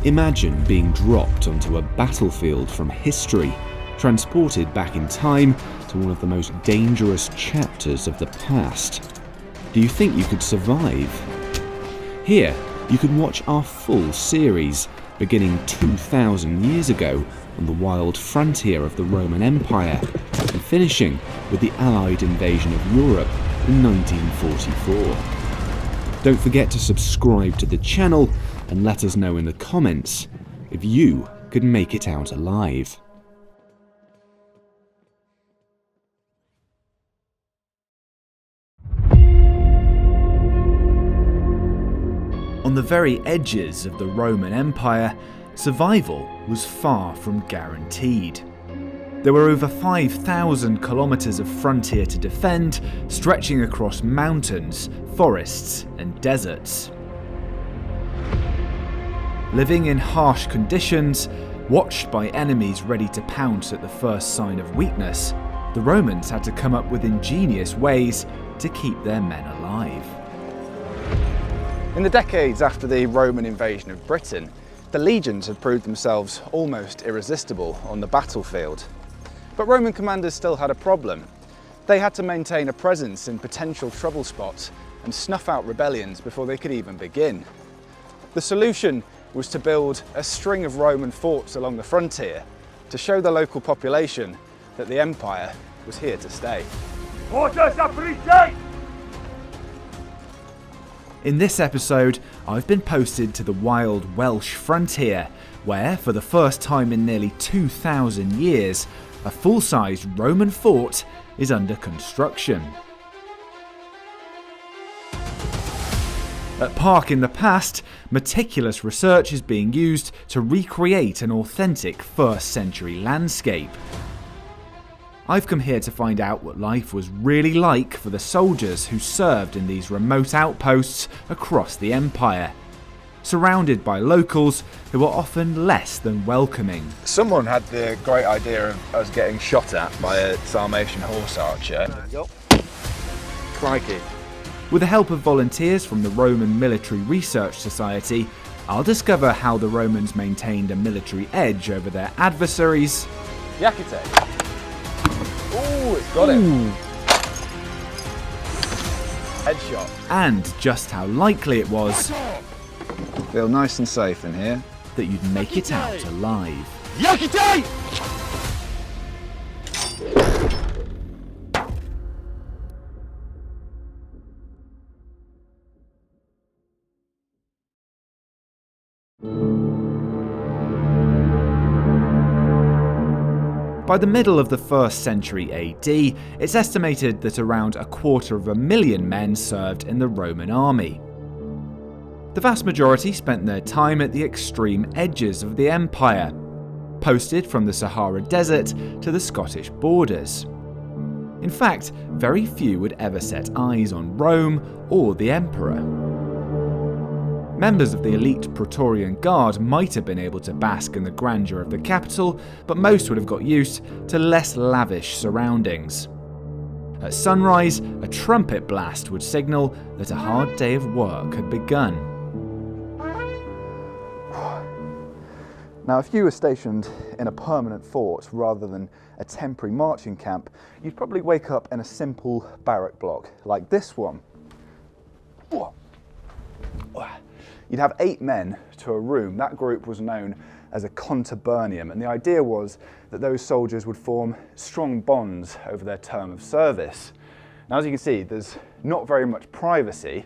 Imagine being dropped onto a battlefield from history, transported back in time to one of the most dangerous chapters of the past. Do you think you could survive? Here, you can watch our full series, beginning 2,000 years ago on the wild frontier of the Roman Empire, and finishing with the Allied invasion of Europe in 1944. Don't forget to subscribe to the channel and let us know in the comments if you could make it out alive. On the very edges of the Roman Empire, survival was far from guaranteed. There were over 5,000 kilometers of frontier to defend, stretching across mountains, forests, and deserts. Living in harsh conditions, watched by enemies ready to pounce at the first sign of weakness, the Romans had to come up with ingenious ways to keep their men alive. In the decades after the Roman invasion of Britain, the legions had proved themselves almost irresistible on the battlefield. But Roman commanders still had a problem. They had to maintain a presence in potential trouble spots and snuff out rebellions before they could even begin. The solution was to build a string of Roman forts along the frontier to show the local population that the empire was here to stay. In this episode, I've been posted to the wild Welsh frontier, where, for the first time in nearly 2,000 years, a full-sized Roman fort is under construction. At Park in the past, meticulous research is being used to recreate an authentic 1st century landscape. I've come here to find out what life was really like for the soldiers who served in these remote outposts across the empire, surrounded by locals who were often less than welcoming. Someone had the great idea of us getting shot at by a Sarmatian horse archer. Crikey. With the help of volunteers from the Roman Military Research Society, I'll discover how the Romans maintained a military edge over their adversaries. Jacobite. Ooh, it's got him. Headshot. And just how likely it was Feel nice and safe in here. that you'd make it out alive. Jacobite! By the middle of the 1st century AD, it's estimated that around 250,000 men served in the Roman army. The vast majority spent their time at the extreme edges of the empire, posted from the Sahara Desert to the Scottish borders. In fact, very few would ever set eyes on Rome or the emperor. Members of the elite Praetorian Guard might have been able to bask in the grandeur of the capital, but most would have got used to less lavish surroundings. At sunrise, a trumpet blast would signal that a hard day of work had begun. Now, if you were stationed in a permanent fort rather than a temporary marching camp, you'd probably wake up in a simple barrack block like this one. You'd have 8 men to a room. That group was known as a contubernum, and the idea was that those soldiers would form strong bonds over their term of service. Now, as you can see, there's not very much privacy,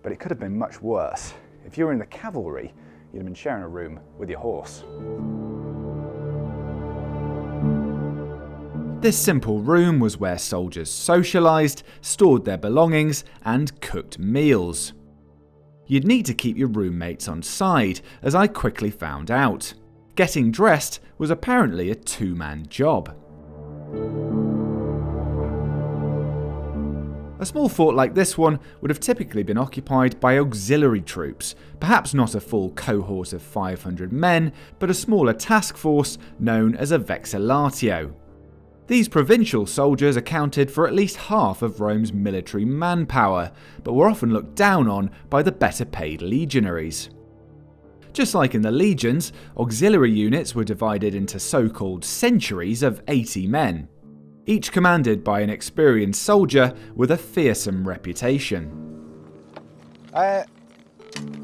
but it could have been much worse. If you were in the cavalry, you'd have been sharing a room with your horse. This simple room was where soldiers socialised, stored their belongings, and cooked meals. You'd need to keep your roommates on side, as I quickly found out. Getting dressed was apparently a 2-man job. A small fort like this one would have typically been occupied by auxiliary troops, perhaps not a full cohort of 500 men, but a smaller task force known as a vexillatio. These provincial soldiers accounted for at least half of Rome's military manpower, but were often looked down on by the better paid legionaries. Just like in the legions, auxiliary units were divided into so-called centuries of 80 men, each commanded by an experienced soldier with a fearsome reputation.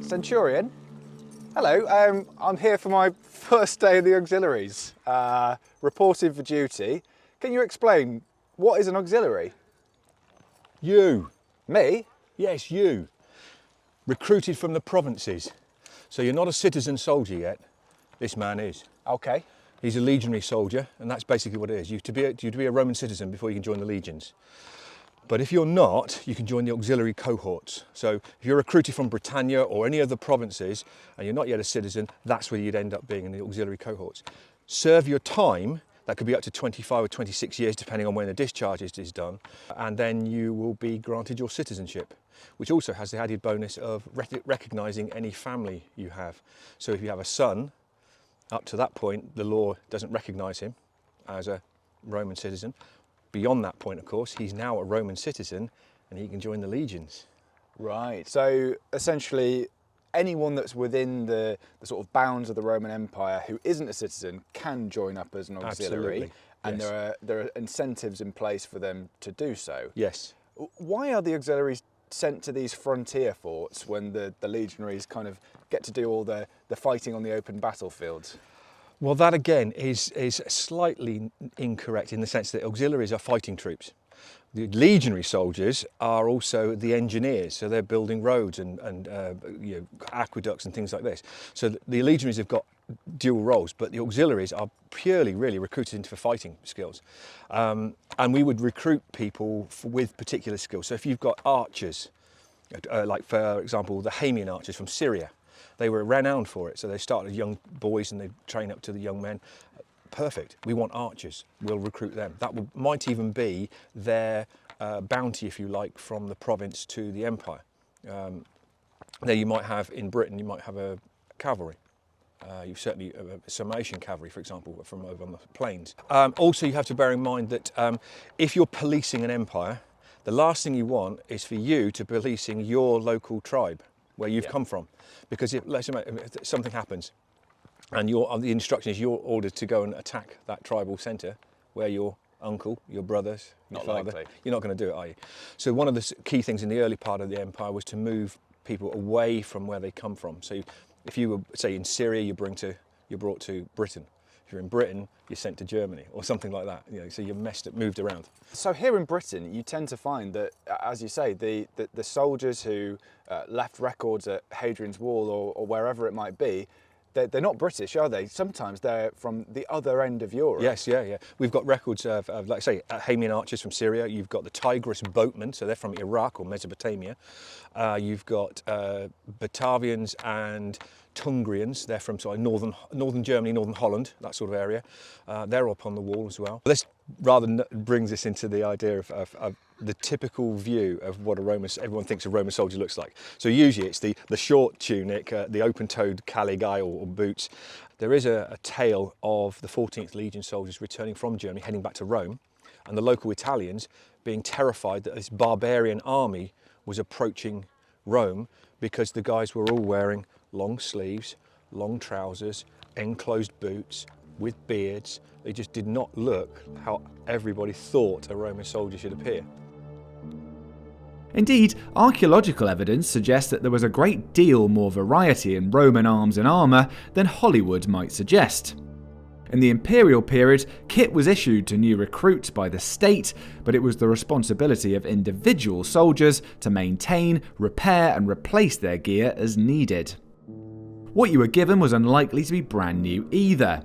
Centurion? Hello, I'm here for my first day of the auxiliaries, reporting for duty. Can you explain, what is an auxiliary? You. Me? Yes, you. Recruited from the provinces. So you're not a citizen soldier yet. This man is. Okay. He's a legionary soldier, and that's basically what it is. You have to be a Roman citizen before you can join the legions. But if you're not, you can join the auxiliary cohorts. So if you're recruited from Britannia or any other provinces and you're not yet a citizen, that's where you'd end up being in the auxiliary cohorts. Serve your time, that could be up to 25 or 26 years depending on when the discharge is done, and then you will be granted your citizenship, which also has the added bonus of recognising any family you have. So if you have a son, up to that point the law doesn't recognise him as a Roman citizen. Beyond that point, of course, he's now a Roman citizen and he can join the legions. Right, so essentially anyone that's within the sort of bounds of the Roman Empire who isn't a citizen can join up as an auxiliary. Absolutely. And yes. there are incentives in place for them to do so. Yes. Why are the auxiliaries sent to these frontier forts when the legionaries kind of get to do all the fighting on the open battlefields? Well, that again is slightly incorrect in the sense that auxiliaries are fighting troops. The legionary soldiers are also the engineers, so they're building roads and you know, aqueducts and things like this. So the legionaries have got dual roles, but the auxiliaries are purely really recruited into for fighting skills. And we would recruit people with particular skills. So if you've got archers, like for example the Hamian archers from Syria, they were renowned for it. So they started as young boys and they train up to the young men. Perfect. We want archers. We'll recruit them. That might even be their bounty, if you like, from the province to the empire. There you might have, in Britain, you might have a cavalry. You certainly Sarmatian cavalry, for example, from over on the plains. Also, you have to bear in mind that if you're policing an empire, the last thing you want is for you to policing your local tribe where you've come from, because if something happens, and the instruction is you're ordered to go and attack that tribal centre where your uncle, your brothers, your father, you're not going to do it, are you? So one of the key things in the early part of the empire was to move people away from where they come from. So if you were, say, in Syria, you're brought to Britain. If you're in Britain, you're sent to Germany or something like that. You know, so you're moved around. So here in Britain, you tend to find that, as you say, the soldiers who left records at Hadrian's Wall or wherever it might be, they're not British, are they? Sometimes they're from the other end of Europe. Yes, yeah. We've got records of like say, Hamian archers from Syria. You've got the Tigris boatmen, so they're from Iraq or Mesopotamia. You've got Batavians and Tungrians. They're from sort of northern Germany, northern Holland, that sort of area. They're up on the wall as well. This rather brings us into the idea of the typical view of what everyone thinks a Roman soldier looks like. So usually it's the short tunic, the open-toed caligae or boots. There is a tale of the 14th Legion soldiers returning from Germany, heading back to Rome, and the local Italians being terrified that this barbarian army was approaching Rome because the guys were all wearing long sleeves, long trousers, enclosed boots, with beards. They just did not look how everybody thought a Roman soldier should appear. Indeed, archaeological evidence suggests that there was a great deal more variety in Roman arms and armour than Hollywood might suggest. In the imperial period, kit was issued to new recruits by the state, but it was the responsibility of individual soldiers to maintain, repair and replace their gear as needed. What you were given was unlikely to be brand new either.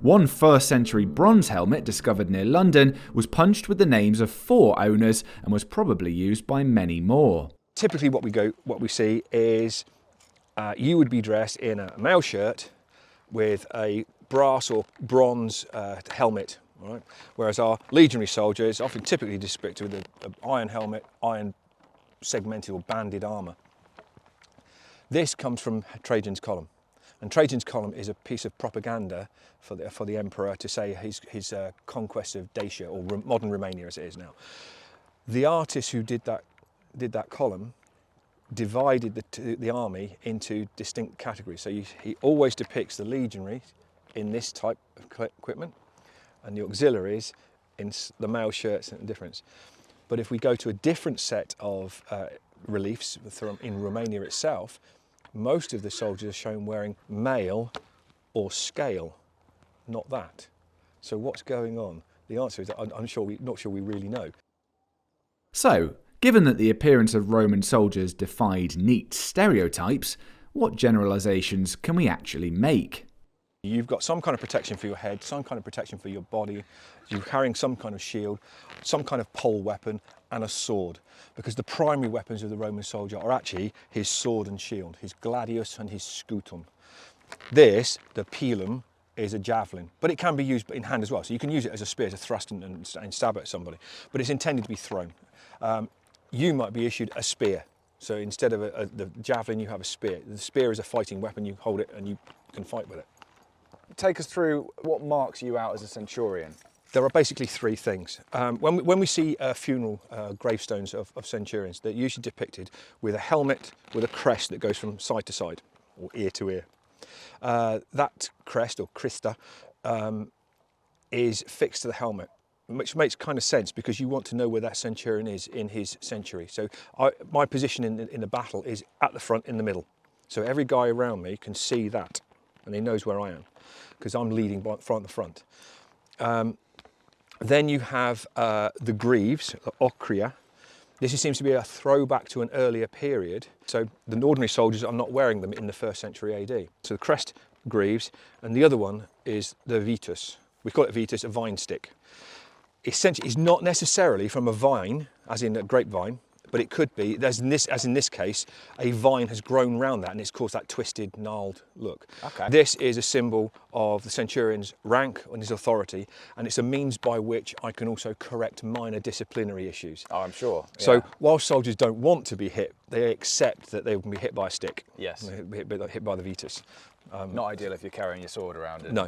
One 1st century bronze helmet discovered near London was punched with the names of 4 owners and was probably used by many more. Typically what we see is you would be dressed in a mail shirt with a brass or bronze helmet, right? Whereas our legionary soldiers often typically depicted with an iron helmet, iron segmented or banded armour. This comes from Trajan's column. And Trajan's column is a piece of propaganda for the emperor to say his conquest of Dacia, or modern Romania as it is now. The artist who did that column divided the army into distinct categories. So he always depicts the legionaries in this type of equipment and the auxiliaries in the mail shirts and difference. But if we go to a different set of reliefs in Romania itself, most of the soldiers are shown wearing mail or scale, not that. So what's going on? The answer is I'm not sure we really know. So, given that the appearance of Roman soldiers defied neat stereotypes, what generalisations can we actually make? You've got some kind of protection for your head, some kind of protection for your body, you're carrying some kind of shield, some kind of pole weapon and a sword, because the primary weapons of the Roman soldier are actually his sword and shield, his gladius and his scutum. This, the pilum, is a javelin, but it can be used in hand as well, so you can use it as a spear to thrust and stab at somebody, but it's intended to be thrown. You might be issued a spear, so instead of the javelin you have a spear. The spear is a fighting weapon, you hold it and you can fight with it. Take us through what marks you out as a centurion. There are basically three things. When we see funeral gravestones of centurions, they're usually depicted with a helmet with a crest that goes from side to side, or ear to ear. That crest, or crista, is fixed to the helmet, which makes kind of sense because you want to know where that centurion is in his century. So my position in the battle is at the front, in the middle. So every guy around me can see that, and he knows where I am, because I'm leading from the front. Then you have the greaves, the ocria. This seems to be a throwback to an earlier period. So the ordinary soldiers are not wearing them in the 1st century AD. So the crest greaves, and the other one is the vitus. We call it vitus, a vine stick. Essentially, it's not necessarily from a vine, as in a grapevine, but it could be, as in this case, a vine has grown round that and it's caused that twisted, gnarled look. Okay. This is a symbol of the centurion's rank and his authority, and it's a means by which I can also correct minor disciplinary issues. Oh, I'm sure. Yeah. So while soldiers don't want to be hit, they accept that they will be hit by a stick. Yes. They'll be hit by the vitus. Not ideal if you're carrying your sword around. No.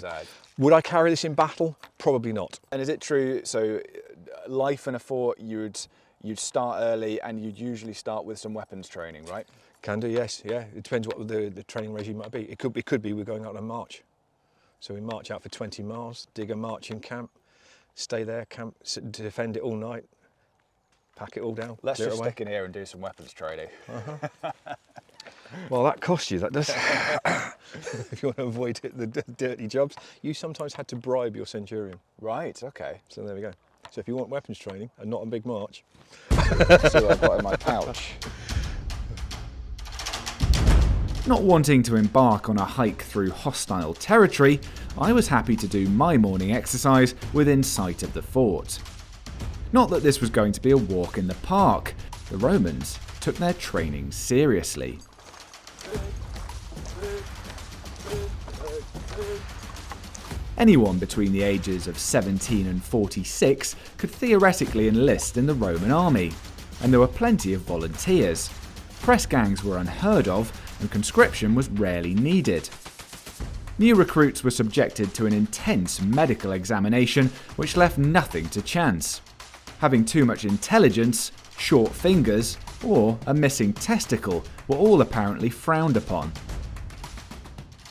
Would I carry this in battle? Probably not. And is it true, so life in a fort, you'd start early and you'd usually start with some weapons training, right? Can do, yes, yeah. It depends what the training regime might be. It could be we're going out on a march. So we march out for 20 miles, dig a marching camp, stay there, camp, defend it all night, pack it all down. Let's just stick in here and do some weapons training. Well, that costs you, that does. If you want to avoid the dirty jobs, you sometimes had to bribe your centurion. Right, okay. So there we go. So if you want weapons training and not a big march. See what I've got in my pouch. Not wanting to embark on a hike through hostile territory, I was happy to do my morning exercise within sight of the fort. Not that this was going to be a walk in the park. The Romans took their training seriously. Anyone between the ages of 17 and 46 could theoretically enlist in the Roman army, and there were plenty of volunteers. Press gangs were unheard of, and conscription was rarely needed. New recruits were subjected to an intense medical examination which left nothing to chance. Having too much intelligence, short fingers, or a missing testicle were all apparently frowned upon.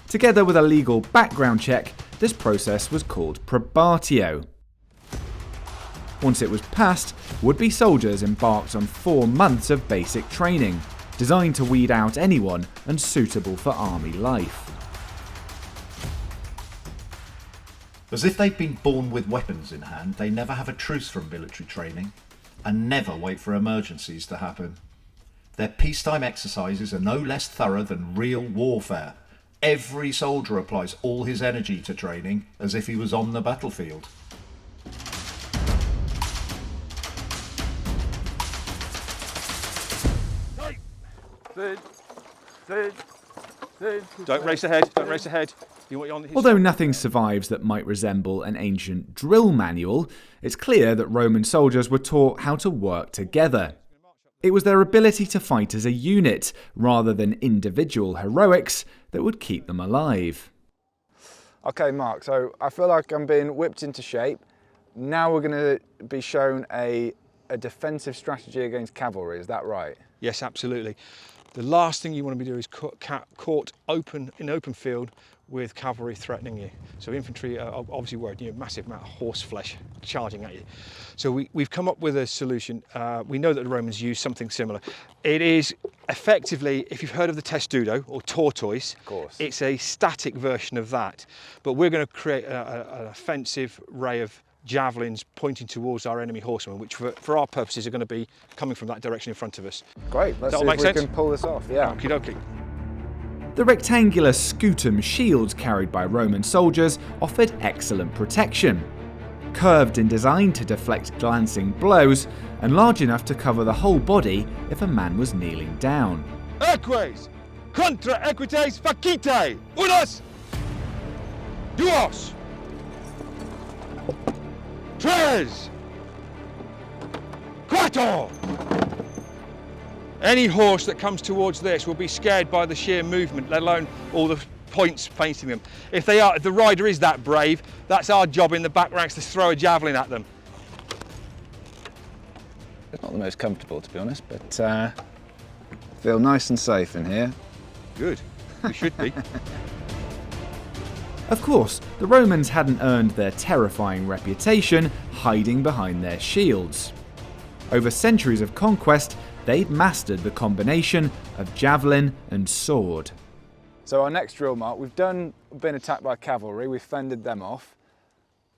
Together with a legal background check, this process was called probatio. Once it was passed, would-be soldiers embarked on 4 months of basic training, designed to weed out anyone unsuitable for army life. As if they'd been born with weapons in hand, they never have a truce from military training and never wait for emergencies to happen. Their peacetime exercises are no less thorough than real warfare. Every soldier applies all his energy to training as if he was on the battlefield. Don't race ahead, don't race ahead. Although nothing survives that might resemble an ancient drill manual, it's clear that Roman soldiers were taught how to work together. It was their ability to fight as a unit, rather than individual heroics, that would keep them alive. Okay, Mark, so I feel like I'm being whipped into shape. Now we're going to be shown a defensive strategy against cavalry, is that right? Yes, absolutely. The last thing you want to be doing is caught in open field with cavalry threatening you. So infantry are obviously worried, massive amount of horse flesh charging at you. So we've come up with a solution. We know that the Romans used something similar. It is effectively, if you've heard of the testudo or tortoise, Of course. it's a static version of that. But we're going to create an offensive ray of javelins pointing towards our enemy horsemen, which for our purposes are going to be coming from that direction in front of us. Great, let's see if we can pull this off. Yeah. Okie dokie. The rectangular scutum shields carried by Roman soldiers offered excellent protection. Curved in design to deflect glancing blows, and large enough to cover the whole body if a man was kneeling down. Eques, contra equites facite, unos, duos, tres, quattro. Any horse that comes towards this will be scared by the sheer movement, let alone all the points facing them. If the rider is that brave, that's our job in the back ranks to throw a javelin at them. It's not the most comfortable, to be honest, but feel nice and safe in here. Good, we should be. Of course, the Romans hadn't earned their terrifying reputation hiding behind their shields. Over centuries of conquest, they'd mastered the combination of javelin and sword. So our next drill, Mark, we've been attacked by cavalry, we've fended them off.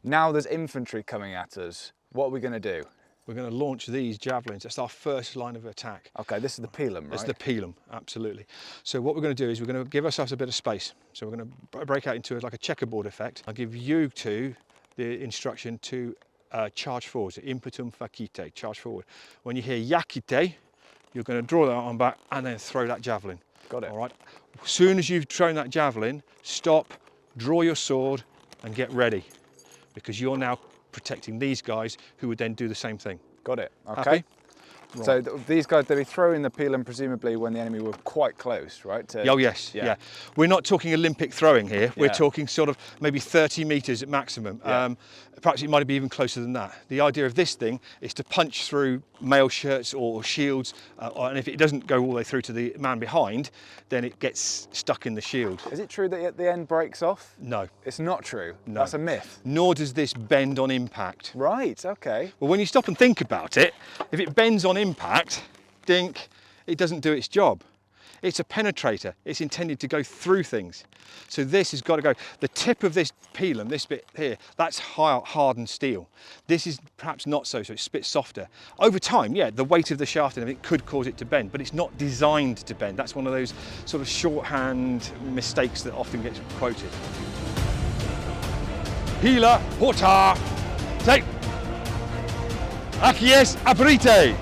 Now there's infantry coming at us. What are we going to do? We're going to launch these javelins. That's our first line of attack. Okay, this is the pilum, right? It's the pilum, absolutely. So what we're going to do is we're going to give ourselves a bit of space. So we're going to break out into like a checkerboard effect. I'll give you two the instruction to charge forward, so impetum facite, charge forward. When you hear yakite, you're going to draw that arm back and then throw that javelin. Got it. All right. As soon as you've thrown that javelin, stop, draw your sword and get ready, because you're now protecting these guys who would then do the same thing. Got it. Okay. Happy? Right. So these guys, they'll be throwing the pilum presumably when the enemy were quite close, right? Oh yes, yeah. We're not talking Olympic throwing here. We're Yeah. talking sort of maybe 30 metres at maximum. Yeah. Perhaps it might be even closer than that. The idea of this thing is to punch through mail shirts or shields, and if it doesn't go all the way through to the man behind, then it gets stuck in the shield. Is it true that at the end breaks off? No. It's not true. No. That's a myth. Nor does this bend on impact. Right, okay. Well, when you stop and think about it, if it bends on impact, dink, it doesn't do its job. It's a penetrator. It's intended to go through things. So this has got to go. The tip of this pilum, this bit here, that's hardened steel. This is perhaps not so it's a bit softer. Over time, yeah, the weight of the shaft and everything could cause it to bend, but it's not designed to bend. That's one of those sort of shorthand mistakes that often gets quoted. Hila, horta, take. Acquies, aprite.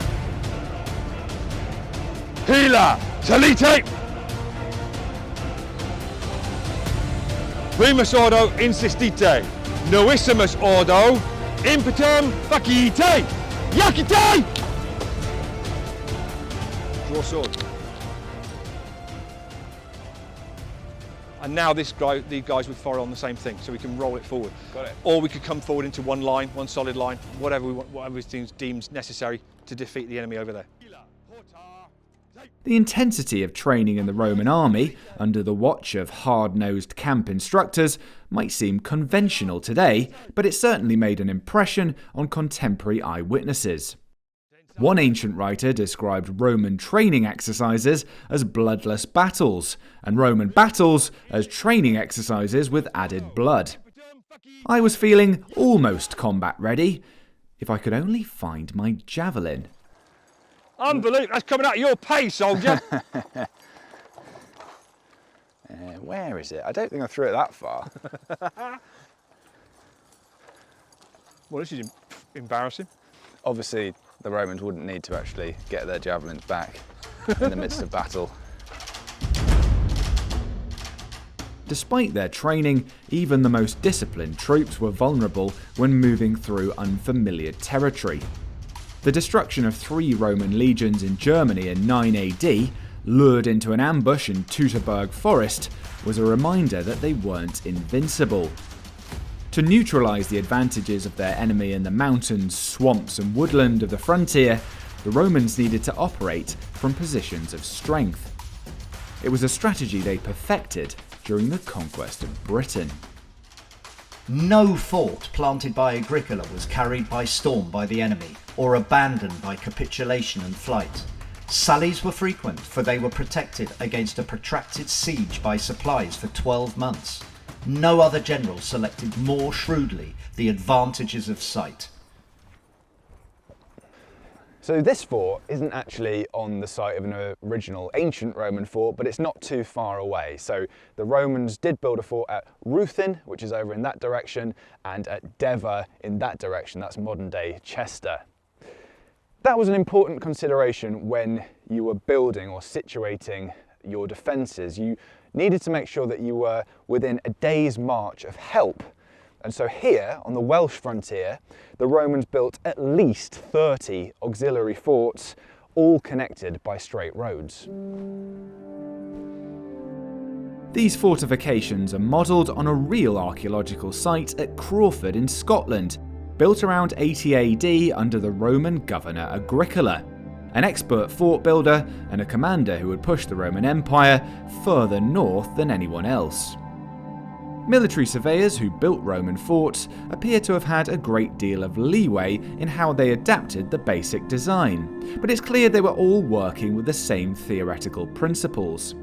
Hila, salite. Primus ordo insistite, novissimus ordo, impetum facite, yakite! Draw sword. And now these guys would fire on the same thing, so we can roll it forward. Got it. Or we could come forward into one line, one solid line, whatever we want, whatever deems necessary to defeat the enemy over there. The intensity of training in the Roman army, under the watch of hard-nosed camp instructors, might seem conventional today, but it certainly made an impression on contemporary eyewitnesses. One ancient writer described Roman training exercises as bloodless battles, and Roman battles as training exercises with added blood. I was feeling almost combat ready, if I could only find my javelin. Unbelievable, that's coming out of your pay, soldier. Where is it? I don't think I threw it that far. Well, this is embarrassing. Obviously, the Romans wouldn't need to actually get their javelins back in the midst of battle. Despite their training, even the most disciplined troops were vulnerable when moving through unfamiliar territory. The destruction of 3 Roman legions in Germany in 9 AD, lured into an ambush in Teutoburg Forest, was a reminder that they weren't invincible. To neutralise the advantages of their enemy in the mountains, swamps and woodland of the frontier, the Romans needed to operate from positions of strength. It was a strategy they perfected during the conquest of Britain. No fort planted by Agricola was carried by storm by the enemy, or abandoned by capitulation and flight. Sallies were frequent, for they were protected against a protracted siege by supplies for 12 months. No other general selected more shrewdly the advantages of sight. So this fort isn't actually on the site of an original ancient Roman fort, but it's not too far away. So the Romans did build a fort at Ruthin, which is over in that direction, and at Deva in that direction. That's modern day Chester. That was an important consideration when you were building or situating your defences. You needed to make sure that you were within a day's march of help. And so here, on the Welsh frontier, the Romans built at least 30 auxiliary forts, all connected by straight roads. These fortifications are modelled on a real archaeological site at Crawford in Scotland, built around 80 AD under the Roman governor Agricola, an expert fort builder and a commander who had pushed the Roman Empire further north than anyone else. Military surveyors who built Roman forts appear to have had a great deal of leeway in how they adapted the basic design, but it's clear they were all working with the same theoretical principles.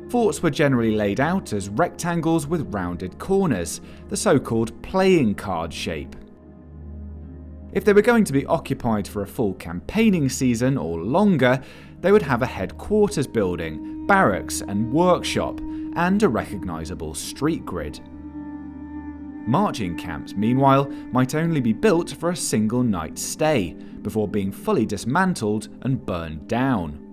Forts were generally laid out as rectangles with rounded corners, the so-called playing card shape. If they were going to be occupied for a full campaigning season or longer, they would have a headquarters building, barracks and workshop, and a recognisable street grid. Marching camps, meanwhile, might only be built for a single night's stay, before being fully dismantled and burned down.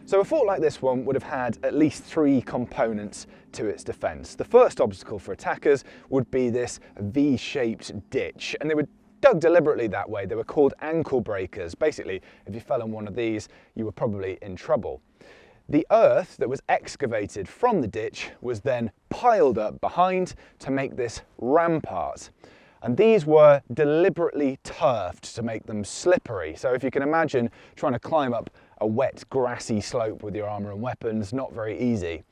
So a fort like this one would have had at least 3 components to its defence. The first obstacle for attackers would be this V-shaped ditch, and they were dug deliberately that way. They were called ankle breakers. Basically, if you fell on one of these, you were probably in trouble. The earth that was excavated from the ditch was then piled up behind to make this rampart. And these were deliberately turfed to make them slippery. So if you can imagine trying to climb up a wet, grassy slope with your armour and weapons, not very easy.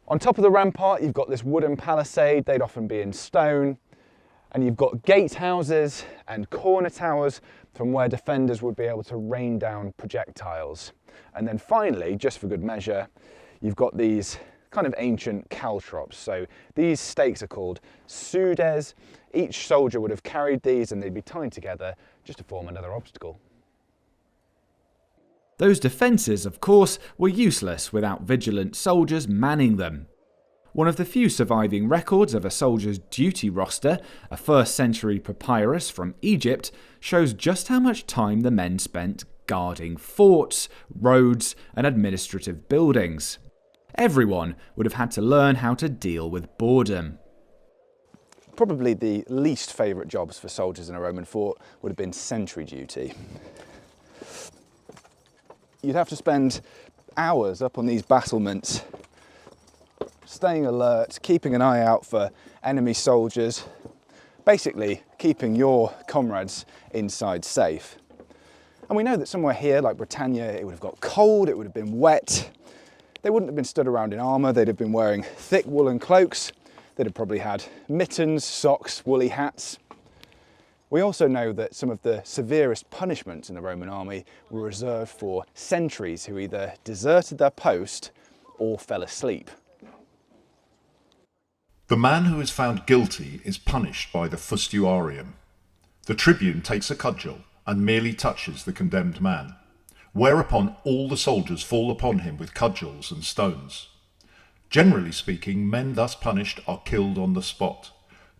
On top of the rampart, you've got this wooden palisade. They'd often be in stone. And you've got gatehouses and corner towers from where defenders would be able to rain down projectiles. And then finally, just for good measure, you've got these kind of ancient caltrops. So these stakes are called sudes. Each soldier would have carried these and they'd be tied together just to form another obstacle. Those defences, of course, were useless without vigilant soldiers manning them. One of the few surviving records of a soldier's duty roster, a 1st century papyrus from Egypt, shows just how much time the men spent guarding forts, roads, and administrative buildings. Everyone would have had to learn how to deal with boredom. Probably the least favourite jobs for soldiers in a Roman fort would have been sentry duty. You'd have to spend hours up on these battlements, staying alert, keeping an eye out for enemy soldiers, basically keeping your comrades inside safe. And we know that somewhere here, like Britannia, it would have got cold, it would have been wet. They wouldn't have been stood around in armour, they'd have been wearing thick woolen cloaks, they'd have probably had mittens, socks, woolly hats. We also know that some of the severest punishments in the Roman army were reserved for sentries who either deserted their post or fell asleep. The man who is found guilty is punished by the fustuarium. The tribune takes a cudgel and merely touches the condemned man, whereupon all the soldiers fall upon him with cudgels and stones. Generally speaking, men thus punished are killed on the spot.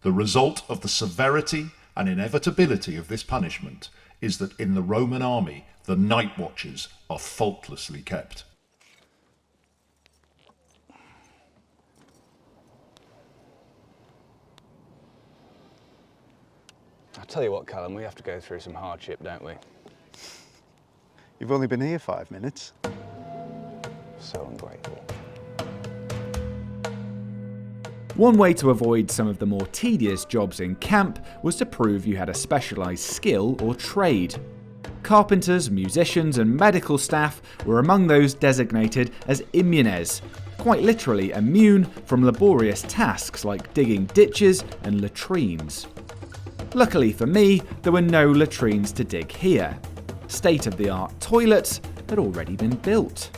The result of the severity and inevitability of this punishment is that in the Roman army, the night watches are faultlessly kept. I'll tell you what, Callum, we have to go through some hardship, don't we? You've only been here 5 minutes. So ungrateful. One way to avoid some of the more tedious jobs in camp was to prove you had a specialised skill or trade. Carpenters, musicians and medical staff were among those designated as immunes, quite literally immune from laborious tasks like digging ditches and latrines. Luckily for me, there were no latrines to dig here. State-of-the-art toilets had already been built.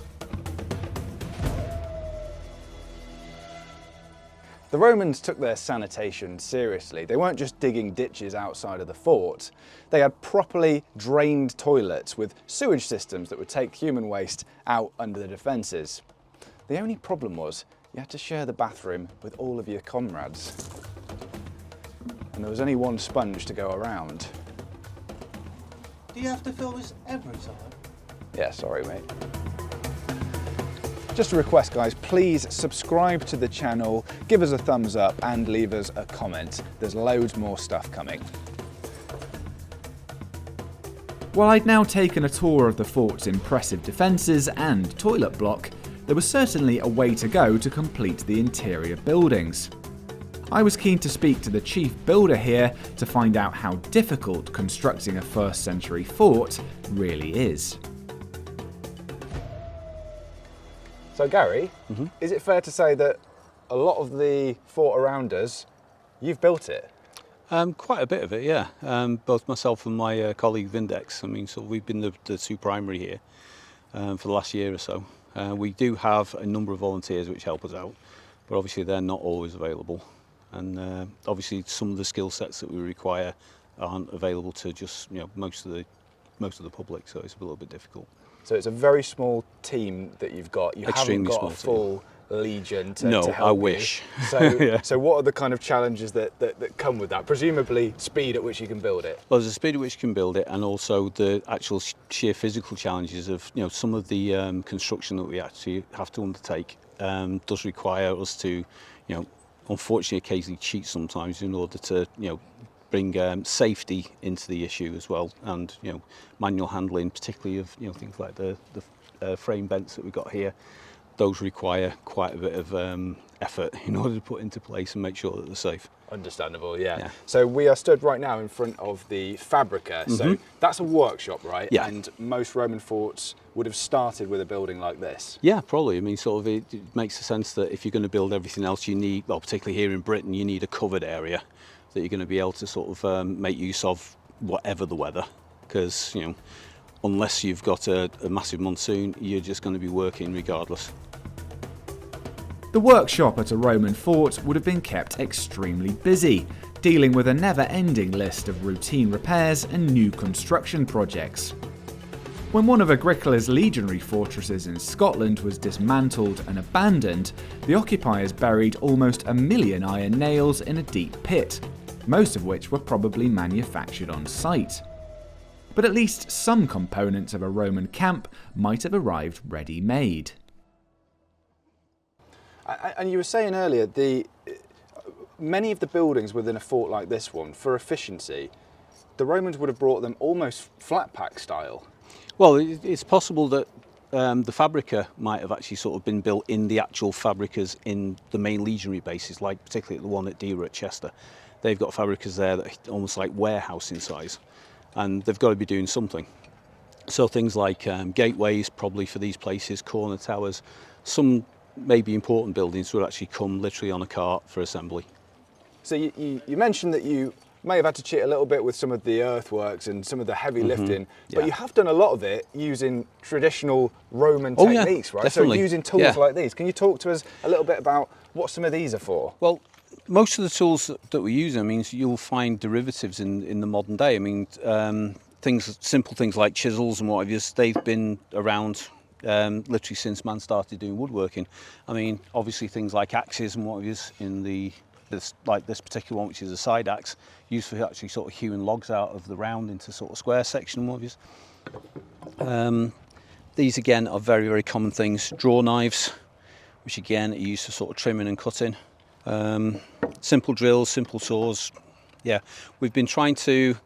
The Romans took their sanitation seriously. They weren't just digging ditches outside of the fort. They had properly drained toilets with sewage systems that would take human waste out under the defences. The only problem was you had to share the bathroom with all of your comrades. And there was only one sponge to go around. Do you have to fill this every time? Yeah, sorry mate. Just a request guys, please subscribe to the channel, give us a thumbs up and leave us a comment. There's loads more stuff coming. While I'd now taken a tour of the fort's impressive defences and toilet block, there was certainly a way to go to complete the interior buildings. I was keen to speak to the chief builder here to find out how difficult constructing a 1st century fort really is. So Gary, is it fair to say that a lot of the fort around us, you've built it? Quite a bit of it, yeah. Both myself and my colleague Vindex. I mean, so we've been the two primary here for the last year or so. We do have a number of volunteers which help us out, but obviously they're not always available. And obviously some of the skill sets that we require aren't available to just most of the public, so it's a little bit difficult. So it's a very small team that you've got. You Extremely haven't got a full team. legion to, No, to help I wish. you. So, Yeah. So what are the kind of challenges that come with that? Presumably speed at which you can build it. Well, there's a speed at which you can build it, and also the actual sheer physical challenges of some of the construction that we actually have to undertake does require us to, unfortunately occasionally cheat sometimes in order to bring safety into the issue as well, and manual handling, particularly of things like the frame vents that we've got here. Those require quite a bit of effort in order to put into place and make sure that they're safe. Understandable, yeah. So we are stood right now in front of the Fabrica. So that's a workshop, right? Yeah. And most Roman forts would have started with a building like this. Yeah, probably. I mean, sort of it makes the sense that if you're going to build everything else, you need, well, particularly here in Britain, you need a covered area that you're going to be able to sort of make use of whatever the weather, because unless you've got a massive monsoon, you're just going to be working regardless. The workshop at a Roman fort would have been kept extremely busy, dealing with a never-ending list of routine repairs and new construction projects. When one of Agricola's legionary fortresses in Scotland was dismantled and abandoned, the occupiers buried almost 1 million iron nails in a deep pit, most of which were probably manufactured on site. But at least some components of a Roman camp might have arrived ready-made. And you were saying earlier, many of the buildings within a fort like this one, for efficiency, the Romans would have brought them almost flat pack style. Well, it's possible that the Fabrica might have actually sort of been built in the actual Fabricas in the main legionary bases, like particularly the one at Dera at Chester. They've got Fabricas there that are almost like warehouse in size, and they've got to be doing something. So things like gateways, probably for these places, corner towers, some maybe important buildings would actually come literally on a cart for assembly. So you mentioned that you may have had to cheat a little bit with some of the earthworks and some of the heavy lifting, but you have done a lot of it using traditional Roman techniques, right? Definitely. So using tools like these. Can you talk to us a little bit about what some of these are for? Well, most of the tools that we use, I mean, you'll find derivatives in the modern day. I mean, simple things like chisels and what have you, they've been around literally since man started doing woodworking. I mean, obviously things like axes and what have you in like this particular one, which is a side axe, used for actually sort of hewing logs out of the round into sort of square section and what have you. These again are very, very common things. Draw knives, which again are used for sort of trimming and cutting. Simple drills, simple saws. Yeah, we've been trying to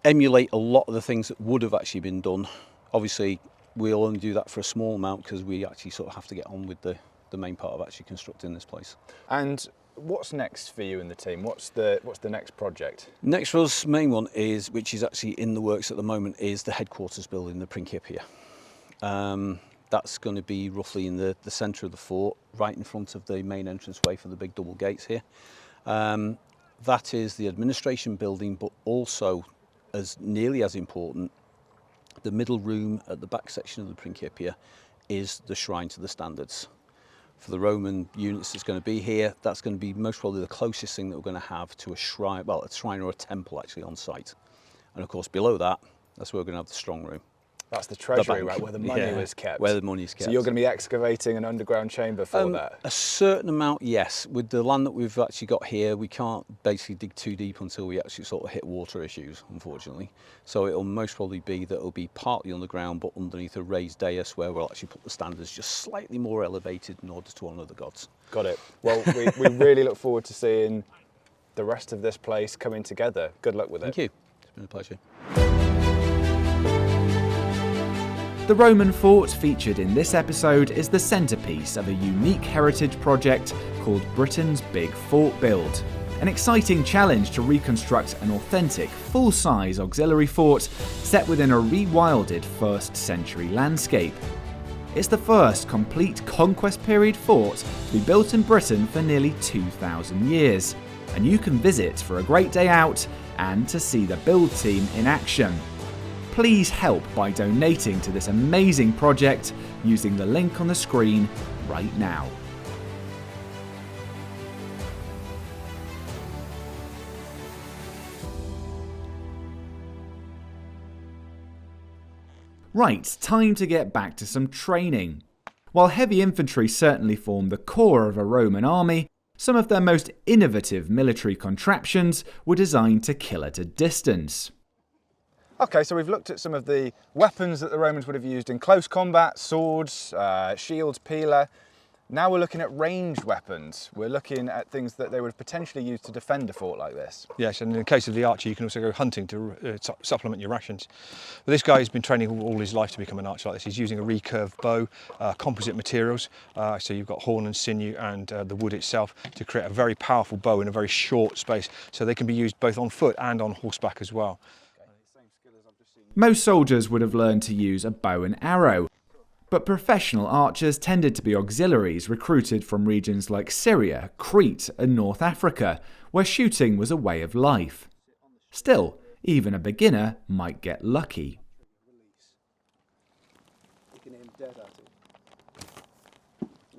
emulate a lot of the things that would have actually been done. Obviously, we'll only do that for a small amount because we actually sort of have to get on with the main part of actually constructing this place. And what's next for you and the team? What's the next project? Next for us, main one is, which is actually in the works at the moment, is the headquarters building, the Principia. That's going to be roughly in the centre of the fort, right in front of the main entranceway for the big double gates here. That is the administration building, but also, as nearly as important, the middle room at the back section of the Principia is the shrine to the standards. For the Roman units that's going to be here, that's going to be most probably the closest thing that we're going to have to a shrine, well, a shrine or a temple actually on site. And of course below that, that's where we're going to have the strong room. That's the treasury, right, where the money was kept. Where the money is kept. So you're going to be excavating an underground chamber for that? A certain amount, yes. With the land that we've actually got here, we can't basically dig too deep until we actually sort of hit water issues, unfortunately. So it'll most probably be that it'll be partly underground, but underneath a raised dais where we'll actually put the standards just slightly more elevated in order to honour the gods. Got it. Well, we really look forward to seeing the rest of this place coming together. Good luck with it. Thank you. It's been a pleasure. The Roman fort featured in this episode is the centrepiece of a unique heritage project called Britain's Big Fort Build. An exciting challenge to reconstruct an authentic, full-size auxiliary fort set within a rewilded 1st century landscape. It's the first complete conquest period fort to be built in Britain for nearly 2,000 years, and you can visit for a great day out and to see the build team in action. Please help by donating to this amazing project using the link on the screen right now. Right, time to get back to some training. While heavy infantry certainly formed the core of a Roman army, some of their most innovative military contraptions were designed to kill at a distance. Okay, so we've looked at some of the weapons that the Romans would have used in close combat, swords, shields, pila. Now we're looking at ranged weapons. We're looking at things that they would potentially use to defend a fort like this. Yes, and in the case of the archer, you can also go hunting to supplement your rations. But this guy has been training all his life to become an archer like this. He's using a recurved bow, composite materials, so you've got horn and sinew and the wood itself to create a very powerful bow in a very short space. So they can be used both on foot and on horseback as well. Most soldiers would have learned to use a bow and arrow, but professional archers tended to be auxiliaries recruited from regions like Syria, Crete and North Africa, where shooting was a way of life. Still, even a beginner might get lucky.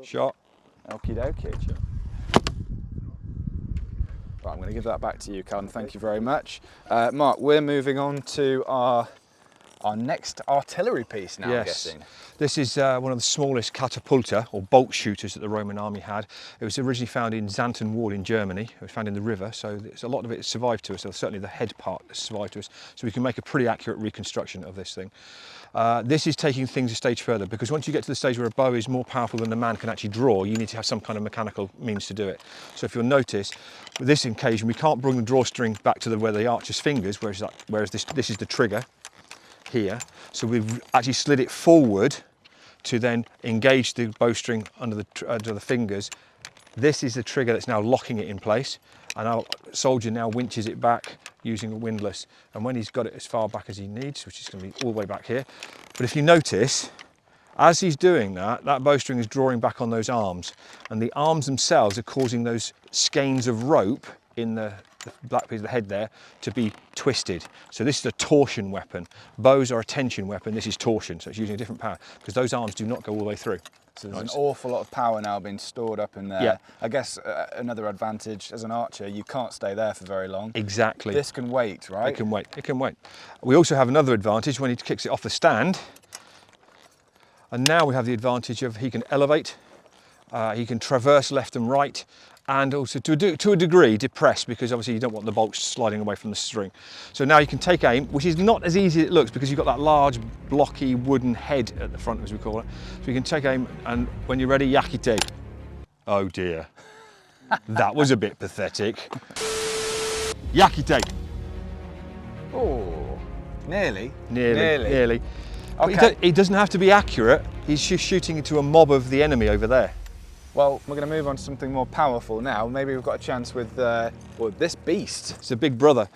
Shot. Okie dokie. Right, I'm going to give that back to you, Callum. Thank you very much. Mark, we're moving on to our next artillery piece now, I'm guessing. This is one of the smallest catapulta, or bolt shooters, that the Roman army had. It was originally found in Xanten Ward in Germany. It was found in the river, so a lot of it survived to us, or certainly the head part survived to us, so we can make a pretty accurate reconstruction of this thing. This is taking things a stage further, because once you get to the stage where a bow is more powerful than the man can actually draw, you need to have some kind of mechanical means to do it. So if you'll notice, with this occasion, we can't bring the drawstring back to where the archer's fingers, whereas this is the trigger here. So we've actually slid it forward to then engage the bowstring under the fingers. This is the trigger that's now locking it in place, and our soldier now winches it back using a windlass. And when he's got it as far back as he needs, which is going to be all the way back here, but if you notice, as he's doing that, that bowstring is drawing back on those arms, and the arms themselves are causing those skeins of rope in the black piece of the head there to be twisted. So this is a torsion weapon. Bows are a tension weapon, this is torsion, so it's using a different power, because those arms do not go all the way through. So there's an awful lot of power now being stored up in there. Yeah. I guess another advantage as an archer, you can't stay there for very long. Exactly. This can wait, right? It can wait, it can wait. We also have another advantage when he kicks it off the stand, and now we have the advantage of he can elevate, he can traverse left and right, and also to a degree depress, because obviously you don't want the bolts sliding away from the string. So now you can take aim, which is not as easy as it looks, because you've got that large blocky wooden head at the front, as we call it. So you can take aim, and when you're ready, yakite. Oh dear, that was a bit pathetic. Yakite. Oh, nearly. Nearly. Okay. He doesn't have to be accurate, he's just shooting into a mob of the enemy over there. Well, we're going to move on to something more powerful now. Maybe we've got a chance with this beast. It's a big brother.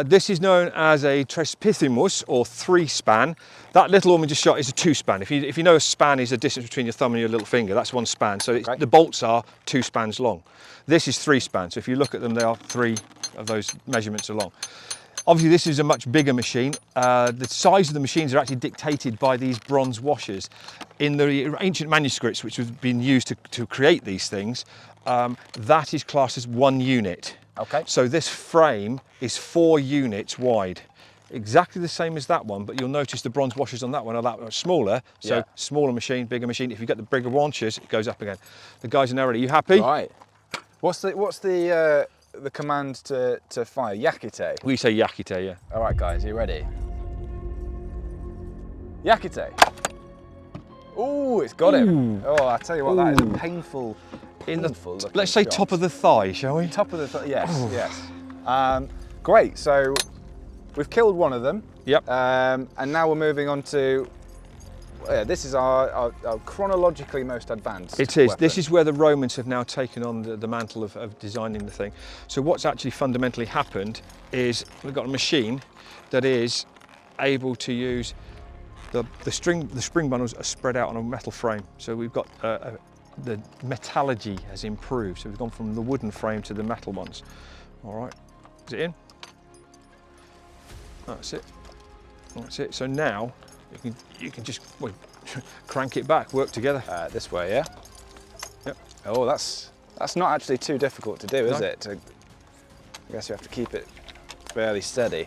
This is known as a trespithimus, or 3-span. That little one we just shot is a 2-span. If you know a span is the distance between your thumb and your little finger, that's 1 span. So Okay. the bolts are 2 spans long. This is 3 spans. So if you look at them, they are 3 of those measurements along. Obviously, this is a much bigger machine. The size of the machines are actually dictated by these bronze washers. In the ancient manuscripts, which have been used to create these things, that is classed as 1 unit. Okay. So this frame is 4 units wide. Exactly the same as that one, but you'll notice the bronze washers on that one are that much smaller. So Yeah. smaller machine, bigger machine. If you get the bigger washers, it goes up again. The guys are now ready. You happy? Right. What's the command to fire? Yakite. We say yakite, yeah. All right, guys, you ready? Yakite. Ooh, it's got him. Oh, I tell you what, that is a painful. Let's say top of the thigh, shall we? Top of the yes, yes. Great. So we've killed one of them. Yep. And now we're moving on to. This is our chronologically most advanced. It is. Weapon. This is where the Romans have now taken on the mantle of designing the thing. So what's actually fundamentally happened is we've got a machine that is able to use the spring bundles are spread out on a metal frame. So we've got the metallurgy has improved. So we've gone from the wooden frame to the metal ones. All right. Is it in? That's it. That's it. So now you can just crank it back, work together. This way, yeah. Yep. Oh, that's not actually too difficult to do, is No. it? I guess you have to keep it fairly steady.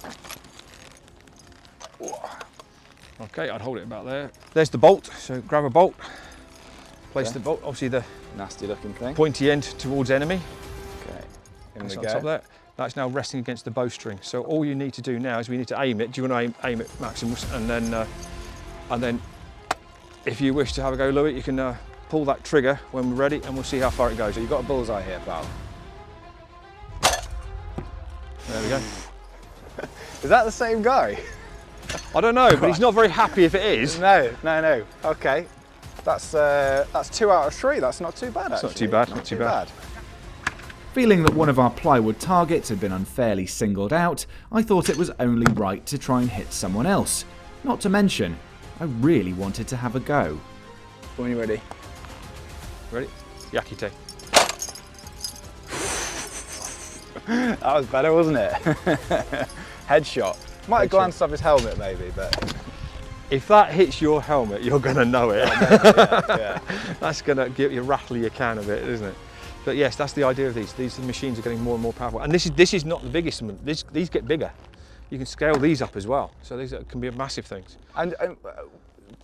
Okay, I'd hold it about there. There's the bolt. So grab a bolt, place Okay. the bolt. Obviously the Nasty looking thing. pointy end towards enemy. Okay. In That's we on go. top there. That's now resting against the bowstring. So all you need to do now is we need to aim it. Do you want to aim it, Maximus? And then if you wish to have a go, Louis, you can pull that trigger when we're ready and we'll see how far it goes. So you've got a bullseye here, pal. There we go. Is that the same guy? I don't know, but he's not very happy if it is. No. Okay. That's 2 out of 3. That's not too bad, actually. Not too bad, not too bad. Feeling that one of our plywood targets had been unfairly singled out, I thought it was only right to try and hit someone else. Not to mention, I really wanted to have a go. When you're ready. Ready? Yakite. That was better, wasn't it? Headshot. Might have glanced off his helmet, maybe, but. If that hits your helmet, you're going to know it. Yeah. That's going to give you rattle your can a bit, isn't it? But yes, that's the idea of these. These machines are getting more and more powerful. And this is not the biggest one. These get bigger. You can scale these up as well. So these can be massive things. And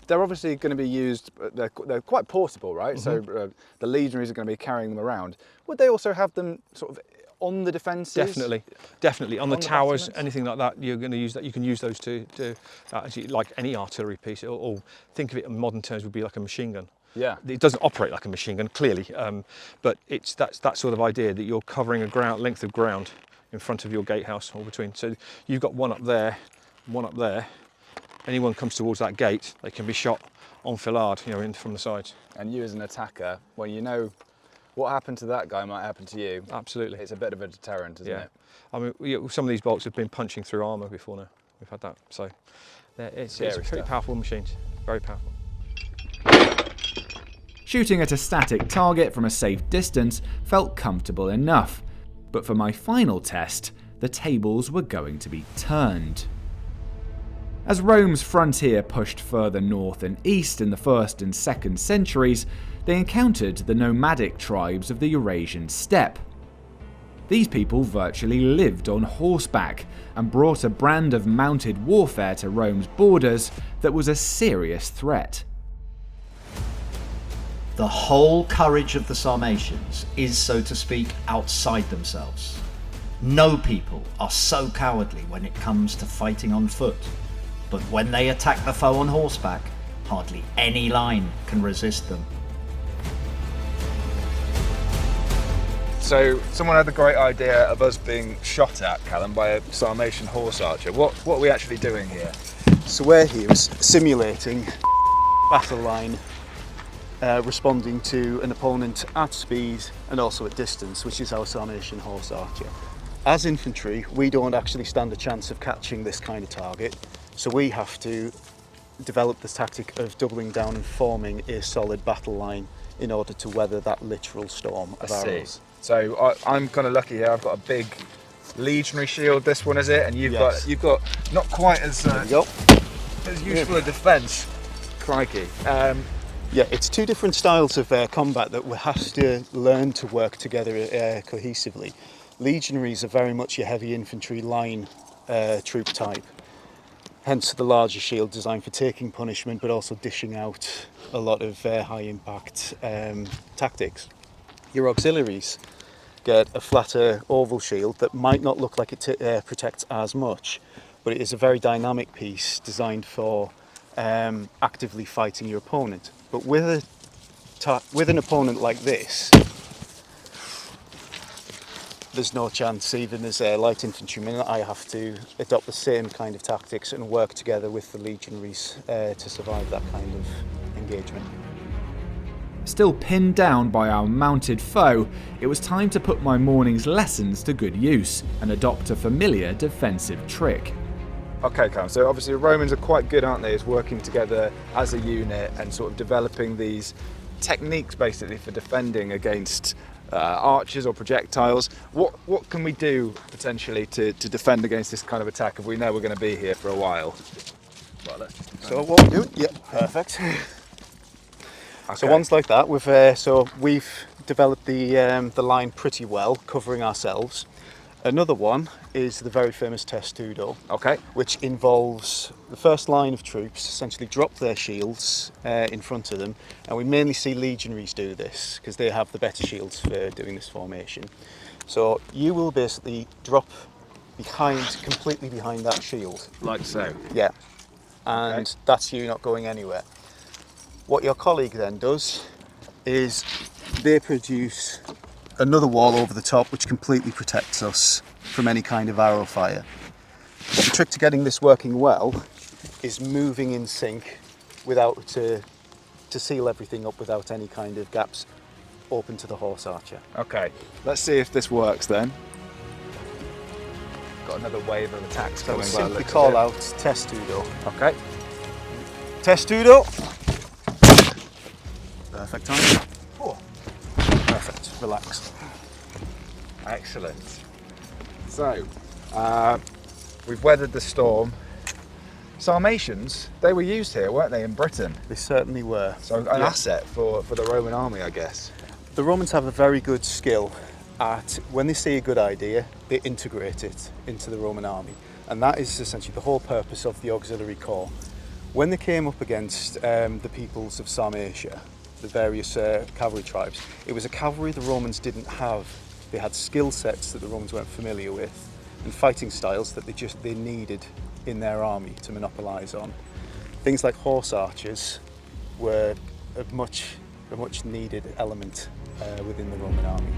they're obviously going to be used, they're quite portable, right? Mm-hmm. So the legionaries are going to be carrying them around. Would they also have them sort of on the defences? Definitely. On the towers, battlements? anything like that, you're going to use that. You can use those to actually, like any artillery piece, or think of it in modern terms would be like a machine gun. Yeah. It doesn't operate like a machine gun, clearly, but that's that sort of idea that you're covering a length of ground in front of your gatehouse or between. So you've got one up there, one up there. Anyone comes towards that gate, they can be shot enfilade, in from the sides. And you as an attacker, well, you know what happened to that guy might happen to you. Absolutely. It's a bit of a deterrent, isn't it? I mean, some of these bolts have been punching through armour before now. We've had that. So it's Scary pretty stuff. powerful machines. Very powerful. Shooting at a static target from a safe distance felt comfortable enough, but for my final test, the tables were going to be turned. As Rome's frontier pushed further north and east in the 1st and 2nd centuries, they encountered the nomadic tribes of the Eurasian steppe. These people virtually lived on horseback and brought a brand of mounted warfare to Rome's borders that was a serious threat. The whole courage of the Sarmatians is, so to speak, outside themselves. No people are so cowardly when it comes to fighting on foot, but when they attack the foe on horseback, hardly any line can resist them. So someone had the great idea of us being shot at, Callum, by a Sarmatian horse archer. What are we actually doing here? So we're here simulating battle line responding to an opponent at speed and also at distance, which is our Sarmatian horse archer. As infantry, we don't actually stand a chance of catching this kind of target, so we have to develop the tactic of doubling down and forming a solid battle line in order to weather that literal storm of arrows. So I'm kind of lucky here. I've got a big legionary shield. This one is it, and you've got not quite as useful a defence. Crikey. Yeah, it's two different styles of combat that we have to learn to work together cohesively. Legionaries are very much your heavy infantry line troop type, hence the larger shield designed for taking punishment but also dishing out a lot of high impact tactics. Your auxiliaries get a flatter oval shield that might not look like it protects as much, but it is a very dynamic piece designed for actively fighting your opponent. But with an opponent like this, there's no chance. Even as a light infantryman, I have to adopt the same kind of tactics and work together with the legionaries to survive that kind of engagement. Still pinned down by our mounted foe, it was time to put my morning's lessons to good use and adopt a familiar defensive trick. Okay, Cam, so obviously the Romans are quite good, aren't they, as working together as a unit and sort of developing these techniques basically for defending against archers or projectiles. What can we do potentially to defend against this kind of attack if we know we're going to be here for a while? Well, let's just So what we're doing? Yeah, perfect. Okay. So ones like that, we've developed the line pretty well, covering ourselves. Another one is the very famous testudo, Okay. which involves the first line of troops essentially drop their shields in front of them, and we mainly see legionaries do this because they have the better shields for doing this formation. So you will basically drop completely behind that shield. Like so. Yeah, and that's you not going anywhere. What your colleague then does is they produce another wall over the top which completely protects us from any kind of arrow fire. The trick to getting this working well is moving in sync without to seal everything up without any kind of gaps open to the horse archer. Okay, let's see if this works then. Got another wave of attacks So coming. simply call out testudo. Okay. Testudo! Perfect time. Oh. Perfect, relax. Excellent. So, we've weathered the storm. Sarmatians, they were used here, weren't they, in Britain? They certainly were. So an asset for the Roman army, I guess. The Romans have a very good skill at, when they see a good idea, they integrate it into the Roman army. And that is essentially the whole purpose of the auxiliary corps. When they came up against the peoples of Sarmatia, the various cavalry tribes, it was a cavalry the Romans didn't have. They had skill sets that the Romans weren't familiar with and fighting styles that they needed in their army to monopolise on. Things like horse archers were a much needed element within the Roman army.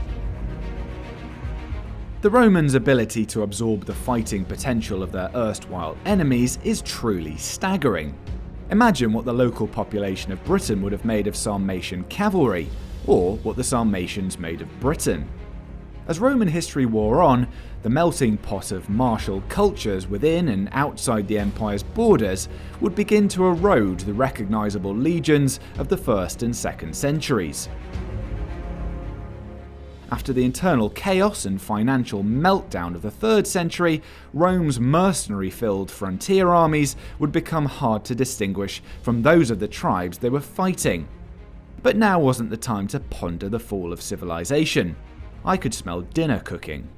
The Romans' ability to absorb the fighting potential of their erstwhile enemies is truly staggering. Imagine what the local population of Britain would have made of Sarmatian cavalry, or what the Sarmatians made of Britain. As Roman history wore on, the melting pot of martial cultures within and outside the empire's borders would begin to erode the recognisable legions of the 1st and 2nd centuries. After the internal chaos and financial meltdown of the 3rd century, Rome's mercenary-filled frontier armies would become hard to distinguish from those of the tribes they were fighting. But now wasn't the time to ponder the fall of civilization. I could smell dinner cooking.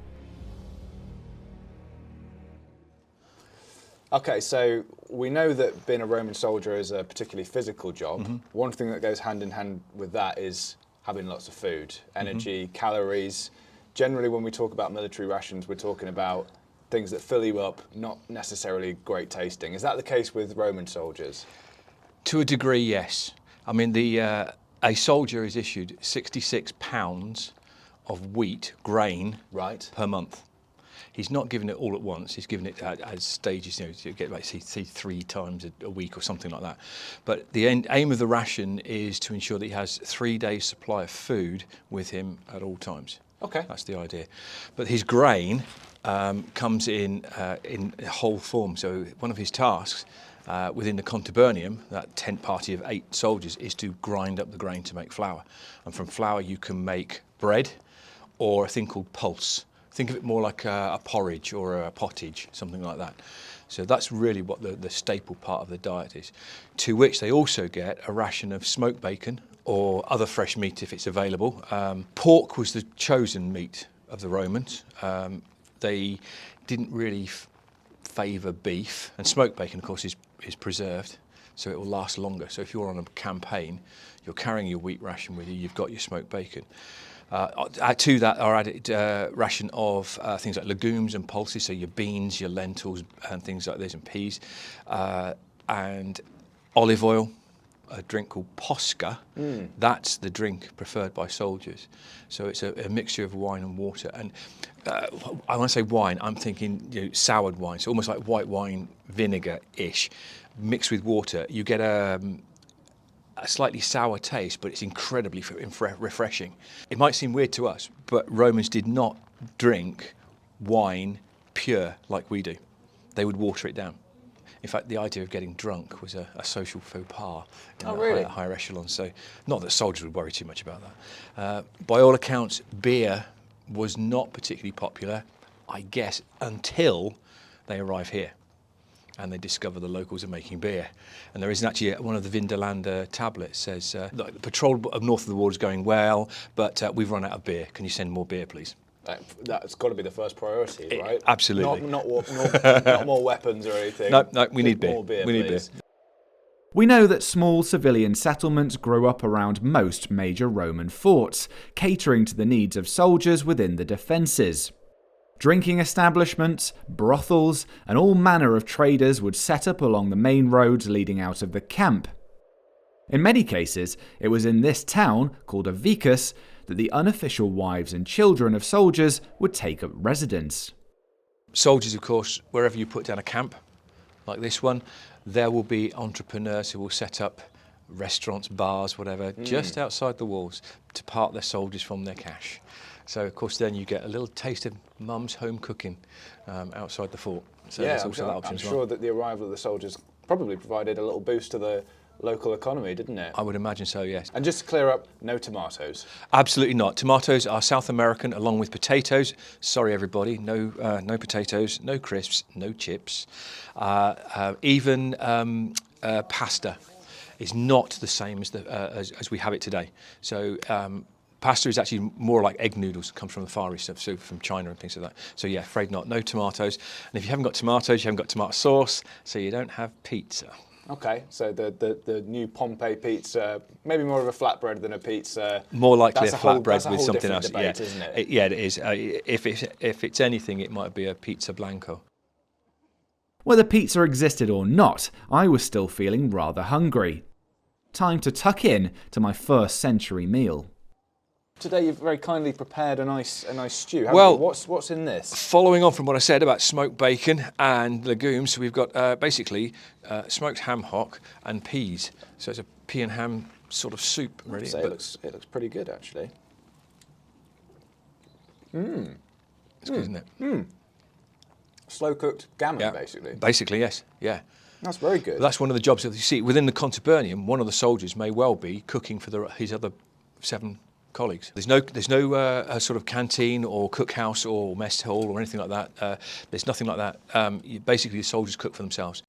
Okay, so we know that being a Roman soldier is a particularly physical job. Mm-hmm. One thing that goes hand in hand with that is having lots of food, energy, calories. Generally, when we talk about military rations, we're talking about things that fill you up, not necessarily great tasting. Is that the case with Roman soldiers? To a degree, yes. I mean, a soldier is issued 66 pounds of wheat, grain, Right. per month. He's not giving it all at once. He's giving it as stages. You know, to get like say 3 times a week or something like that. But the aim of the ration is to ensure that he has 3 days' supply of food with him at all times. Okay. That's the idea. But his grain comes in whole form. So one of his tasks within the contubernum, that tent party of 8 soldiers, is to grind up the grain to make flour. And from flour you can make bread or a thing called pulse. Think of it more like a porridge or a pottage, something like that. So that's really what the staple part of the diet is. To which they also get a ration of smoked bacon or other fresh meat if it's available. Pork was the chosen meat of the Romans. They didn't really favour beef, and smoked bacon, of course, is preserved, so it will last longer. So if you're on a campaign, you're carrying your wheat ration with you, you've got your smoked bacon. To that are added ration of things like legumes and pulses, so your beans, your lentils and things like this, and peas, and olive oil, a drink called posca. That's the drink preferred by soldiers. So it's a mixture of wine and water. And I want to say wine, I'm thinking soured wine, so almost like white wine vinegar-ish, mixed with water. You get a slightly sour taste, but it's incredibly refreshing. It might seem weird to us, but Romans did not drink wine pure like we do. They would water it down. In fact, the idea of getting drunk was a social faux pas in the higher echelons. So, not that soldiers would worry too much about that. By all accounts, beer was not particularly popular, I guess, until they arrive here and they discover the locals are making beer. And there isn't actually one of the Vindelander tablets says, the patrol of north of the wall is going well, but we've run out of beer. Can you send more beer, please? That's got to be the first priority, right? Absolutely. Not more weapons or anything. No, we need beer. More beer, we need please. beer. We know that small civilian settlements grew up around most major Roman forts, catering to the needs of soldiers within the defences. Drinking establishments, brothels, and all manner of traders would set up along the main roads leading out of the camp. In many cases, it was in this town, called a vicus, that the unofficial wives and children of soldiers would take up residence. Soldiers, of course, wherever you put down a camp, like this one, there will be entrepreneurs who will set up restaurants, bars, whatever, just outside the walls to part their soldiers from their cash. So, of course, then you get a little taste of mum's home cooking outside the fort. So there's also that option as well. I'm sure that the arrival of the soldiers probably provided a little boost to the local economy, didn't it? I would imagine so, yes. And just to clear up, no tomatoes. Absolutely not. Tomatoes are South American along with potatoes. Sorry, everybody, no potatoes, no crisps, no chips. Even pasta is not the same as we have it today. So pasta is actually more like egg noodles, comes from the Far East, so from China and things like that. So yeah, afraid not. No tomatoes. And if you haven't got tomatoes, you haven't got tomato sauce, so you don't have pizza. Okay, so the new Pompeii pizza, maybe more of a flatbread than a pizza. More likely a flatbread with something else. Debate, isn't it? It is. If it's anything, it might be a pizza blanco. Whether pizza existed or not, I was still feeling rather hungry. Time to tuck in to my first century meal. Today you've very kindly prepared a nice stew. Well, what's in this? Following on from what I said about smoked bacon and legumes, we've got basically smoked ham hock and peas. So it's a pea and ham sort of soup, really. So it looks pretty good, actually. It's good, isn't it? Slow cooked gammon, basically. Basically, yes. Yeah. That's very good. That's one of the jobs that you see within the contubernum. One of the soldiers may well be cooking for his other 7 colleagues. There's no sort of canteen or cookhouse or mess hall or anything like that. There's nothing like that. Basically, the soldiers cook for themselves.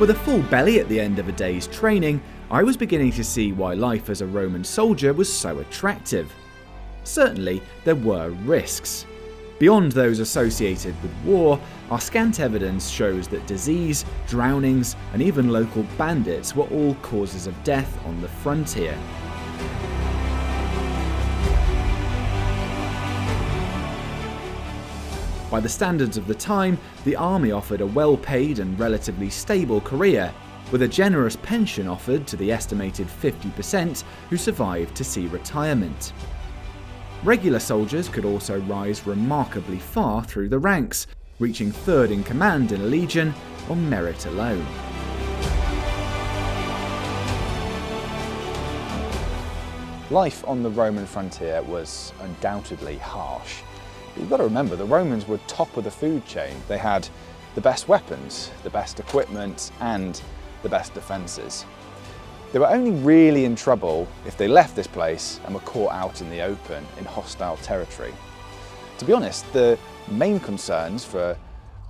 With a full belly at the end of a day's training, I was beginning to see why life as a Roman soldier was so attractive. Certainly, there were risks. Beyond those associated with war, our scant evidence shows that disease, drownings, and even local bandits were all causes of death on the frontier. By the standards of the time, the army offered a well-paid and relatively stable career, with a generous pension offered to the estimated 50% who survived to see retirement. Regular soldiers could also rise remarkably far through the ranks, reaching third in command in a legion on merit alone. Life on the Roman frontier was undoubtedly harsh. But you've got to remember, the Romans were top of the food chain. They had the best weapons, the best equipment, and the best defences. They were only really in trouble if they left this place and were caught out in the open in hostile territory. To be honest, the main concerns for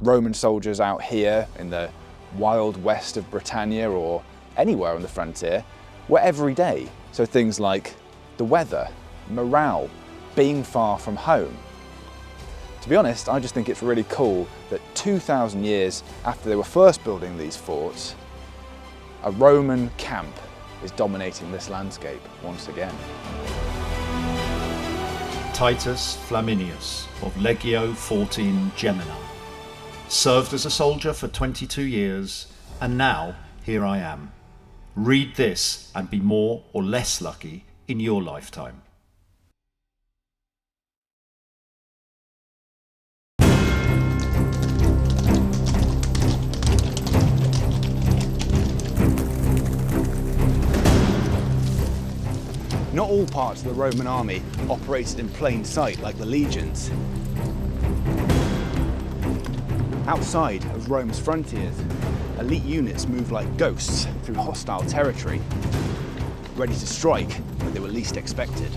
Roman soldiers out here in the wild west of Britannia or anywhere on the frontier were everyday. So things like the weather, morale, being far from home. To be honest, I just think it's really cool that 2,000 years after they were first building these forts, a Roman camp is dominating this landscape once again. Titus Flaminius of Legio 14 Gemini. Served as a soldier for 22 years, and now here I am. Read this and be more or less lucky in your lifetime. Not all parts of the Roman army operated in plain sight like the legions. Outside of Rome's frontiers, elite units moved like ghosts through hostile territory, ready to strike when they were least expected.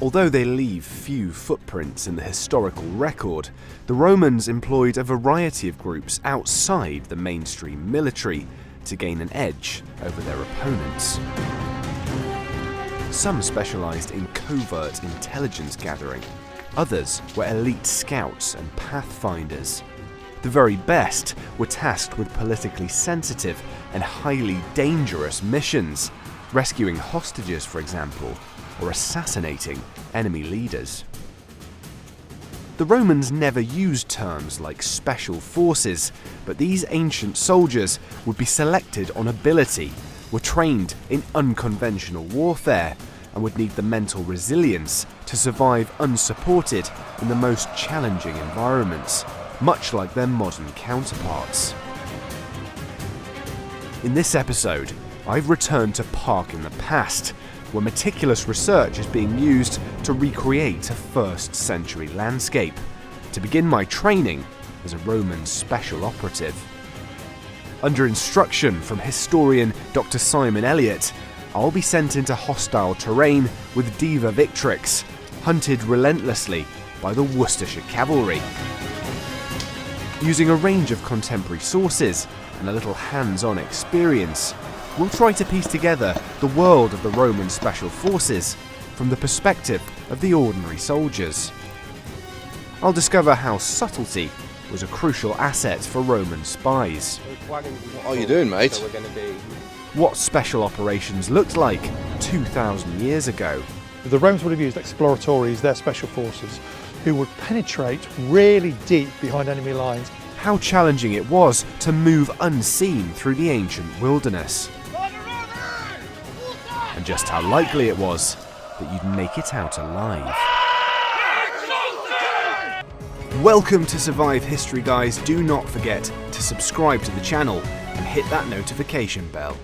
Although they leave few footprints in the historical record, the Romans employed a variety of groups outside the mainstream military to gain an edge over their opponents. Some specialised in covert intelligence gathering, others were elite scouts and pathfinders. The very best were tasked with politically sensitive and highly dangerous missions, rescuing hostages, for example, or assassinating enemy leaders. The Romans never used terms like special forces, but these ancient soldiers would be selected on ability, were trained in unconventional warfare, and would need the mental resilience to survive unsupported in the most challenging environments, much like their modern counterparts. In this episode, I've returned to Park in the past, where meticulous research is being used to recreate a 1st century landscape, to begin my training as a Roman special operative. Under instruction from historian Dr. Simon Elliott, I'll be sent into hostile terrain with Diva Victrix, hunted relentlessly by the Worcestershire cavalry. Using a range of contemporary sources and a little hands-on experience, we'll try to piece together the world of the Roman Special Forces from the perspective of the ordinary soldiers. I'll discover how subtlety was a crucial asset for Roman spies. What are you doing, mate? What special operations looked like 2,000 years ago. The Romans would have used exploratories, their special forces, who would penetrate really deep behind enemy lines. How challenging it was to move unseen through the ancient wilderness. And just how likely it was that you'd make it out alive. Welcome to Survive History, guys. Do not forget to subscribe to the channel and hit that notification bell.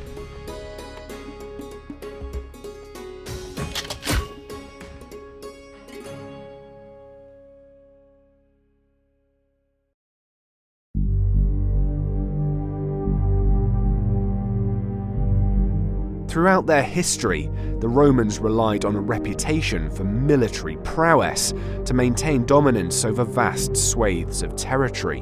Throughout their history, the Romans relied on a reputation for military prowess to maintain dominance over vast swathes of territory.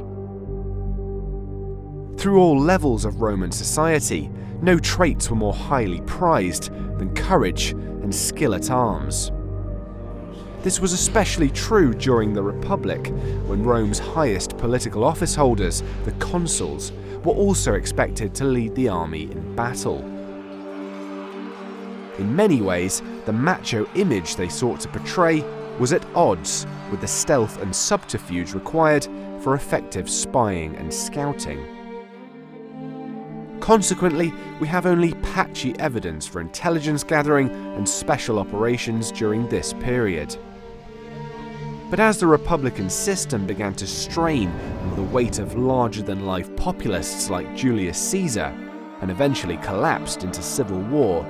Through all levels of Roman society, no traits were more highly prized than courage and skill at arms. This was especially true during the Republic, when Rome's highest political office holders, the consuls, were also expected to lead the army in battle. In many ways, the macho image they sought to portray was at odds with the stealth and subterfuge required for effective spying and scouting. Consequently, we have only patchy evidence for intelligence gathering and special operations during this period. But as the Republican system began to strain under the weight of larger-than-life populists like Julius Caesar, and eventually collapsed into civil war,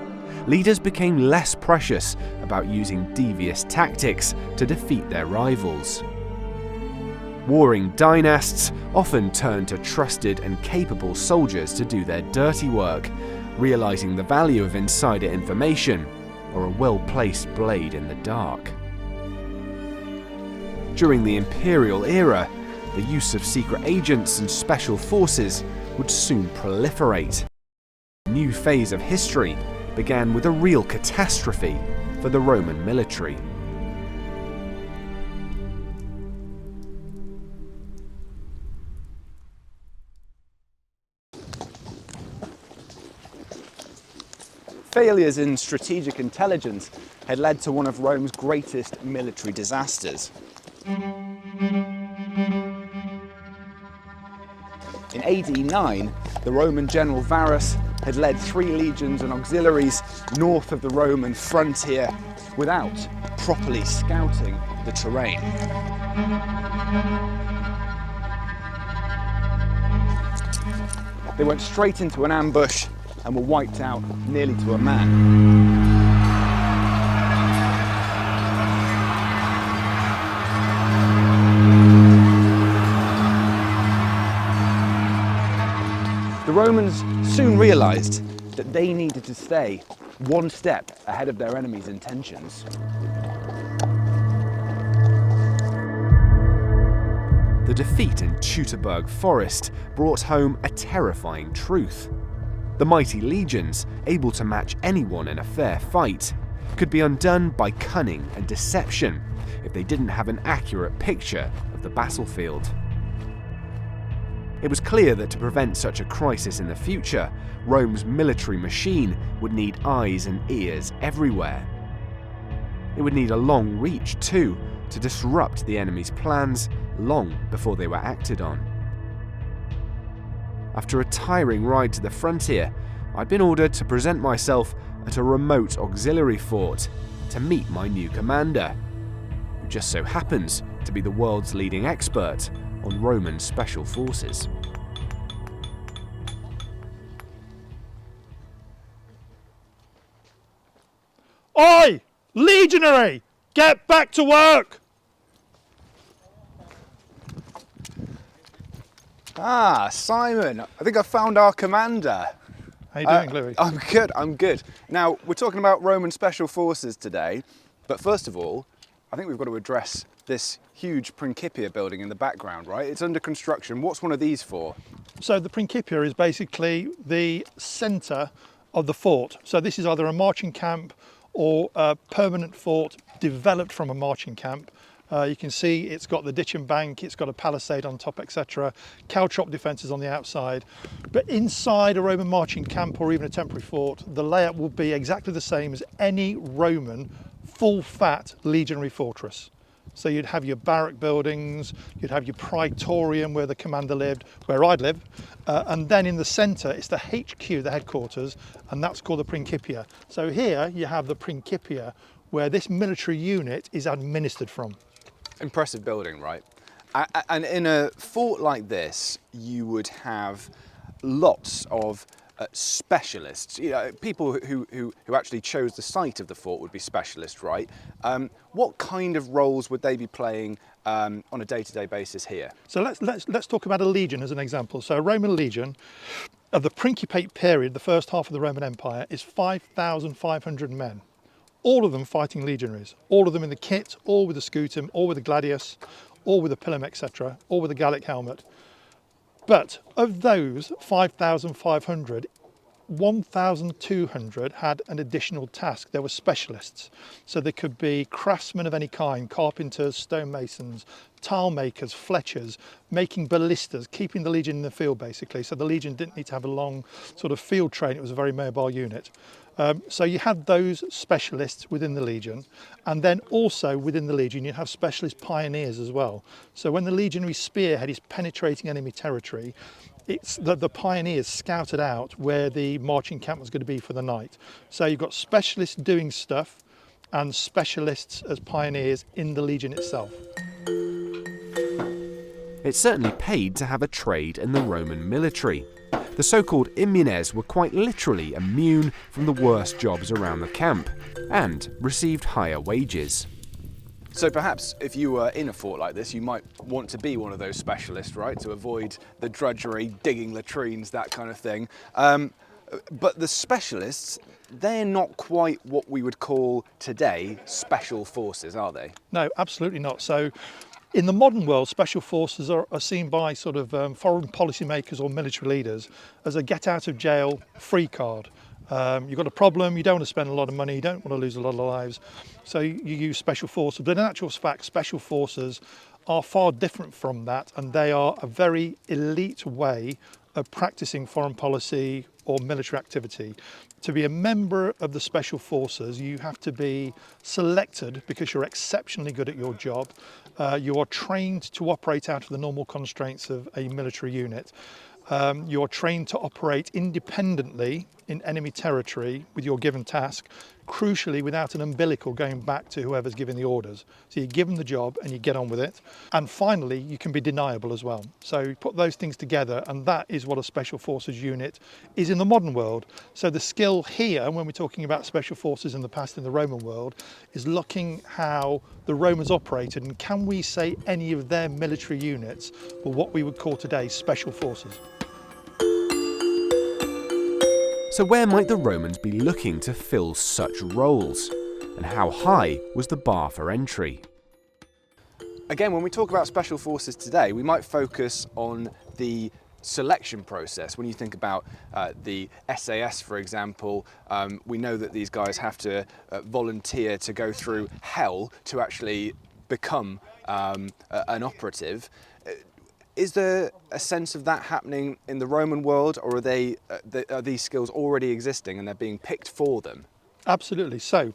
leaders became less precious about using devious tactics to defeat their rivals. Warring dynasts often turned to trusted and capable soldiers to do their dirty work, realizing the value of insider information or a well-placed blade in the dark. During the imperial era, the use of secret agents and special forces would soon proliferate. A new phase of history began with a real catastrophe for the Roman military. Failures in strategic intelligence had led to one of Rome's greatest military disasters. In AD 9, the Roman general Varus had led 3 legions and auxiliaries north of the Roman frontier without properly scouting the terrain. They went straight into an ambush and were wiped out nearly to a man. The Romans soon realized that they needed to stay one step ahead of their enemy's intentions. The defeat in Teutoburg Forest brought home a terrifying truth. The mighty legions, able to match anyone in a fair fight, could be undone by cunning and deception if they didn't have an accurate picture of the battlefield. It was clear that to prevent such a crisis in the future, Rome's military machine would need eyes and ears everywhere. It would need a long reach too, to disrupt the enemy's plans long before they were acted on. After a tiring ride to the frontier, I'd been ordered to present myself at a remote auxiliary fort to meet my new commander, who just so happens to be the world's leading expert on Roman special forces. Oi! Legionary! Get back to work! Ah, Simon, I think I found our commander. How you doing, Louee? I'm good. Now, we're talking about Roman special forces today, but first of all, I think we've got to address this huge Principia building in the background, right? It's under construction. What's one of these for? So the Principia is basically the centre of the fort. So this is either a marching camp or a permanent fort developed from a marching camp. You can see it's got the ditch and bank, it's got a palisade on top, etc. Caltrop defences on the outside. But inside a Roman marching camp or even a temporary fort, the layout will be exactly the same as any Roman full-fat legionary fortress. So you'd have your barrack buildings, you'd have your praetorium where the commander lived, where I'd live, and then in the centre it's the HQ, the headquarters, and that's called the Principia. So here you have the Principia where this military unit is administered from. Impressive building, right? And in a fort like this, you would have lots of specialists. You know, people who actually chose the site of the fort would be specialists, right? What kind of roles would they be playing on a day-to-day basis here? So let's talk about a legion as an example. So a Roman legion of the Principate period, the first half of the Roman Empire, is 5,500 men. All of them fighting legionaries, all of them in the kit, all with the scutum, all with the gladius, all with the pilum, etc., all with the Gallic helmet. But of those 5,500, 1,200 had an additional task. There were specialists. So they could be craftsmen of any kind, carpenters, stonemasons, tile makers, fletchers, making ballistas, keeping the legion in the field basically. So the legion didn't need to have a long sort of field train, it was a very mobile unit. So you had those specialists within the legion, and then also within the legion you have specialist pioneers as well. So when the legionary spearhead is penetrating enemy territory, it's the pioneers scouted out where the marching camp was going to be for the night. So you've got specialists doing stuff and specialists as pioneers in the legion itself. It certainly paid to have a trade in the Roman military. The so-called immunes were quite literally immune from the worst jobs around the camp and received higher wages. So perhaps if you were in a fort like this, you might want to be one of those specialists, right? To avoid the drudgery, digging latrines, that kind of thing. But the specialists, they're not quite what we would call today special forces, are they? No, absolutely not. So in the modern world, special forces are seen by sort of foreign policymakers or military leaders as a get out of jail free card. You've got a problem, you don't want to spend a lot of money, you don't want to lose a lot of lives, so you use special forces. But in actual fact, special forces are far different from that, and they are a very elite way of practicing foreign policy or military activity. To be a member of the special forces, you have to be selected because you're exceptionally good at your job. You are trained to operate out of the normal constraints of a military unit. You're trained to operate independently in enemy territory with your given task, crucially without an umbilical going back to whoever's giving the orders. So you give them the job and you get on with it. And finally, you can be deniable as well. So you put those things together, and that is what a special forces unit is in the modern world. So the skill here, when we're talking about special forces in the past in the Roman world, is looking how the Romans operated, and can we say any of their military units were what we would call today special forces. So where might the Romans be looking to fill such roles? And how high was the bar for entry? Again, when we talk about special forces today, we might focus on the selection process. When you think about the SAS, for example, we know that these guys have to volunteer to go through hell to actually become an operative. Is there a sense of that happening in the Roman world, or are these skills already existing and they're being picked for them? Absolutely. So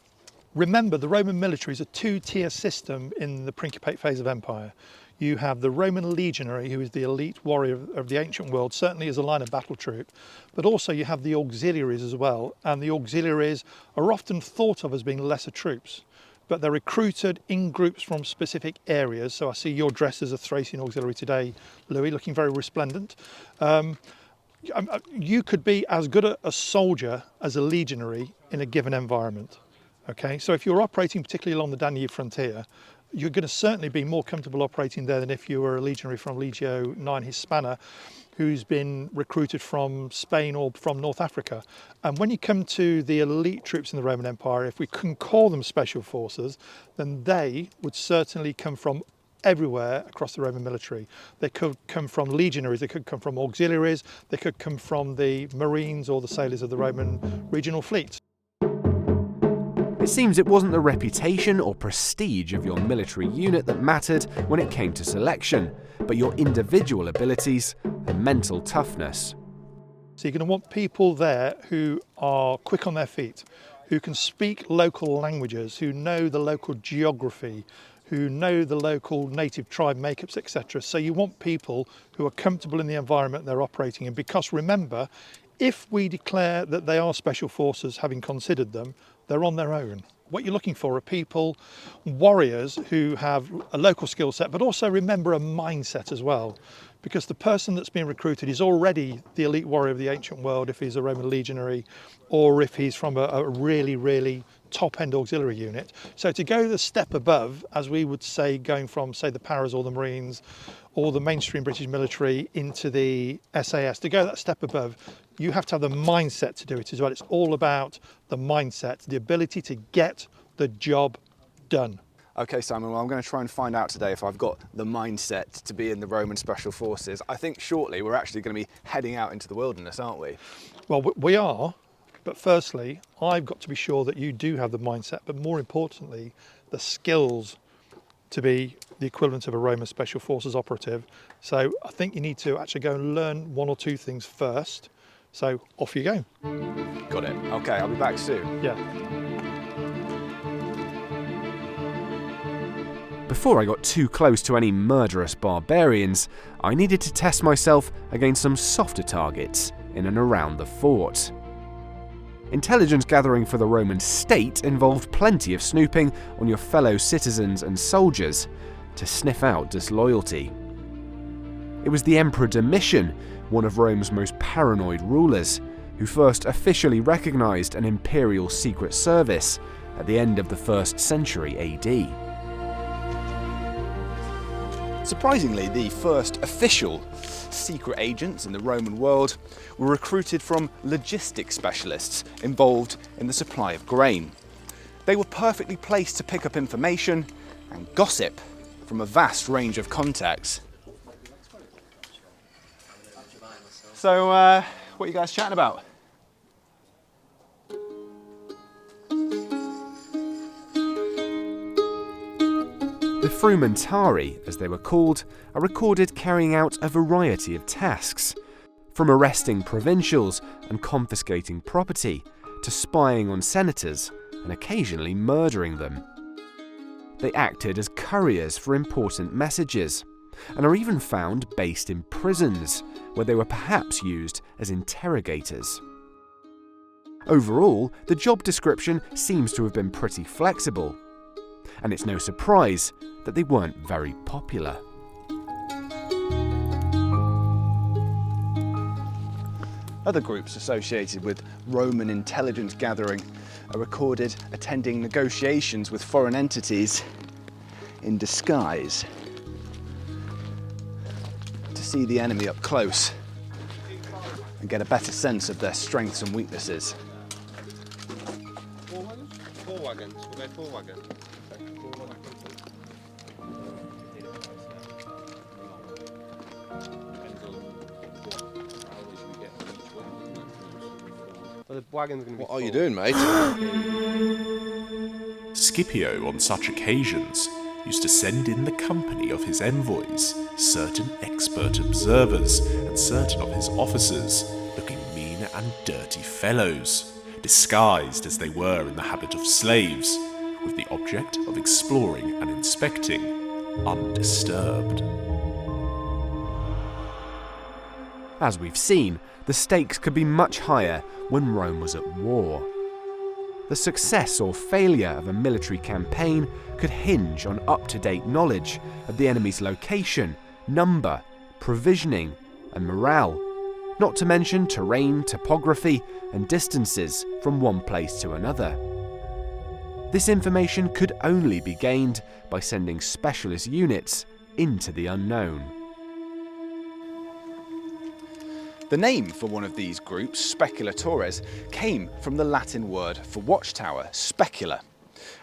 remember, the Roman military is a two-tier system in the Principate phase of empire. You have the Roman legionary, who is the elite warrior of the ancient world, certainly as a line of battle troop, but also you have the auxiliaries as well, and the auxiliaries are often thought of as being lesser troops, but they're recruited in groups from specific areas. So I see you're dressed as a Thracian auxiliary today, Louee, looking very resplendent. You could be as good a soldier as a legionary in a given environment. Okay, so if you're operating particularly along the Danube frontier, you're going to certainly be more comfortable operating there than if you were a legionary from Legio 9 Hispana, who's been recruited from Spain or from North Africa. And when you come to the elite troops in the Roman Empire, if we can call them special forces, then they would certainly come from everywhere across the Roman military. They could come from legionaries, they could come from auxiliaries, they could come from the marines or the sailors of the Roman regional fleet. It seems it wasn't the reputation or prestige of your military unit that mattered when it came to selection, but your individual abilities and mental toughness. So you're going to want people there who are quick on their feet, who can speak local languages, who know the local geography, who know the local native tribe makeups, etc. So you want people who are comfortable in the environment they're operating in, because remember, if we declare that they are special forces, having considered them, they're on their own. What you're looking for are people, warriors who have a local skill set, but also remember a mindset as well, because the person that's being recruited is already the elite warrior of the ancient world if he's a Roman legionary, or if he's from a really, really top-end auxiliary unit. So to go the step above, as we would say, going from, say, the Paras or the Marines or the mainstream British military into the SAS, to go that step above, you have to have the mindset to do it as well. It's all about the mindset, the ability to get the job done. Okay, Simon, well, I'm going to try and find out today if I've got the mindset to be in the Roman Special Forces. I think shortly we're actually going to be heading out into the wilderness, aren't we? Well, we are, but firstly, I've got to be sure that you do have the mindset, but more importantly, the skills to be the equivalent of a Roman Special Forces operative. So I think you need to actually go and learn one or two things first. So off you go. Got it. Okay, I'll be back soon. Yeah. before I got too close to any murderous barbarians, I needed to test myself against some softer targets in and around the fort. Intelligence gathering for the Roman state involved plenty of snooping on your fellow citizens and soldiers to sniff out disloyalty. It was the Emperor Domitian, one of Rome's most paranoid rulers, who first officially recognized an imperial secret service at the end of the 1st century AD. Surprisingly, the first official secret agents in the Roman world were recruited from logistics specialists involved in the supply of grain. They were perfectly placed to pick up information and gossip from a vast range of contacts. So, what are you guys chatting about? The frumentari, as they were called, are recorded carrying out a variety of tasks, from arresting provincials and confiscating property, to spying on senators and occasionally murdering them. They acted as couriers for important messages, and are even found based in prisons, where they were perhaps used as interrogators. Overall, the job description seems to have been pretty flexible, and it's no surprise that they weren't very popular. Other groups associated with Roman intelligence gathering are recorded attending negotiations with foreign entities in disguise to see the enemy up close and get a better sense of their strengths and weaknesses. 4 wagons? We'll go 4 wagons. What are you doing, mate? Scipio, on such occasions, used to send in the company of his envoys certain expert observers and certain of his officers, looking mean and dirty fellows, disguised as they were in the habit of slaves, with the object of exploring and inspecting, undisturbed. As we've seen, the stakes could be much higher when Rome was at war. The success or failure of a military campaign could hinge on up-to-date knowledge of the enemy's location, number, provisioning, and morale, not to mention terrain, topography, and distances from one place to another. This information could only be gained by sending specialist units into the unknown. The name for one of these groups, speculatores, came from the Latin word for watchtower, specula,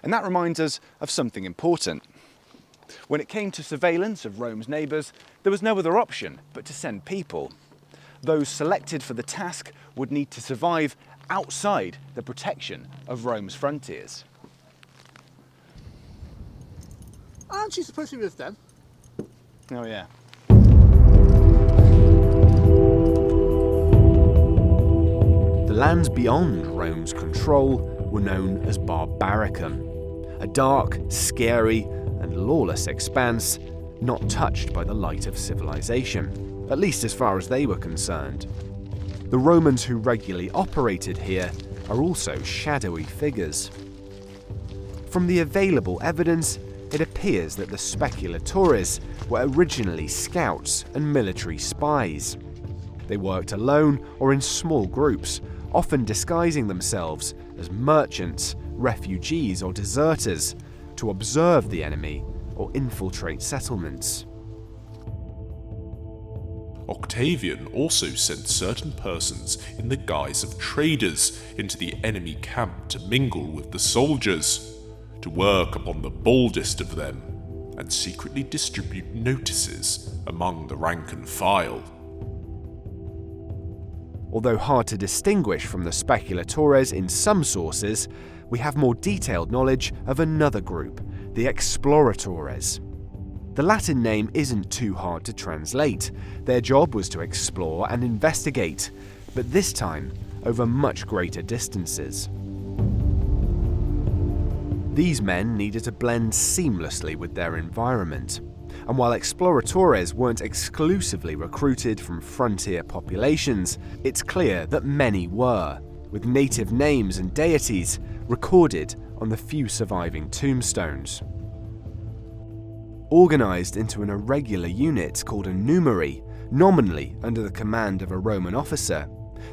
and that reminds us of something important. When it came to surveillance of Rome's neighbours, there was no other option but to send people. Those selected for the task would need to survive outside the protection of Rome's frontiers. Aren't you supposed to be with them? Oh yeah. The lands beyond Rome's control were known as Barbaricum, a dark, scary, and lawless expanse not touched by the light of civilization, at least as far as they were concerned. The Romans who regularly operated here are also shadowy figures. From the available evidence, it appears that the speculatores were originally scouts and military spies. They worked alone or in small groups, often disguising themselves as merchants, refugees, or deserters to observe the enemy or infiltrate settlements. Octavian also sent certain persons in the guise of traders into the enemy camp to mingle with the soldiers, to work upon the boldest of them, and secretly distribute notices among the rank and file. Although hard to distinguish from the speculatores in some sources, we have more detailed knowledge of another group, the exploratores. The Latin name isn't too hard to translate. Their job was to explore and investigate, but this time over much greater distances. These men needed to blend seamlessly with their environment. And while exploratores weren't exclusively recruited from frontier populations, it's clear that many were, with native names and deities recorded on the few surviving tombstones. Organised into an irregular unit called a numeri, nominally under the command of a Roman officer,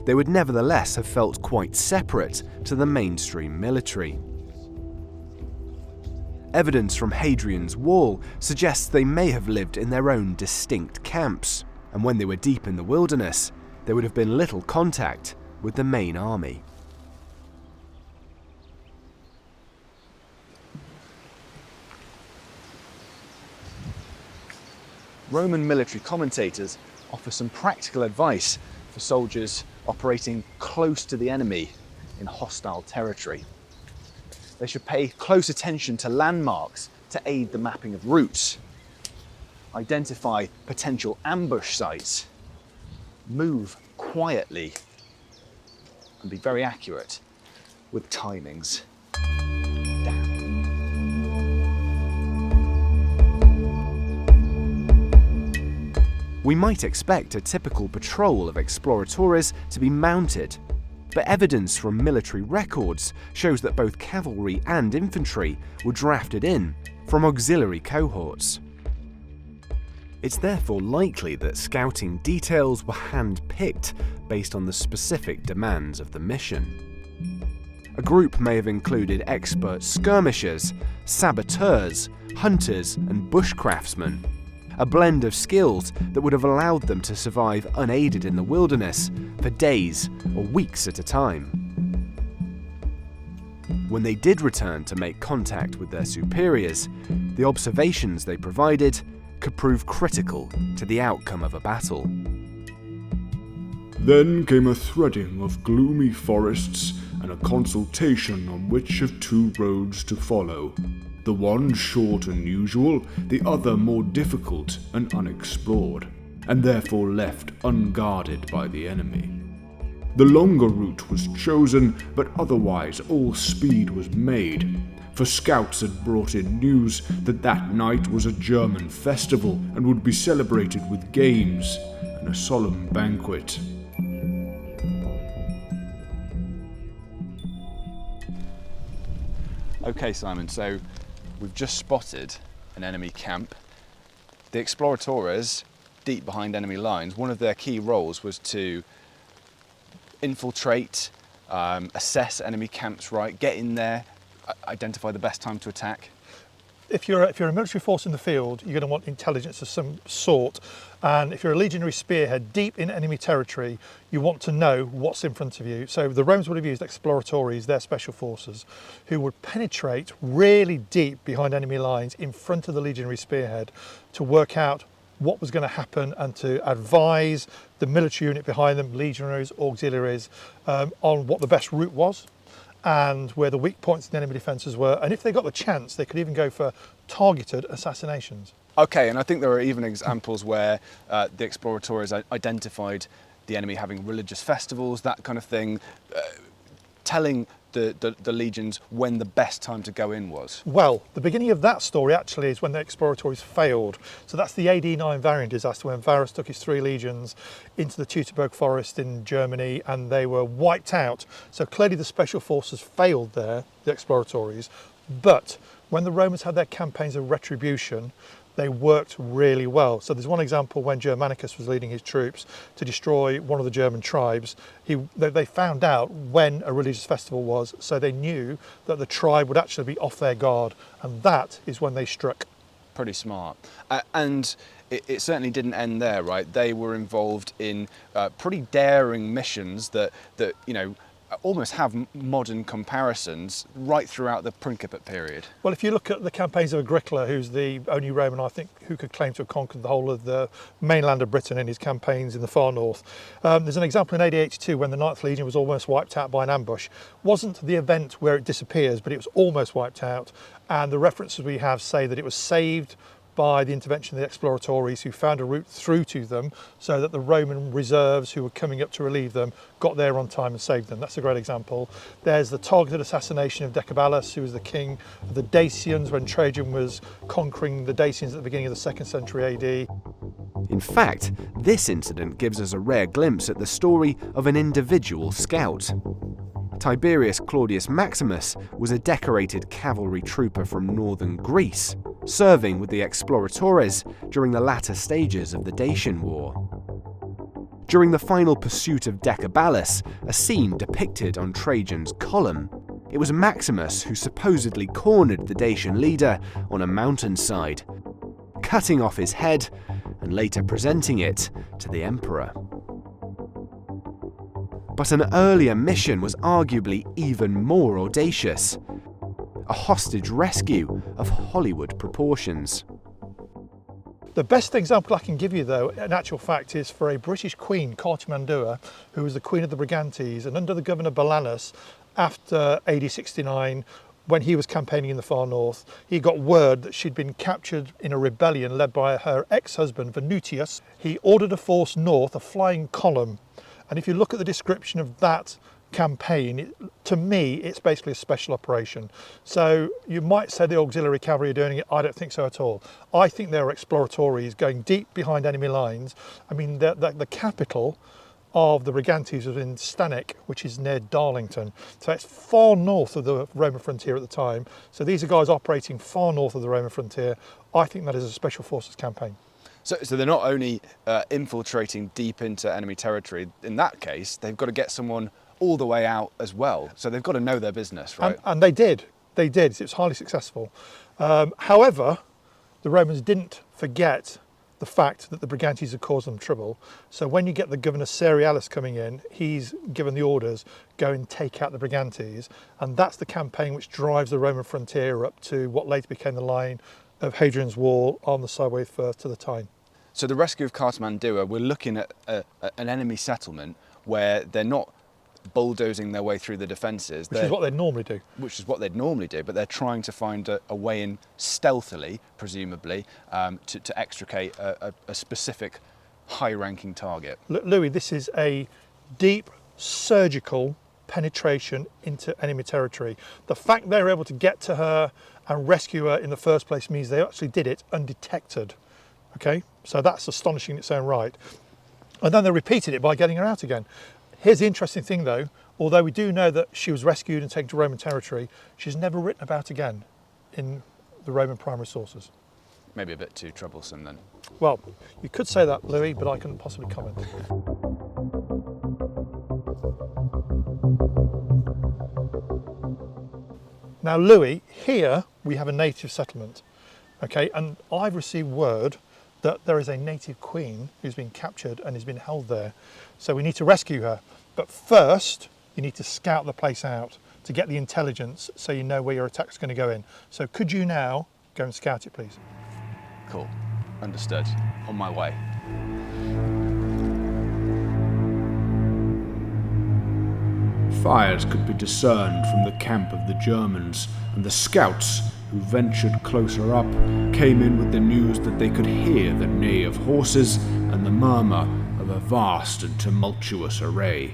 they would nevertheless have felt quite separate to the mainstream military. Evidence from Hadrian's Wall suggests they may have lived in their own distinct camps, and when they were deep in the wilderness, there would have been little contact with the main army. Roman military commentators offer some practical advice for soldiers operating close to the enemy in hostile territory. They should pay close attention to landmarks to aid the mapping of routes, identify potential ambush sites, move quietly, and be very accurate with timings. We might expect a typical patrol of exploratores to be mounted, but evidence from military records shows that both cavalry and infantry were drafted in from auxiliary cohorts. It's therefore likely that scouting details were hand-picked based on the specific demands of the mission. A group may have included expert skirmishers, saboteurs, hunters, and bushcraftsmen, a blend of skills that would have allowed them to survive unaided in the wilderness for days or weeks at a time. When they did return to make contact with their superiors, the observations they provided could prove critical to the outcome of a battle. Then came a threading of gloomy forests and a consultation on which of two roads to follow. The one short and usual, the other more difficult and unexplored, and therefore left unguarded by the enemy. The longer route was chosen, but otherwise all speed was made, for scouts had brought in news that that night was a German festival and would be celebrated with games and a solemn banquet. Okay, Simon, so we've just spotted an enemy camp. The exploratores, deep behind enemy lines, one of their key roles was to infiltrate, assess enemy camps, right, get in there, identify the best time to attack. If you're a military force in the field, you're going to want intelligence of some sort, and if you're a legionary spearhead deep in enemy territory, you want to know what's in front of you. So the Romans would have used exploratores, their special forces, who would penetrate really deep behind enemy lines in front of the legionary spearhead to work out what was going to happen and to advise the military unit behind them, legionaries, auxiliaries, on what the best route was and where the weak points in the enemy defences were. And if they got the chance, they could even go for targeted assassinations. Okay, and I think there are even examples where the explorators identified the enemy having religious festivals, that kind of thing, telling the legions when the best time to go in was. Well, the beginning of that story actually is when the explorators failed. So that's the AD 9 variant disaster, when Varus took his 3 legions into the Teutoburg forest in Germany and they were wiped out. So clearly the special forces failed there, the explorators, but when the Romans had their campaigns of retribution, they worked really well. So there's one example when Germanicus was leading his troops to destroy one of the German tribes. They found out when a religious festival was, so they knew that the tribe would actually be off their guard, and that is when they struck. Pretty smart. And it certainly didn't end there, right? They were involved in pretty daring missions that you know, almost have modern comparisons right throughout the Principate period. Well, if you look at the campaigns of Agricola, who's the only Roman, I think, who could claim to have conquered the whole of the mainland of Britain in his campaigns in the far north. There's an example in AD 82 when the 9th Legion was almost wiped out by an ambush. Wasn't the event where it disappears, but it was almost wiped out. And the references we have say that it was saved by the intervention of the exploratores, who found a route through to them so that the Roman reserves who were coming up to relieve them got there on time and saved them. That's a great example. There's the targeted assassination of Decebalus, who was the king of the Dacians when Trajan was conquering the Dacians at the beginning of the 2nd century AD. In fact, this incident gives us a rare glimpse at the story of an individual scout. Tiberius Claudius Maximus was a decorated cavalry trooper from northern Greece, serving with the exploratores during the latter stages of the Dacian War. During the final pursuit of Decebalus, a scene depicted on Trajan's column, it was Maximus who supposedly cornered the Dacian leader on a mountainside, cutting off his head and later presenting it to the emperor. But an earlier mission was arguably even more audacious: a hostage rescue of Hollywood proportions. The best example I can give you, though, in actual fact, is for a British queen, Cartimandua, who was the queen of the Brigantes, and under the governor Belanus, after AD 69, when he was campaigning in the far north, he got word that she'd been captured in a rebellion led by her ex-husband, Venutius. He ordered a force north, a flying column. And if you look at the description of that campaign, to me, it's basically a special operation. So you might say the auxiliary cavalry are doing it. I don't think so at all. I think they're exploratores going deep behind enemy lines. I mean, the capital of the Brigantes was in Stanek, which is near Darlington. So it's far north of the Roman frontier at the time. So these are guys operating far north of the Roman frontier. I think that is a special forces campaign. So they're not only infiltrating deep into enemy territory. In that case, they've got to get someone all the way out as well. So they've got to know their business, right? And they did. They did. It was highly successful. However, the Romans didn't forget the fact that the Brigantes had caused them trouble. So when you get the governor Cerealis coming in, he's given the orders, go and take out the Brigantes. And that's the campaign which drives the Roman frontier up to what later became the line of Hadrian's Wall on the sideway first to the Tyne. So the rescue of Cartimandua, we're looking at an enemy settlement where they're not bulldozing their way through the defences. Which is what they'd normally do. Which is what they'd normally do, but they're trying to find a way in stealthily, presumably, to extricate a specific high-ranking target. Louis, this is a deep surgical penetration into enemy territory. The fact they were able to get to her and rescue her in the first place means they actually did it undetected. Okay, so that's astonishing in its own right. And then they repeated it by getting her out again. Here's the interesting thing though, although we do know that she was rescued and taken to Roman territory, she's never written about again in the Roman primary sources. Maybe a bit too troublesome then. Well, you could say that, Louis, but I couldn't possibly comment. Now, Louis, here we have a native settlement, okay, and I've received word that there is a native queen who's been captured and has been held there. So we need to rescue her. But first, you need to scout the place out to get the intelligence so you know where your attack's going to go in. So could you now go and scout it, please? Cool. Understood. On my way. Fires could be discerned from the camp of the Germans, and the scouts, who ventured closer up, came in with the news that they could hear the neigh of horses and the murmur of a vast and tumultuous array.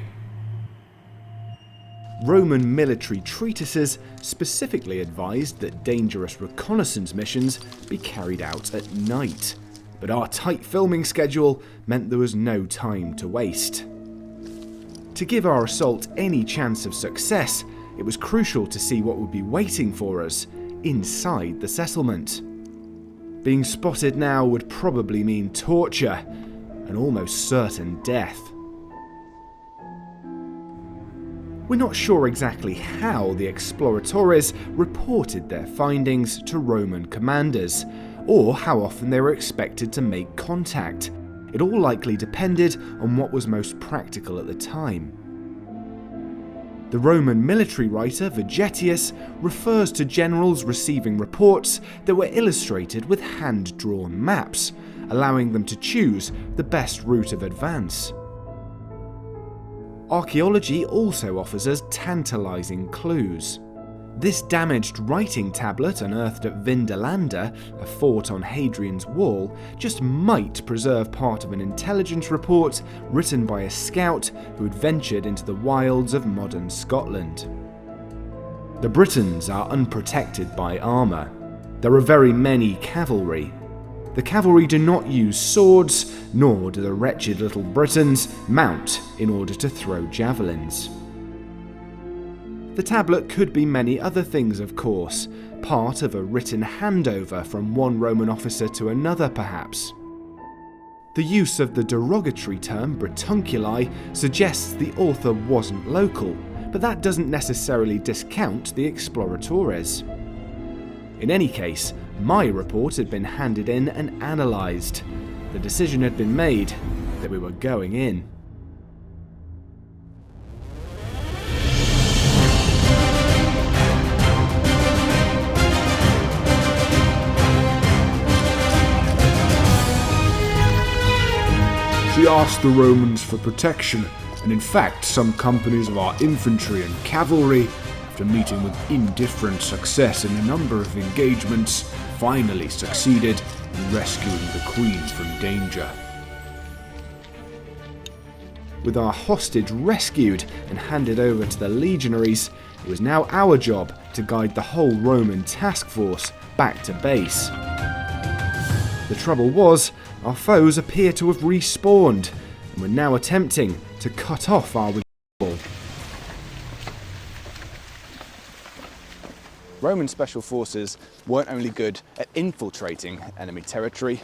Roman military treatises specifically advised that dangerous reconnaissance missions be carried out at night, but our tight filming schedule meant there was no time to waste. To give our assault any chance of success, it was crucial to see what would be waiting for us inside the settlement. Being spotted now would probably mean torture and almost certain death. We're not sure exactly how the exploratores reported their findings to Roman commanders, or how often they were expected to make contact. It all likely depended on what was most practical at the time. The Roman military writer Vegetius refers to generals receiving reports that were illustrated with hand-drawn maps, allowing them to choose the best route of advance. Archaeology also offers us tantalising clues. This damaged writing tablet unearthed at Vindolanda, a fort on Hadrian's Wall, just might preserve part of an intelligence report written by a scout who had ventured into the wilds of modern Scotland. The Britons are unprotected by armour. There are very many cavalry. The cavalry do not use swords, nor do the wretched little Britons mount in order to throw javelins. The tablet could be many other things, of course, part of a written handover from one Roman officer to another perhaps. The use of the derogatory term Britunculi suggests the author wasn't local, but that doesn't necessarily discount the exploratores. In any case, my report had been handed in and analysed. The decision had been made that we were going in. She asked the Romans for protection, and in fact some companies of our infantry and cavalry, after meeting with indifferent success in a number of engagements, finally succeeded in rescuing the Queen from danger. With our hostage rescued and handed over to the legionaries, it was now our job to guide the whole Roman task force back to base. The trouble was, our foes appear to have respawned, and were now attempting to cut off our withdrawal. Roman special forces weren't only good at infiltrating enemy territory,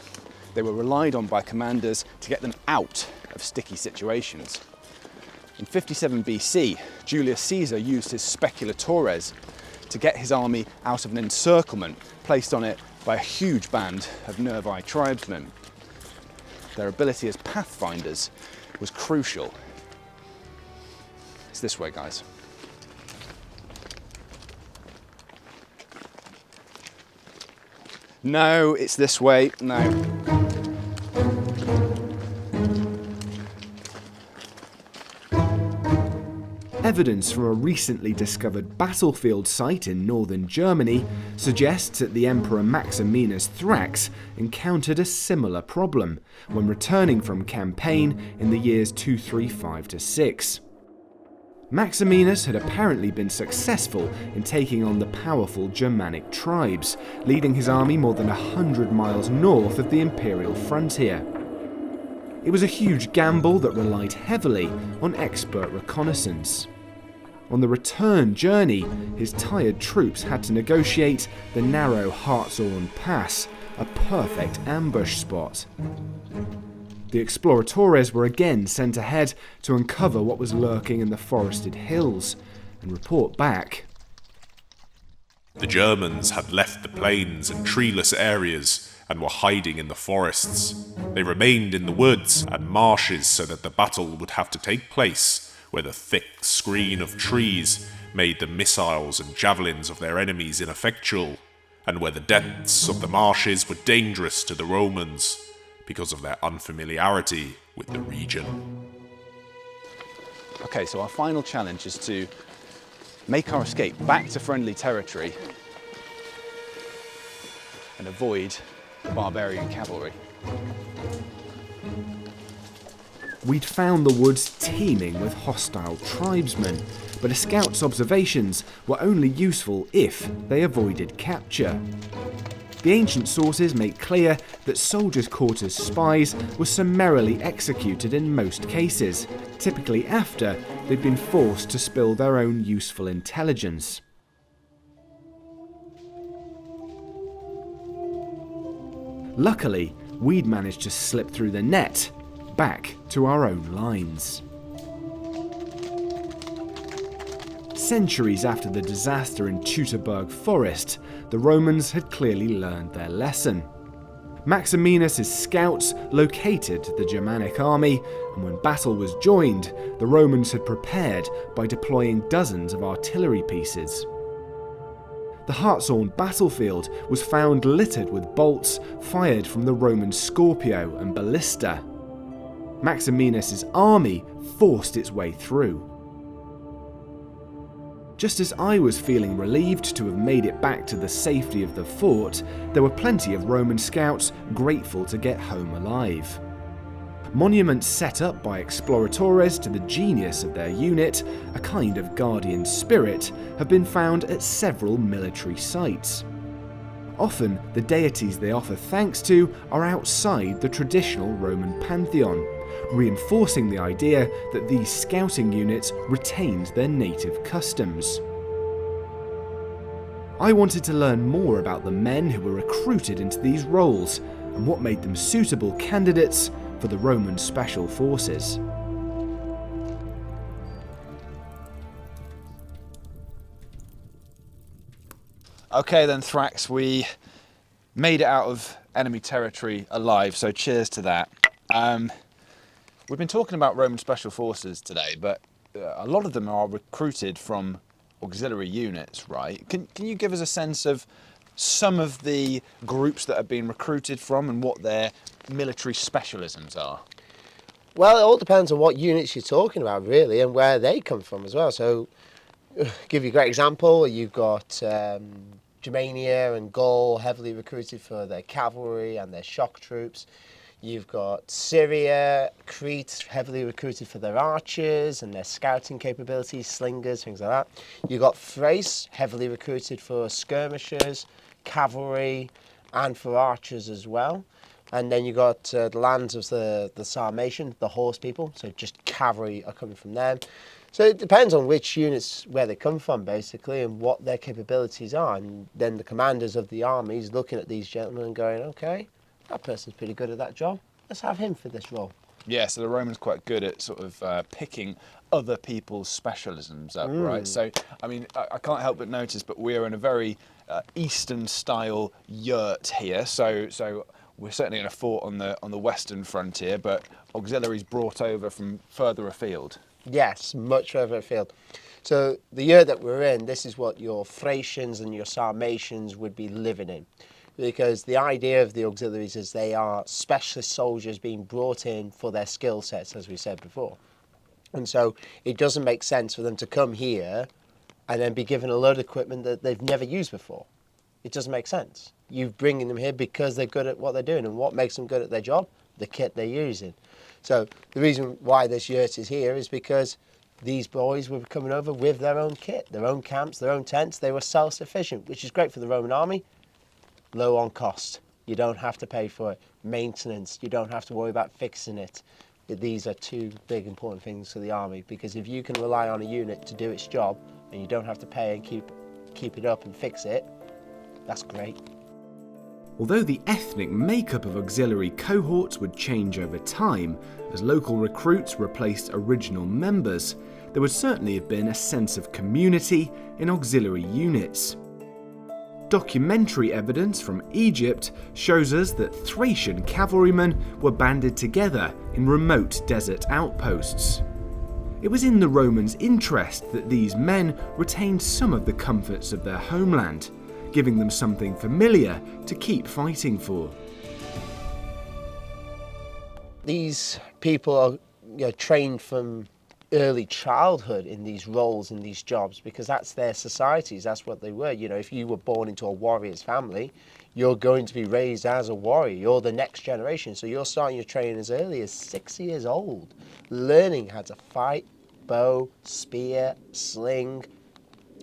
they were relied on by commanders to get them out of sticky situations. In 57 BC, Julius Caesar used his speculatores to get his army out of an encirclement placed on it by a huge band of Nervii tribesmen. Their ability as pathfinders was crucial. It's this way, guys. No, it's this way. No. Evidence from a recently discovered battlefield site in northern Germany suggests that the Emperor Maximinus Thrax encountered a similar problem when returning from campaign in the years 235 to 6. Maximinus had apparently been successful in taking on the powerful Germanic tribes, leading his army more than 100 miles north of the imperial frontier. It was a huge gamble that relied heavily on expert reconnaissance. On the return journey, his tired troops had to negotiate the narrow Hartshorn Pass, a perfect ambush spot. The exploratores were again sent ahead to uncover what was lurking in the forested hills and report back. The Germans had left the plains and treeless areas and were hiding in the forests. They remained in the woods and marshes so that the battle would have to take place where the thick screen of trees made the missiles and javelins of their enemies ineffectual, and where the depths of the marshes were dangerous to the Romans because of their unfamiliarity with the region. Okay, so our final challenge is to make our escape back to friendly territory and avoid the barbarian cavalry. We'd found the woods teeming with hostile tribesmen, but a scout's observations were only useful if they avoided capture. The ancient sources make clear that soldiers caught as spies were summarily executed in most cases, typically after they'd been forced to spill their own useful intelligence. Luckily, we'd managed to slip through the net, back to our own lines. Centuries after the disaster in Teutoburg Forest, the Romans had clearly learned their lesson. Maximinus' scouts located the Germanic army, and when battle was joined, the Romans had prepared by deploying dozens of artillery pieces. The Hartshorn battlefield was found littered with bolts fired from the Roman Scorpio and ballista. Maximinus' army forced its way through. Just as I was feeling relieved to have made it back to the safety of the fort, there were plenty of Roman scouts grateful to get home alive. Monuments set up by exploratores to the genius of their unit, a kind of guardian spirit, have been found at several military sites. Often, the deities they offer thanks to are outside the traditional Roman pantheon, reinforcing the idea that these scouting units retained their native customs. I wanted to learn more about the men who were recruited into these roles and what made them suitable candidates for the Roman special forces. Okay then, Thrax, we made it out of enemy territory alive, so cheers to that. We've been talking about Roman special forces today, but a lot of them are recruited from auxiliary units, right? Can you give us a sense of some of the groups that have been recruited from and what their military specialisms are? Well, it all depends on what units you're talking about, really, and where they come from as well. So, give you a great example, you've got Germania and Gaul heavily recruited for their cavalry and their shock troops. You've got Syria, Crete heavily recruited for their archers and their scouting capabilities, slingers, things like that. You've got Thrace heavily recruited for skirmishers, cavalry, and for archers as well. And then you've got the lands of the Sarmatian, the horse people, so just cavalry are coming from them. So it depends on which units, where they come from, basically, and what their capabilities are. And then the commanders of the armies looking at these gentlemen and going, okay, that person's pretty good at that job. Let's have him for this role. Yeah, so the Romans quite good at sort of picking other people's specialisms up, right? So, I mean, I can't help but notice, but we're in a very Eastern-style yurt here. So we're certainly in a fort on the western frontier, but auxiliaries brought over from further afield. Yes, much further afield. So the year that we're in, this is what your Thracians and your Sarmatians would be living in. Because the idea of the auxiliaries is they are specialist soldiers being brought in for their skill sets, as we said before. And so it doesn't make sense for them to come here and then be given a load of equipment that they've never used before. It doesn't make sense. You're bringing them here because they're good at what they're doing. And what makes them good at their job? The kit they're using. So the reason why this yurt is here is because these boys were coming over with their own kit, their own camps, their own tents. They were self-sufficient, which is great for the Roman army. Low on cost. You don't have to pay for it. Maintenance. You don't have to worry about fixing it. These are two big important things for the army, because if you can rely on a unit to do its job and you don't have to pay and keep it up and fix it, that's great. Although the ethnic makeup of auxiliary cohorts would change over time, as local recruits replaced original members, there would certainly have been a sense of community in auxiliary units. Documentary evidence from Egypt shows us that Thracian cavalrymen were banded together in remote desert outposts. It was in the Romans' interest that these men retained some of the comforts of their homeland, giving them something familiar to keep fighting for. These people are trained from early childhood in these roles, in these jobs, because that's their societies, that's what they were. You know, if you were born into a warrior's family, you're going to be raised as a warrior. You're the next generation, so you're starting your training as early as 6 years old, learning how to fight, bow, spear, sling.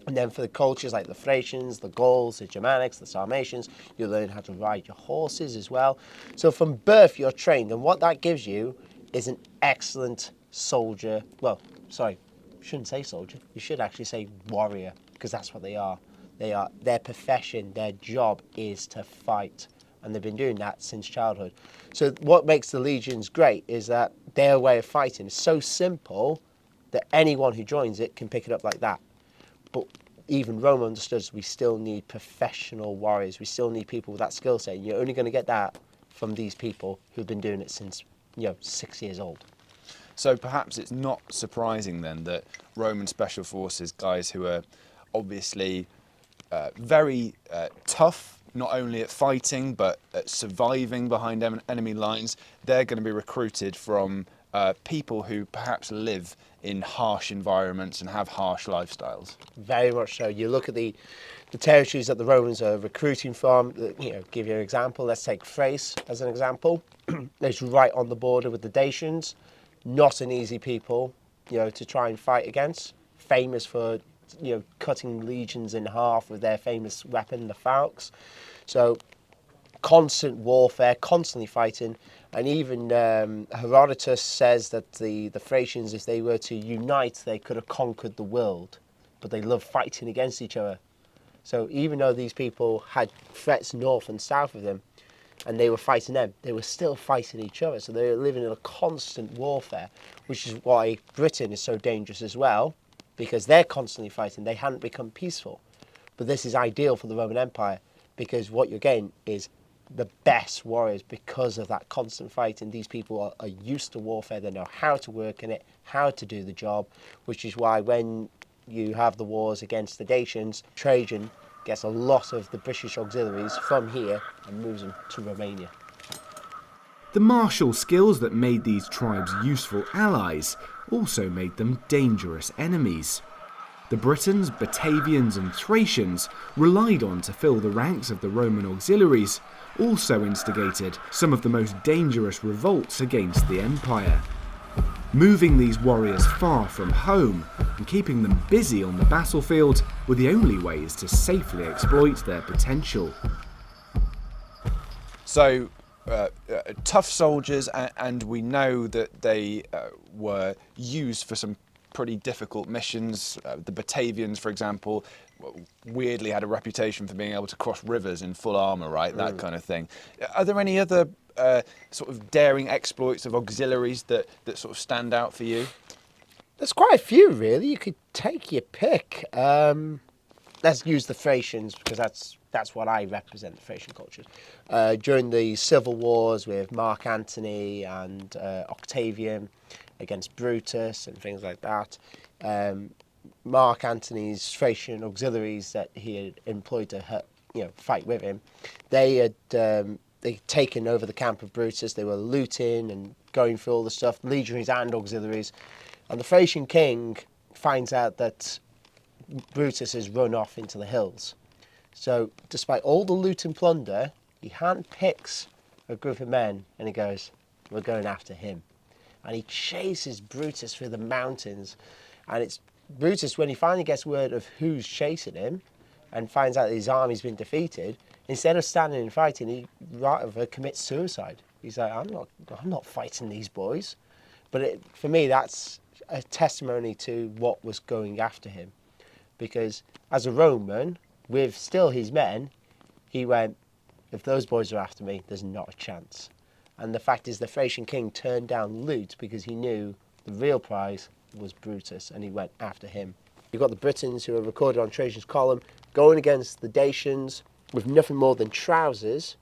And then for the cultures like the Thracians, the Gauls, the Germanics, the Sarmatians, you learn how to ride your horses as well. So from birth you're trained, and what that gives you is an excellent soldier. Well, sorry, shouldn't say soldier. You should actually say warrior, because that's what they are. Their profession, their job is to fight, and they've been doing that since childhood. So what makes the legions great is that their way of fighting is so simple that anyone who joins it can pick it up like that. But even Rome understood we still need professional warriors. We still need people with that skill set. You're only going to get that from these people who've been doing it since 6 years old. So perhaps it's not surprising then that Roman special forces, guys who are obviously very tough, not only at fighting but at surviving behind enemy lines, they're going to be recruited from people who perhaps live in harsh environments and have harsh lifestyles? Very much so. You look at the territories that the Romans are recruiting from. Give you an example. Let's take Thrace as an example. It's right on the border with the Dacians. Not an easy people, to try and fight against. Famous for, cutting legions in half with their famous weapon, the falx. So constant warfare, constantly fighting. And even Herodotus says that the Thracians, if they were to unite, they could have conquered the world. But they love fighting against each other. So even though these people had threats north and south of them, and they were fighting them, they were still fighting each other. So they were living in a constant warfare, which is why Britain is so dangerous as well, because they're constantly fighting. They hadn't become peaceful. But this is ideal for the Roman Empire, because what you're getting is the best warriors because of that constant fighting. These people are used to warfare. They know how to work in it, how to do the job, which is why when you have the wars against the Dacians, Trajan gets a lot of the British auxiliaries from here and moves them to Romania. The martial skills that made these tribes useful allies also made them dangerous enemies. The Britons, Batavians and Thracians relied on to fill the ranks of the Roman auxiliaries, also instigated some of the most dangerous revolts against the empire. Moving these warriors far from home and keeping them busy on the battlefield were the only ways to safely exploit their potential. So, tough soldiers, and we know that they were used for some pretty difficult missions. The Batavians, for example, weirdly had a reputation for being able to cross rivers in full armour, right? That kind of thing. Are there any other sort of daring exploits of auxiliaries that sort of stand out for you? There's quite a few, really. You could take your pick. Let's use the Thracians, because that's what I represent, the Thracian cultures. During the civil wars with Mark Antony and Octavian against Brutus and things like that, Mark Antony's Thracian auxiliaries that he had employed to fight with him, they had they'd taken over the camp of Brutus. They were looting and going through all the stuff, legionaries and auxiliaries. And the Thracian king finds out that Brutus has run off into the hills. So despite all the loot and plunder, he handpicks a group of men and he goes, we're going after him. And he chases Brutus through the mountains. And it's Brutus, when he finally gets word of who's chasing him and finds out that his army's been defeated, instead of standing and fighting, he rather commits suicide. He's like, I'm not fighting these boys. But for me, that's a testimony to what was going after him. Because as a Roman, with still his men, he went, if those boys are after me, there's not a chance. And the fact is the Thracian king turned down loot because he knew the real prize was Brutus, and he went after him. You've got the Britons, who are recorded on Trajan's column, going against the Dacians with nothing more than trousers,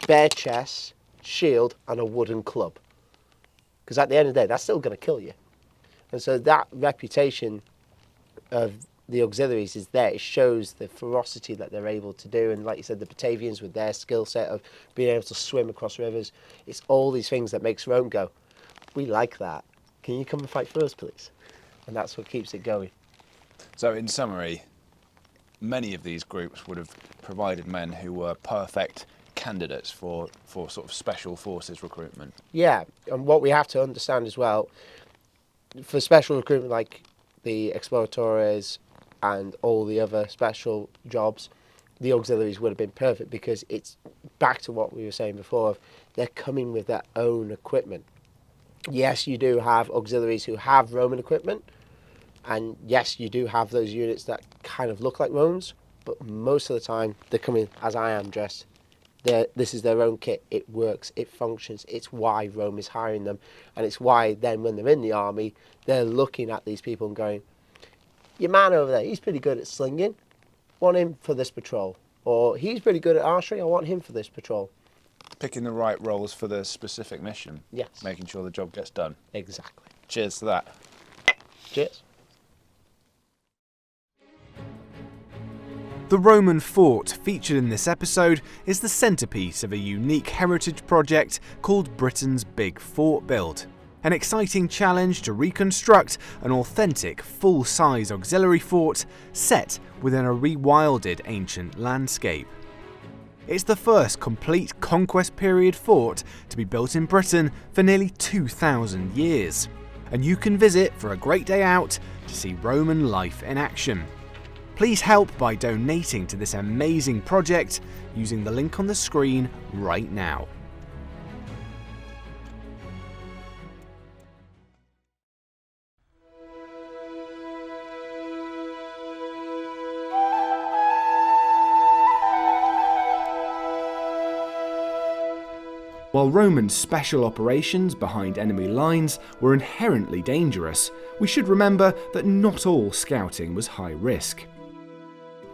bare chests, shield and a wooden club. Because at the end of the day, that's still going to kill you. And so that reputation of the auxiliaries is there. It shows the ferocity that they're able to do. And like you said, the Batavians with their skill set of being able to swim across rivers, it's all these things that makes Rome go, we like that. Can you come and fight for us, please? And that's what keeps it going. So in summary, many of these groups would have provided men who were perfect candidates for sort of special forces recruitment. Yeah, and what we have to understand as well, for special recruitment like the exploratores and all the other special jobs, the auxiliaries would have been perfect, because it's back to what we were saying before, of they're coming with their own equipment. Yes, you do have auxiliaries who have Roman equipment, and yes, you do have those units that kind of look like Romans, but most of the time they're coming as I am dressed. This is their own kit. It works, it functions. It's why Rome is hiring them, and it's why then when they're in the army, they're looking at these people and going, your man over there, he's pretty good at slinging, want him for this patrol. Or he's pretty good at archery, I want him for this patrol. Picking the right roles for the specific mission. Yes. Making sure the job gets done. Exactly. Cheers to that. Cheers. The Roman fort featured in this episode is the centrepiece of a unique heritage project called Britain's Big Fort Build. An exciting challenge to reconstruct an authentic, full-size auxiliary fort set within a rewilded ancient landscape. It's the first complete conquest period fort to be built in Britain for nearly 2,000 years, and you can visit for a great day out to see Roman life in action. Please help by donating to this amazing project using the link on the screen right now. While Roman special operations behind enemy lines were inherently dangerous, we should remember that not all scouting was high risk.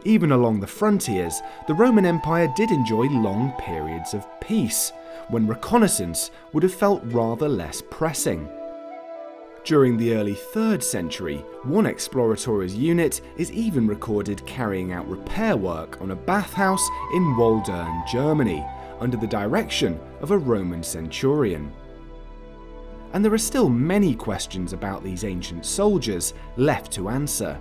Even along the frontiers, the Roman Empire did enjoy long periods of peace, when reconnaissance would have felt rather less pressing. During the early 3rd century, one explorator's unit is even recorded carrying out repair work on a bathhouse in Waldern, Germany, under the direction of a Roman centurion. And there are still many questions about these ancient soldiers left to answer.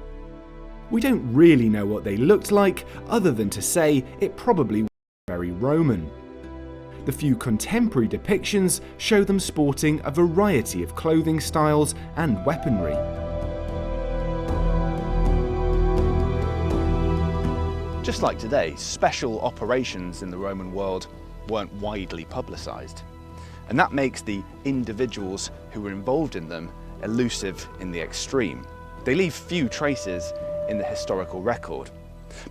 We don't really know what they looked like, other than to say it probably was very Roman. The few contemporary depictions show them sporting a variety of clothing styles and weaponry. Just like today, special operations in the Roman world weren't widely publicised, and that makes the individuals who were involved in them elusive in the extreme. They leave few traces in the historical record,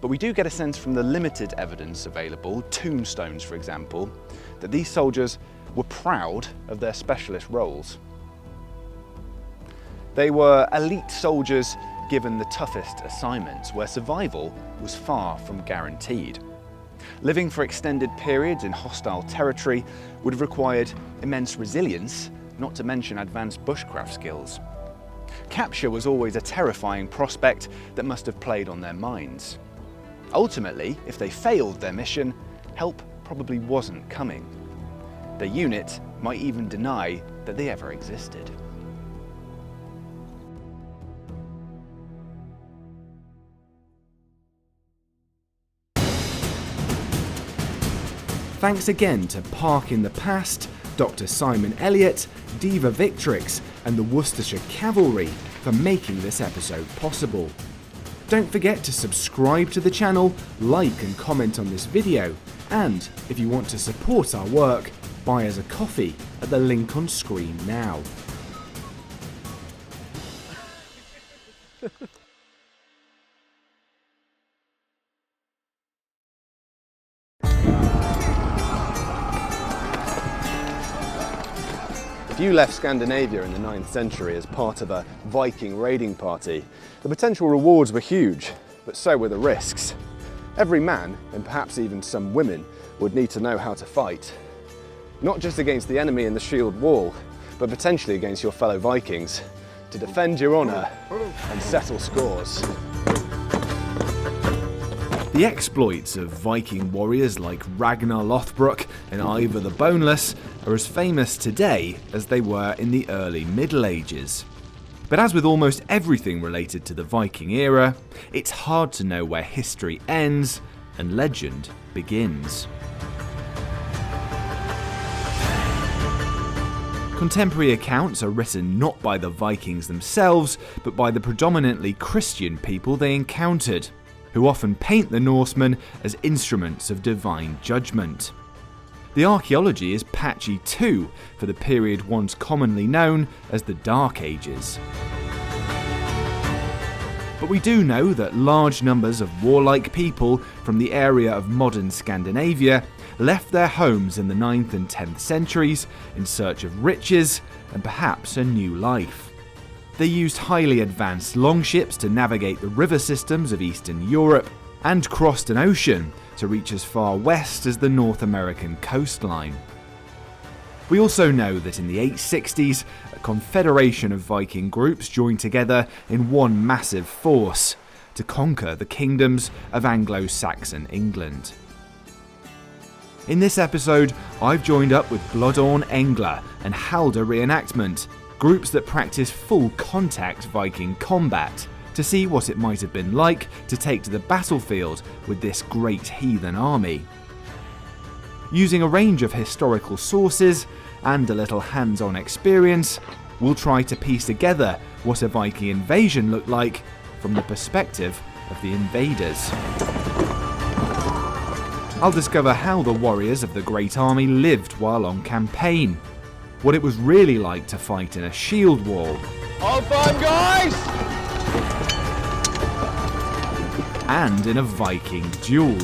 but we do get a sense from the limited evidence available, tombstones for example, that these soldiers were proud of their specialist roles. They were elite soldiers given the toughest assignments, where survival was far from guaranteed. Living for extended periods in hostile territory would have required immense resilience, not to mention advanced bushcraft skills. Capture was always a terrifying prospect that must have played on their minds. Ultimately, if they failed their mission, help probably wasn't coming. Their unit might even deny that they ever existed. Thanks again to Park in the Past, Dr. Simon Elliott, Diva Victrix, and the Worcestershire Cavalry for making this episode possible. Don't forget to subscribe to the channel, like and comment on this video, and if you want to support our work, buy us a coffee at the link on screen now. If you left Scandinavia in the 9th century as part of a Viking raiding party, the potential rewards were huge, but so were the risks. Every man, and perhaps even some women, would need to know how to fight. Not just against the enemy in the shield wall, but potentially against your fellow Vikings, to defend your honour and settle scores. The exploits of Viking warriors like Ragnar Lothbrok and Ivar the Boneless are as famous today as they were in the early Middle Ages. But as with almost everything related to the Viking era, it's hard to know where history ends and legend begins. Contemporary accounts are written not by the Vikings themselves, but by the predominantly Christian people they encountered, who often paint the Norsemen as instruments of divine judgment. The archaeology is patchy too for the period once commonly known as the Dark Ages. But we do know that large numbers of warlike people from the area of modern Scandinavia left their homes in the 9th and 10th centuries in search of riches and perhaps a new life. They used highly advanced longships to navigate the river systems of Eastern Europe and crossed an ocean to reach as far west as the North American coastline. We also know that in the 860s, a confederation of Viking groups joined together in one massive force to conquer the kingdoms of Anglo-Saxon England. In this episode, I've joined up with Blodorn Engla and Halder Reenactment groups that practice full contact Viking combat to see what it might have been like to take to the battlefield with this great heathen army. Using a range of historical sources and a little hands-on experience, we'll try to piece together what a Viking invasion looked like from the perspective of the invaders. I'll discover how the warriors of the Great Army lived while on campaign, what it was really like to fight in a shield wall. On fire, guys! And in a Viking duel.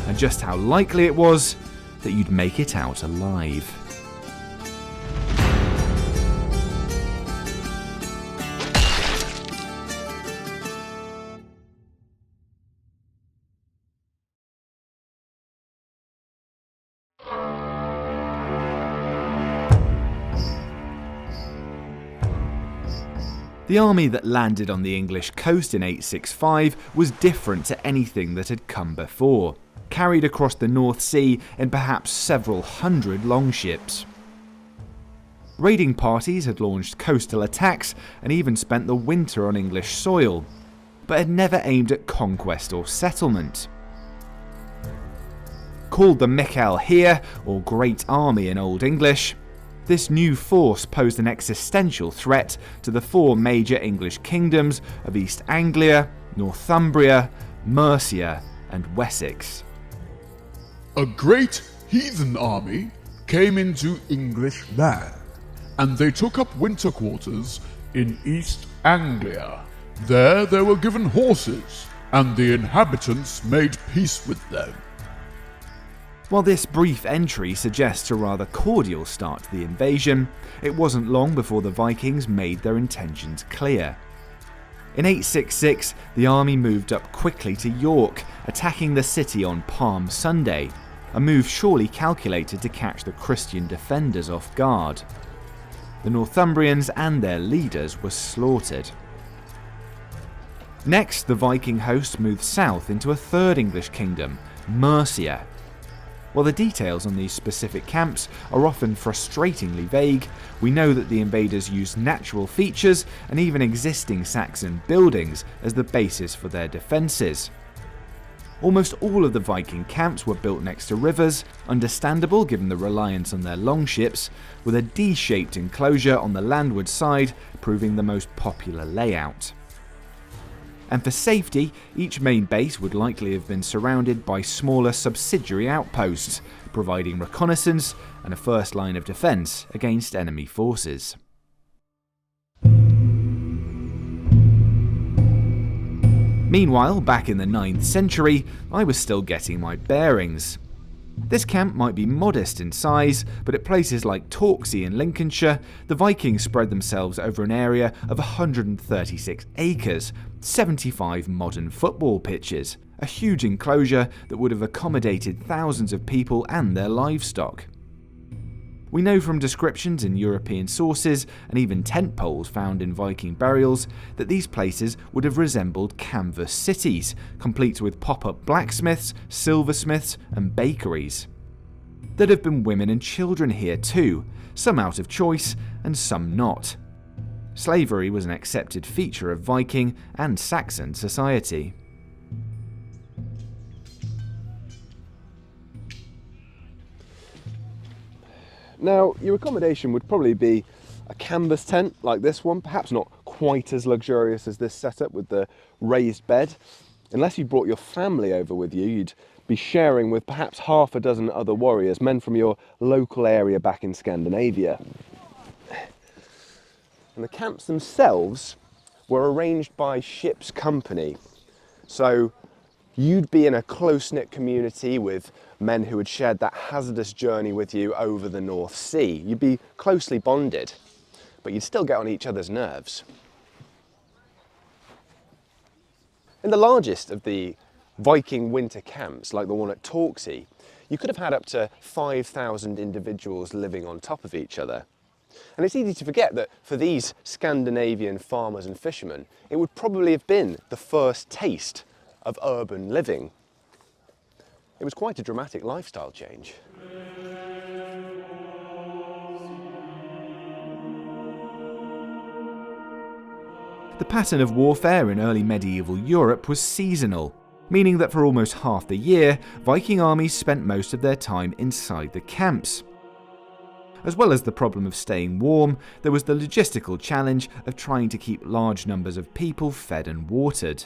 And just how likely it was that you'd make it out alive. The army that landed on the English coast in 865 was different to anything that had come before, carried across the North Sea in perhaps several hundred longships. Raiding parties had launched coastal attacks and even spent the winter on English soil, but had never aimed at conquest or settlement. Called the Michael Heer, or Great Army in Old English, this new force posed an existential threat to the four major English kingdoms of East Anglia, Northumbria, Mercia, and Wessex. A great heathen army came into English land, and they took up winter quarters in East Anglia. There they were given horses, and the inhabitants made peace with them. While this brief entry suggests a rather cordial start to the invasion, it wasn't long before the Vikings made their intentions clear. In 866, the army moved up quickly to York, attacking the city on Palm Sunday, a move surely calculated to catch the Christian defenders off guard. The Northumbrians and their leaders were slaughtered. Next, the Viking host moved south into a third English kingdom, Mercia. While the details on these specific camps are often frustratingly vague, we know that the invaders used natural features and even existing Saxon buildings as the basis for their defences. Almost all of the Viking camps were built next to rivers, understandable given the reliance on their longships, with a D-shaped enclosure on the landward side proving the most popular layout. And for safety, each main base would likely have been surrounded by smaller subsidiary outposts, providing reconnaissance and a first line of defence against enemy forces. Meanwhile, back in the 9th century, I was still getting my bearings. This camp might be modest in size, but at places like Torksey in Lincolnshire, the Vikings spread themselves over an area of 136 acres, 75 modern football pitches, a huge enclosure that would have accommodated thousands of people and their livestock. We know from descriptions in European sources and even tent poles found in Viking burials that these places would have resembled canvas cities, complete with pop-up blacksmiths, silversmiths and bakeries. There'd have been women and children here too, some out of choice and some not. Slavery was an accepted feature of Viking and Saxon society. Now, your accommodation would probably be a canvas tent like this one, perhaps not quite as luxurious as this setup with the raised bed. Unless you brought your family over with you, you'd be sharing with perhaps half a dozen other warriors, men from your local area back in Scandinavia. And the camps themselves were arranged by ship's company. So you'd be in a close-knit community with men who had shared that hazardous journey with you over the North Sea. You'd be closely bonded, but you'd still get on each other's nerves. In the largest of the Viking winter camps, like the one at Torksey, you could have had up to 5,000 individuals living on top of each other. And it's easy to forget that for these Scandinavian farmers and fishermen, it would probably have been the first taste of urban living. It was quite a dramatic lifestyle change. The pattern of warfare in early medieval Europe was seasonal, meaning that for almost half the year, Viking armies spent most of their time inside the camps. As well as the problem of staying warm, there was the logistical challenge of trying to keep large numbers of people fed and watered.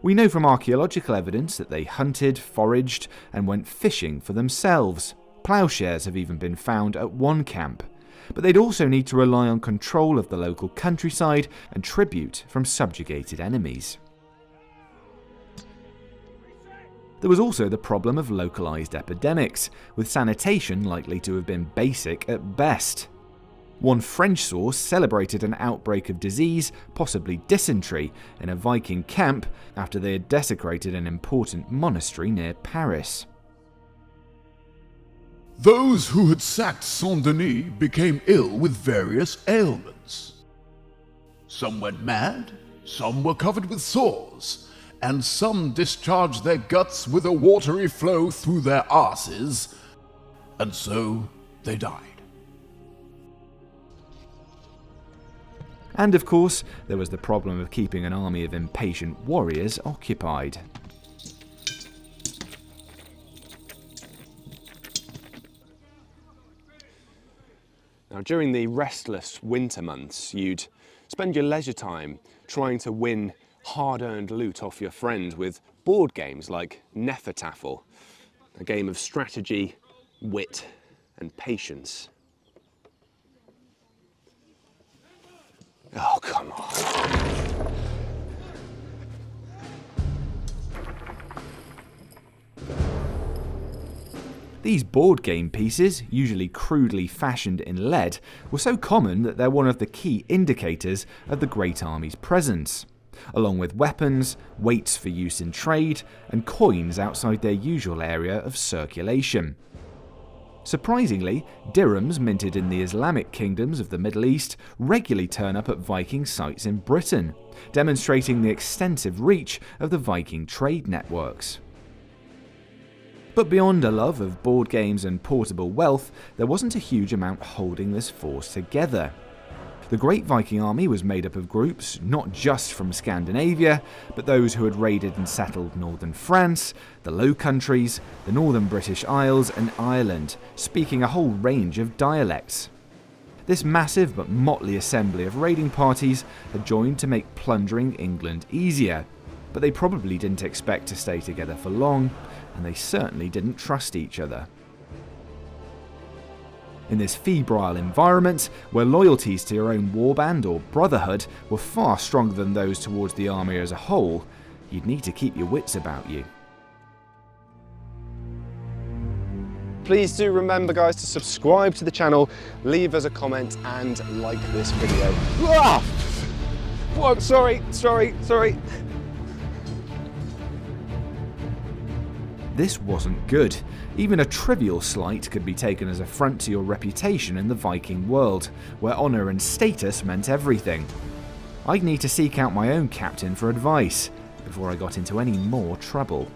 We know from archaeological evidence that they hunted, foraged, and went fishing for themselves. Ploughshares have even been found at one camp. But they'd also need to rely on control of the local countryside and tribute from subjugated enemies. There was also the problem of localized epidemics, with sanitation likely to have been basic at best. One French source celebrated an outbreak of disease, possibly dysentery, in a Viking camp after they had desecrated an important monastery near Paris. Those who had sacked Saint-Denis became ill with various ailments. Some went mad, some were covered with sores, and some discharged their guts with a watery flow through their arses, and so they died. And of course, there was the problem of keeping an army of impatient warriors occupied. Now, during the restless winter months, you'd spend your leisure time trying to win hard-earned loot off your friend with board games like Nefertafel, a game of strategy, wit, and patience. Oh, come on. These board game pieces, usually crudely fashioned in lead, were so common that they're one of the key indicators of the Great Army's presence, along with weapons, weights for use in trade, and coins outside their usual area of circulation. Surprisingly, dirhams minted in the Islamic kingdoms of the Middle East regularly turn up at Viking sites in Britain, demonstrating the extensive reach of the Viking trade networks. But beyond a love of board games and portable wealth, there wasn't a huge amount holding this force together. The Great Viking Army was made up of groups not just from Scandinavia, but those who had raided and settled northern France, the Low Countries, the northern British Isles and Ireland, speaking a whole range of dialects. This massive but motley assembly of raiding parties had joined to make plundering England easier, but they probably didn't expect to stay together for long, and they certainly didn't trust each other. In this febrile environment, where loyalties to your own warband or brotherhood were far stronger than those towards the army as a whole, you'd need to keep your wits about you. Please do remember, guys, to subscribe to the channel, leave us a comment, and like this video. Ah! Whoa, sorry. This wasn't good. Even a trivial slight could be taken as an affront to your reputation in the Viking world, where honour and status meant everything. I'd need to seek out my own captain for advice before I got into any more trouble.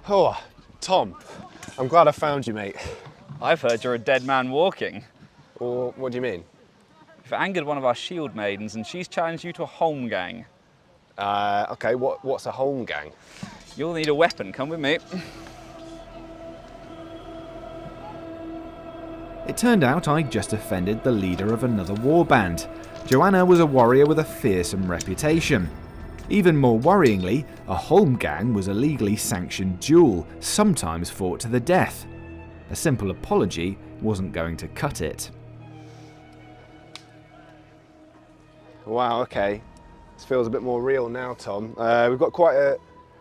Oh, Tom, I'm glad I found you, mate. I've heard you're a dead man walking. Or what do you mean? You've angered one of our shield maidens and she's challenged you to a holm gang. Okay, what's a holm gang? You'll need a weapon, come with me. It turned out I'd just offended the leader of another warband. Joanna was a warrior with a fearsome reputation. Even more worryingly, a holm gang was a legally sanctioned duel, sometimes fought to the death. A simple apology wasn't going to cut it. Wow, okay. This feels a bit more real now, Tom. We've got quite a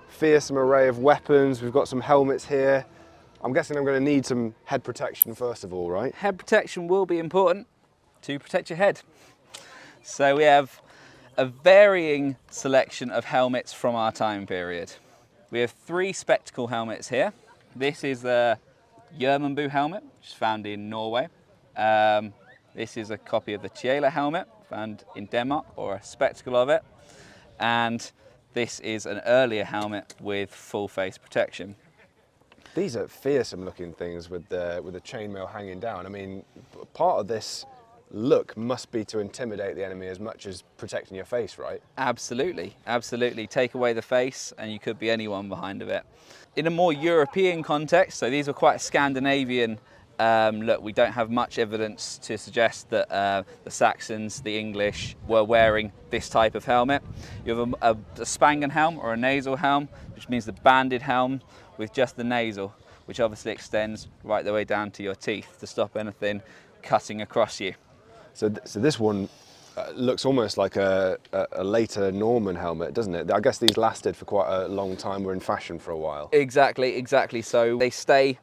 fearsome array of weapons. We've got some helmets here. I'm guessing I'm going to need some head protection first of all, right? Head protection will be important to protect your head. So we have a varying selection of helmets from our time period. We have 3 spectacle helmets here. This is the Jernmambu helmet, which is found in Norway. This is a copy of the Tjela helmet, found in Denmark, or a spectacle of it. And This is an earlier helmet with full face protection. These are fearsome looking things with the chainmail hanging down. I mean, part of this look must be to intimidate the enemy as much as protecting your face, right? Absolutely, absolutely. Take away the face and you could be anyone behind of it. In a more European context, so these are quite a Scandinavian look, we don't have much evidence to suggest that the Saxons, the English, were wearing this type of helmet. You have a Spangen helm or a nasal helm, which means the banded helm with just the nasal, which obviously extends right the way down to your teeth to stop anything cutting across you. So this one looks almost like a later Norman helmet, doesn't it? I guess these lasted for quite a long time, were in fashion for a while. Exactly, exactly. So they stay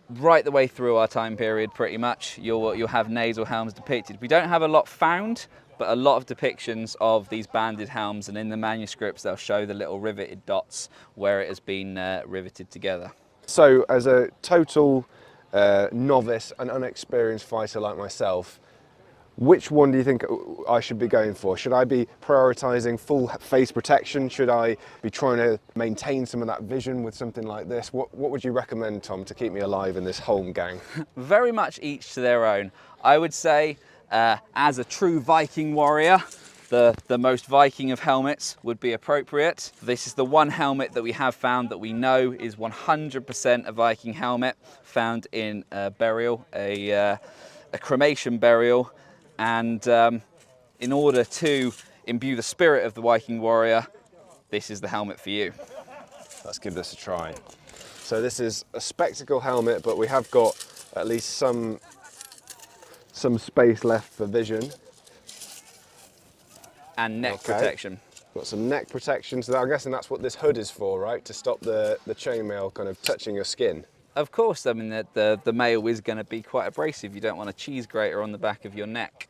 right the way through our time period pretty much. You'll have nasal helms depicted. We don't have a lot found, but a lot of depictions of these banded helms, and in the manuscripts they'll show the little riveted dots where it has been riveted together. So as a total novice and unexperienced fighter like myself, which one do you think I should be going for? Should I be prioritising full face protection? Should I be trying to maintain some of that vision with something like this? What would you recommend, Tom, to keep me alive in this home gang? Very much each to their own. I would say, as a true Viking warrior, the most Viking of helmets would be appropriate. This is the one helmet that we have found that we know is 100% a Viking helmet, found in a burial, a cremation burial. And in order to imbue the spirit of the Viking warrior, this is the helmet for you. Let's give this a try. So this is a spectacle helmet, but we have got at least some space left for vision. And neck protection. Got some neck protection, so I'm guessing that's what this hood is for, right? To stop the chainmail kind of touching your skin. Of course, I mean, the mail is going to be quite abrasive. You don't want a cheese grater on the back of your neck.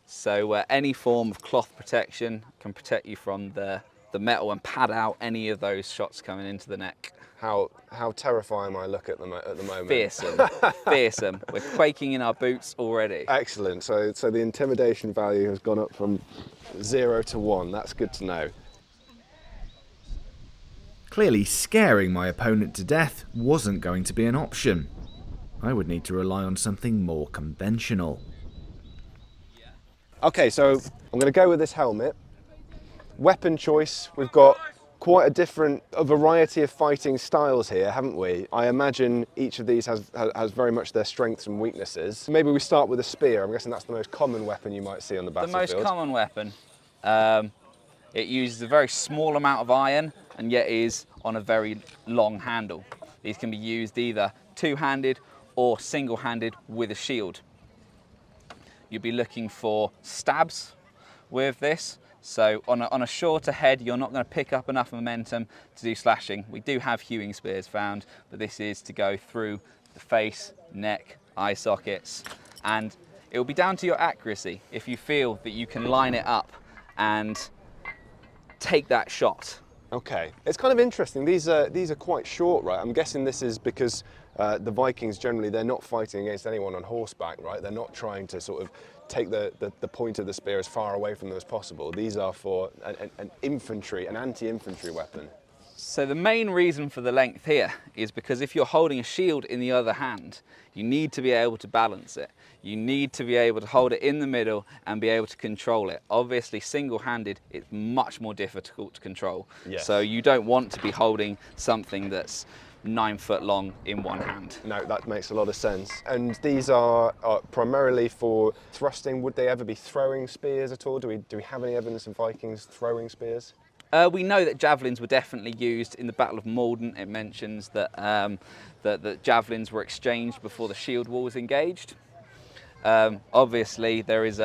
So any form of cloth protection can protect you from the metal and pad out any of those shots coming into the neck. How terrifying I look at the moment. Fearsome, fearsome. We're quaking in our boots already. Excellent, so the intimidation value has gone up from 0 to 1, that's good to know. Clearly, scaring my opponent to death wasn't going to be an option. I would need to rely on something more conventional. Okay, so I'm going to go with this helmet. Weapon choice, we've got quite a variety of fighting styles here, haven't we? I imagine each of these has very much their strengths and weaknesses. Maybe we start with a spear. I'm guessing that's the most common weapon you might see on the battlefield. The most common weapon. It uses a very small amount of iron and yet is on a very long handle. These can be used either two-handed or single-handed with a shield. You'll be looking for stabs with this. So on a shorter head, you're not going to pick up enough momentum to do slashing. We do have hewing spears found, but this is to go through the face, neck, eye sockets, and it will be down to your accuracy if you feel that you can line it up and take that shot. Okay, it's kind of interesting. These are quite short, right? I'm guessing this is because the Vikings generally, they're not fighting against anyone on horseback, right? They're not trying to sort of take the point of the spear as far away from them as possible. These are for an anti-infantry weapon. So the main reason for the length here is because if you're holding a shield in the other hand, you need to be able to balance it. You need to be able to hold it in the middle and be able to control it. Obviously, single-handed, it's much more difficult to control. Yes. So you don't want to be holding something that's 9 foot long in one hand. No, that makes a lot of sense. And these are primarily for thrusting. Would they ever be throwing spears at all? Do we have any evidence of Vikings throwing spears? We know that javelins were definitely used in the Battle of Maldon. It mentions that that javelins were exchanged before the shield wall was engaged. Obviously, there is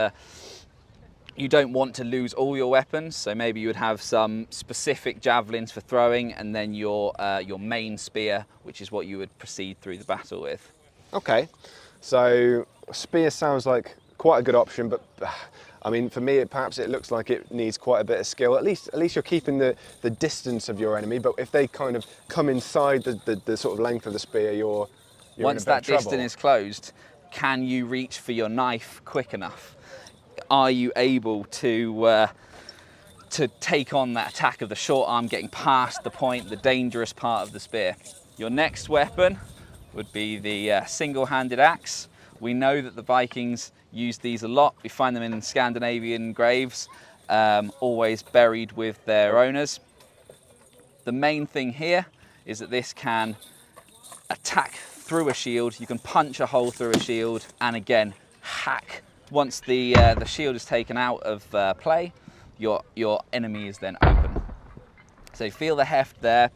you don't want to lose all your weapons, so maybe you would have some specific javelins for throwing, and then your main spear, which is what you would proceed through the battle with. Okay, so spear sounds like quite a good option, but I mean, for me, perhaps it looks like it needs quite a bit of skill. At least you're keeping the distance of your enemy, but if they kind of come inside the sort of length of the spear, you're once in a bit that of trouble. distance is closed, can you reach for your knife quick enough? Are you able to to take on that attack of the short arm, getting past the point, the dangerous part of the spear. Your next weapon would be the single-handed axe. We know that the Vikings used these a lot. We find them in Scandinavian graves, always buried with their owners. The main thing here is that this can attack through a shield. You can punch a hole through a shield and again hack. Once the shield is taken out of play, your enemy is then open. So you feel the heft there.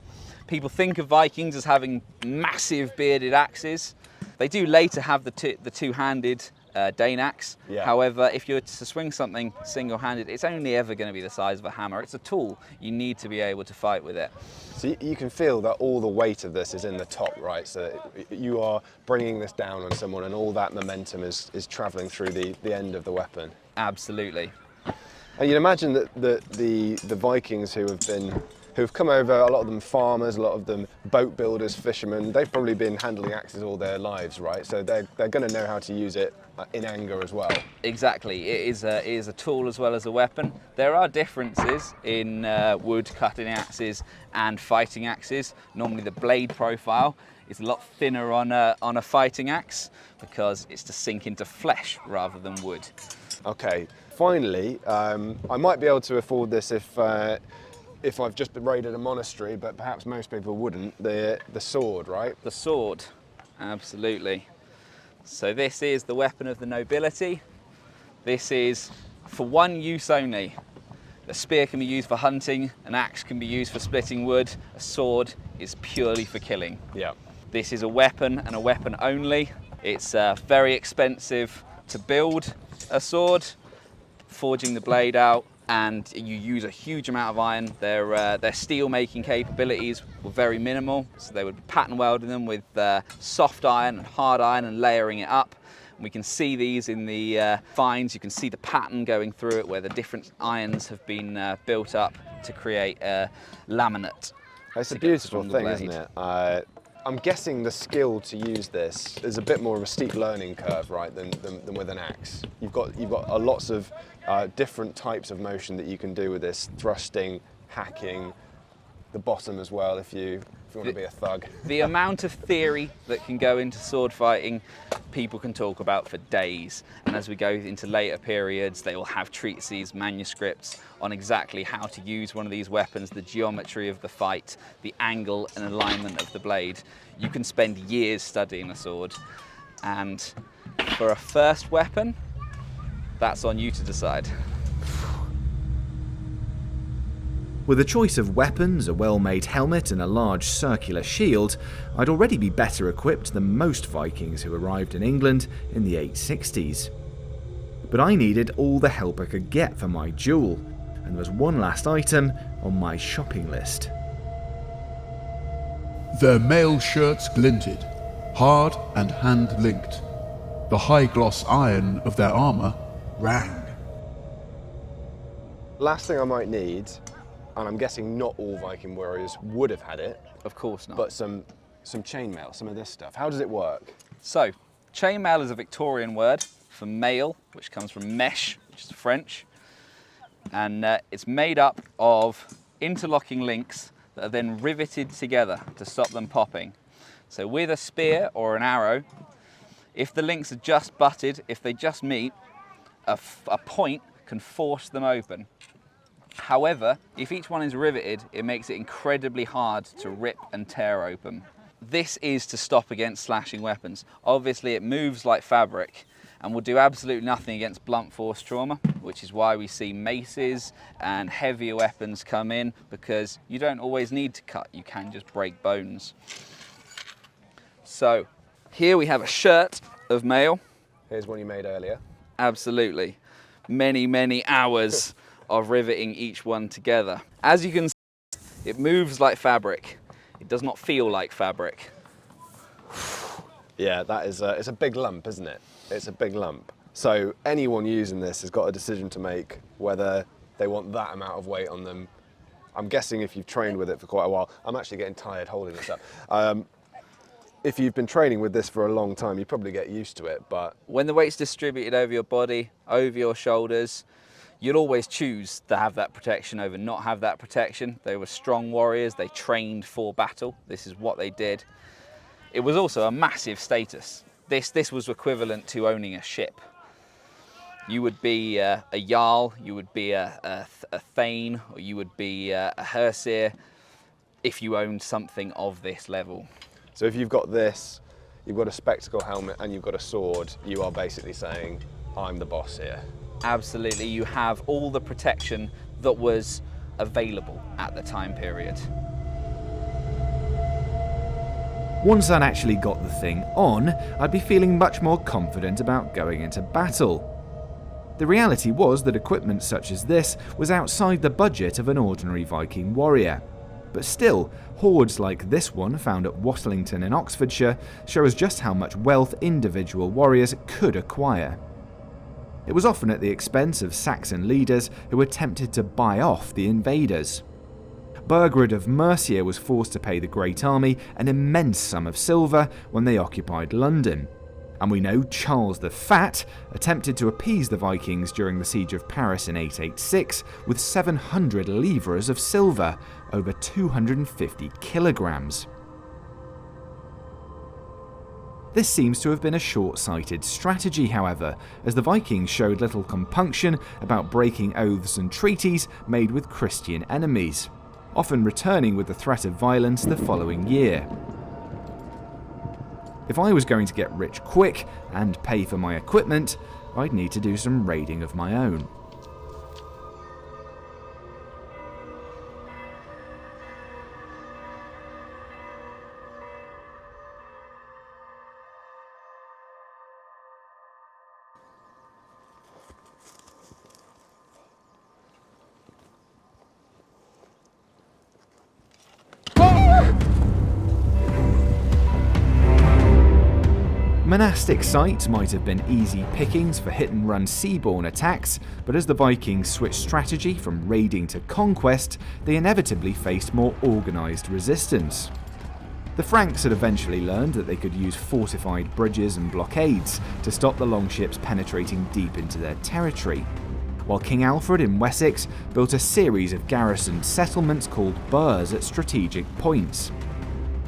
People think of Vikings as having massive bearded axes. They do later have the two-handed Dane axe. Yeah. However, if you're to swing something single-handed, it's only ever going to be the size of a hammer. It's a tool. You need to be able to fight with it. So you can feel that all the weight of this is in the top, right? So you are bringing this down on someone and all that momentum is traveling through the end of the weapon. Absolutely. And you'd imagine that the Vikings who've come over, a lot of them farmers, a lot of them boat builders, fishermen, they've probably been handling axes all their lives, right? So they're going to know how to use it in anger as well. Exactly, it is a tool as well as a weapon. There are differences in wood cutting axes and fighting axes. Normally the blade profile is a lot thinner on a fighting axe because it's to sink into flesh rather than wood. Okay, finally, I might be able to afford this if I've just raided a monastery, but perhaps most people wouldn't. The sword, right? The sword, absolutely. So this is the weapon of the nobility. This is for one use only. A spear can be used for hunting, an axe can be used for splitting wood, a sword is purely for killing. Yeah. This is a weapon and a weapon only. It's very expensive to build a sword, forging the blade out, and you use a huge amount of iron. Their steel making capabilities were very minimal, so they would be pattern welding them with soft iron and hard iron and layering it up. We can see these in the finds. You can see the pattern going through it where the different irons have been built up to create a laminate. It's a beautiful thing, isn't it? I'm guessing the skill to use this is a bit more of a steep learning curve, right, than with an axe. You've got lots of different types of motion that you can do with this: thrusting, hacking, the bottom as well if you want to be a thug. The amount of theory that can go into sword fighting, people can talk about for days. And as we go into later periods, they will have treatises, manuscripts on exactly how to use one of these weapons, the geometry of the fight, the angle and alignment of the blade. You can spend years studying a sword. And for a first weapon, that's on you to decide. With a choice of weapons, a well-made helmet and a large circular shield, I'd already be better equipped than most Vikings who arrived in England in the 860s. But I needed all the help I could get for my duel, and there was one last item on my shopping list. Their mail shirts glinted, hard and hand-linked. The high-gloss iron of their armour rang. Last thing I might need, and I'm guessing not all Viking warriors would have had it. Of course not. But some chainmail, some of this stuff. How does it work? So, chainmail is a Victorian word for mail, which comes from mesh, which is French. And it's made up of interlocking links that are then riveted together to stop them popping. So with a spear or an arrow, if the links are just butted, if they just meet, a point can force them open. However, if each one is riveted, it makes it incredibly hard to rip and tear open. This is to stop against slashing weapons. Obviously, it moves like fabric and will do absolutely nothing against blunt force trauma, which is why we see maces and heavier weapons come in, because you don't always need to cut, you can just break bones. So, here we have a shirt of mail. Here's one you made earlier. Absolutely. Many, many hours of riveting each one together. As you can see, it moves like fabric. It does not feel like fabric. Yeah, that is it's a big lump, isn't it? It's a big lump. So anyone using this has got a decision to make whether they want that amount of weight on them. I'm guessing if you've trained with it for quite a while, I'm actually getting tired holding this up. If you've been training with this for a long time, you probably get used to it, but... When the weight's distributed over your body, over your shoulders, You'd always choose to have that protection over not have that protection. They were strong warriors, they trained for battle. This is what they did. It was also a massive status. This was equivalent to owning a ship. You would be a jarl, you would be a thane, or you would be a herseer if you owned something of this level. So if you've got this, you've got a spectacle helmet and you've got a sword, you are basically saying, I'm the boss here. Absolutely, you have all the protection that was available at the time period. Once I'd actually got the thing on, I'd be feeling much more confident about going into battle. The reality was that equipment such as this was outside the budget of an ordinary Viking warrior. But still, hoards like this one found at Wattlington in Oxfordshire show us just how much wealth individual warriors could acquire. It was often at the expense of Saxon leaders who were tempted to buy off the invaders. Burgred of Mercia was forced to pay the Great Army an immense sum of silver when they occupied London. And we know Charles the Fat attempted to appease the Vikings during the siege of Paris in 886 with 700 livres of silver, over 250 kilograms. This seems to have been a short-sighted strategy, however, as the Vikings showed little compunction about breaking oaths and treaties made with Christian enemies, often returning with the threat of violence the following year. If I was going to get rich quick and pay for my equipment, I'd need to do some raiding of my own. Monastic sites might have been easy pickings for hit-and-run seaborne attacks, but as the Vikings switched strategy from raiding to conquest, they inevitably faced more organised resistance. The Franks had eventually learned that they could use fortified bridges and blockades to stop the longships penetrating deep into their territory, while King Alfred in Wessex built a series of garrisoned settlements called burhs at strategic points.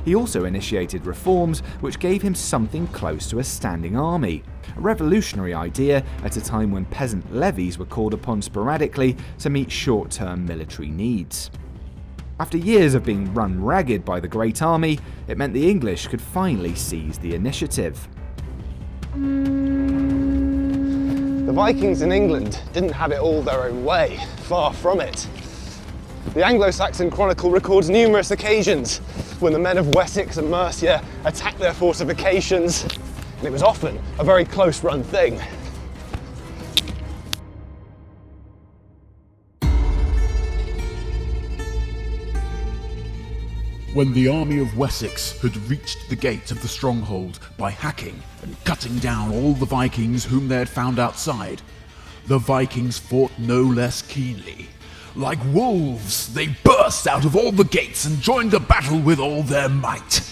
He also initiated reforms which gave him something close to a standing army, a revolutionary idea at a time when peasant levies were called upon sporadically to meet short-term military needs. After years of being run ragged by the Great Army, it meant the English could finally seize the initiative. The Vikings in England didn't have it all their own way, far from it. The Anglo-Saxon Chronicle records numerous occasions when the men of Wessex and Mercia attacked their fortifications, and it was often a very close-run thing. When the army of Wessex had reached the gate of the stronghold by hacking and cutting down all the Vikings whom they had found outside, the Vikings fought no less keenly. Like wolves, they burst out of all the gates and joined the battle with all their might.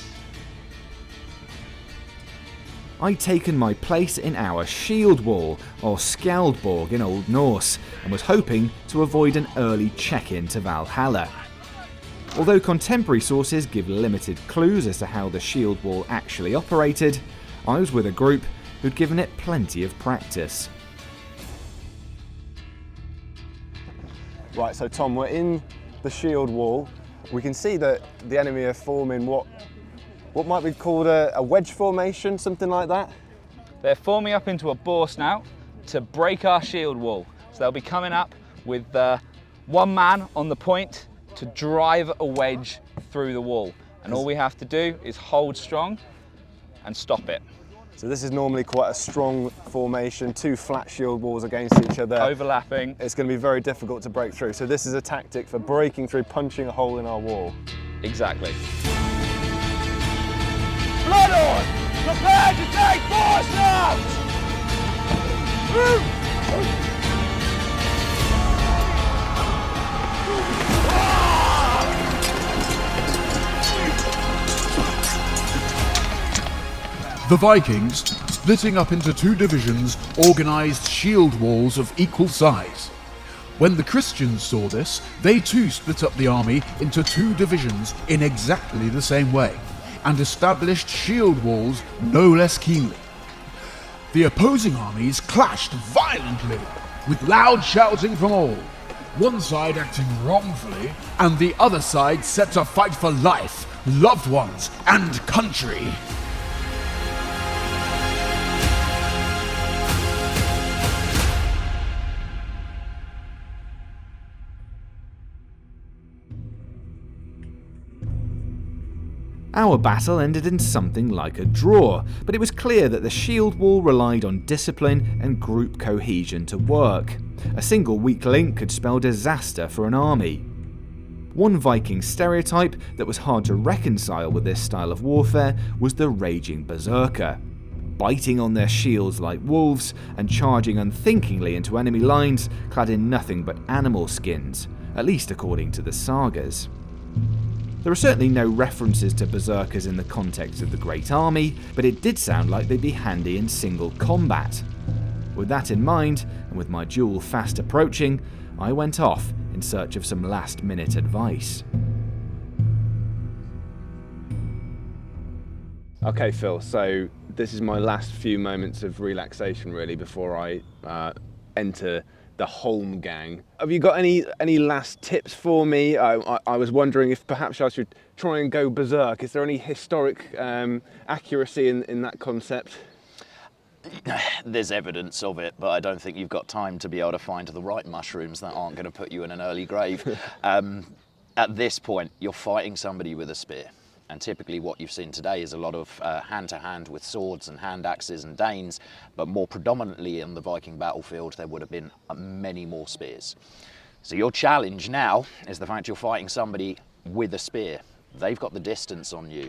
I'd taken my place in our shield wall, or Skjaldborg in Old Norse, and was hoping to avoid an early check-in to Valhalla. Although contemporary sources give limited clues as to how the shield wall actually operated, I was with a group who'd given it plenty of practice. Right, so Tom, we're in the shield wall. We can see that the enemy are forming what might be called a wedge formation, something like that. They're forming up into a boar snout to break our shield wall. So they'll be coming up with one man on the point to drive a wedge through the wall. And all we have to do is hold strong and stop it. So this is normally quite a strong formation, two flat shield walls against each other. Overlapping. It's going to be very difficult to break through. So this is a tactic for breaking through, punching a hole in our wall. Exactly. Blood on! Prepare to take force now! The Vikings, splitting up into two divisions, organised shield walls of equal size. When the Christians saw this, they too split up the army into 2 divisions in exactly the same way, and established shield walls no less keenly. The opposing armies clashed violently, with loud shouting from all, one side acting wrongfully, and the other side set to fight for life, loved ones, and country. Our battle ended in something like a draw, but it was clear that the shield wall relied on discipline and group cohesion to work. A single weak link could spell disaster for an army. One Viking stereotype that was hard to reconcile with this style of warfare was the raging berserker. Biting on their shields like wolves and charging unthinkingly into enemy lines clad in nothing but animal skins, at least according to the sagas. There are certainly no references to berserkers in the context of the Great Army, but it did sound like they'd be handy in single combat. With that in mind, and with my duel fast approaching, I went off in search of some last-minute advice. Okay, Phil, so this is my last few moments of relaxation really before I enter the Holm gang. Have you got any last tips for me? I was wondering if perhaps I should try and go berserk. Is there any historic accuracy in that concept? There's evidence of it, but I don't think you've got time to be able to find the right mushrooms that aren't going to put you in an early grave. At this point, you're fighting somebody with a spear. And typically what you've seen today is a lot of hand-to-hand with swords and hand axes and danes, but more predominantly in the Viking battlefield there would have been many more spears. So your challenge now is the fact you're fighting somebody with a spear. They've got the distance on you.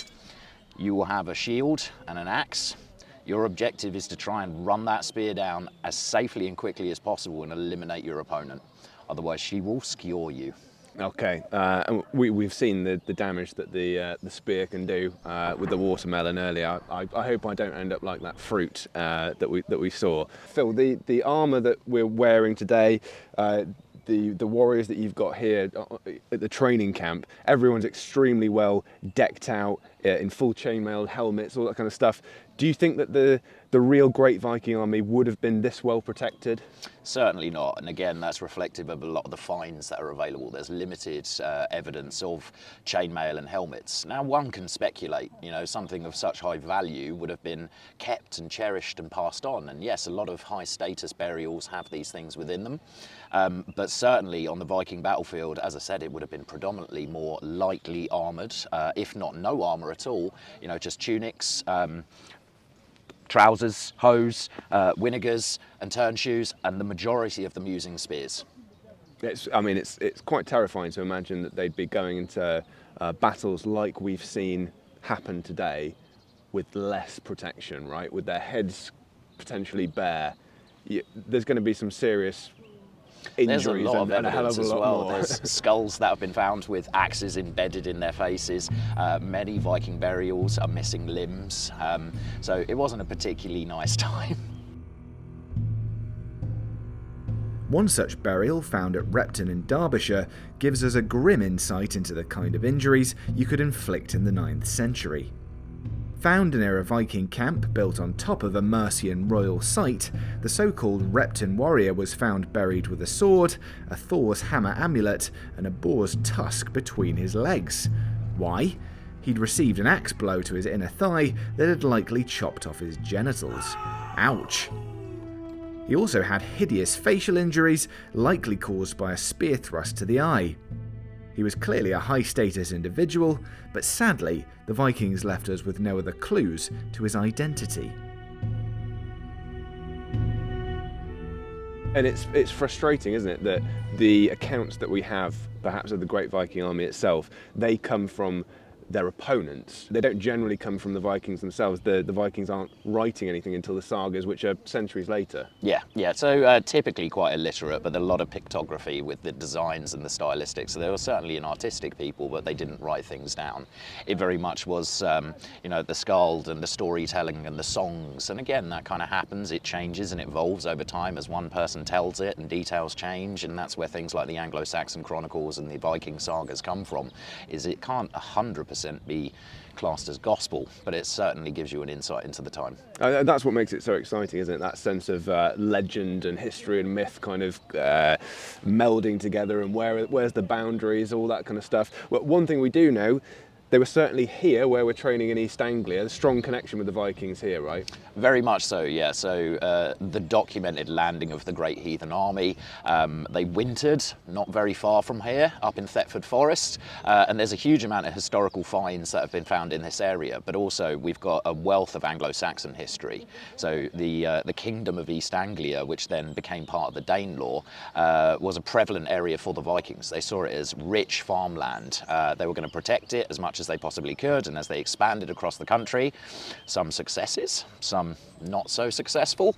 You will have a shield and an axe. Your objective is to try and run that spear down as safely and quickly as possible and eliminate your opponent. Otherwise she will skewer you. Okay, and we've seen the damage that the spear can do with the watermelon earlier. I hope I don't end up like that fruit that we saw. Phil, the armour that we're wearing today, the warriors that you've got here at the training camp, everyone's extremely well decked out in full chainmail helmets, all that kind of stuff. Do you think that the real Great Viking army would have been this well protected? Certainly not, and again that's reflective of a lot of the finds that are available. There's limited evidence of chainmail and helmets. Now one can speculate, you know, something of such high value would have been kept and cherished and passed on, and yes, a lot of high status burials have these things within them, but certainly on the Viking battlefield, as I said, it would have been predominantly more lightly armoured, if not no armour at all, you know, just tunics, trousers, hose, winnegers and turn shoes, and the majority of them using spears. It's quite terrifying to imagine that they'd be going into battles like we've seen happen today with less protection, right? With their heads potentially bare. There's going to be some serious injuries. There's a lot of evidence as well. More. There's skulls that have been found with axes embedded in their faces. Many Viking burials are missing limbs. So it wasn't a particularly nice time. One such burial found at Repton in Derbyshire gives us a grim insight into the kind of injuries you could inflict in the 9th century. Found near a Viking camp built on top of a Mercian royal site, the so-called Repton warrior was found buried with a sword, a Thor's hammer amulet, and a boar's tusk between his legs. Why? He'd received an axe blow to his inner thigh that had likely chopped off his genitals. Ouch! He also had hideous facial injuries, likely caused by a spear thrust to the eye. He was clearly a high-status individual, but sadly, the Vikings left us with no other clues to his identity. And it's frustrating, isn't it, that the accounts that we have, perhaps of the Great Viking Army itself, they come from their opponents. They don't generally come from the Vikings themselves. The Vikings aren't writing anything until the sagas, which are centuries later. Yeah. So typically quite illiterate, but a lot of pictography with the designs and the stylistics. So they were certainly an artistic people, but they didn't write things down. It very much was, the skald and the storytelling and the songs. And again, that kind of happens. It changes and evolves over time as one person tells it and details change. And that's where things like the Anglo-Saxon Chronicles and the Viking sagas come from, is it can't 100% be classed as gospel, but it certainly gives you an insight into the time. That's what makes it so exciting, isn't it? That sense of legend and history and myth kind of melding together, and where's the boundaries, all that kind of stuff. Well, one thing we do know, they were certainly here where we're training in East Anglia. A strong connection with the Vikings here, right? Very much so, yeah. So the documented landing of the Great Heathen Army, they wintered not very far from here, up in Thetford Forest, and there's a huge amount of historical finds that have been found in this area, but also we've got a wealth of Anglo-Saxon history. So the Kingdom of East Anglia, which then became part of the Danelaw, was a prevalent area for the Vikings. They saw it as rich farmland. They were going to protect it as much as they possibly could, and as they expanded across the country, some successes, some not so successful,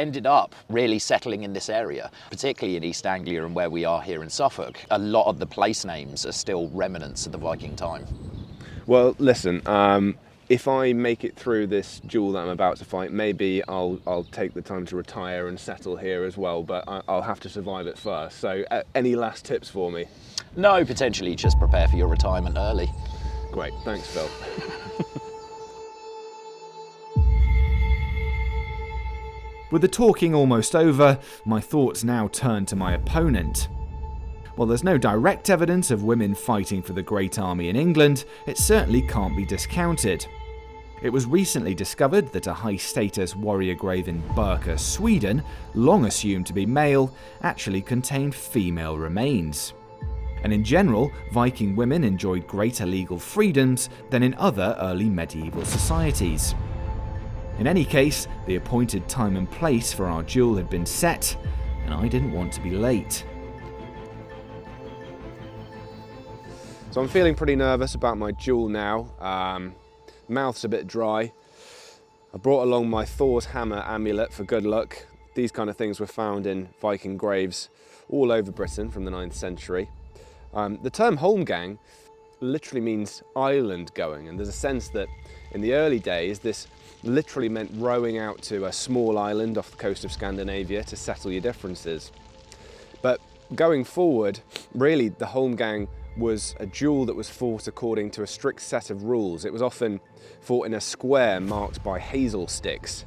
ended up really settling in this area, particularly in East Anglia and where we are here in Suffolk. A lot of the place names are still remnants of the Viking time. Well, listen, if I make it through this duel that I'm about to fight, maybe I'll take the time to retire and settle here as well, but I'll have to survive it first. So any last tips for me? No, potentially just prepare for your retirement early. Great, thanks Phil. With the talking almost over, my thoughts now turn to my opponent. While there's no direct evidence of women fighting for the Great Army in England, it certainly can't be discounted. It was recently discovered that a high-status warrior grave in Birka, Sweden, long assumed to be male, actually contained female remains. And in general, Viking women enjoyed greater legal freedoms than in other early medieval societies. In any case, the appointed time and place for our duel had been set, and I didn't want to be late. So I'm feeling pretty nervous about my duel now. Mouth's a bit dry. I brought along my Thor's hammer amulet for good luck. These kind of things were found in Viking graves all over Britain from the 9th century. The term holmgang literally means island going, and there's a sense that in the early days this literally meant rowing out to a small island off the coast of Scandinavia to settle your differences. But going forward, really the holmgang was a duel that was fought according to a strict set of rules. It was often fought in a square marked by hazel sticks.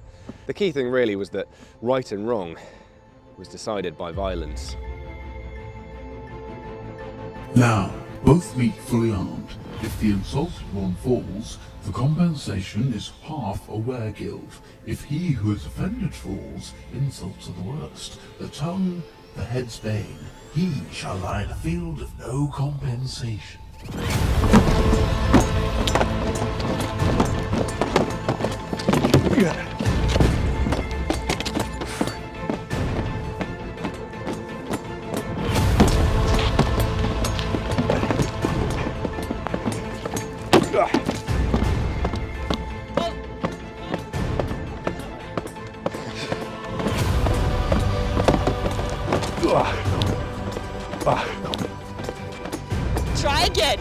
The key thing really was that right and wrong was decided by violence. Now, both meet fully armed. If the insulted one falls, the compensation is half a weregild. If he who is offended falls, insults are the worst. The tongue, the head's bane. He shall lie in a field of no compensation. Try again.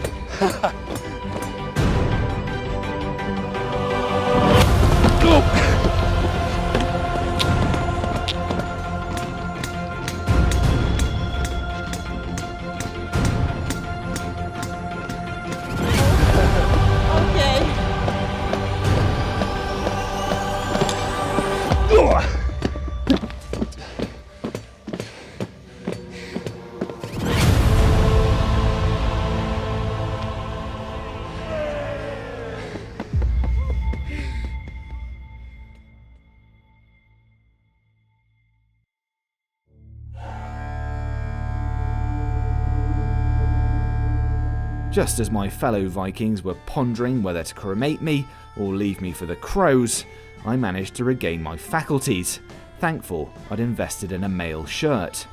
Just as my fellow Vikings were pondering whether to cremate me or leave me for the crows, I managed to regain my faculties, thankful I'd invested in a male shirt.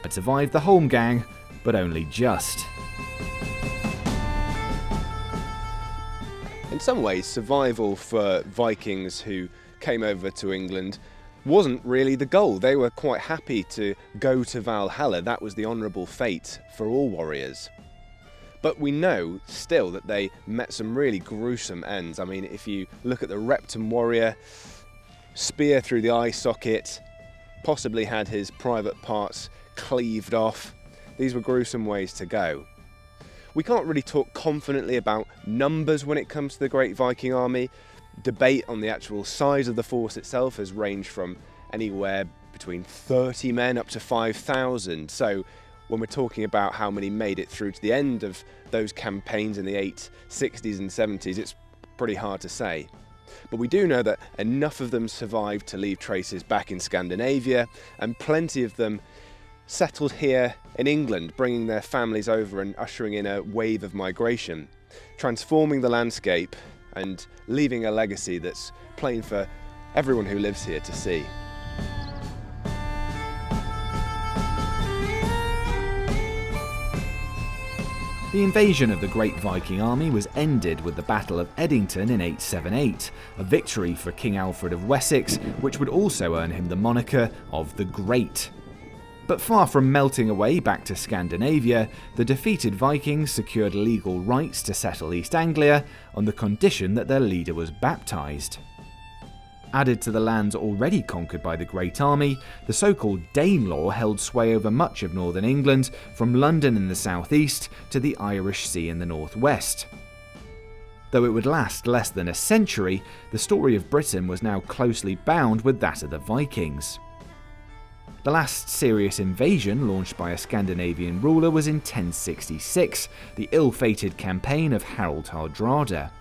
I'd survived the holmgang, but only just. In some ways, survival for Vikings who came over to England wasn't really the goal. They were quite happy to go to Valhalla. That was the honourable fate for all warriors. But we know still that they met some really gruesome ends. I mean, if you look at the Repton warrior, spear through the eye socket, possibly had his private parts cleaved off. These were gruesome ways to go. We can't really talk confidently about numbers when it comes to the Great Viking Army. Debate on the actual size of the force itself has ranged from anywhere between 30 men up to 5,000. So when we're talking about how many made it through to the end of those campaigns in the 860s and 70s, it's pretty hard to say. But we do know that enough of them survived to leave traces back in Scandinavia, and plenty of them settled here in England, bringing their families over and ushering in a wave of migration, transforming the landscape and leaving a legacy that's plain for everyone who lives here to see. The invasion of the Great Viking Army was ended with the Battle of Edington in 878, a victory for King Alfred of Wessex, which would also earn him the moniker of the Great. But far from melting away back to Scandinavia, the defeated Vikings secured legal rights to settle East Anglia on the condition that their leader was baptised. Added to the lands already conquered by the Great Army, the so-called Danelaw held sway over much of northern England, from London in the southeast to the Irish Sea in the northwest. Though it would last less than a century, the story of Britain was now closely bound with that of the Vikings. The last serious invasion launched by a Scandinavian ruler was in 1066, the ill-fated campaign of Harald Hardrada.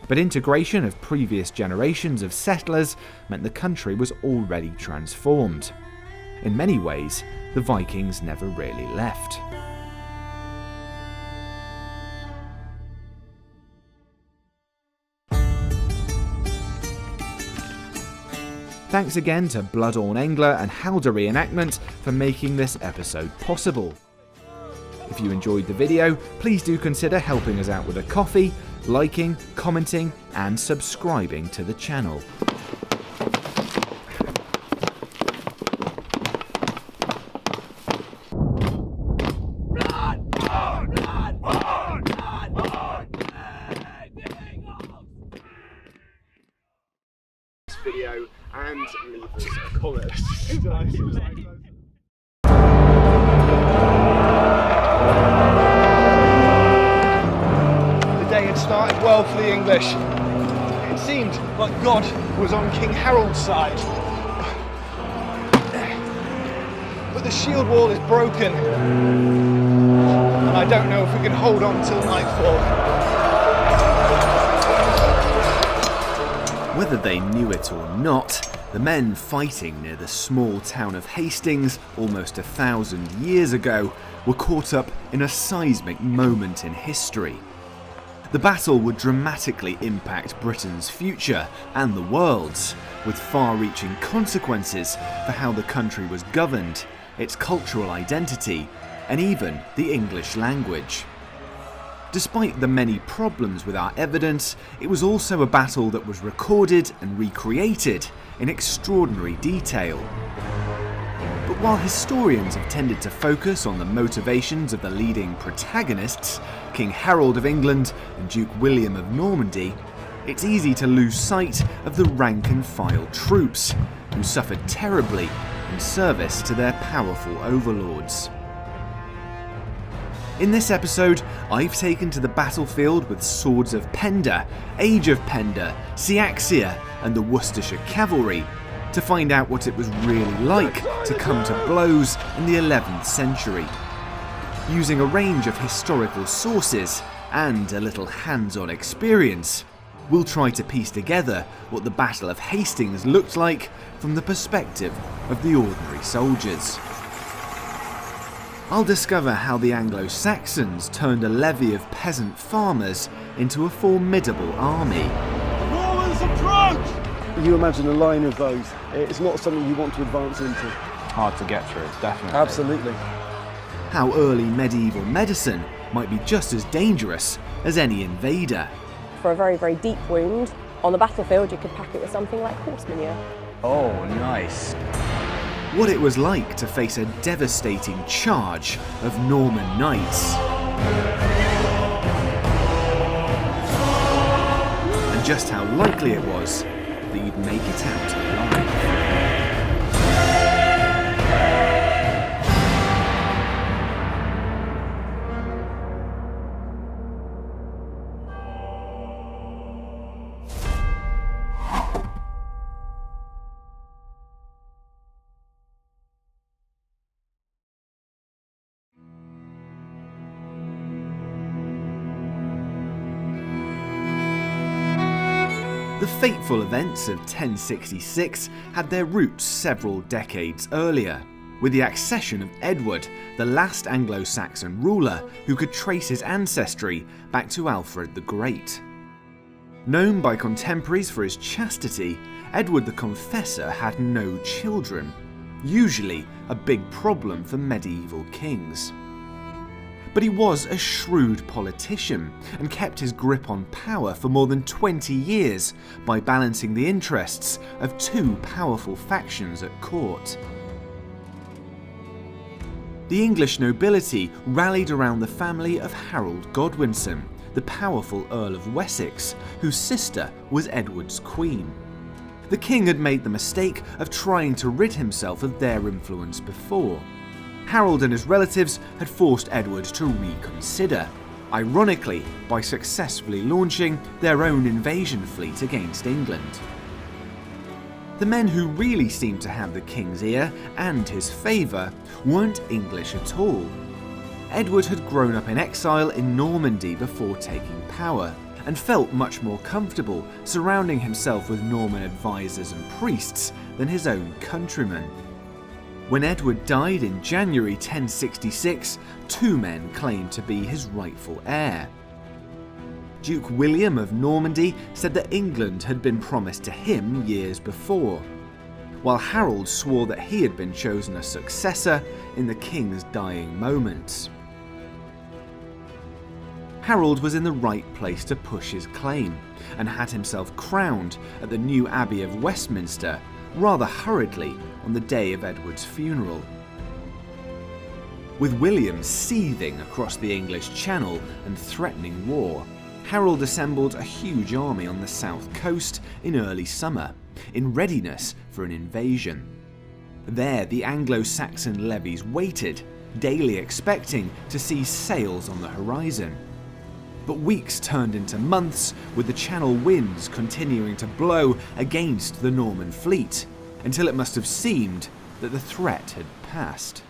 But integration of previous generations of settlers meant the country was already transformed. In many ways, the Vikings never really left. Thanks again to Bloodorn Engler and Halder Reenactment for making this episode possible. If you enjoyed the video, please do consider helping us out with a coffee, liking, commenting, and subscribing to the channel. This video and leave us a comment. Had started well for the English. It seemed like God was on King Harold's side. But the shield wall is broken, and I don't know if we can hold on till nightfall. Whether they knew it or not, the men fighting near the small town of Hastings almost 1,000 years ago were caught up in a seismic moment in history. The battle would dramatically impact Britain's future and the world's, with far-reaching consequences for how the country was governed, its cultural identity, and even the English language. Despite the many problems with our evidence, it was also a battle that was recorded and recreated in extraordinary detail. But while historians have tended to focus on the motivations of the leading protagonists, King Harold of England and Duke William of Normandy, it's easy to lose sight of the rank-and-file troops, who suffered terribly in service to their powerful overlords. In this episode, I've taken to the battlefield with swords of Penda, Age of Penda, Cyaxia, and the Worcestershire Cavalry, to find out what it was really like to come to blows in the 11th century. Using a range of historical sources and a little hands-on experience, we'll try to piece together what the Battle of Hastings looked like from the perspective of the ordinary soldiers. I'll discover how the Anglo-Saxons turned a levy of peasant farmers into a formidable army. Romans approach! You imagine a line of those, it's not something you want to advance into. Hard to get through, definitely. Absolutely. How early medieval medicine might be just as dangerous as any invader. for a very, very deep wound. On the battlefield, you could pack it with something like horse manure. Oh, nice. What it was like to face a devastating charge of Norman knights. And just how likely it was that you'd make it out alive. The fateful events of 1066 had their roots several decades earlier, with the accession of Edward, the last Anglo-Saxon ruler who could trace his ancestry back to Alfred the Great. Known by contemporaries for his chastity, Edward the Confessor had no children, usually a big problem for medieval kings. But he was a shrewd politician and kept his grip on power for more than 20 years by balancing the interests of two powerful factions at court. The English nobility rallied around the family of Harold Godwinson, the powerful Earl of Wessex, whose sister was Edward's queen. The king had made the mistake of trying to rid himself of their influence before. Harold and his relatives had forced Edward to reconsider, ironically by successfully launching their own invasion fleet against England. The men who really seemed to have the king's ear and his favour weren't English at all. Edward had grown up in exile in Normandy before taking power, and felt much more comfortable surrounding himself with Norman advisors and priests than his own countrymen. When Edward died in January 1066, two men claimed to be his rightful heir. Duke William of Normandy said that England had been promised to him years before, while Harold swore that he had been chosen a successor in the king's dying moments. Harold was in the right place to push his claim, and had himself crowned at the new Abbey of Westminster rather hurriedly on the day of Edward's funeral. With William seething across the English Channel and threatening war, Harold assembled a huge army on the south coast in early summer, in readiness for an invasion. There the Anglo-Saxon levies waited, daily expecting to see sails on the horizon. But weeks turned into months, with the Channel winds continuing to blow against the Norman fleet, until it must have seemed that the threat had passed.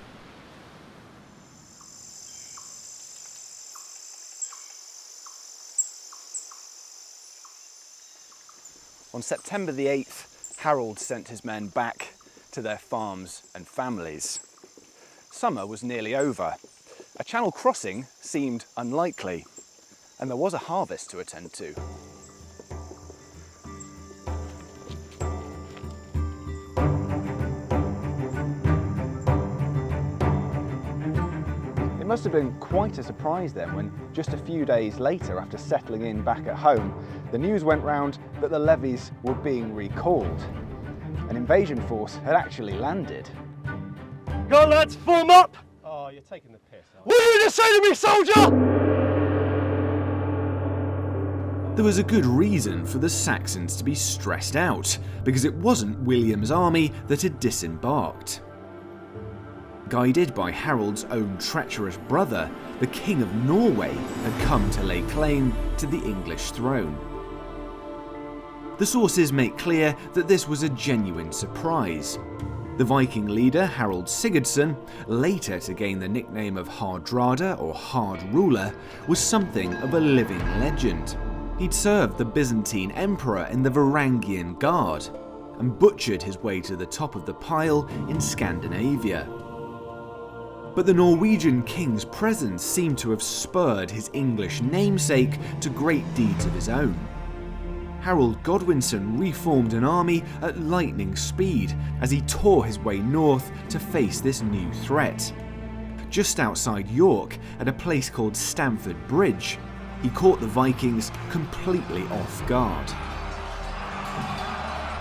On September the 8th, Harold sent his men back to their farms and families. Summer was nearly over. A channel crossing seemed unlikely, and there was a harvest to attend to. It must have been quite a surprise then when, just a few days later, after settling in back at home, the news went round that the levies were being recalled. An invasion force had actually landed. Go lads, form up! Oh, you're taking the piss. What did you just say to me, soldier? There was a good reason for the Saxons to be stressed out, because it wasn't William's army that had disembarked. Guided by Harold's own treacherous brother, the King of Norway had come to lay claim to the English throne. The sources make clear that this was a genuine surprise. The Viking leader Harold Sigurdsson, later to gain the nickname of Hardrada or Hard Ruler, was something of a living legend. He'd served the Byzantine emperor in the Varangian Guard, and butchered his way to the top of the pile in Scandinavia. But the Norwegian king's presence seemed to have spurred his English namesake to great deeds of his own. Harold Godwinson reformed an army at lightning speed as he tore his way north to face this new threat. Just outside York, at a place called Stamford Bridge, he caught the Vikings completely off guard.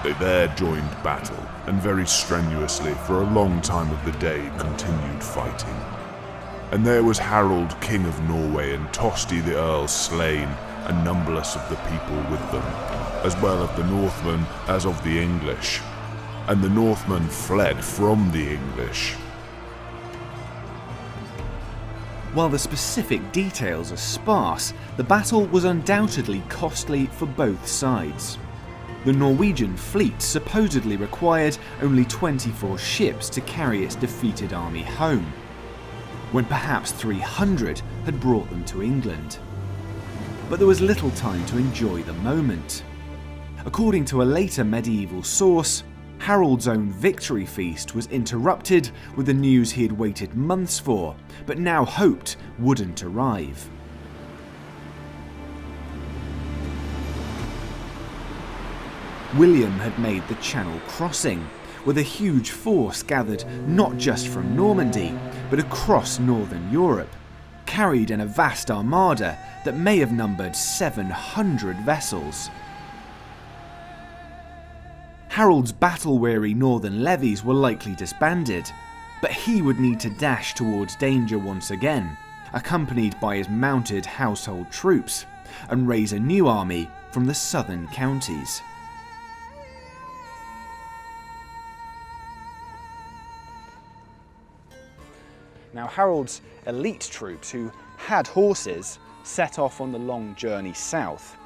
They there joined battle, and very strenuously for a long time of the day continued fighting. And there was Harold, King of Norway, and Tosti the Earl slain, and numberless of the people with them, as well of the Northmen as of the English. And the Northmen fled from the English. While the specific details are sparse, the battle was undoubtedly costly for both sides. The Norwegian fleet supposedly required only 24 ships to carry its defeated army home, when perhaps 300 had brought them to England. But there was little time to enjoy the moment. According to a later medieval source, Harold's own victory feast was interrupted with the news he had waited months for, but now hoped wouldn't arrive. William had made the Channel crossing, with a huge force gathered not just from Normandy, but across northern Europe, carried in a vast armada that may have numbered 700 vessels. Harold's battle-weary northern levies were likely disbanded, but he would need to dash towards danger once again, accompanied by his mounted household troops, and raise a new army from the southern counties. Now Harold's elite troops, who had horses, set off on the long journey south.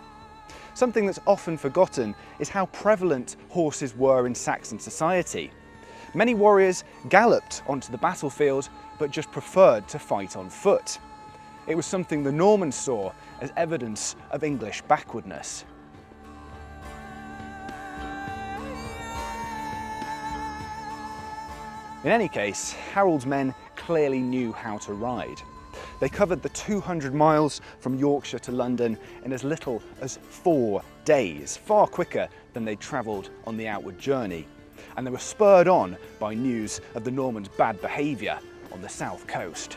Something that's often forgotten is how prevalent horses were in Saxon society. Many warriors galloped onto the battlefield, but just preferred to fight on foot. It was something the Normans saw as evidence of English backwardness. In any case, Harold's men clearly knew how to ride. They covered the 200 miles from Yorkshire to London in as little as 4 days, far quicker than they travelled on the outward journey. And they were spurred on by news of the Normans' bad behaviour on the south coast.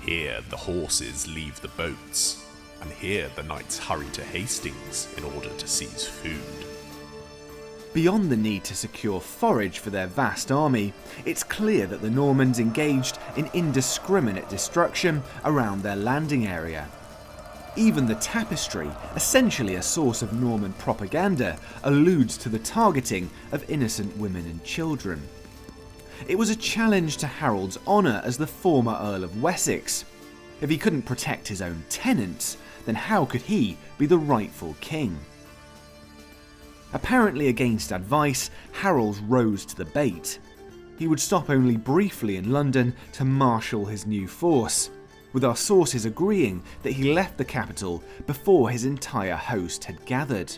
Here the horses leave the boats, and here the knights hurry to Hastings in order to seize food. Beyond the need to secure forage for their vast army, it's clear that the Normans engaged in indiscriminate destruction around their landing area. Even the tapestry, essentially a source of Norman propaganda, alludes to the targeting of innocent women and children. It was a challenge to Harold's honour as the former Earl of Wessex. If he couldn't protect his own tenants, then how could he be the rightful king? Apparently against advice, Harold rose to the bait. He would stop only briefly in London to marshal his new force, with our sources agreeing that he left the capital before his entire host had gathered.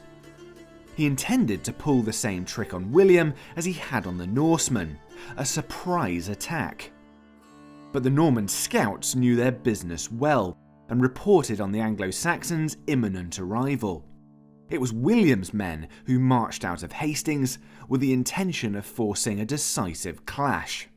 He intended to pull the same trick on William as he had on the Norsemen, a surprise attack. But the Norman scouts knew their business well and reported on the Anglo-Saxons' imminent arrival. It was William's men who marched out of Hastings with the intention of forcing a decisive clash.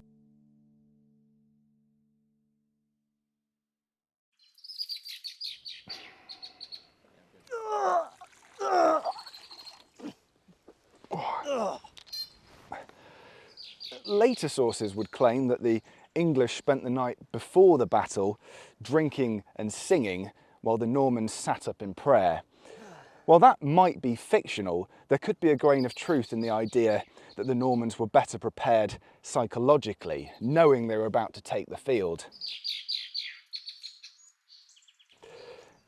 Later sources would claim that the English spent the night before the battle drinking and singing while the Normans sat up in prayer. While that might be fictional, there could be a grain of truth in the idea that the Normans were better prepared psychologically, knowing they were about to take the field.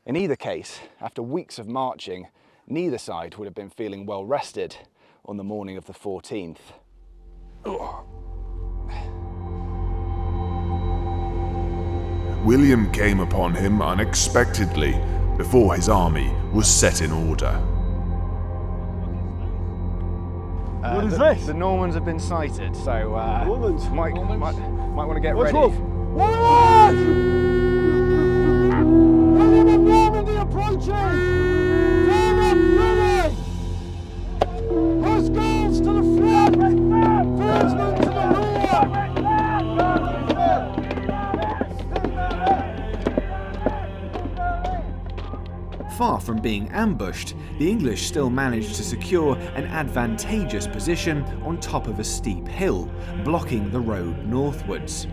In either case, after weeks of marching, neither side would have been feeling well rested on the morning of the 14th. William came upon him unexpectedly before his army was set in order. What is this? The Normans have been sighted, so might want to get ready. Warriors! Enemy of Normandy approaching! Turn up, ready! Cross guards to the front! Firstmen to the rear! from being ambushed, the English still managed to secure an advantageous position on top of a steep hill, blocking the road northwards.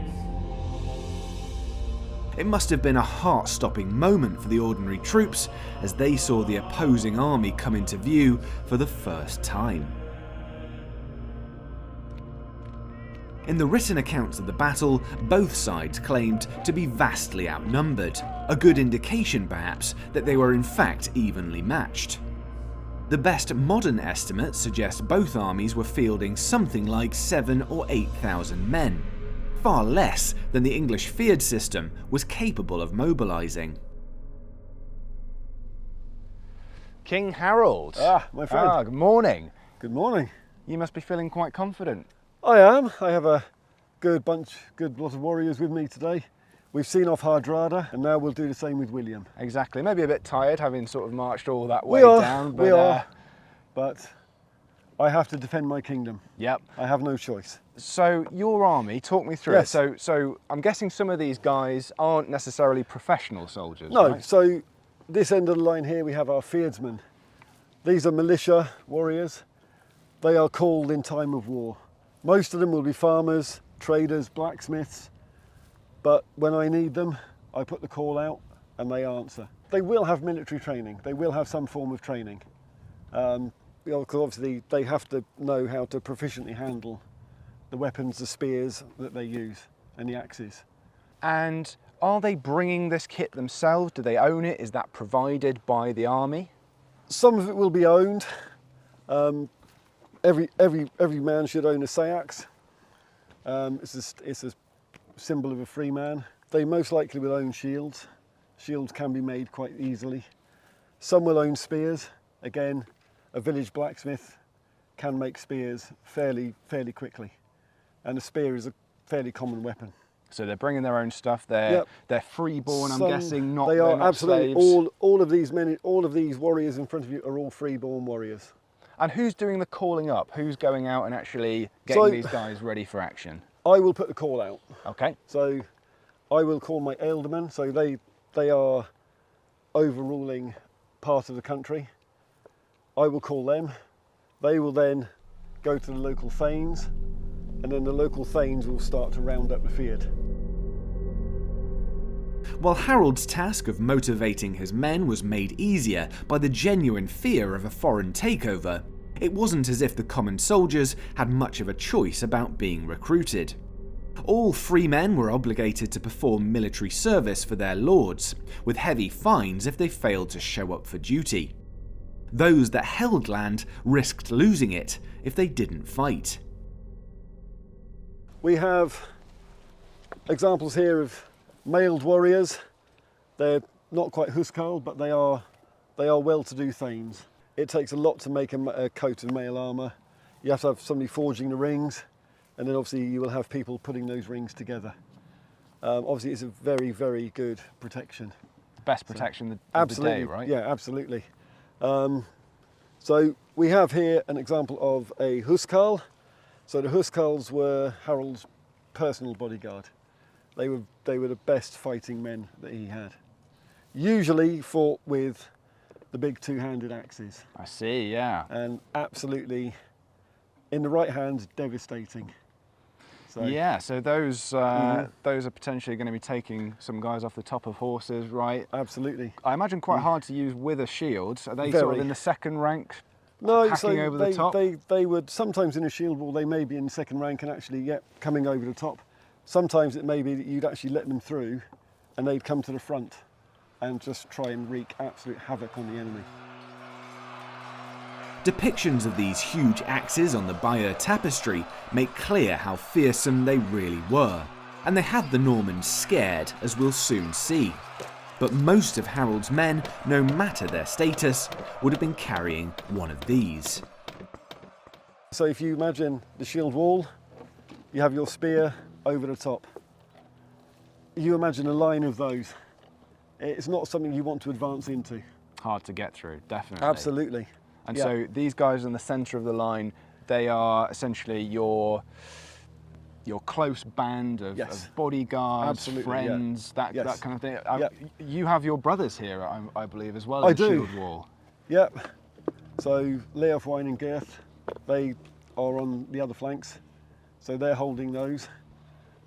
It must have been a heart-stopping moment for the ordinary troops as they saw the opposing army come into view for the first time. In the written accounts of the battle, both sides claimed to be vastly outnumbered, a good indication perhaps that they were in fact evenly matched. The best modern estimates suggest both armies were fielding something like 7,000 or 8,000 men, far less than the English Feared system was capable of mobilising. King Harold. My friend. Good morning. Good morning. You must be feeling quite confident. I am. I have a good lot of warriors with me today. We've seen off Hardrada, and now we'll do the same with William. Exactly. Maybe a bit tired, having sort of marched all that way down. But, we are. But I have to defend my kingdom. Yep. I have no choice. So your army, talk me through Yes. it. So I'm guessing some of these guys aren't necessarily professional soldiers. No. Right? So this end of the line here, we have our Feardsmen. These are militia warriors. They are called in time of war. Most of them will be farmers, traders, blacksmiths, but when I need them, I put the call out and they answer. They will have military training. They will have some form of training. Because obviously they have to know how to proficiently handle the weapons, the spears that they use, and the axes. And are they bringing this kit themselves? Do they own it? Is that provided by the army? Some of it will be owned. Every man should own a sayax. It's a symbol of a free man. They most likely will own shields. Shields can be made quite easily. Some will own spears. Again, a village blacksmith can make spears fairly quickly. And a spear is a fairly common weapon. So they're bringing their own stuff. They're freeborn, I'm guessing. Not they they're are not absolutely slaves. all of these men, all of these warriors in front of you are all freeborn warriors. And who's doing the calling up? Who's going out and actually getting these guys ready for action? I will put the call out. Okay. So I will call my ealdormen. So they are overruling part of the country. I will call them. They will then go to the local thanes, and then the local thanes will start to round up the feared. While Harold's task of motivating his men was made easier by the genuine fear of a foreign takeover, it wasn't as if the common soldiers had much of a choice about being recruited. All free men were obligated to perform military service for their lords, with heavy fines if they failed to show up for duty. Those that held land risked losing it if they didn't fight. We have examples here of mailed warriors. They're not quite housecarl, but they are well-to-do thanes. It takes a lot to make a coat of mail armour. You have to have somebody forging the rings, and then obviously you will have people putting those rings together. Obviously it's a very, very good protection. Best protection of the day, right? Yeah, absolutely. So we have here an example of a housecarl. So the housecarls were Harold's personal bodyguard. They were the best fighting men that he had. Usually fought with the big two-handed axes. I see, yeah. And absolutely, in the right hand, devastating. So, yeah, so those are potentially going to be taking some guys off the top of horses, right? Absolutely. I imagine quite hard to use with a shield. Are they Very. sort of in the second rank? No, hacking so over the top? they would sometimes in a shield wall they may be in second rank and actually coming over the top. Sometimes it may be that you'd actually let them through, and they'd come to the front and just try and wreak absolute havoc on the enemy. Depictions of these huge axes on the Bayeux tapestry make clear how fearsome they really were, and they had the Normans scared, as we'll soon see. But most of Harold's men, no matter their status, would have been carrying one of these. So if you imagine the shield wall, you have your spear over the top. You imagine a line of those. It's not something you want to advance into. Hard to get through, definitely. Absolutely. And Yeah. so these guys in the centre of the line, they are essentially your your close band of, Yes. of bodyguards, Absolutely, friends, yeah. that Yes. kind of thing. Yeah. You have your brothers here, I believe, as well I in the do. Shield Wall. Yep. So Leof, Wine and Girth, they are on the other flanks. So they're holding those.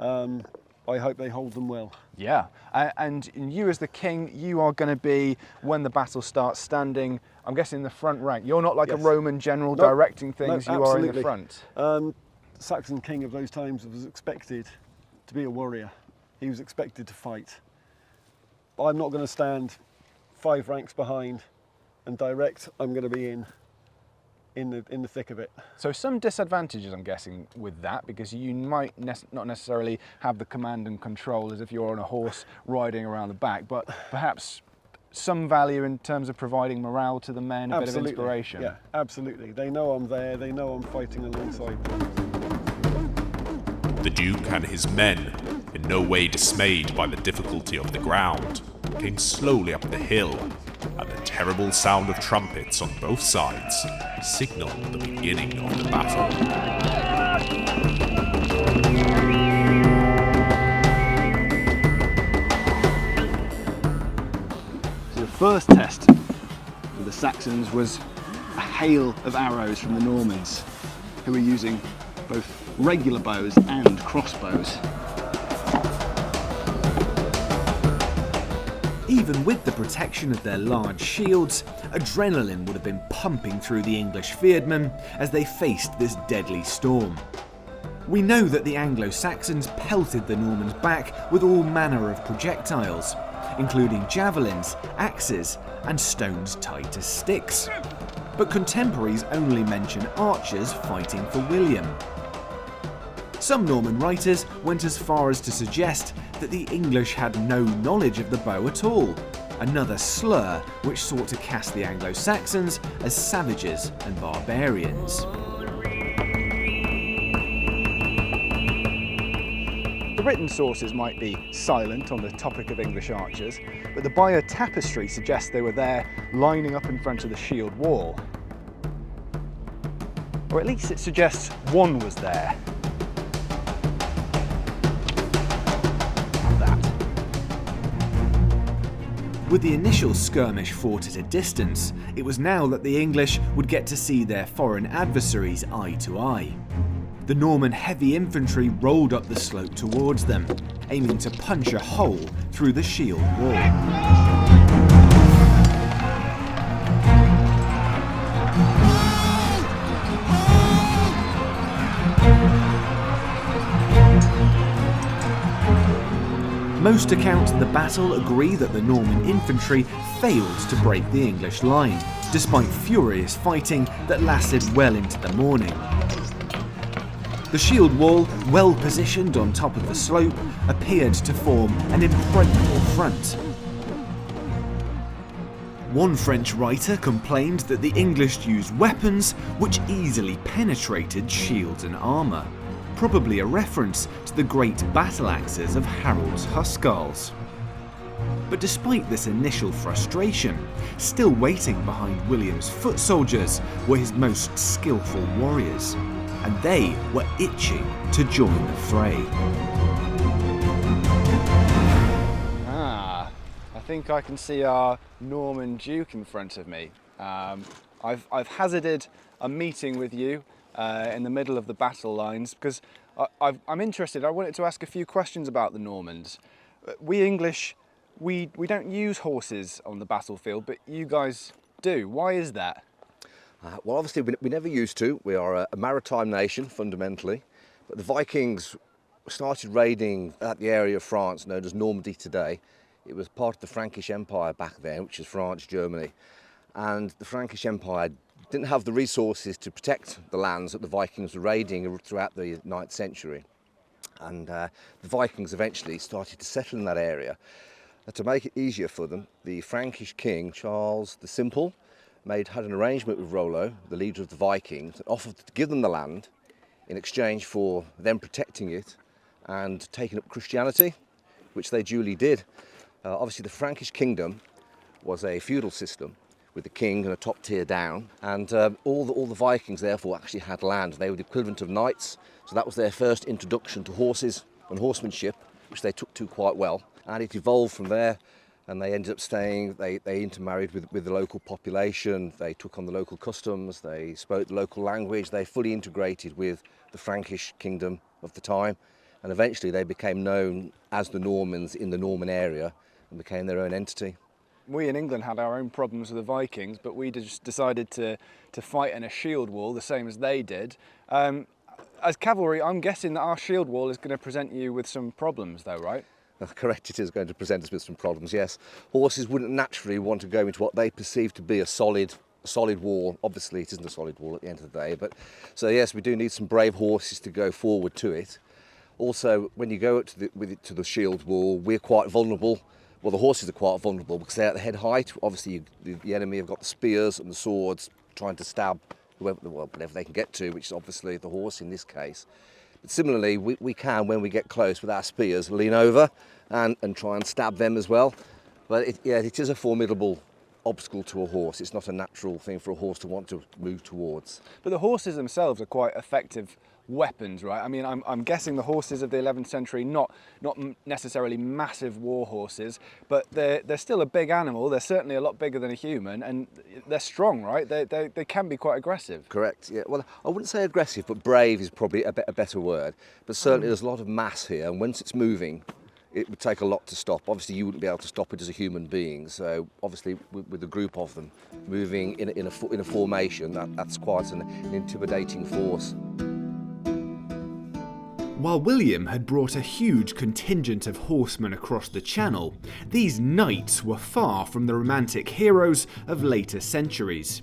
I hope they hold them well. Yeah, and you as the king, you are going to be, when the battle starts, standing, I'm guessing, in the front rank. You're not like Yes. a Roman general No, directing things, no, you are in the absolutely. front. Saxon king of those times was expected to be a warrior. He was expected to fight. I'm not going to stand 5 ranks behind and direct. I'm going to be in the thick of it. So some disadvantages, I'm guessing, with that, because you might not necessarily have the command and control as if you're on a horse riding around the back, but perhaps some value in terms of providing morale to the men, a bit of inspiration. Yeah, absolutely. They know I'm there. They know I'm fighting alongside them. The Duke and his men, in no way dismayed by the difficulty of the ground, came slowly up the hill, and the terrible sound of trumpets on both sides signalled the beginning of the battle. So the first test for the Saxons was a hail of arrows from the Normans, who were using both regular bows and crossbows. Even with the protection of their large shields, adrenaline would have been pumping through the English fearedmen as they faced this deadly storm. We know that the Anglo-Saxons pelted the Normans back with all manner of projectiles, including javelins, axes, and stones tied to sticks. But contemporaries only mention archers fighting for William. Some Norman writers went as far as to suggest that the English had no knowledge of the bow at all, another slur which sought to cast the Anglo-Saxons as savages and barbarians. The written sources might be silent on the topic of English archers, but the Bayeux tapestry suggests they were there lining up in front of the shield wall. Or at least it suggests one was there. With the initial skirmish fought at a distance, it was now that the English would get to see their foreign adversaries eye to eye. The Norman heavy infantry rolled up the slope towards them, aiming to punch a hole through the shield wall. Most accounts of the battle agree that the Norman infantry failed to break the English line, despite furious fighting that lasted well into the morning. The shield wall, well positioned on top of the slope, appeared to form an impregnable front. One French writer complained that the English used weapons which easily penetrated shields and armour, probably a reference to the great battle axes of Harold's Huscarls. But despite this initial frustration, still waiting behind William's foot soldiers were his most skillful warriors, and they were itching to join the fray. I think I can see our Norman Duke in front of me. I've hazarded a meeting with you in the middle of the battle lines because I'm interested. I wanted to ask a few questions about the Normans. We English, we don't use horses on the battlefield, but you guys do. Why is that? Well, obviously we never used to. We are a maritime nation fundamentally, but the Vikings started raiding at the area of France known as Normandy today. It was part of the Frankish Empire back then, which is France, Germany, and the Frankish Empire didn't have the resources to protect the lands that the Vikings were raiding throughout the 9th century. And the Vikings eventually started to settle in that area. To make it easier for them, the Frankish king, Charles the Simple, had an arrangement with Rollo, the leader of the Vikings, and offered to give them the land in exchange for them protecting it and taking up Christianity, which they duly did. Obviously the Frankish kingdom was a feudal system with the king and a top tier down, and all the Vikings therefore actually had land. They were the equivalent of knights, so that was their first introduction to horses and horsemanship, which they took to quite well, and it evolved from there. And they ended up staying, they intermarried with the local population, they took on the local customs, they spoke the local language, they fully integrated with the Frankish kingdom of the time, and eventually they became known as the Normans in the Norman area and became their own entity. We in England had our own problems with the Vikings, but we just decided to fight in a shield wall, the same as they did. As cavalry, I'm guessing that our shield wall is going to present you with some problems though, right? Correct, it is going to present us with some problems, yes. Horses wouldn't naturally want to go into what they perceive to be a solid wall. Obviously it isn't a solid wall at the end of the day, but so yes, we do need some brave horses to go forward to it. Also, when you go up to the shield wall, we're quite vulnerable. Well, the horses are quite vulnerable because they're at the head height. Obviously the enemy have got the spears and the swords trying to stab whatever they can get to, which is obviously the horse in this case. But similarly, we can, when we get close with our spears, lean over and try and stab them as well. But it is a formidable obstacle to a horse. It's not a natural thing for a horse to want to move towards. But the horses themselves are quite effective weapons, right? I mean, I'm guessing the horses of the 11th century, not necessarily massive war horses, but they're still a big animal. They're certainly a lot bigger than a human, and they're strong, right? They can be quite aggressive. Correct, yeah. Well, I wouldn't say aggressive, but brave is probably a better word. But certainly there's a lot of mass here, and once it's moving, it would take a lot to stop. Obviously, you wouldn't be able to stop it as a human being. So, obviously, with a group of them moving in a formation, that's quite an intimidating force. While William had brought a huge contingent of horsemen across the Channel, these knights were far from the romantic heroes of later centuries.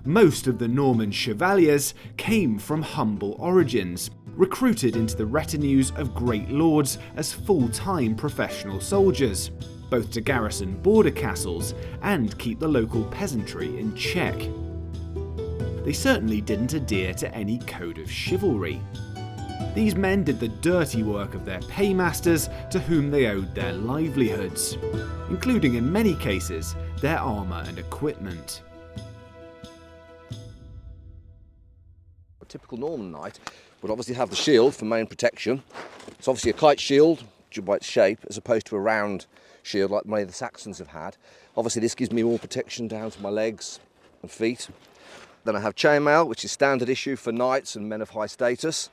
Most of the Norman chevaliers came from humble origins, recruited into the retinues of great lords as full-time professional soldiers, both to garrison border castles and keep the local peasantry in check. They certainly didn't adhere to any code of chivalry. These men did the dirty work of their paymasters to whom they owed their livelihoods, including in many cases their armour and equipment. A typical Norman knight would obviously have the shield for main protection. It's obviously a kite shield, judged by its shape, as opposed to a round shield like many of the Saxons have had. Obviously this gives me more protection down to my legs and feet. Then I have chainmail, which is standard issue for knights and men of high status.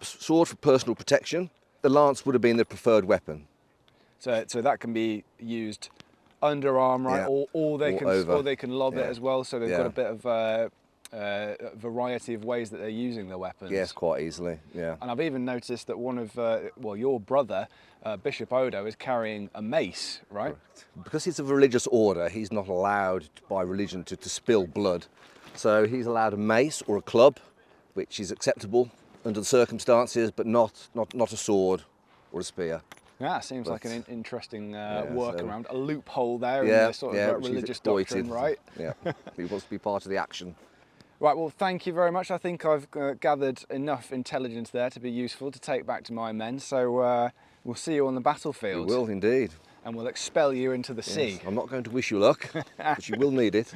Sword for personal protection. The lance would have been the preferred weapon. So that can be used underarm, right? Yeah. Or they can lob it as well. So they've got a bit of variety of ways that they're using their weapons. Yes, quite easily. Yeah. And I've even noticed that one of your brother, Bishop Odo, is carrying a mace, right? Correct. Because he's of a religious order, he's not allowed by religion to spill blood. So he's allowed a mace or a club, which is acceptable under the circumstances, but not a sword or a spear. Yeah, seems like an interesting workaround, a loophole there in this sort of religious doctrine, right? Yeah, he wants to be part of the action. Right, well, thank you very much. I think I've gathered enough intelligence there to be useful to take back to my men, so we'll see you on the battlefield. We will indeed. And we'll expel you into the sea. I'm not going to wish you luck, but you will need it.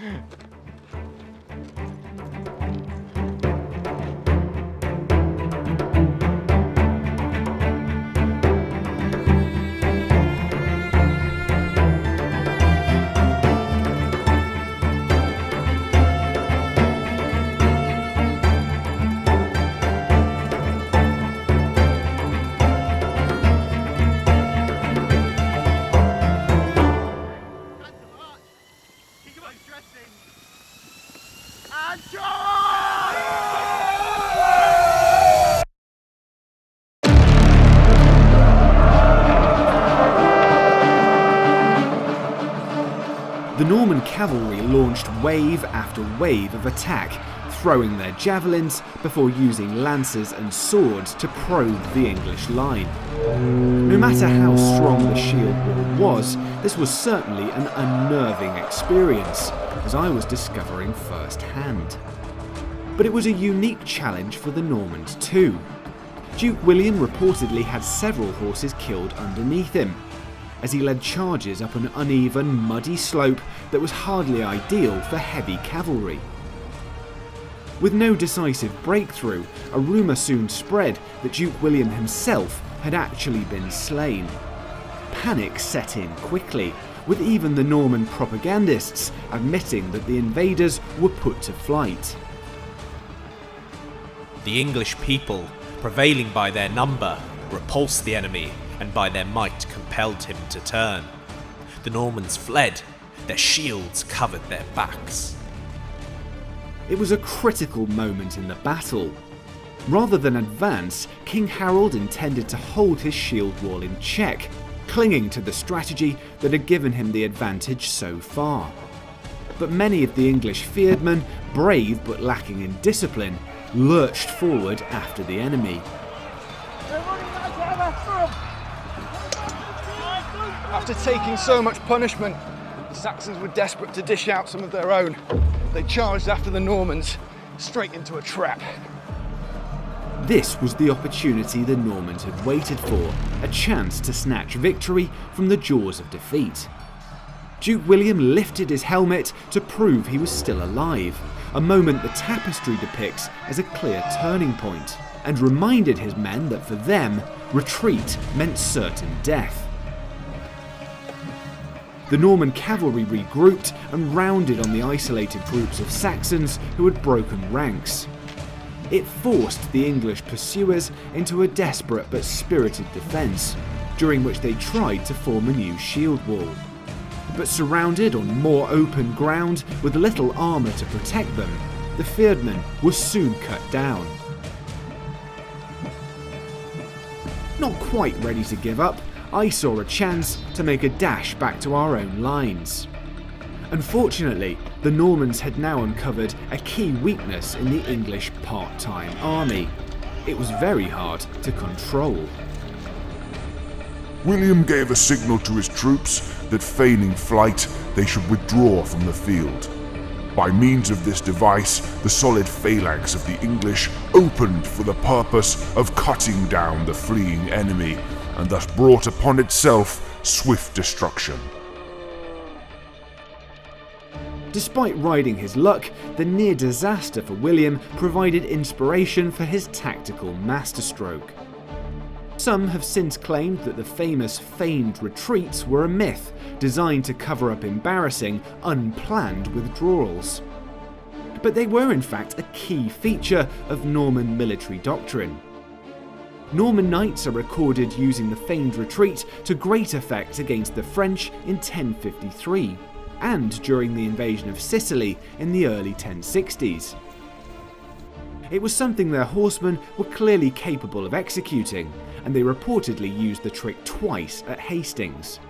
The Norman cavalry launched wave after wave of attack, throwing their javelins before using lances and swords to probe the English line. No matter how strong the shield wall was, this was certainly an unnerving experience, as I was discovering firsthand. But it was a unique challenge for the Normans too. Duke William reportedly had several horses killed underneath him. as he led charges up an uneven, muddy slope that was hardly ideal for heavy cavalry. With no decisive breakthrough, a rumour soon spread that Duke William himself had actually been slain. Panic set in quickly, with even the Norman propagandists admitting that the invaders were put to flight. The English people, prevailing by their number, repulsed the enemy and by their might compelled him to turn. The Normans fled, their shields covered their backs. It was a critical moment in the battle. Rather than advance, King Harold intended to hold his shield wall in check, clinging to the strategy that had given him the advantage so far. But many of the English feardmen, brave but lacking in discipline, lurched forward after the enemy. After taking so much punishment, the Saxons were desperate to dish out some of their own. They charged after the Normans, straight into a trap. This was the opportunity the Normans had waited for, a chance to snatch victory from the jaws of defeat. Duke William lifted his helmet to prove he was still alive, a moment the tapestry depicts as a clear turning point, and reminded his men that for them, retreat meant certain death. The Norman cavalry regrouped and rounded on the isolated groups of Saxons who had broken ranks. It forced the English pursuers into a desperate but spirited defence, during which they tried to form a new shield wall. But surrounded on more open ground with little armour to protect them, the feardmen were soon cut down. Not quite ready to give up, I saw a chance to make a dash back to our own lines. Unfortunately, the Normans had now uncovered a key weakness in the English part-time army. It was very hard to control. William gave a signal to his troops that feigning flight, they should withdraw from the field. By means of this device, the solid phalanx of the English opened for the purpose of cutting down the fleeing enemy, and thus brought upon itself swift destruction. Despite riding his luck, the near disaster for William provided inspiration for his tactical masterstroke. Some have since claimed that the famous feigned retreats were a myth, designed to cover up embarrassing, unplanned withdrawals. But they were in fact a key feature of Norman military doctrine. Norman knights are recorded using the feigned retreat to great effect against the French in 1053, and during the invasion of Sicily in the early 1060s. It was something their horsemen were clearly capable of executing, and they reportedly used the trick twice at Hastings.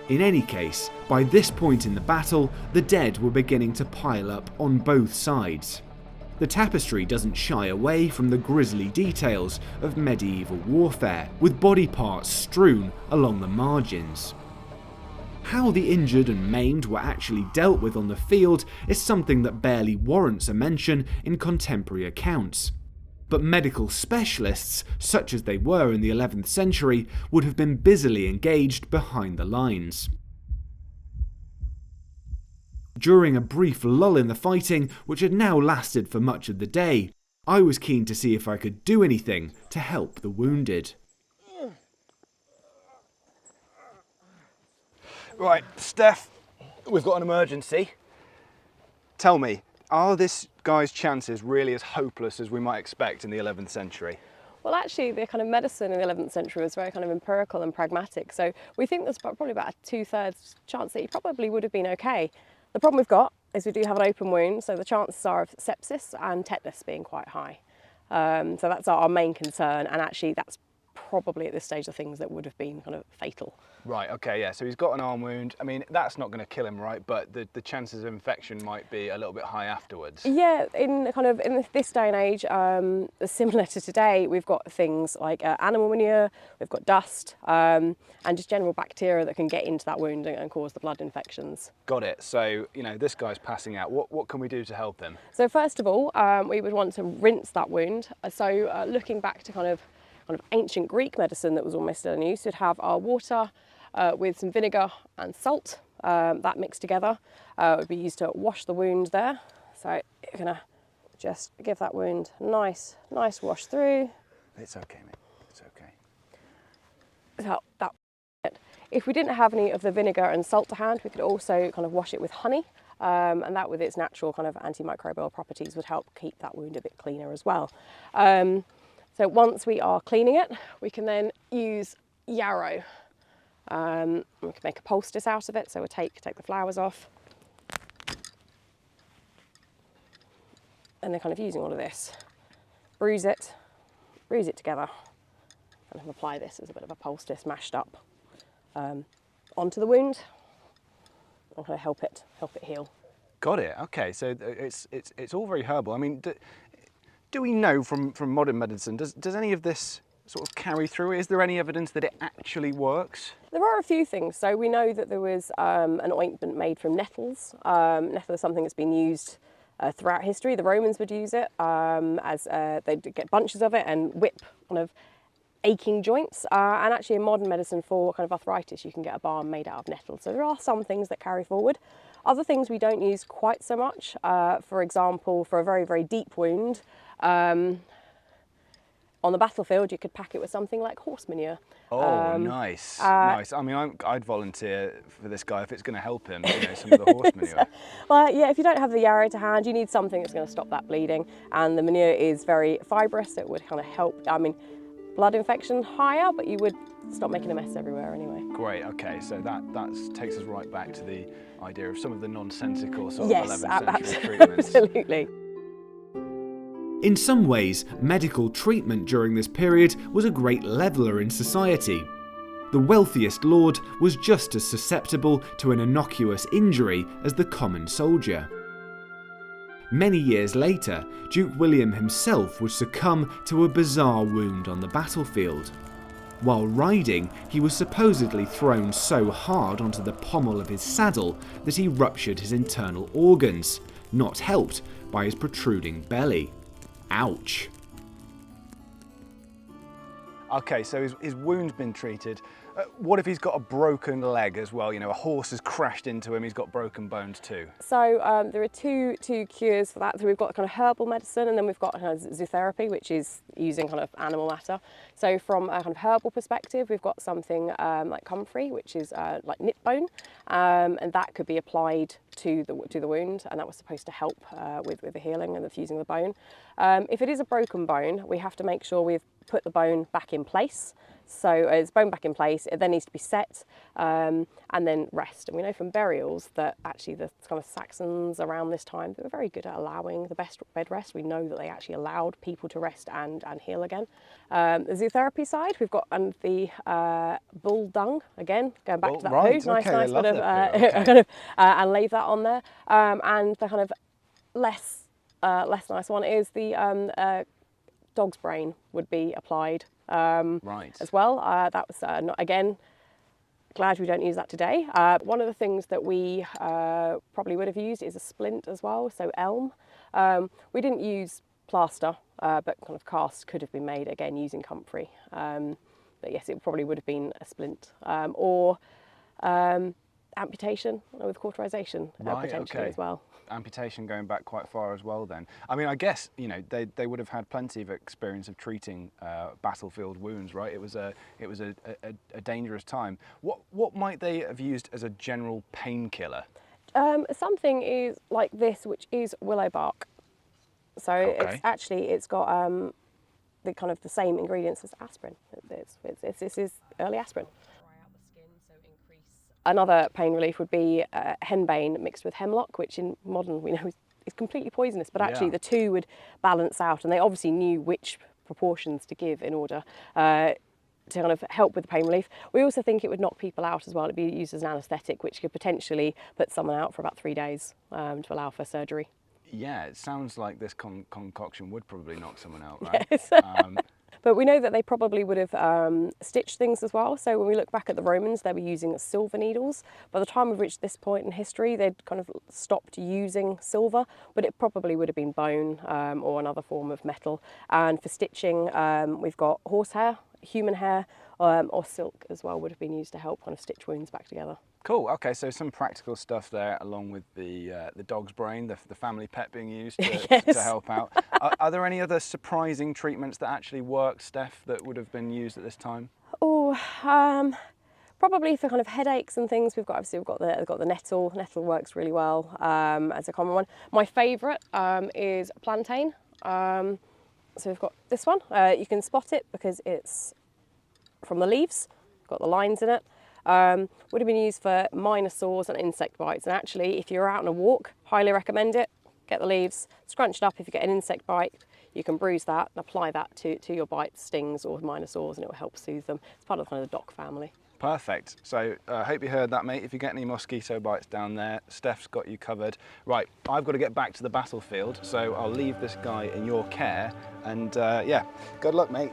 In any case, by this point in the battle, the dead were beginning to pile up on both sides. The tapestry doesn't shy away from the grisly details of medieval warfare, with body parts strewn along the margins. How the injured and maimed were actually dealt with on the field is something that barely warrants a mention in contemporary accounts. But medical specialists, such as they were in the 11th century, would have been busily engaged behind the lines. During a brief lull in the fighting, which had now lasted for much of the day, I was keen to see if I could do anything to help the wounded. Right, Steph, we've got an emergency. Tell me, are this guy's chances really as hopeless as we might expect in the 11th century? Well, actually, the kind of medicine in the 11th century was very kind of empirical and pragmatic. So we think there's probably about a 2/3 chance that he probably would have been okay. The problem we've got is we do have an open wound, so the chances are of sepsis and tetanus being quite high. So that's our main concern, and actually that's probably at this stage of things that would have been kind of fatal. Right, okay, yeah, so he's got an arm wound. I mean, that's not going to kill him, right? But the chances of infection might be a little bit high afterwards. Yeah, in this day and age, similar to today, we've got things like animal manure, we've got dust, and just general bacteria that can get into that wound and cause the blood infections. Got it. So, you know, this guy's passing out. What can we do to help him? So first of all, we would want to rinse that wound. So looking back to kind of kind of ancient Greek medicine that was almost still in use. You'd have our water with some vinegar and salt, that mixed together. It would be used to wash the wound there. So you're gonna just give that wound a nice wash through. It's okay, mate. It's okay. So that. If we didn't have any of the vinegar and salt to hand, we could also kind of wash it with honey, and that with its natural kind of antimicrobial properties would help keep that wound a bit cleaner as well. So once we are cleaning it, we can then use yarrow. We can make a poultice out of it, so we'll take the flowers off. And then kind of using all of this, bruise it together, and apply this as a bit of a poultice mashed up onto the wound. I'm going to help it heal. Got it. Okay, so it's all very herbal. I mean, do we know from modern medicine, does any of this sort of carry through? Is there any evidence that it actually works? There are a few things. So we know that there was an ointment made from nettles. Nettle is something that's been used throughout history. The Romans would use it as they'd get bunches of it and whip kind of aching joints, and actually in modern medicine for kind of arthritis you can get a balm made out of nettle. So there are some things that carry forward. Other things we don't use quite so much. For example, for a very, very deep wound on the battlefield you could pack it with something like horse manure. Oh, nice. Nice. I mean, I'd volunteer for this guy if it's going to help him, you know, some of the horse manure. Well, yeah, if you don't have the yarrow to hand, you need something that's going to stop that bleeding, and the manure is very fibrous, so it would kind of help. I mean, blood infection higher, but you would stop making a mess everywhere anyway. Great, okay, so that takes us right back to the idea of some of the nonsensical sort of 11th century treatments. Absolutely. In some ways, medical treatment during this period was a great leveller in society. The wealthiest lord was just as susceptible to an innocuous injury as the common soldier. Many years later, Duke William himself would succumb to a bizarre wound on the battlefield. While riding, he was supposedly thrown so hard onto the pommel of his saddle that he ruptured his internal organs, not helped by his protruding belly. Ouch. Okay, so his wound's been treated. What if he's got a broken leg as well? You know, a horse has crashed into him, he's got broken bones too. So there are two cures for that. So we've got kind of herbal medicine, and then we've got kind of zootherapy, which is using kind of animal matter. So from a kind of herbal perspective, we've got something like comfrey, which is like knit bone, and that could be applied to the wound, and that was supposed to help with the healing and the fusing of the bone. If it is a broken bone, we have to make sure we've put the bone back in place. So it's bone back in place, it then needs to be set and then rest. And we know from burials that actually the kind of Saxons around this time, they were very good at allowing the best bed rest. We know that they actually allowed people to rest and heal again. The zootherapy side, we've got the bull dung, again, going back to that right, poo. Nice okay, kind of, okay. kind of and leave that on there. And the kind of less nice one is the dog's brain would be applied as well. That was, not, again, glad we don't use that today. One of the things that we probably would have used is a splint as well, so elm. We didn't use plaster, but kind of cast could have been made, again, using comfrey. But yes, it probably would have been a splint. Or amputation with cauterization potentially as well. Amputation going back quite far as well then. I mean, I guess, you know, they would have had plenty of experience of treating battlefield wounds, right? It was a dangerous time. What might they have used as a general painkiller? Something is like this, which is willow bark. So it's got the kind of the same ingredients as aspirin. This is early aspirin. Another pain relief would be henbane mixed with hemlock, which in modern we know is completely poisonous, but actually the two would balance out, and they obviously knew which proportions to give in order to kind of help with the pain relief. We also think it would knock people out as well. It'd be used as an anaesthetic, which could potentially put someone out for about 3 days to allow for surgery. Yeah, it sounds like this concoction would probably knock someone out, right? Yes. But we know that they probably would have stitched things as well. So when we look back at the Romans, they were using silver needles. By the time we've reached this point in history, they'd kind of stopped using silver, but it probably would have been bone or another form of metal. And for stitching, we've got horsehair, human hair, or silk as well would have been used to help kind of stitch wounds back together. Cool. Okay, so some practical stuff there, along with the dog's brain, the family pet being used to, Yes. to help out. Are there any other surprising treatments that actually work, Steph, that would have been used at this time? Oh, probably for kind of headaches and things. We've got the nettle. Nettle works really well as a common one. My favourite is plantain. So we've got this one. You can spot it because it's from the leaves. Got the lines in it. Would have been used for minor sores and insect bites. And actually, if you're out on a walk, highly recommend it. Get the leaves, scrunch it up. If you get an insect bite, you can bruise that and apply that to your bites, stings or minor sores, and it will help soothe them. It's part of kind of the dock family. Perfect. So I hope you heard that, mate. If you get any mosquito bites down there, Steph's got you covered. Right, I've got to get back to the battlefield, so I'll leave this guy in your care. And yeah, good luck, mate.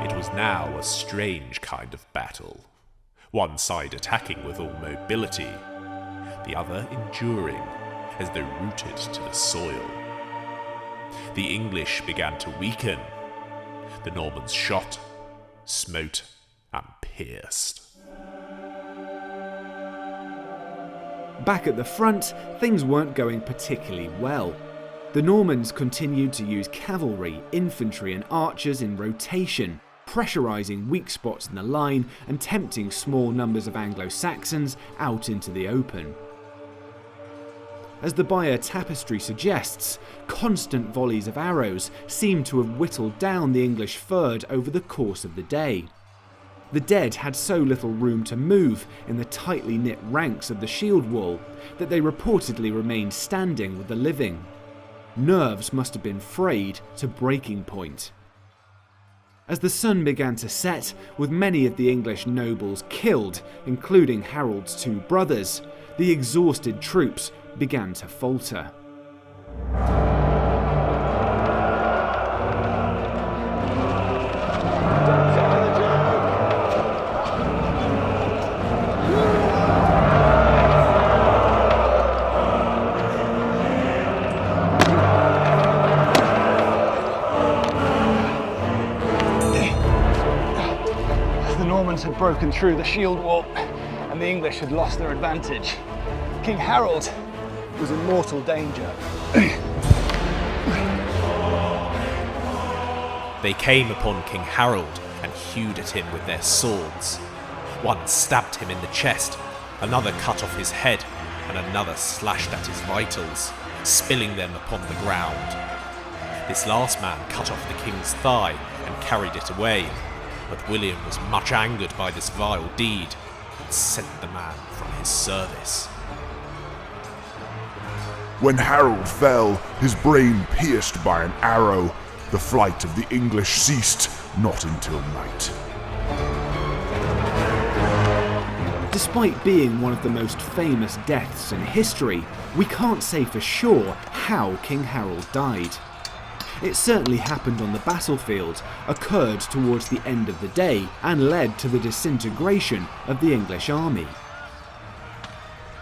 It was now a strange kind of battle. One side attacking with all mobility, the other enduring as though rooted to the soil. The English began to weaken. The Normans shot, smote, and pierced. Back at the front, things weren't going particularly well. The Normans continued to use cavalry, infantry, and archers in rotation, pressurising weak spots in the line and tempting small numbers of Anglo-Saxons out into the open. As the Bayeux Tapestry suggests, constant volleys of arrows seemed to have whittled down the English fyrd over the course of the day. The dead had so little room to move in the tightly knit ranks of the shield wall that they reportedly remained standing with the living. Nerves must have been frayed to breaking point. As the sun began to set, with many of the English nobles killed, including Harold's two brothers, the exhausted troops began to falter. The Normans had broken through the shield wall and the English had lost their advantage. King Harold was in mortal danger. They came upon King Harold and hewed at him with their swords. One stabbed him in the chest, another cut off his head, and another slashed at his vitals, spilling them upon the ground. This last man cut off the king's thigh and carried it away, but William was much angered by this vile deed and sent the man from his service. When Harold fell, his brain pierced by an arrow, the flight of the English ceased not until night. Despite being one of the most famous deaths in history, we can't say for sure how King Harold died. It certainly happened on the battlefield, occurred towards the end of the day, and led to the disintegration of the English army.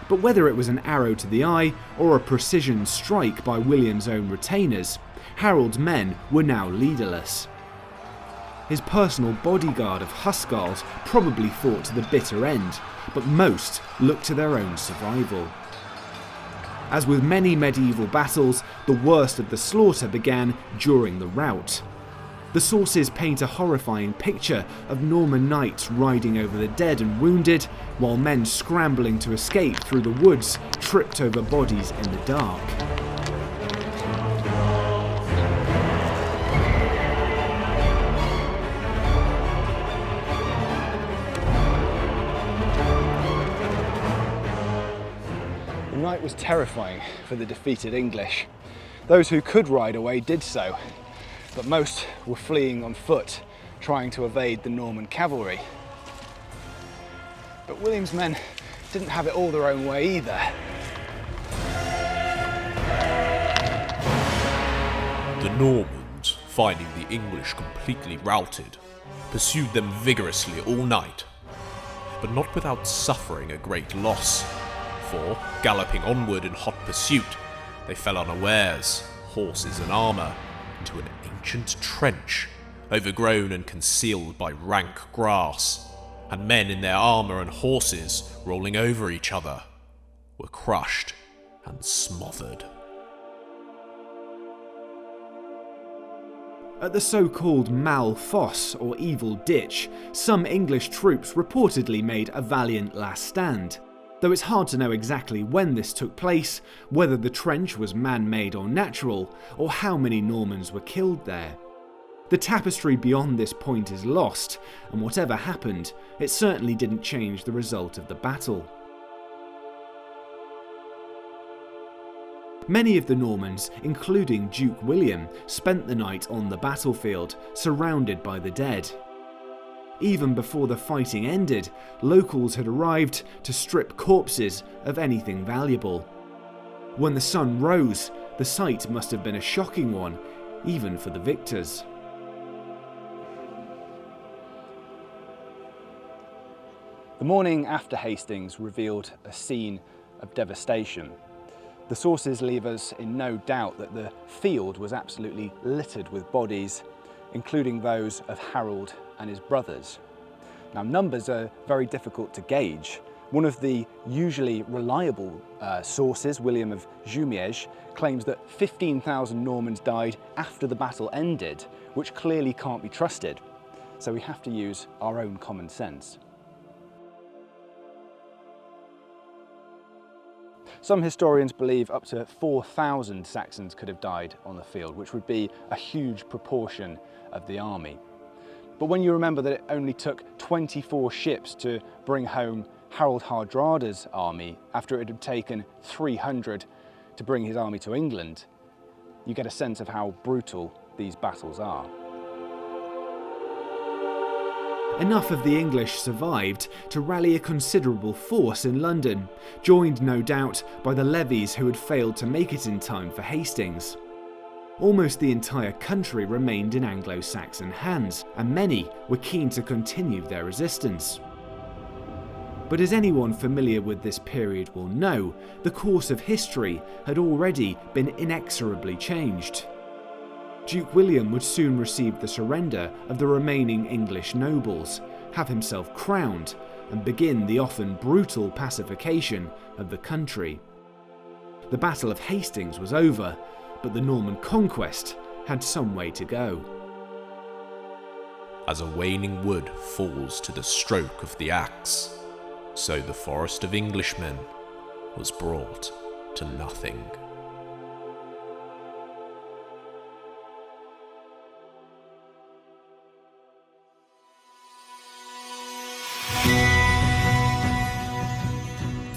But whether it was an arrow to the eye or a precision strike by William's own retainers, Harold's men were now leaderless. His personal bodyguard of Huscarls probably fought to the bitter end, but most looked to their own survival. As with many medieval battles, the worst of the slaughter began during the rout. The sources paint a horrifying picture of Norman knights riding over the dead and wounded, while men scrambling to escape through the woods tripped over bodies in the dark. The night was terrifying for the defeated English. Those who could ride away did so, but most were fleeing on foot, trying to evade the Norman cavalry. But William's men didn't have it all their own way either. The Normans, finding the English completely routed, pursued them vigorously all night, but not without suffering a great loss, for, galloping onward in hot pursuit, they fell unawares, horses and armour, into an ancient trench, overgrown and concealed by rank grass, and men in their armour and horses, rolling over each other, were crushed and smothered. At the so-called Mal Fosse, or Evil Ditch, some English troops reportedly made a valiant last stand, though it's hard to know exactly when this took place, whether the trench was man-made or natural, or how many Normans were killed there. The tapestry beyond this point is lost, and whatever happened, it certainly didn't change the result of the battle. Many of the Normans, including Duke William, spent the night on the battlefield, surrounded by the dead. Even before the fighting ended, locals had arrived to strip corpses of anything valuable. When the sun rose, the sight must have been a shocking one, even for the victors. The morning after Hastings revealed a scene of devastation. The sources leave us in no doubt that the field was absolutely littered with bodies, including those of Harold and his brothers. Now, numbers are very difficult to gauge. One of the usually reliable sources, William of Jumièges, claims that 15,000 Normans died after the battle ended, which clearly can't be trusted. So we have to use our own common sense. Some historians believe up to 4,000 Saxons could have died on the field, which would be a huge proportion of the army. But when you remember that it only took 24 ships to bring home Harold Hardrada's army after it had taken 300 to bring his army to England, you get a sense of how brutal these battles are. Enough of the English survived to rally a considerable force in London, joined no doubt by the levies who had failed to make it in time for Hastings. Almost the entire country remained in Anglo-Saxon hands, and many were keen to continue their resistance. But as anyone familiar with this period will know, the course of history had already been inexorably changed. Duke William would soon receive the surrender of the remaining English nobles, have himself crowned, and begin the often brutal pacification of the country. The Battle of Hastings was over, but the Norman conquest had some way to go. As a waning wood falls to the stroke of the axe, so the forest of Englishmen was brought to nothing.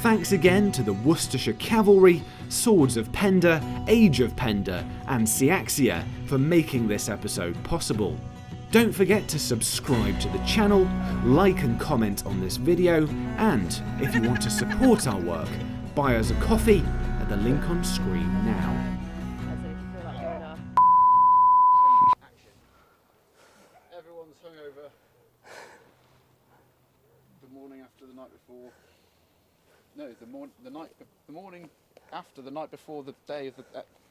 Thanks again to the Worcestershire Cavalry, Swords of Penda, Age of Penda, and Cyaxia for making this episode possible. Don't forget to subscribe to the channel, like and comment on this video, and if you want to support our work, buy us a coffee at the link on screen now. Everyone's hungover the morning after the night before. No, the morning after the night before the day of the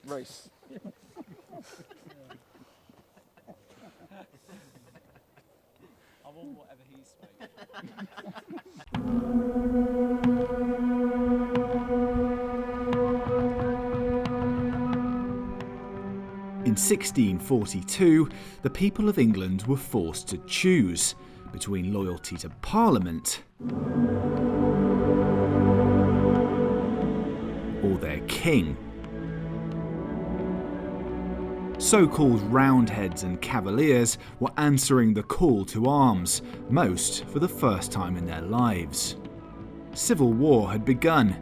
race. I want whatever he's In 1642, the people of England were forced to choose between loyalty to Parliament or their king. So-called Roundheads and Cavaliers were answering the call to arms, most for the first time in their lives. Civil war had begun.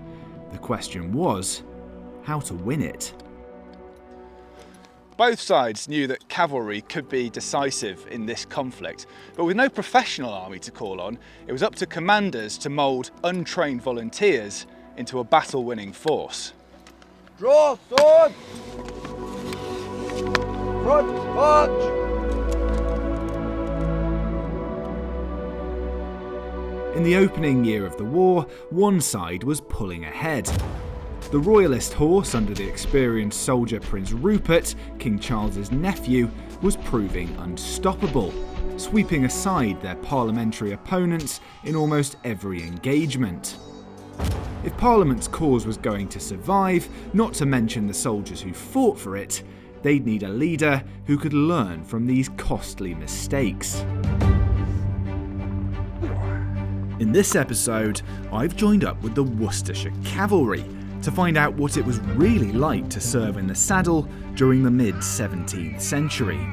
The question was, how to win it? Both sides knew that cavalry could be decisive in this conflict, but with no professional army to call on, it was up to commanders to mould untrained volunteers into a battle-winning force. Draw sword! Front, march! In the opening year of the war, one side was pulling ahead. The royalist horse under the experienced soldier Prince Rupert, King Charles's nephew, was proving unstoppable, sweeping aside their parliamentary opponents in almost every engagement. If Parliament's cause was going to survive, not to mention the soldiers who fought for it, they'd need a leader who could learn from these costly mistakes. In this episode, I've joined up with the Worcestershire Cavalry to find out what it was really like to serve in the saddle during the mid-17th century.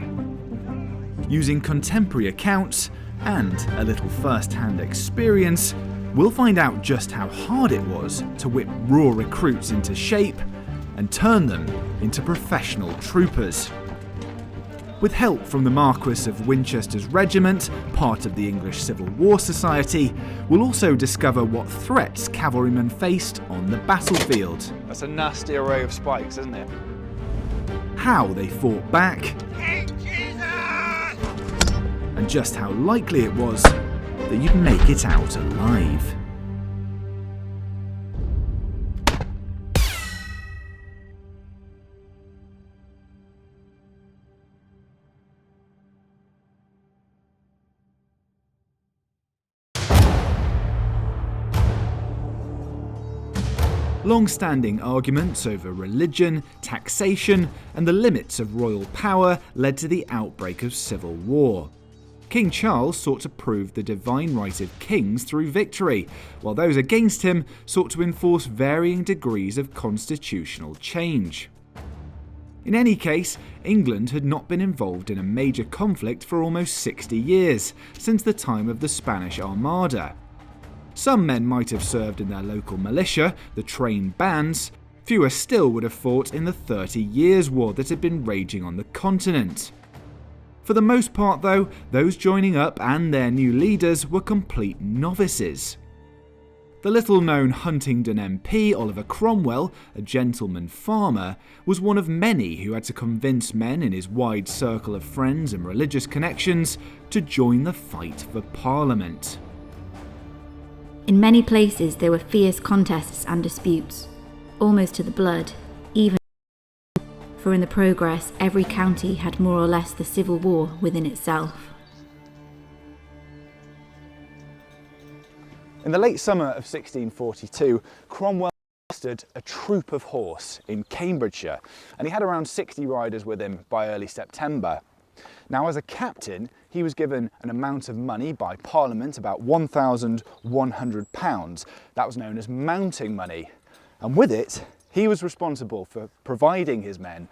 Using contemporary accounts and a little first-hand experience, we'll find out just how hard it was to whip raw recruits into shape and turn them into professional troopers. With help from the Marquess of Winchester's regiment, part of the English Civil War Society, we'll also discover what threats cavalrymen faced on the battlefield. That's a nasty array of spikes, isn't it? How they fought back, and just how likely it was that you'd make it out alive. Long-standing arguments over religion, taxation, and the limits of royal power led to the outbreak of civil war. King Charles sought to prove the divine right of kings through victory, while those against him sought to enforce varying degrees of constitutional change. In any case, England had not been involved in a major conflict for almost 60 years, since the time of the Spanish Armada. Some men might have served in their local militia, the trained bands. Fewer still would have fought in the 30 Years' War that had been raging on the continent. For the most part though, those joining up and their new leaders were complete novices. The little-known Huntingdon MP, Oliver Cromwell, a gentleman farmer, was one of many who had to convince men in his wide circle of friends and religious connections to join the fight for Parliament. In many places there were fierce contests and disputes, almost to the blood, even for in the progress every county had more or less the civil war within itself. In the late summer of 1642, Cromwell mustered a troop of horse in Cambridgeshire, and he had around 60 riders with him by early September. Now, as a captain, he was given an amount of money by Parliament, about £1,100. That was known as mounting money. And with it, he was responsible for providing his men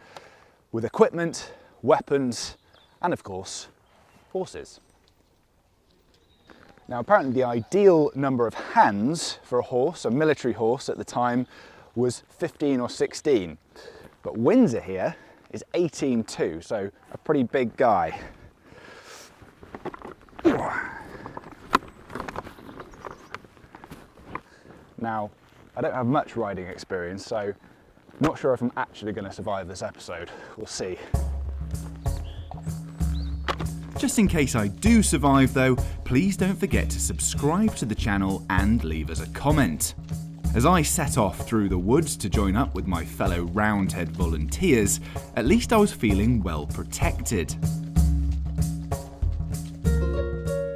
with equipment, weapons, and of course, horses. Now, apparently the ideal number of hands for a horse, a military horse at the time, was 15 or 16. But Windsor here is 18 too, so a pretty big guy. Now, I don't have much riding experience, so not sure if I'm actually going to survive this episode. We'll see. Just in case I do survive though, please don't forget to subscribe to the channel and leave us a comment. As I set off through the woods to join up with my fellow Roundhead volunteers, at least I was feeling well protected.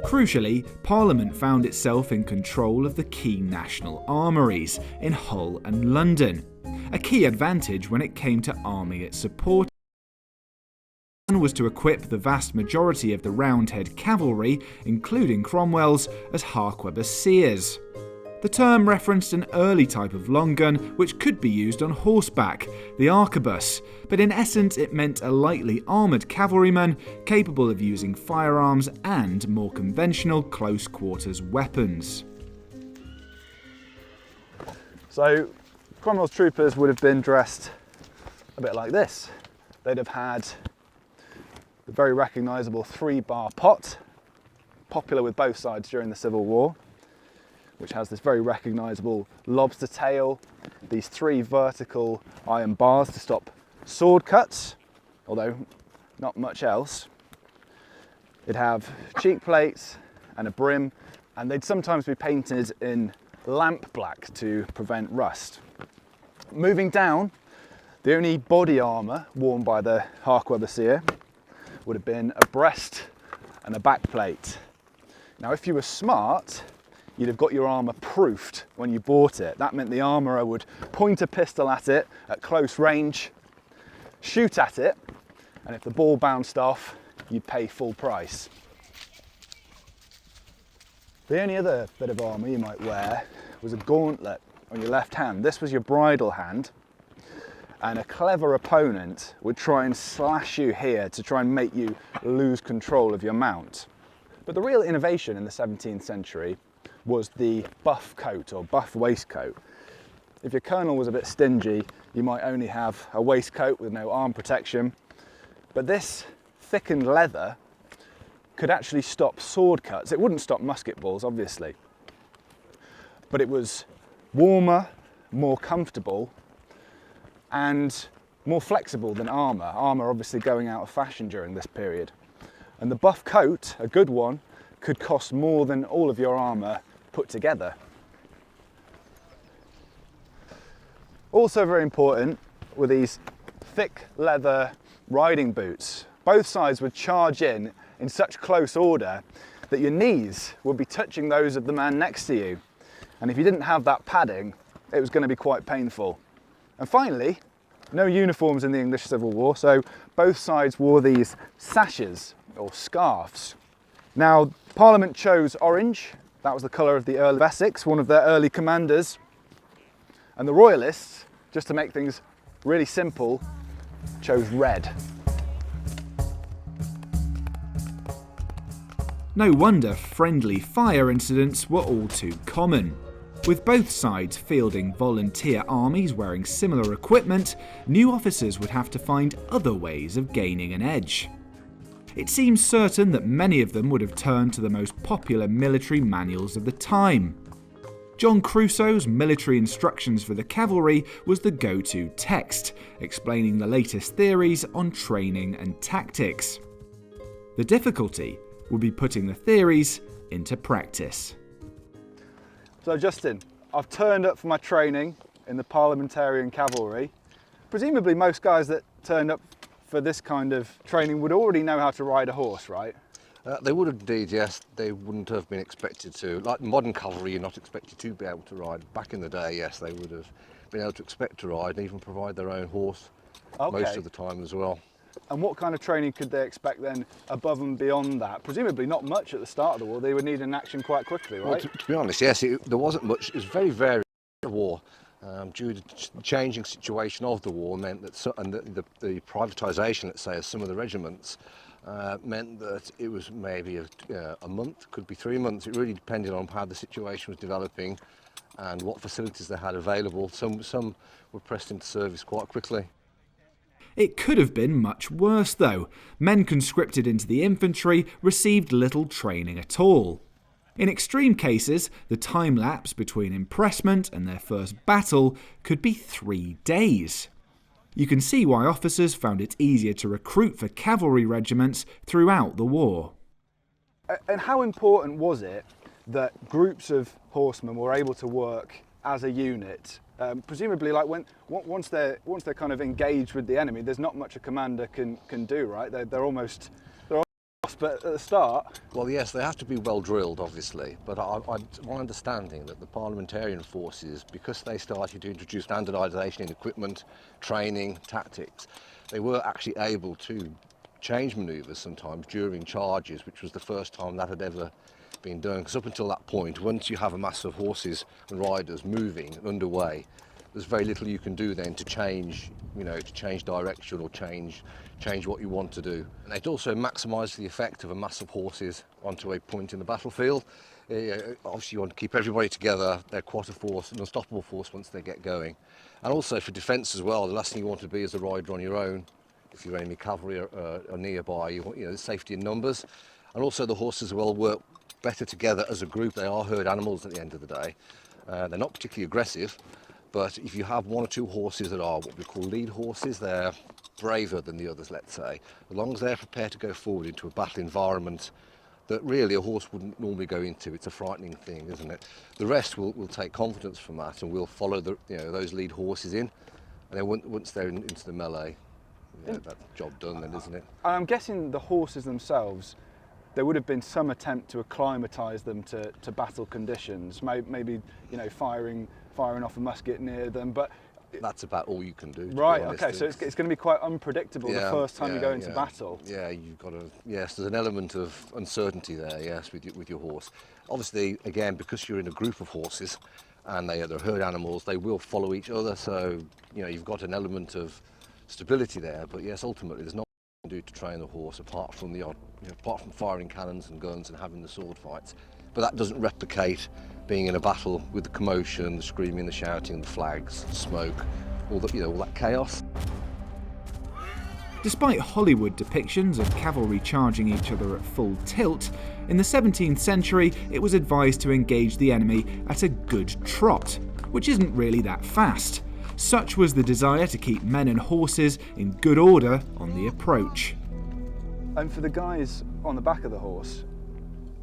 Crucially, Parliament found itself in control of the key national armouries in Hull and London, a key advantage when it came to arming its support. Was to equip the vast majority of the Roundhead cavalry, including Cromwell's, as harquebusiers. The term referenced an early type of long gun which could be used on horseback, the arquebus, but in essence it meant a lightly armoured cavalryman capable of using firearms and more conventional close quarters weapons. So Cromwell's troopers would have been dressed a bit like this. They'd have had the very recognisable 3-bar pot, popular with both sides during the Civil War, which has this very recognisable lobster tail, these 3 vertical iron bars to stop sword cuts, although not much else. It'd have cheek plates and a brim, and they'd sometimes be painted in lamp black to prevent rust. Moving down, the only body armour worn by the Harquebusier would have been a breast and a back plate. Now, if you were smart, you'd have got your armour proofed when you bought it. That meant the armourer would point a pistol at it at close range, shoot at it, and if the ball bounced off, you'd pay full price. The only other bit of armour you might wear was a gauntlet on your left hand. This was your bridle hand, and a clever opponent would try and slash you here to try and make you lose control of your mount. But the real innovation in the 17th century was the buff coat or buff waistcoat. If your colonel was a bit stingy, you might only have a waistcoat with no arm protection, but this thickened leather could actually stop sword cuts. It wouldn't stop musket balls, obviously, but it was warmer, more comfortable, and more flexible than armour. Armour obviously going out of fashion during this period. And the buff coat, a good one, could cost more than all of your armour put together. Also very important were these thick leather riding boots. Both sides would charge in such close order that your knees would be touching those of the man next to you. And if you didn't have that padding, it was going to be quite painful. And finally, no uniforms in the English Civil War, so both sides wore these sashes or scarves. Now, Parliament chose orange. That was the colour of the Earl of Essex, one of their early commanders. And the Royalists, just to make things really simple, chose red. No wonder friendly fire incidents were all too common. With both sides fielding volunteer armies wearing similar equipment, new officers would have to find other ways of gaining an edge. It seems certain that many of them would have turned to the most popular military manuals of the time. John Crusoe's Military Instructions for the Cavalry was the go-to text, explaining the latest theories on training and tactics. The difficulty would be putting the theories into practice. So Justin, I've turned up for my training in the Parliamentarian Cavalry. Presumably most guys that turned up for this kind of training would already know how to ride a horse, right? They would have indeed, yes. They wouldn't have been expected to. Like modern cavalry, you're not expected to be able to ride. Back in the day, yes, they would have been able to expect to ride and even provide their own horse most of the time as well. And what kind of training could they expect then above and beyond that? Presumably not much at the start of the war. They would need an action quite quickly, right? Well, to be honest, yes, there wasn't much. It was very varied the war. Due to the changing situation of the war meant that the privatisation, let's say, of some of the regiments meant that it was maybe a month, could be 3 months. It really depended on how the situation was developing and what facilities they had available. Some were pressed into service quite quickly. It could have been much worse though. Men conscripted into the infantry received little training at all. In extreme cases, the time lapse between impressment and their first battle could be 3 days. You can see why officers found it easier to recruit for cavalry regiments throughout the war. And how important was it that groups of horsemen were able to work as a unit? Presumably, like once they're kind of engaged with the enemy, there's not much a commander can do, right? They're almost lost, but at the start. Well, yes, they have to be well drilled, obviously. But my understanding that the parliamentarian forces, because they started to introduce standardisation in equipment, training, tactics, they were actually able to change manoeuvres sometimes during charges, which was the first time that had ever been done. Because up until that point, once you have a mass of horses and riders moving and underway, there's very little you can do then to change, to change direction or change what you want to do. And it also maximises the effect of a mass of horses onto a point in the battlefield. Obviously you want to keep everybody together. They're quite a force, an unstoppable force once they get going. And also for defence as well, the last thing you want to be is a rider on your own. If your enemy cavalry are nearby, you want there's safety in numbers. And also the horses will work better together as a group. They are herd animals at the end of the day. They're not particularly aggressive, but if you have 1 or 2 horses that are what we call lead horses, they're braver than the others, let's say, as long as they're prepared to go forward into a battle environment that really a horse wouldn't normally go into. It's a frightening thing, isn't it? The rest will take confidence from that and will follow those lead horses in, and then once they're into the melee, that's the job done then, isn't it? I'm guessing the horses themselves, there would have been some attempt to acclimatise them to battle conditions, maybe firing off a musket near them, but that's about all you can do. Right. Okay. So it's going to be quite unpredictable the first time you go into yeah. battle. Yeah, you've got to. Yes, there's an element of uncertainty there. Yes, with your horse. Obviously, again, because you're in a group of horses, and they're herd animals, they will follow each other. So you've got an element of stability there. But yes, ultimately, there's not much you can do to train the horse apart from apart from firing cannons and guns and having the sword fights. But that doesn't replicate being in a battle with the commotion, the screaming, the shouting, the flags, the smoke, all that chaos. Despite Hollywood depictions of cavalry charging each other at full tilt, in the 17th century it was advised to engage the enemy at a good trot, which isn't really that fast. Such was the desire to keep men and horses in good order on the approach. And for the guys on the back of the horse,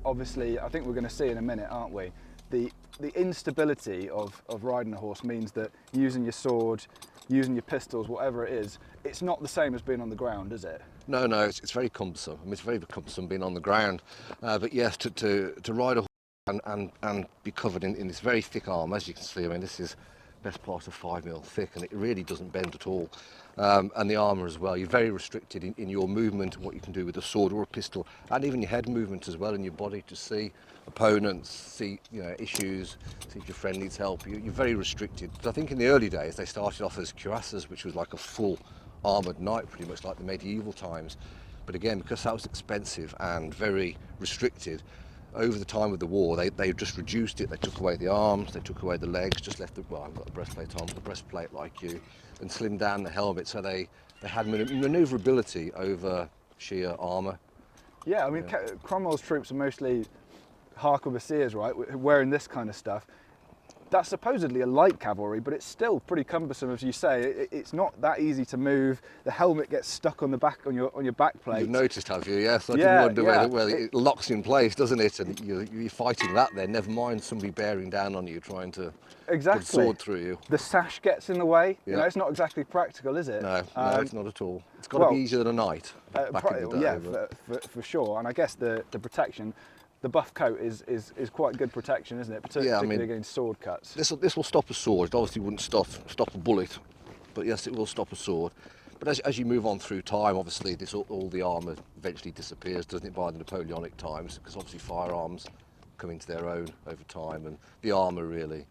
obviously, I think we're going to see in a minute, aren't we? The instability of riding a horse means that using your sword, using your pistols, whatever it is, it's not the same as being on the ground, is it? No, it's very cumbersome. I mean, it's very cumbersome being on the ground. But yes, to ride a horse and be covered in this very thick armour, as you can see, I mean, this is best part of 5 mil thick, and it really doesn't bend at all. And the armour as well, you're very restricted in your movement and what you can do with a sword or a pistol, and even your head movement as well in your body to see opponents, see issues, see if your friend needs help. You're very restricted. I think in the early days they started off as cuirassas, which was like a full armoured knight, pretty much like the medieval times. But again, because that was expensive and very restricted, over the time of the war, they just reduced it. They took away the arms, they took away the legs, just left I've got the breastplate on, the breastplate like you, and slimmed down the helmet, so they had manoeuvrability over sheer armour. Yeah, I mean, Cromwell's troops are mostly harquebusiers, right, wearing this kind of stuff. That's supposedly a light cavalry, but it's still pretty cumbersome, as you say. It's not that easy to move. The helmet gets stuck on the back on your back plate. You've noticed, have you? Yes, I didn't wonder where it locks in place, doesn't it? And you're fighting that there. Never mind somebody bearing down on you, trying to put a sword through you. The sash gets in the way. Yeah. It's not exactly practical, is it? No, it's not at all. It's got to be easier than a knight. Back in the day, yeah, for sure. And I guess the protection. The buff coat is quite good protection, isn't it? Particularly against sword cuts. This will stop a sword. It obviously wouldn't stop a bullet, but yes, it will stop a sword. But as you move on through time, obviously all the armour eventually disappears, doesn't it, by the Napoleonic times? Because obviously firearms come into their own over time, and the armour really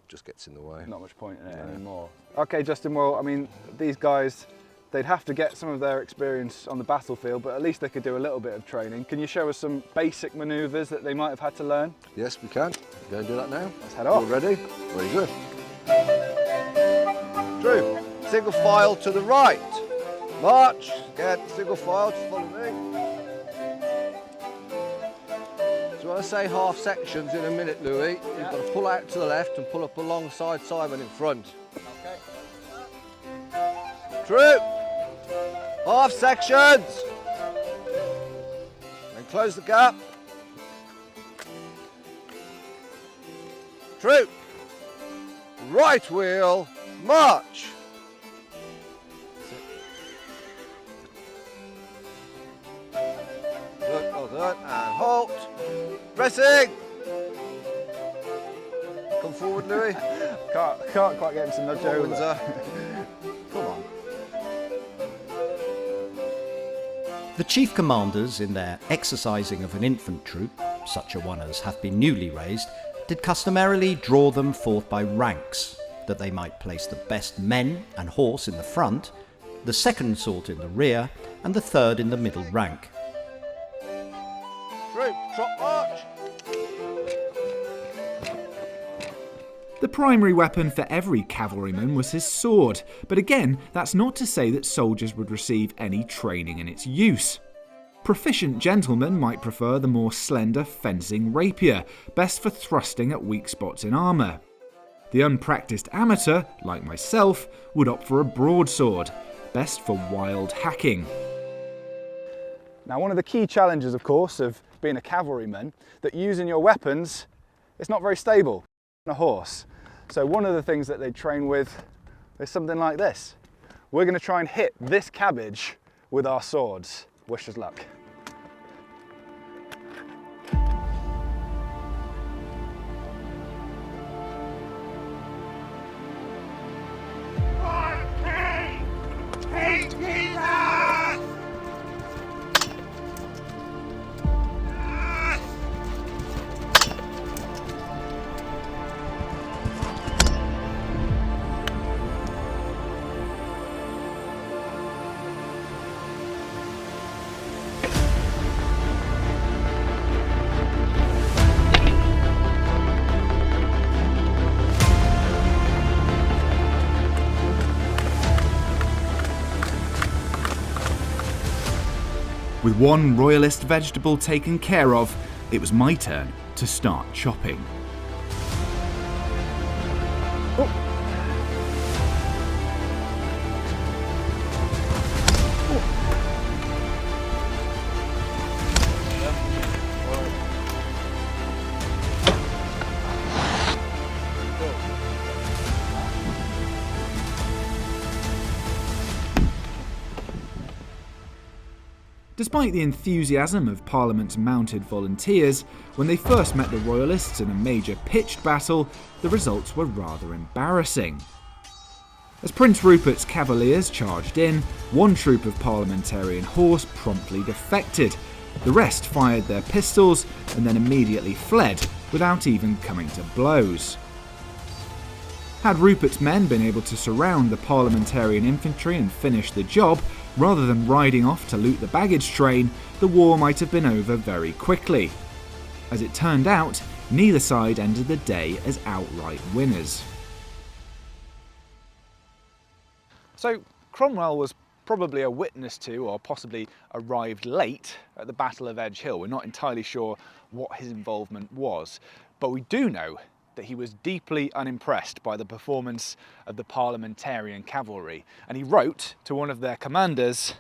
just gets in the way. Not much point in it anymore. Okay, Justin. Well, I mean, these guys, they'd have to get some of their experience on the battlefield, but at least they could do a little bit of training. Can you show us some basic manoeuvres that they might have had to learn? Yes, we can. Go and do that now. Let's head off. All ready? Very good. Troop, single file to the right. March. Get single file, just follow me. So when I say half sections in a minute, Louis, you've got to pull out to the left and pull up alongside Simon in front. Okay. Troop. Half sections. Then close the gap. Troop. Right wheel. March. Good, well done. And halt. Pressing. Come forward, Louis. Can't quite get him to nudge over. Windsor. Come on. The chief commanders, in their exercising of an infant troop, such a one as hath been newly raised, did customarily draw them forth by ranks, that they might place the best men and horse in the front, the second sort in the rear, and the third in the middle rank. Troop, trot march. The primary weapon for every cavalryman was his sword, but again, that's not to say that soldiers would receive any training in its use. Proficient gentlemen might prefer the more slender fencing rapier, best for thrusting at weak spots in armour. The unpractised amateur, like myself, would opt for a broadsword, best for wild hacking. Now, one of the key challenges, of course, of being a cavalryman, that using your weapons, it's not very stable on a horse. So one of the things that they train with is something like this. We're going to try and hit this cabbage with our swords. Wish us luck. With one royalist vegetable taken care of, it was my turn to start chopping. Despite the enthusiasm of Parliament's mounted volunteers, when they first met the Royalists in a major pitched battle, the results were rather embarrassing. As Prince Rupert's cavaliers charged in, one troop of parliamentarian horse promptly defected. The rest fired their pistols and then immediately fled without even coming to blows. Had Rupert's men been able to surround the parliamentarian infantry and finish the job, rather than riding off to loot the baggage train, the war might have been over very quickly. As it turned out, neither side ended the day as outright winners. So Cromwell was probably a witness to, or possibly arrived late at the Battle of Edge Hill. We're not entirely sure what his involvement was, but we do know that he was deeply unimpressed by the performance of the parliamentarian cavalry, and he wrote to one of their commanders,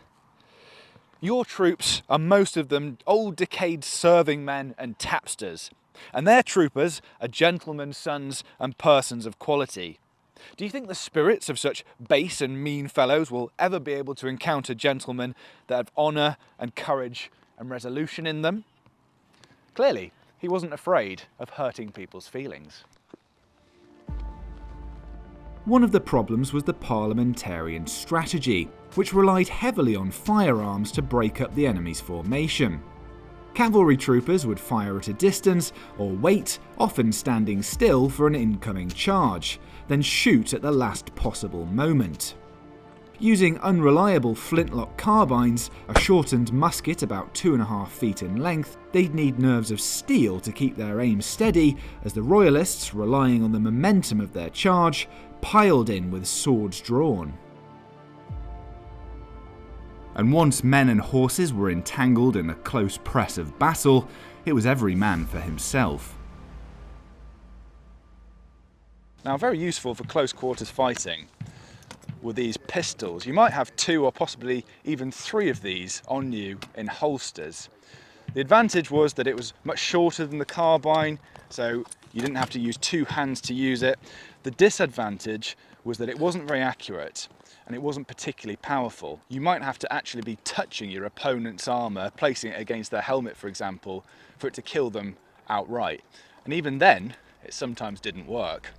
"Your troops are most of them old decayed serving men and tapsters, and their troopers are gentlemen's sons and persons of quality. Do you think the spirits of such base and mean fellows will ever be able to encounter gentlemen that have honour and courage and resolution in them?" Clearly, he wasn't afraid of hurting people's feelings. One of the problems was the parliamentarian strategy, which relied heavily on firearms to break up the enemy's formation. Cavalry troopers would fire at a distance or wait, often standing still for an incoming charge, then shoot at the last possible moment. Using unreliable flintlock carbines, a shortened musket about 2.5 feet in length, they'd need nerves of steel to keep their aim steady as the Royalists, relying on the momentum of their charge, piled in with swords drawn. And once men and horses were entangled in the close press of battle, it was every man for himself. Now, very useful for close quarters fighting were these pistols. You might have 2 or possibly even 3 of these on you in holsters. The advantage was that it was much shorter than the carbine, so you didn't have to use 2 hands to use it. The disadvantage was that it wasn't very accurate and it wasn't particularly powerful. You might have to actually be touching your opponent's armour, placing it against their helmet, for example, for it to kill them outright. And even then, it sometimes didn't work.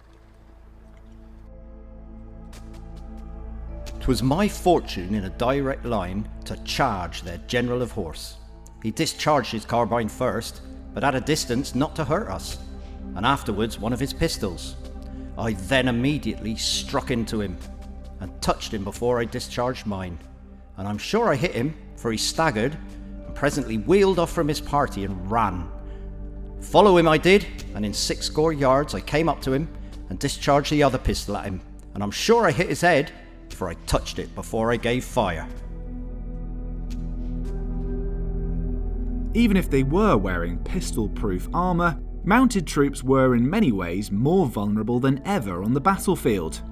'Twas my fortune in a direct line to charge their general of horse. He discharged his carbine first, but at a distance not to hurt us, and afterwards one of his pistols. I then immediately struck into him, and touched him before I discharged mine, and I'm sure I hit him, for he staggered, and presently wheeled off from his party and ran. Follow him I did, and in 60 yards I came up to him, and discharged the other pistol at him, and I'm sure I hit his head, for I touched it before I gave fire. Even if they were wearing pistol-proof armour, mounted troops were in many ways more vulnerable than ever on the battlefield.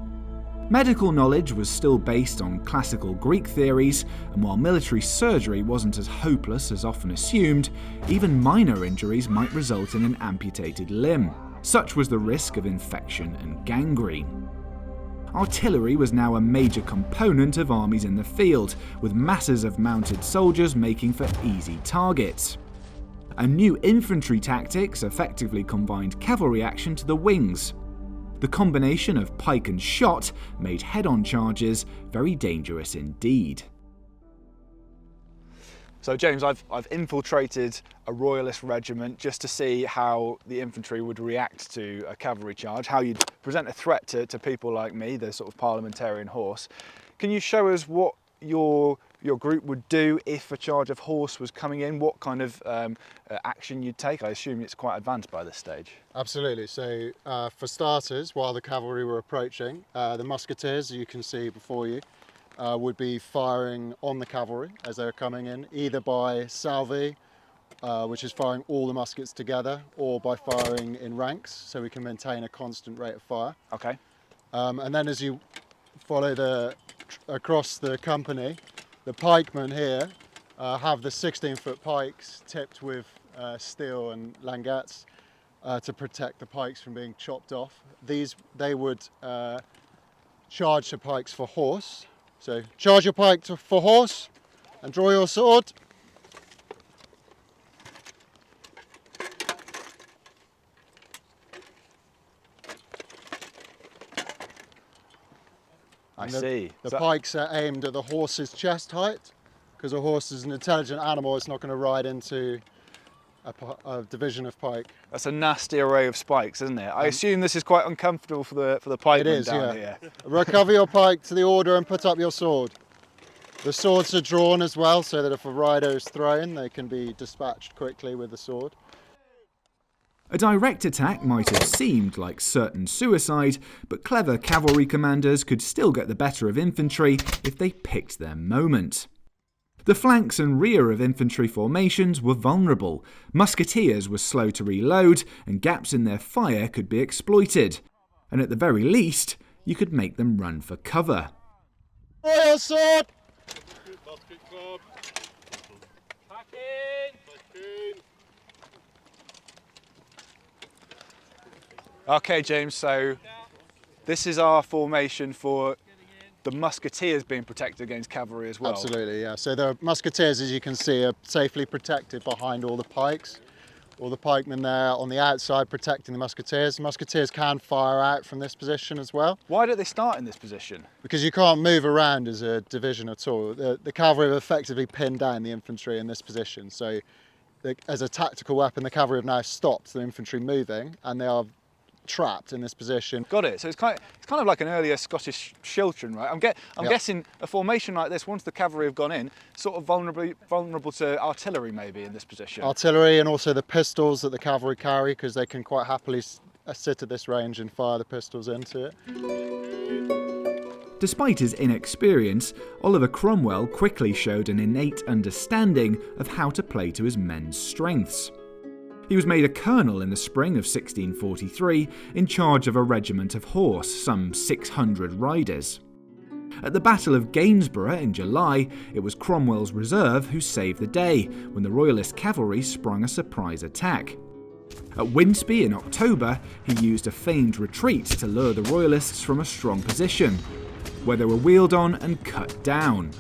Medical knowledge was still based on classical Greek theories, and while military surgery wasn't as hopeless as often assumed, even minor injuries might result in an amputated limb. Such was the risk of infection and gangrene. Artillery was now a major component of armies in the field, with masses of mounted soldiers making for easy targets. And new infantry tactics effectively combined cavalry action to the wings. The combination of pike and shot made head-on charges very dangerous indeed. So James, I've infiltrated a royalist regiment just to see how the infantry would react to a cavalry charge, how you'd present a threat to people like me, the sort of parliamentarian horse. Can you show us what your group would do if a charge of horse was coming in? What kind of action you'd take? I assume it's quite advanced by this stage. Absolutely. So for starters, while the cavalry were approaching, the musketeers, you can see before you, would be firing on the cavalry as they were coming in, either by salve, which is firing all the muskets together, or by firing in ranks, so we can maintain a constant rate of fire. Okay. And then as you follow across the company, the pikemen here have the 16-foot pikes tipped with steel and languettes to protect the pikes from being chopped off. They would charge the pikes for horse. So charge your pike for horse and draw your sword. I see. The pikes are aimed at the horse's chest height, because a horse is an intelligent animal. It's not going to ride into a division of pike. That's a nasty array of spikes, isn't it? I assume this is quite uncomfortable for the pikemen down here. Recover your pike to the order and put up your sword. The swords are drawn as well, so that if a rider is thrown, they can be dispatched quickly with the sword. A direct attack might have seemed like certain suicide, but clever cavalry commanders could still get the better of infantry if they picked their moment. The flanks and rear of infantry formations were vulnerable, musketeers were slow to reload, and gaps in their fire could be exploited. And at the very least, you could make them run for cover. Draw your sword! Okay, James, so this is our formation for the musketeers being protected against cavalry as well. Absolutely, yeah. So the musketeers, as you can see, are safely protected behind all the pikes. All the pikemen there on the outside protecting the musketeers. The musketeers can fire out from this position as well. Why don't they start in this position? Because you can't move around as a division at all. The cavalry have effectively pinned down the infantry in this position. So as a tactical weapon, the cavalry have now stopped the infantry moving, and they are trapped in this position. Got it. So it's kind of like an earlier Scottish schiltron, right? I'm guessing a formation like this, once the cavalry have gone in, sort of vulnerable to artillery maybe in this position. Artillery, and also the pistols that the cavalry carry, because they can quite happily sit at this range and fire the pistols into it. Despite his inexperience, Oliver Cromwell quickly showed an innate understanding of how to play to his men's strengths. He was made a colonel in the spring of 1643, in charge of a regiment of horse, some 600 riders. At the Battle of Gainsborough in July, it was Cromwell's reserve who saved the day, when the Royalist cavalry sprung a surprise attack. At Winsby in October, he used a feigned retreat to lure the Royalists from a strong position, where they were wheeled on and cut down.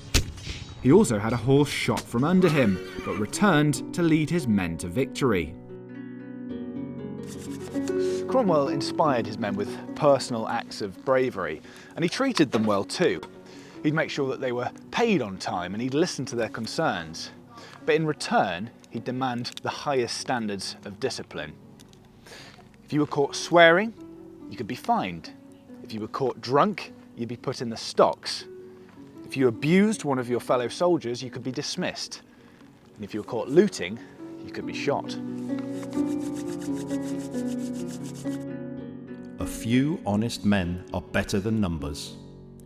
He also had a horse shot from under him, but returned to lead his men to victory. Cromwell inspired his men with personal acts of bravery, and he treated them well too. He'd make sure that they were paid on time, and he'd listen to their concerns. But in return, he'd demand the highest standards of discipline. If you were caught swearing, you could be fined. If you were caught drunk, you'd be put in the stocks. If you abused one of your fellow soldiers, you could be dismissed. And if you were caught looting, you could be shot. A few honest men are better than numbers.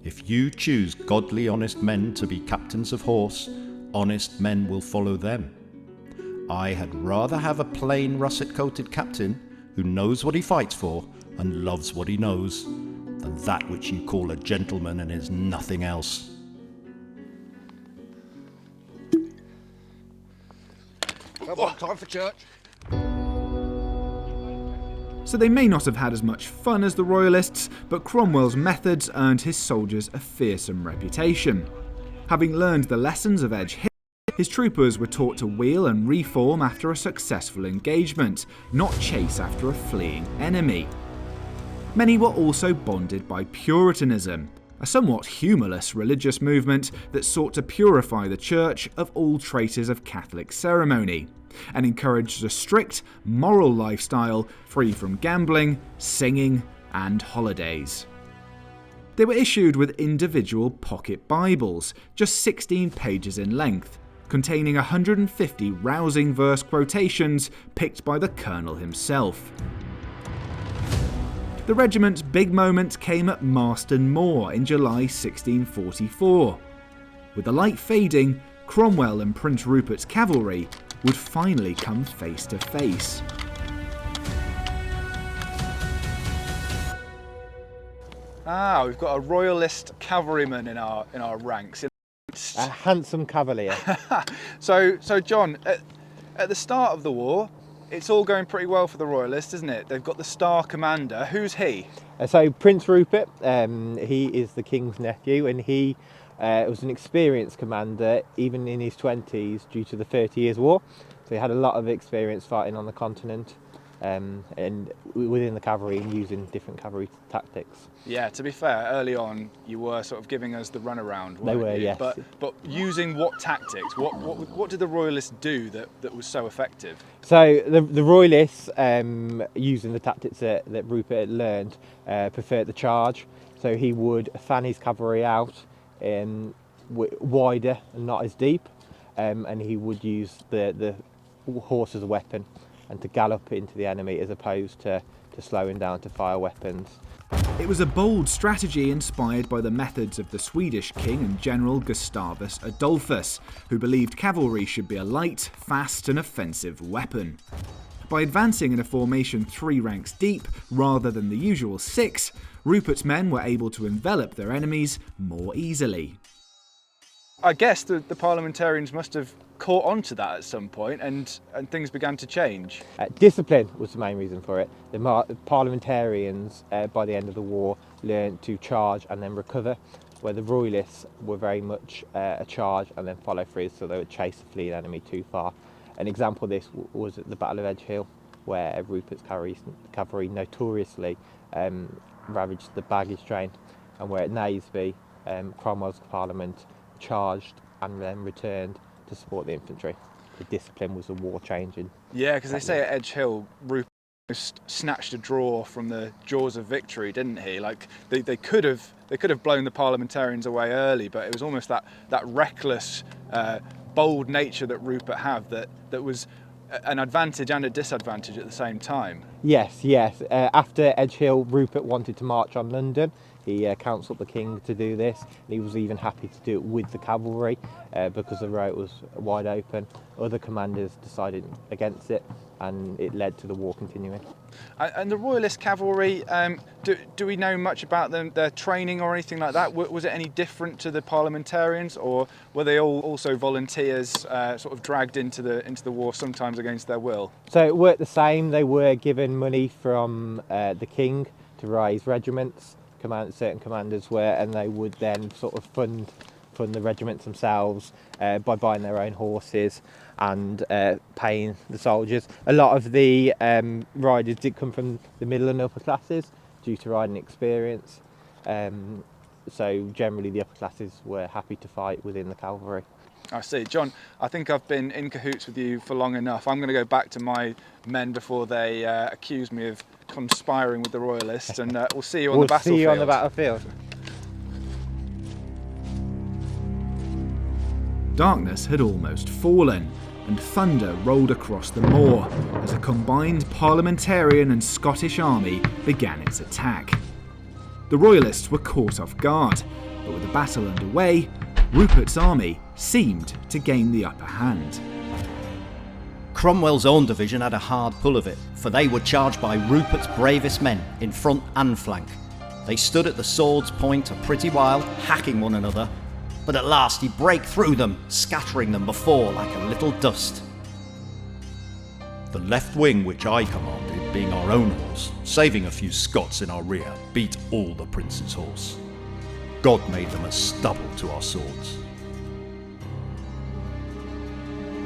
If you choose godly honest men to be captains of horse, honest men will follow them. I had rather have a plain russet-coated captain who knows what he fights for and loves what he knows, than that which you call a gentleman and is nothing else. Come on, time for church. So they may not have had as much fun as the Royalists, but Cromwell's methods earned his soldiers a fearsome reputation. Having learned the lessons of Edge Hill, his troopers were taught to wheel and reform after a successful engagement, not chase after a fleeing enemy. Many were also bonded by Puritanism, a somewhat humourless religious movement that sought to purify the Church of all traces of Catholic ceremony, and encouraged a strict, moral lifestyle free from gambling, singing, and holidays. They were issued with individual pocket Bibles, just 16 pages in length, containing 150 rousing verse quotations picked by the colonel himself. The regiment's big moment came at Marston Moor in July 1644. With the light fading, Cromwell and Prince Rupert's cavalry would finally come face to face. Ah, we've got a royalist cavalryman in our ranks. A handsome cavalier. So John, at the start of the war, it's all going pretty well for the royalists, isn't it? They've got the star commander. Who's he? So Prince Rupert, he is the king's nephew, and he was an experienced commander even in his 20s due to the 30 Years' War. So he had a lot of experience fighting on the continent and within the cavalry and using different cavalry tactics. Yeah, to be fair, early on you were sort of giving us the runaround, weren't They were, you? yes. But using what tactics? What did the royalists do that was so effective? So the royalists, using the tactics that Rupert had learned, preferred the charge. So he would fan his cavalry out wider and not as deep, and he would use the horse as a weapon and to gallop into the enemy as opposed to slowing down to fire weapons. It was a bold strategy inspired by the methods of the Swedish king and general Gustavus Adolphus, who believed cavalry should be a light, fast and offensive weapon. By advancing in a formation 3 ranks deep rather than the usual 6, Rupert's men were able to envelop their enemies more easily. I guess the parliamentarians must have caught on to that at some point and things began to change. Discipline was the main reason for it. The parliamentarians, by the end of the war, learned to charge and then recover, where the royalists were very much a charge and then follow through, so they would chase the fleeing enemy too far. An example of this was at the Battle of Edge Hill, where Rupert's cavalry notoriously ravaged the baggage train, and where at Naseby, Cromwell's Parliament charged and then returned to support the infantry. The discipline was a war changing. Yeah, because they say at Edge Hill, Rupert snatched a draw from the jaws of victory, didn't he? Like they could have blown the parliamentarians away early, but it was almost that reckless, bold nature that Rupert had that was an advantage and a disadvantage at the same time. Yes. After Edge Hill, Rupert wanted to march on London. He counselled the king to do this, and he was even happy to do it with the cavalry because the road was wide open. Other commanders decided against it, and it led to the war continuing. And the royalist cavalry, do we know much about them, their training or anything like that? Was it any different to the parliamentarians, or were they all also volunteers, sort of dragged into the war sometimes against their will? So it worked the same. They were given money from the king to raise regiments. Certain commanders were, and they would then sort of fund the regiments themselves by buying their own horses and paying the soldiers. A lot of the riders did come from the middle and upper classes due to riding experience. So generally the upper classes were happy to fight within the cavalry. I see. John, I think I've been in cahoots with you for long enough. I'm going to go back to my men before they accuse me of conspiring with the royalists, and we'll see you on the battlefield. We'll see you on the battlefield. Darkness had almost fallen, and thunder rolled across the moor as a combined parliamentarian and Scottish army began its attack. The royalists were caught off guard, but with the battle underway, Rupert's army seemed to gain the upper hand. Cromwell's own division had a hard pull of it, for they were charged by Rupert's bravest men in front and flank. They stood at the sword's point a pretty while, hacking one another, but at last he brake through them, scattering them before like a little dust. The left wing, which I commanded, being our own horse, saving a few Scots in our rear, beat all the prince's horse. God made them as stubble to our swords.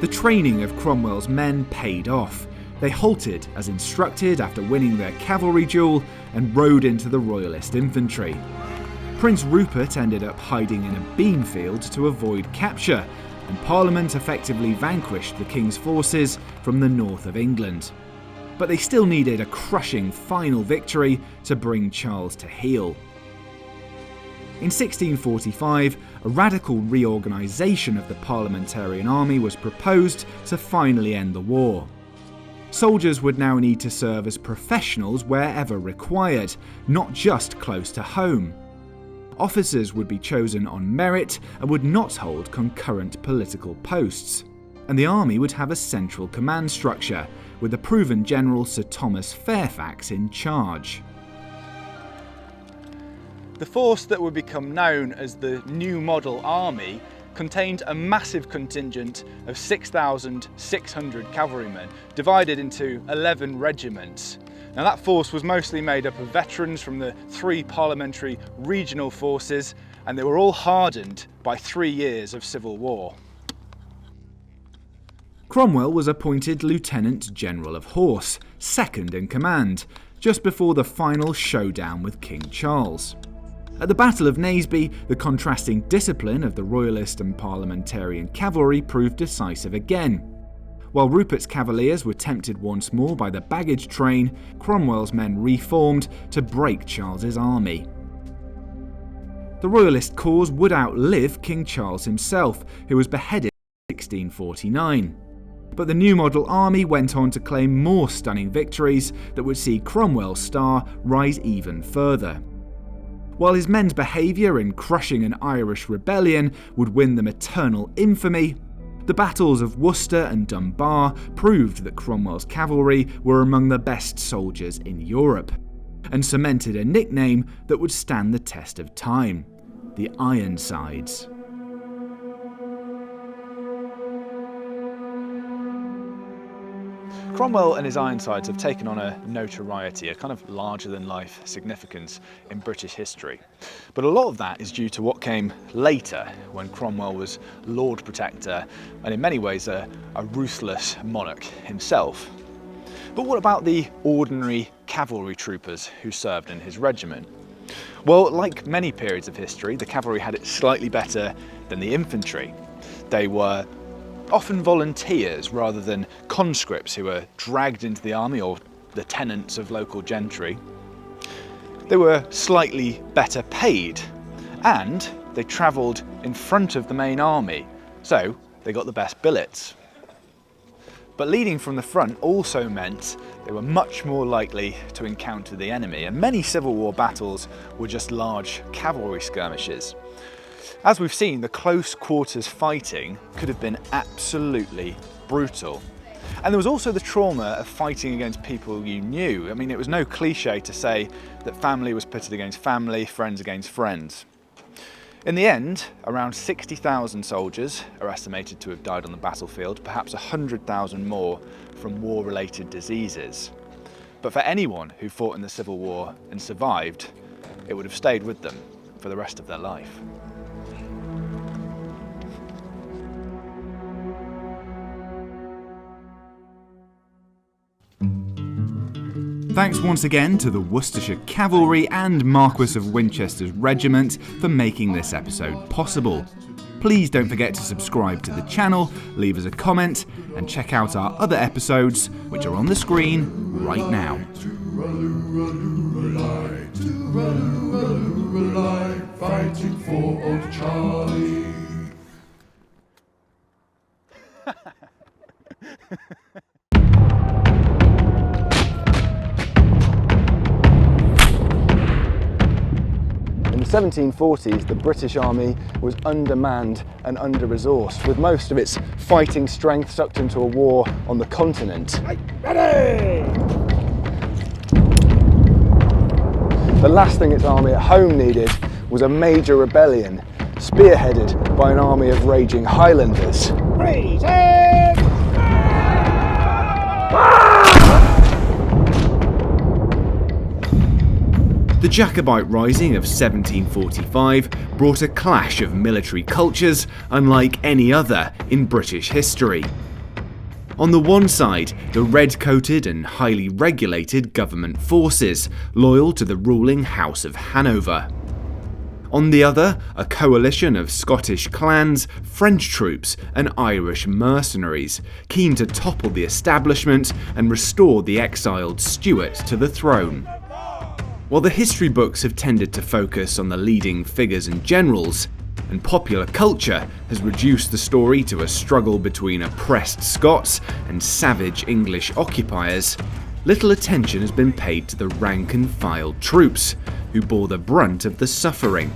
The training of Cromwell's men paid off. They halted as instructed after winning their cavalry duel and rode into the royalist infantry. Prince Rupert ended up hiding in a bean field to avoid capture, and Parliament effectively vanquished the king's forces from the north of England. But they still needed a crushing final victory to bring Charles to heel. In 1645, a radical reorganisation of the Parliamentarian army was proposed to finally end the war. Soldiers would now need to serve as professionals wherever required, not just close to home. Officers would be chosen on merit and would not hold concurrent political posts. And the army would have a central command structure, with the proven General Sir Thomas Fairfax in charge. The force that would become known as the New Model Army contained a massive contingent of 6,600 cavalrymen, divided into 11 regiments. Now that force was mostly made up of veterans from the 3 parliamentary regional forces, and they were all hardened by 3 years of civil war. Cromwell was appointed Lieutenant General of Horse, second in command, just before the final showdown with King Charles. At the Battle of Naseby, the contrasting discipline of the Royalist and Parliamentarian cavalry proved decisive again. While Rupert's cavaliers were tempted once more by the baggage train, Cromwell's men reformed to break Charles's army. The Royalist cause would outlive King Charles himself, who was beheaded in 1649. But the New Model Army went on to claim more stunning victories that would see Cromwell's star rise even further. While his men's behaviour in crushing an Irish rebellion would win them eternal infamy, the battles of Worcester and Dunbar proved that Cromwell's cavalry were among the best soldiers in Europe, and cemented a nickname that would stand the test of time: the Ironsides. Cromwell and his Ironsides have taken on a notoriety, a kind of larger-than-life significance in British history. But a lot of that is due to what came later, when Cromwell was Lord Protector and in many ways a ruthless monarch himself. But what about the ordinary cavalry troopers who served in his regiment? Well, like many periods of history, the cavalry had it slightly better than the infantry. They were often volunteers rather than conscripts who were dragged into the army or the tenants of local gentry. They were slightly better paid, and they travelled in front of the main army, so they got the best billets. But leading from the front also meant they were much more likely to encounter the enemy, and many Civil War battles were just large cavalry skirmishes. As we've seen, the close quarters fighting could have been absolutely brutal. And there was also the trauma of fighting against people you knew. I mean, it was no cliche to say that family was pitted against family, friends against friends. In the end, around 60,000 soldiers are estimated to have died on the battlefield, perhaps 100,000 more from war-related diseases. But for anyone who fought in the Civil War and survived, it would have stayed with them for the rest of their life. Thanks once again to the Worcestershire Cavalry and Marquess of Winchester's Regiment for making this episode possible. Please don't forget to subscribe to the channel, leave us a comment, and check out our other episodes, which are on the screen right now. Fighting for old Charlie. In the 1740s, the British Army was undermanned and under-resourced, with most of its fighting strength sucked into a war on the continent. Ready! the last thing its army at home needed was a major rebellion, spearheaded by an army of raging Highlanders. The Jacobite Rising of 1745 brought a clash of military cultures unlike any other in British history. On the one side, the red-coated and highly regulated government forces, loyal to the ruling House of Hanover. On the other, a coalition of Scottish clans, French troops and Irish mercenaries, keen to topple the establishment and restore the exiled Stuart to the throne. While the history books have tended to focus on the leading figures and generals, and popular culture has reduced the story to a struggle between oppressed Scots and savage English occupiers, little attention has been paid to the rank-and-file troops, who bore the brunt of the suffering.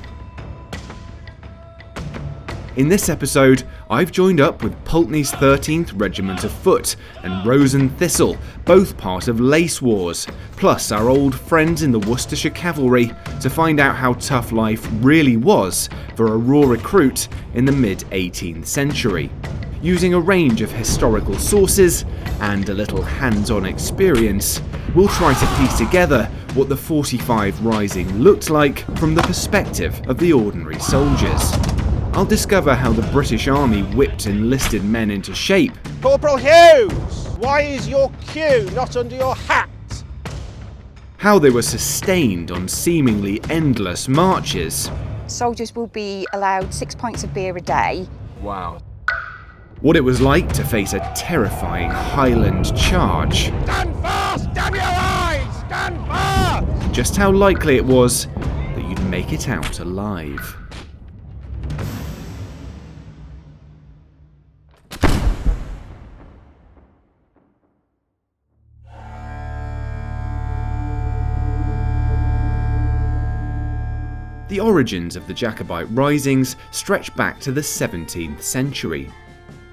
In this episode, I've joined up with Pulteney's 13th Regiment of Foot and Rose and Thistle, both part of Lace Wars, plus our old friends in the Worcestershire Cavalry, to find out how tough life really was for a raw recruit in the mid-18th century. Using a range of historical sources and a little hands-on experience, we'll try to piece together what the 45 Rising looked like from the perspective of the ordinary soldiers. I'll discover how the British Army whipped enlisted men into shape. Corporal Hughes, why is your queue not under your hat? How they were sustained on seemingly endless marches. Soldiers will be allowed 6 pints of beer a day. Wow. What it was like to face a terrifying Highland charge. Stand fast, damn your eyes! Stand fast! Just how likely it was that you'd make it out alive. The origins of the Jacobite Risings stretch back to the 17th century.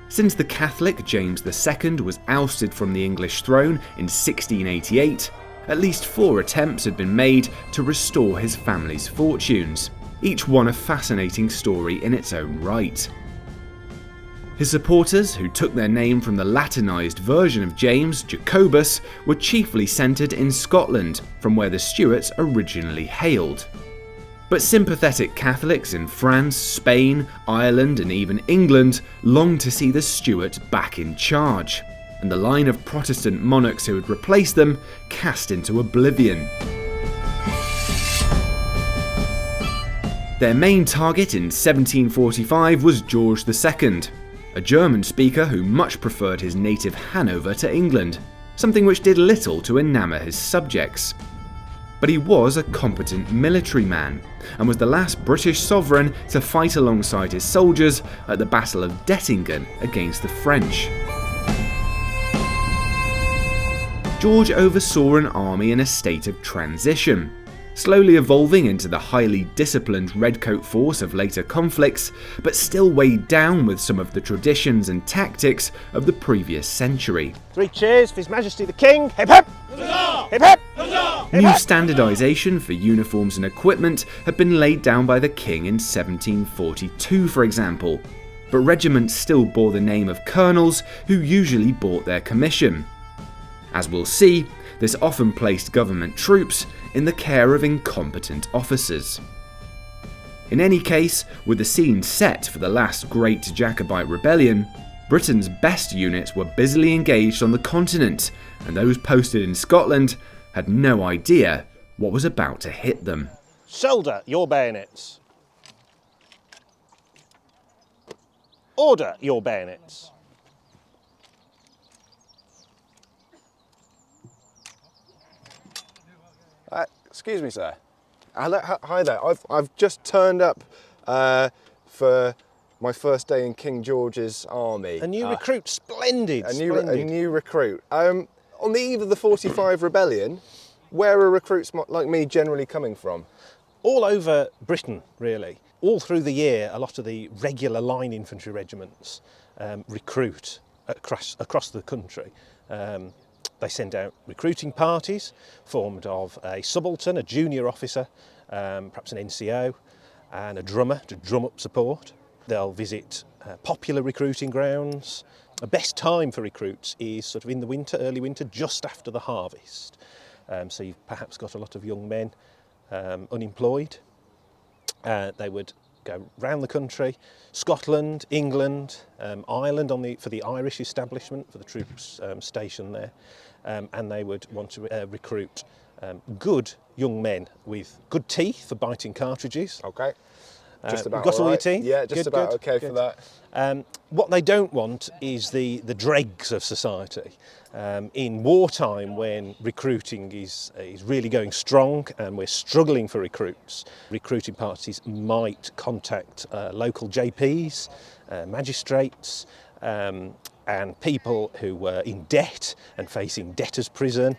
Since the Catholic James II was ousted from the English throne in 1688, at least 4 attempts had been made to restore his family's fortunes, each one a fascinating story in its own right. His supporters, who took their name from the Latinised version of James, Jacobus, were chiefly centred in Scotland, from where the Stuarts originally hailed. But sympathetic Catholics in France, Spain, Ireland and even England longed to see the Stuarts back in charge, and the line of Protestant monarchs who had replaced them cast into oblivion. Their main target in 1745 was George II, a German speaker who much preferred his native Hanover to England, something which did little to enamour his subjects. But he was a competent military man, and was the last British sovereign to fight alongside his soldiers at the Battle of Dettingen against the French. George oversaw an army in a state of transition, slowly evolving into the highly disciplined redcoat force of later conflicts, but still weighed down with some of the traditions and tactics of the previous century. 3 cheers for His Majesty the King. Hip hip! Huzzah! Hip hip! Huzzah! New standardisation for uniforms and equipment had been laid down by the King in 1742, for example, but regiments still bore the name of colonels who usually bought their commission. As we'll see, this often placed government troops in the care of incompetent officers. In any case, with the scene set for the last great Jacobite rebellion, Britain's best units were busily engaged on the continent, and those posted in Scotland had no idea what was about to hit them. Shoulder your bayonets. Order your bayonets. Excuse me, sir. Hi there. I've just turned up for my first day in King George's army. A new recruit, splendid. A new recruit. On the eve of the 45 Rebellion, where are recruits like me generally coming from? All over Britain, really. All through the year, a lot of the regular line infantry regiments recruit across the country. They send out recruiting parties formed of a subaltern, a junior officer, perhaps an NCO, and a drummer to drum up support. They'll visit popular recruiting grounds. The best time for recruits is sort of in the winter, early winter, just after the harvest. So you've perhaps got a lot of young men unemployed. They would go round the country, Scotland, England, Ireland for the Irish establishment, for the troops stationed there, and they would want to recruit good young men with good teeth for biting cartridges. Okay. Just about got all your right. teeth? Yeah, just about okay for that. What they don't want is the dregs of society. In wartime, when recruiting is really going strong and we're struggling for recruits, recruiting parties might contact local JPs, magistrates, and people who were in debt and facing debtors' prison.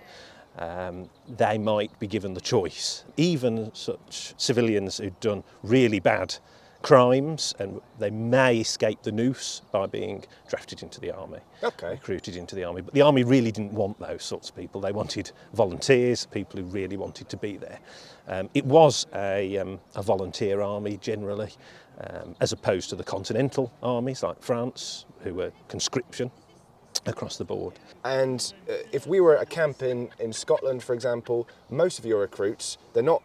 They might be given the choice. Even such civilians who've done really bad crimes, and they may escape the noose by being drafted into the army, recruited into the army. But the army really didn't want those sorts of people. They wanted volunteers, people who really wanted to be there. It was a volunteer army generally, as opposed to the continental armies like France, who were conscription across the board. And if we were at a camp in Scotland, for example, most of your recruits, they're not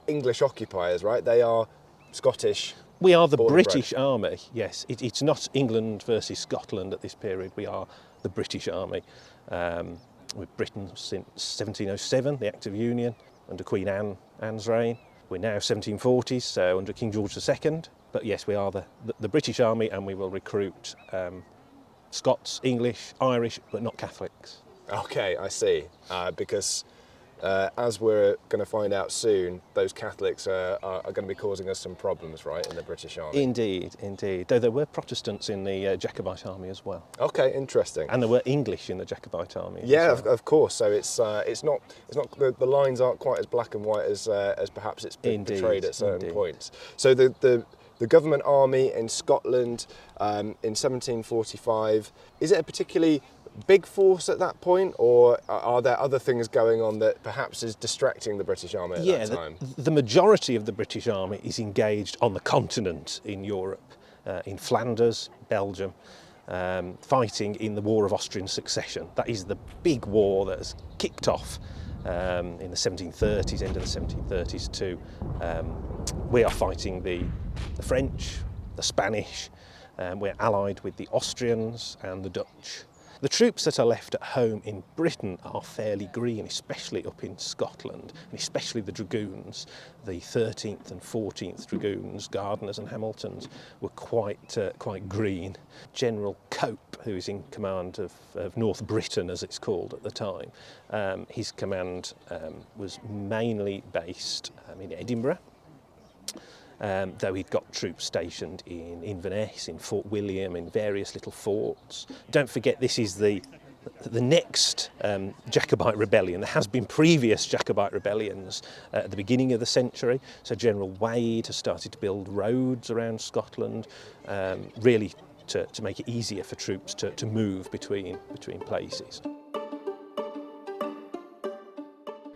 English occupiers, right? They are Scottish. We are the British Army, yes. It's not England versus Scotland at this period. We are the British Army. With Britain since 1707, the Act of Union, under Queen Anne's reign. We're now 1740s, so under King George II. But yes, we are the British Army, and we will recruit Scots, English, Irish, but not Catholics. Okay, I see. Because as we're going to find out soon, those Catholics are going to be causing us some problems, right, in the British Army? Indeed, indeed. Though there were Protestants in the Jacobite Army as well. Okay, interesting. And there were English in the Jacobite Army. Yeah, well. of course. So it's not the lines aren't quite as black and white as perhaps it's been portrayed at certain points. So the government army in Scotland in 1745, is it a particularly big force at that point, or are there other things going on that perhaps is distracting the British Army at that time? The majority of the British Army is engaged on the continent in Europe, in Flanders, Belgium, fighting in the War of Austrian Succession. That is the big war that has kicked off in the 1730s, end of the 1730s too. We are fighting the French, the Spanish, we're allied with the Austrians and the Dutch. The troops that are left at home in Britain are fairly green, especially up in Scotland, and especially the dragoons. The 13th and 14th Dragoons, Gardeners and Hamiltons, were quite green. General Cope, who is in command of North Britain, as it's called at the time, his command was mainly based in Edinburgh. Though he'd got troops stationed in Inverness, in Fort William, in various little forts. Don't forget, this is the next Jacobite rebellion. There has been previous Jacobite rebellions at the beginning of the century. So General Wade has started to build roads around Scotland, really to make it easier for troops to move between places.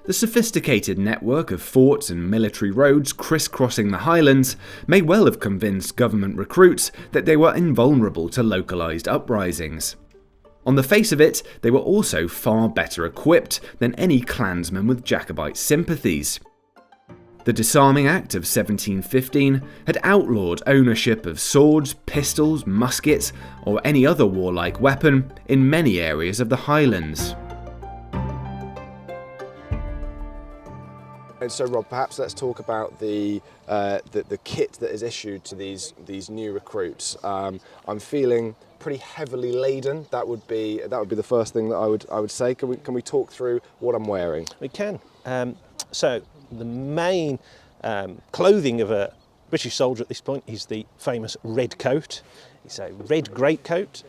The sophisticated network of forts and military roads crisscrossing the Highlands may well have convinced government recruits that they were invulnerable to localised uprisings. On the face of it, they were also far better equipped than any clansman with Jacobite sympathies. The Disarming Act of 1715 had outlawed ownership of swords, pistols, muskets, or any other warlike weapon in many areas of the Highlands. And so, Rob, perhaps let's talk about the kit that is issued to these new recruits. I'm feeling pretty heavily laden. That would be the first thing that I would say. Can we talk through what I'm wearing? We can. So the main clothing of a British soldier at this point is the famous red coat. It's a red greatcoat,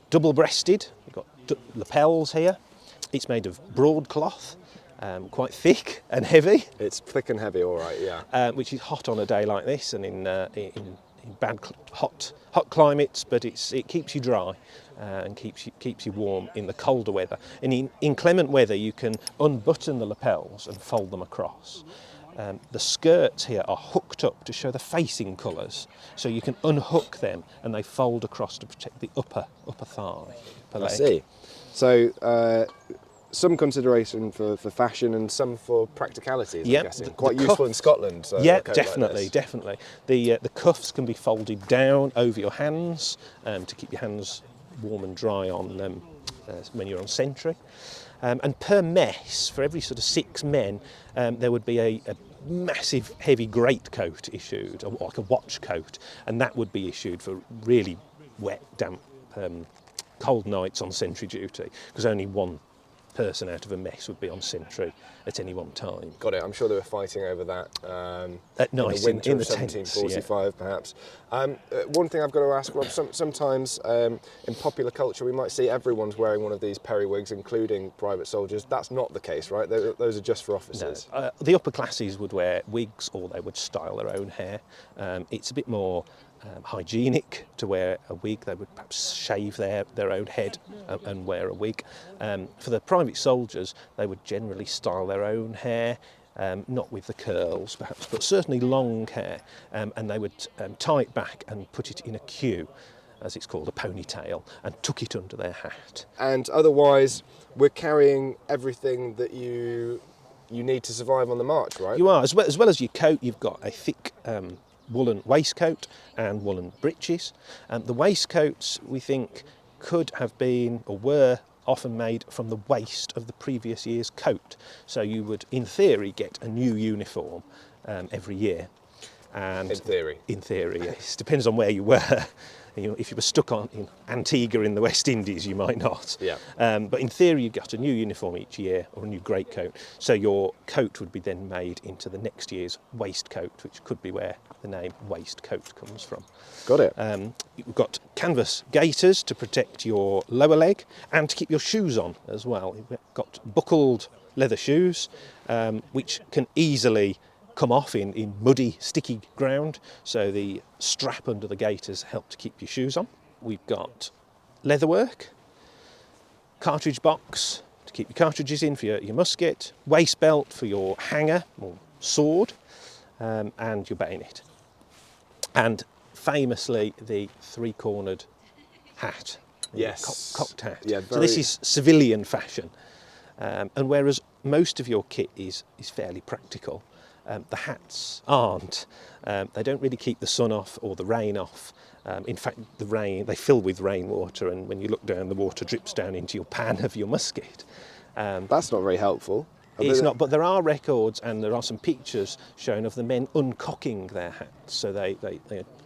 double-breasted. You've got lapels here. It's made of broadcloth. Quite thick and heavy. It's thick and heavy, all right, yeah. Which is hot on a day like this, and in in bad hot climates, but it keeps you dry and keeps you warm in the colder weather. And in inclement weather, you can unbutton the lapels and fold them across. The skirts here are hooked up to show the facing colours, so you can unhook them and they fold across to protect the upper thigh. Upper leg. I see. So some consideration for fashion and some for practicalities, I'm guessing. Quite useful in Scotland. Yeah, definitely. The cuffs can be folded down over your hands to keep your hands warm and dry on when you're on sentry. And per mess, for every sort of 6 men, there would be a massive heavy greatcoat issued, like a watch coat, and that would be issued for really wet, damp, cold nights on sentry duty, because only one person out of a mess would be on sentry at any one time. Got it. I'm sure they were fighting over that at night, in the winter in the of 1745, tents, perhaps. One thing I've got to ask, Rob, sometimes in popular culture we might see everyone's wearing one of these periwigs, including private soldiers. That's not the case, right? Those are just for officers. No. The upper classes would wear wigs, or they would style their own hair. It's a bit more hygienic to wear a wig. They would perhaps shave their own head and wear a wig. For the private soldiers, they would generally style their own hair, not with the curls perhaps, but certainly long hair, and they would tie it back and put it in a queue, as it's called, a ponytail, and tuck it under their hat. And otherwise, we're carrying everything that you need to survive on the march, right? You are. As well as your coat, you've got a thick woolen waistcoat and woolen breeches. The waistcoats, we think, could have been or were often made from the waist of the previous year's coat. So you would, in theory, get a new uniform every year. And in theory, yes. Depends on where you were. If you were stuck in Antigua in the West Indies, you might not. Yeah. But in theory, you got a new uniform each year, or a new greatcoat. So your coat would be then made into the next year's waistcoat, which could be where the name waistcoat comes from. Got it. You've got canvas gaiters to protect your lower leg and to keep your shoes on as well. You've got buckled leather shoes, which can easily come off in muddy, sticky ground, so the strap under the gaiters help to keep your shoes on. We've got leatherwork, cartridge box to keep your cartridges in for your musket, waist belt for your hanger or sword, and your bayonet. And famously, the three-cornered hat. Yes. Cocked hat. Yeah, So this is civilian fashion. And whereas most of your kit is fairly practical, the hats aren't. They don't really keep the sun off or the rain off. In fact, they fill with rainwater, and when you look down, the water drips down into your pan of your musket. That's not very helpful. It's not, but there are records and there are some pictures shown of the men uncocking their hats. So they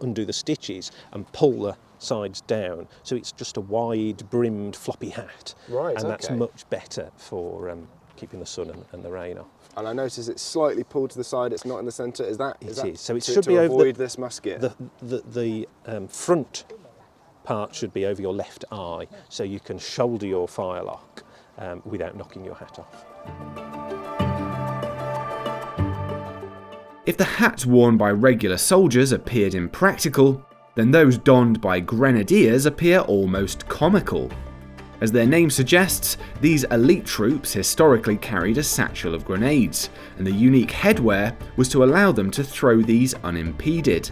undo the stitches and pull the sides down. So it's just a wide brimmed floppy hat. Right, and that's much better for keeping the sun and the rain off. And I notice it's slightly pulled to the side, it's not in the centre. Is that So it to, should to be avoid over this musket? The front part should be over your left eye, so you can shoulder your firelock without knocking your hat off. If the hats worn by regular soldiers appeared impractical, then those donned by grenadiers appear almost comical. As their name suggests, these elite troops historically carried a satchel of grenades, and the unique headwear was to allow them to throw these unimpeded.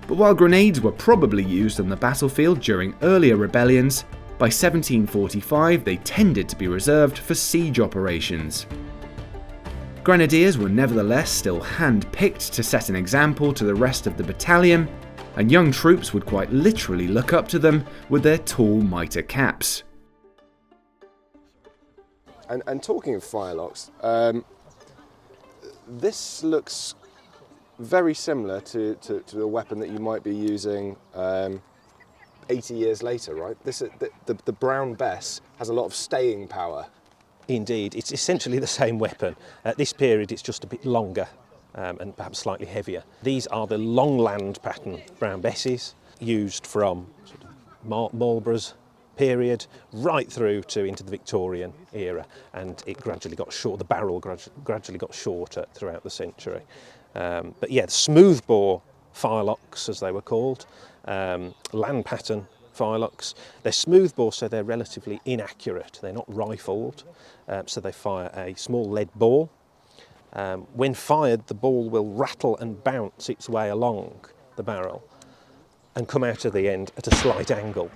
But while grenades were probably used on the battlefield during earlier rebellions, by 1745 they tended to be reserved for siege operations. Grenadiers were nevertheless still hand-picked to set an example to the rest of the battalion, and young troops would quite literally look up to them with their tall mitre caps. And talking of firelocks, this looks very similar to a weapon that you might be using 80 years later, right? The Brown Bess has a lot of staying power. Indeed, it's essentially the same weapon. At this period, it's just a bit longer and perhaps slightly heavier. These are the Longland pattern Brown Besses, used from sort of Marlborough's period right through to into the Victorian era, and it gradually got short. The barrel gradually got shorter throughout the century. But yeah, the smoothbore firelocks, as they were called, land pattern firelocks. They're smoothbore, so they're relatively inaccurate. They're not rifled, so they fire a small lead ball. When fired, the ball will rattle and bounce its way along the barrel and come out of the end at a slight angle.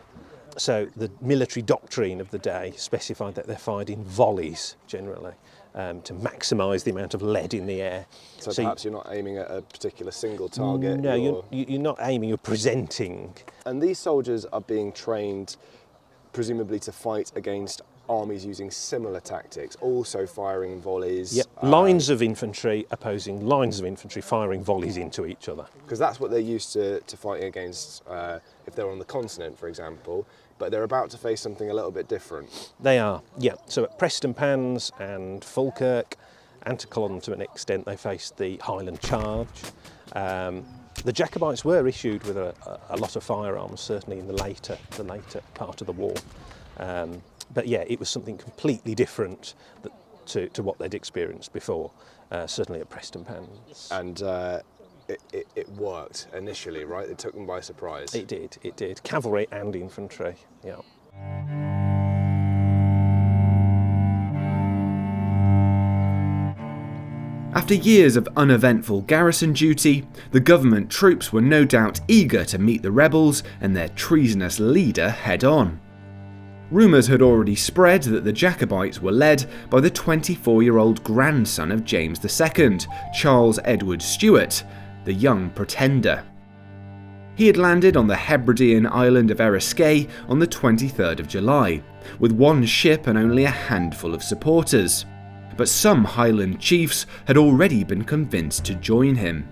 So the military doctrine of the day specified that they're fired in volleys generally, to maximise the amount of lead in the air. So perhaps you're not aiming at a particular single target? No, you're not aiming, you're presenting. And these soldiers are being trained presumably to fight against armies using similar tactics, also firing volleys. Yep. Lines of infantry opposing lines of infantry, firing volleys into each other. Because that's what they're used to fighting against if they're on the continent, for example, but they're about to face something a little bit different. They are, yeah. So at Prestonpans and Falkirk, and to Culloden to an extent, they faced the Highland Charge. The Jacobites were issued with a lot of firearms, certainly in the later part of the war. But yeah, it was something completely different to what they'd experienced before, certainly at Prestonpans. And it worked initially, right? It took them by surprise. It did. Cavalry and infantry, yeah. After years of uneventful garrison duty, the government troops were no doubt eager to meet the rebels and their treasonous leader head-on. Rumours had already spread that the Jacobites were led by the 24-year-old grandson of James II, Charles Edward Stuart, the young pretender. He had landed on the Hebridean island of Eriskay on the 23rd of July, with one ship and only a handful of supporters. But some Highland chiefs had already been convinced to join him.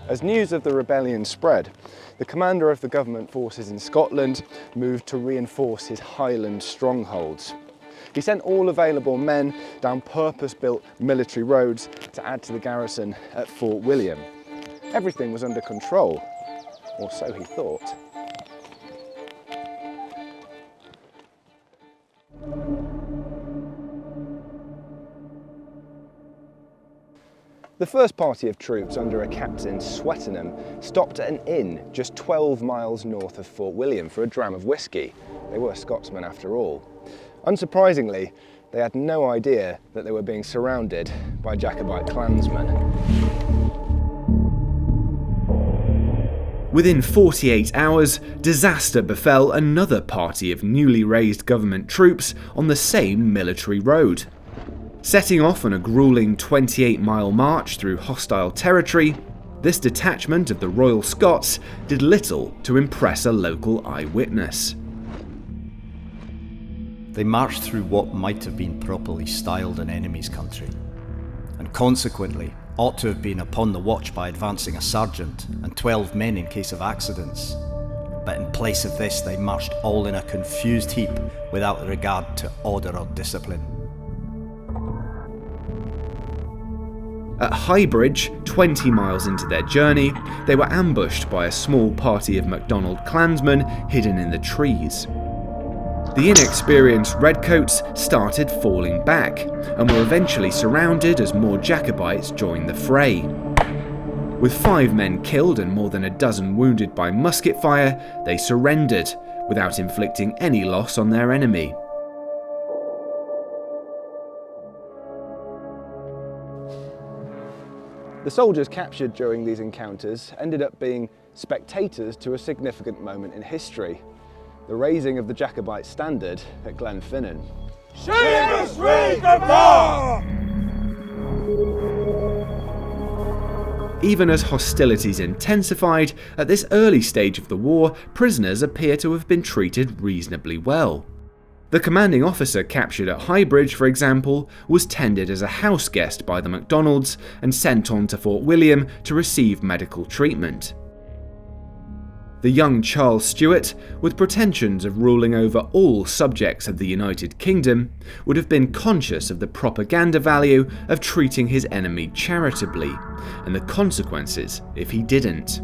As news of the rebellion spread, the commander of the government forces in Scotland moved to reinforce his Highland strongholds. He sent all available men down purpose-built military roads to add to the garrison at Fort William. Everything was under control, or so he thought. The first party of troops under a Captain Swettenham stopped at an inn just 12 miles north of Fort William for a dram of whiskey. They were Scotsmen after all. Unsurprisingly, they had no idea that they were being surrounded by Jacobite clansmen. Within 48 hours, disaster befell another party of newly raised government troops on the same military road. Setting off on a grueling 28-mile march through hostile territory, this detachment of the Royal Scots did little to impress a local eyewitness. They marched through what might have been properly styled an enemy's country, and consequently ought to have been upon the watch by advancing a sergeant and 12 men in case of accidents. But in place of this, they marched all in a confused heap without regard to order or discipline. At Highbridge, 20 miles into their journey, they were ambushed by a small party of MacDonald clansmen hidden in the trees. The inexperienced redcoats started falling back, and were eventually surrounded as more Jacobites joined the fray. With 5 men killed and more than a dozen wounded by musket fire, they surrendered, without inflicting any loss on their enemy. The soldiers captured during these encounters ended up being spectators to a significant moment in history, the raising of the Jacobite standard at Glenfinnan. Even as hostilities intensified, at this early stage of the war, prisoners appear to have been treated reasonably well. The commanding officer captured at Highbridge, for example, was tended as a house guest by the MacDonalds and sent on to Fort William to receive medical treatment. The young Charles Stuart, with pretensions of ruling over all subjects of the United Kingdom, would have been conscious of the propaganda value of treating his enemy charitably, and the consequences if he didn't.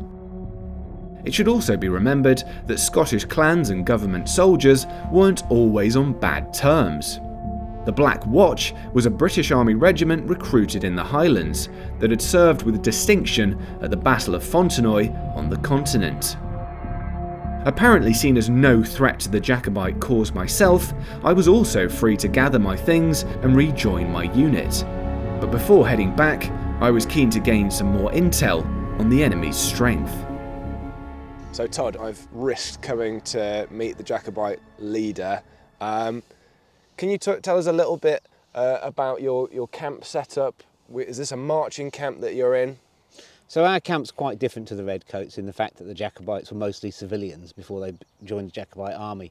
It should also be remembered that Scottish clans and government soldiers weren't always on bad terms. The Black Watch was a British Army regiment recruited in the Highlands that had served with distinction at the Battle of Fontenoy on the continent. Apparently seen as no threat to the Jacobite cause myself, I was also free to gather my things and rejoin my unit. But before heading back, I was keen to gain some more intel on the enemy's strength. So Todd, I've risked coming to meet the Jacobite leader. Can you tell us a little bit about your camp setup? Is this a marching camp that you're in? So our camp's quite different to the Redcoats in the fact that the Jacobites were mostly civilians before they joined the Jacobite army.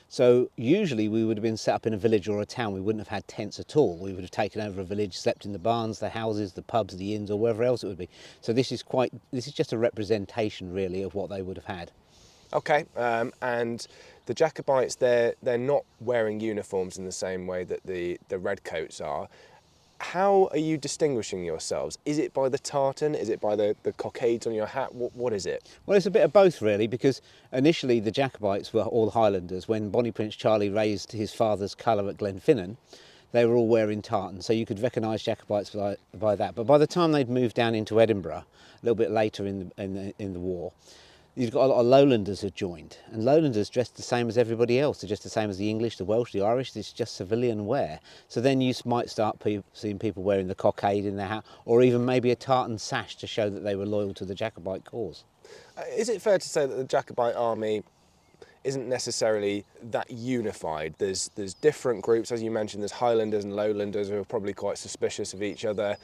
So usually we would have been set up in a village or a town. We wouldn't have had tents at all. We would have taken over a village, slept in the barns, the houses, the pubs, the inns, or wherever else it would be. So this is just a representation really of what they would have had. Okay, and the Jacobites, they're not wearing uniforms in the same way that the Redcoats are. How are you distinguishing yourselves? Is it by the tartan? Is it by the cockades on your hat? What is it? Well, it's a bit of both really, because initially the Jacobites were all Highlanders. When Bonnie Prince Charlie raised his father's colour at Glenfinnan, they were all wearing tartan, so you could recognise Jacobites by that. But by the time they'd moved down into Edinburgh, a little bit later in the war, you've got a lot of Lowlanders had joined, and Lowlanders dressed the same as everybody else. They're just the same as the English, the Welsh, the Irish. It's just civilian wear. So then you might start seeing people wearing the cockade in their hat, or even maybe a tartan sash to show that they were loyal to the Jacobite cause. Is it fair to say that the Jacobite army isn't necessarily that unified? There's different groups, as you mentioned. There's Highlanders and Lowlanders who are probably quite suspicious of each other.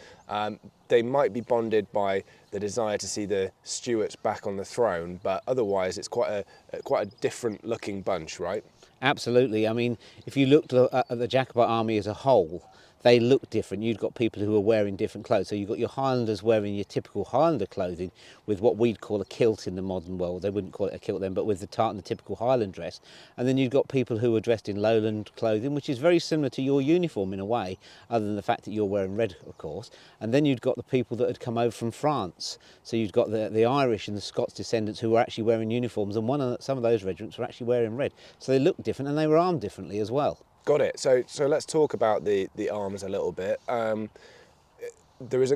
They might be bonded by the desire to see the Stuarts back on the throne, but otherwise it's quite a different looking bunch, right? Absolutely. I mean, if you looked at the Jacobite army as a whole, they look different. You've got people who are wearing different clothes. So you've got your Highlanders wearing your typical Highlander clothing with what we'd call a kilt in the modern world. They wouldn't call it a kilt then, but with the tartan, the typical Highland dress. And then you've got people who are dressed in Lowland clothing, which is very similar to your uniform in a way, other than the fact that you're wearing red, of course. And then you've got the people that had come over from France. So you've got the Irish and the Scots descendants who were actually wearing uniforms, and some of those regiments were actually wearing red. So they looked different, and they were armed differently as well. Got it. So let's talk about the arms a little bit. There is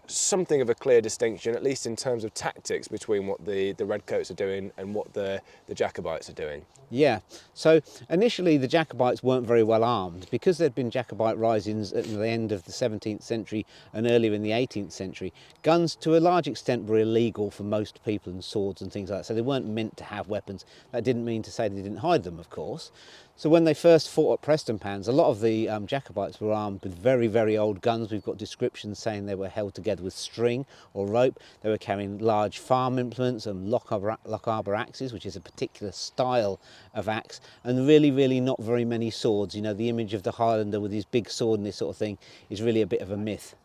something of a clear distinction, at least in terms of tactics, between what the Redcoats are doing and what the Jacobites are doing. Yeah, so initially the Jacobites weren't very well armed because there'd been Jacobite risings at the end of the 17th century and earlier in the 18th century. Guns to a large extent were illegal for most people, and swords and things like that, so they weren't meant to have weapons. That didn't mean to say they didn't hide them, of course. So when they first fought at Prestonpans, a lot of the Jacobites were armed with very, very old guns. We've got descriptions saying they were held together with string or rope. They were carrying large farm implements and lock arbor axes, which is a particular style of axe, and really, really not very many swords. You know, the image of the Highlander with his big sword and this sort of thing is really a bit of a myth.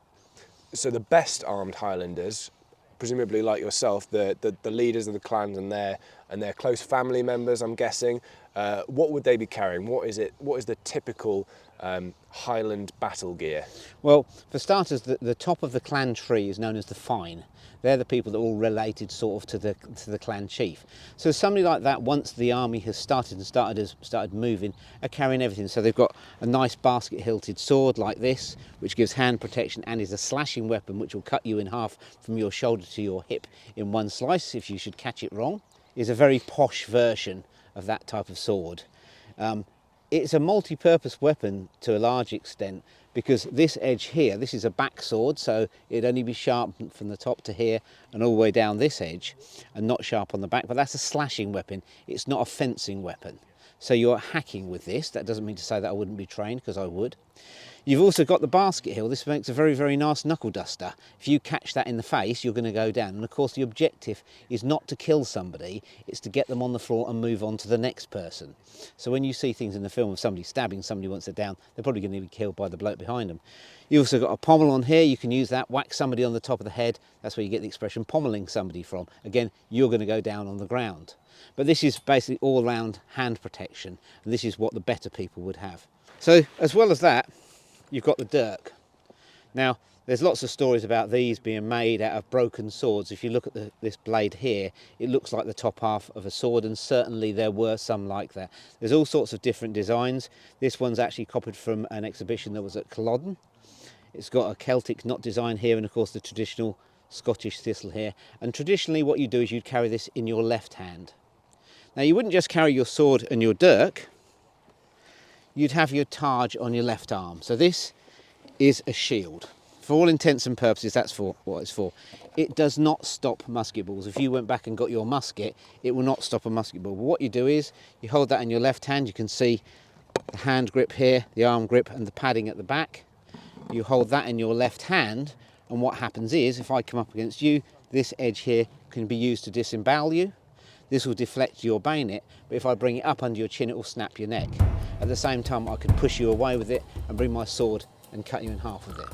So the best armed Highlanders, presumably like yourself, the leaders of the clans and their close family members, I'm guessing, what would they be carrying? What is the typical Highland battle gear? Well, for starters, the top of the clan tree is known as the Fine. They're the people that are all related sort of to the clan chief. So somebody like that, once the army has started moving, are carrying everything. So they've got a nice basket-hilted sword like this, which gives hand protection and is a slashing weapon which will cut you in half from your shoulder to your hip in one slice if you should catch it wrong. Is a very posh version of that type of sword. It's a multi-purpose weapon to a large extent, because this edge here, this is a back sword, so it'd only be sharp from the top to here and all the way down this edge, and not sharp on the back, but that's a slashing weapon. It's not a fencing weapon. So you're hacking with this. That doesn't mean to say that I wouldn't be trained, because I would. You've also got the basket hill. This makes a very, very nice knuckle duster. If you catch that in the face, you're going to go down. And of course, the objective is not to kill somebody, it's to get them on the floor and move on to the next person. So when you see things in the film of somebody stabbing somebody once they're down, they're probably going to be killed by the bloke behind them. You've also got a pommel on here. You can use that, whack somebody on the top of the head. That's where you get the expression pommeling somebody from. Again, you're going to go down on the ground. But this is basically all-round hand protection, and this is what the better people would have. So as well as that, you've got the dirk. Now, There's lots of stories about these being made out of broken swords. If you look at this blade here, it looks like the top half of a sword, and certainly there were some like that. There's all sorts of different designs. This one's actually copied from an exhibition that was at Culloden. It's got a Celtic knot design here, and of course the traditional Scottish thistle here. And traditionally what you do is you'd carry this in your left hand. Now you wouldn't just carry your sword and your dirk, you'd have your targe on your left arm. So this is a shield. For all intents and purposes, that's for what it's for. It does not stop musket balls. If you went back and got your musket, it will not stop a musket ball. But what you do is, you hold that in your left hand. You can see the hand grip here, the arm grip, and the padding at the back. You hold that in your left hand, and what happens is, if I come up against you, this edge here can be used to disembowel you. This will deflect your bayonet, but if I bring it up under your chin, it will snap your neck. At the same time, I can push you away with it and bring my sword and cut you in half with it.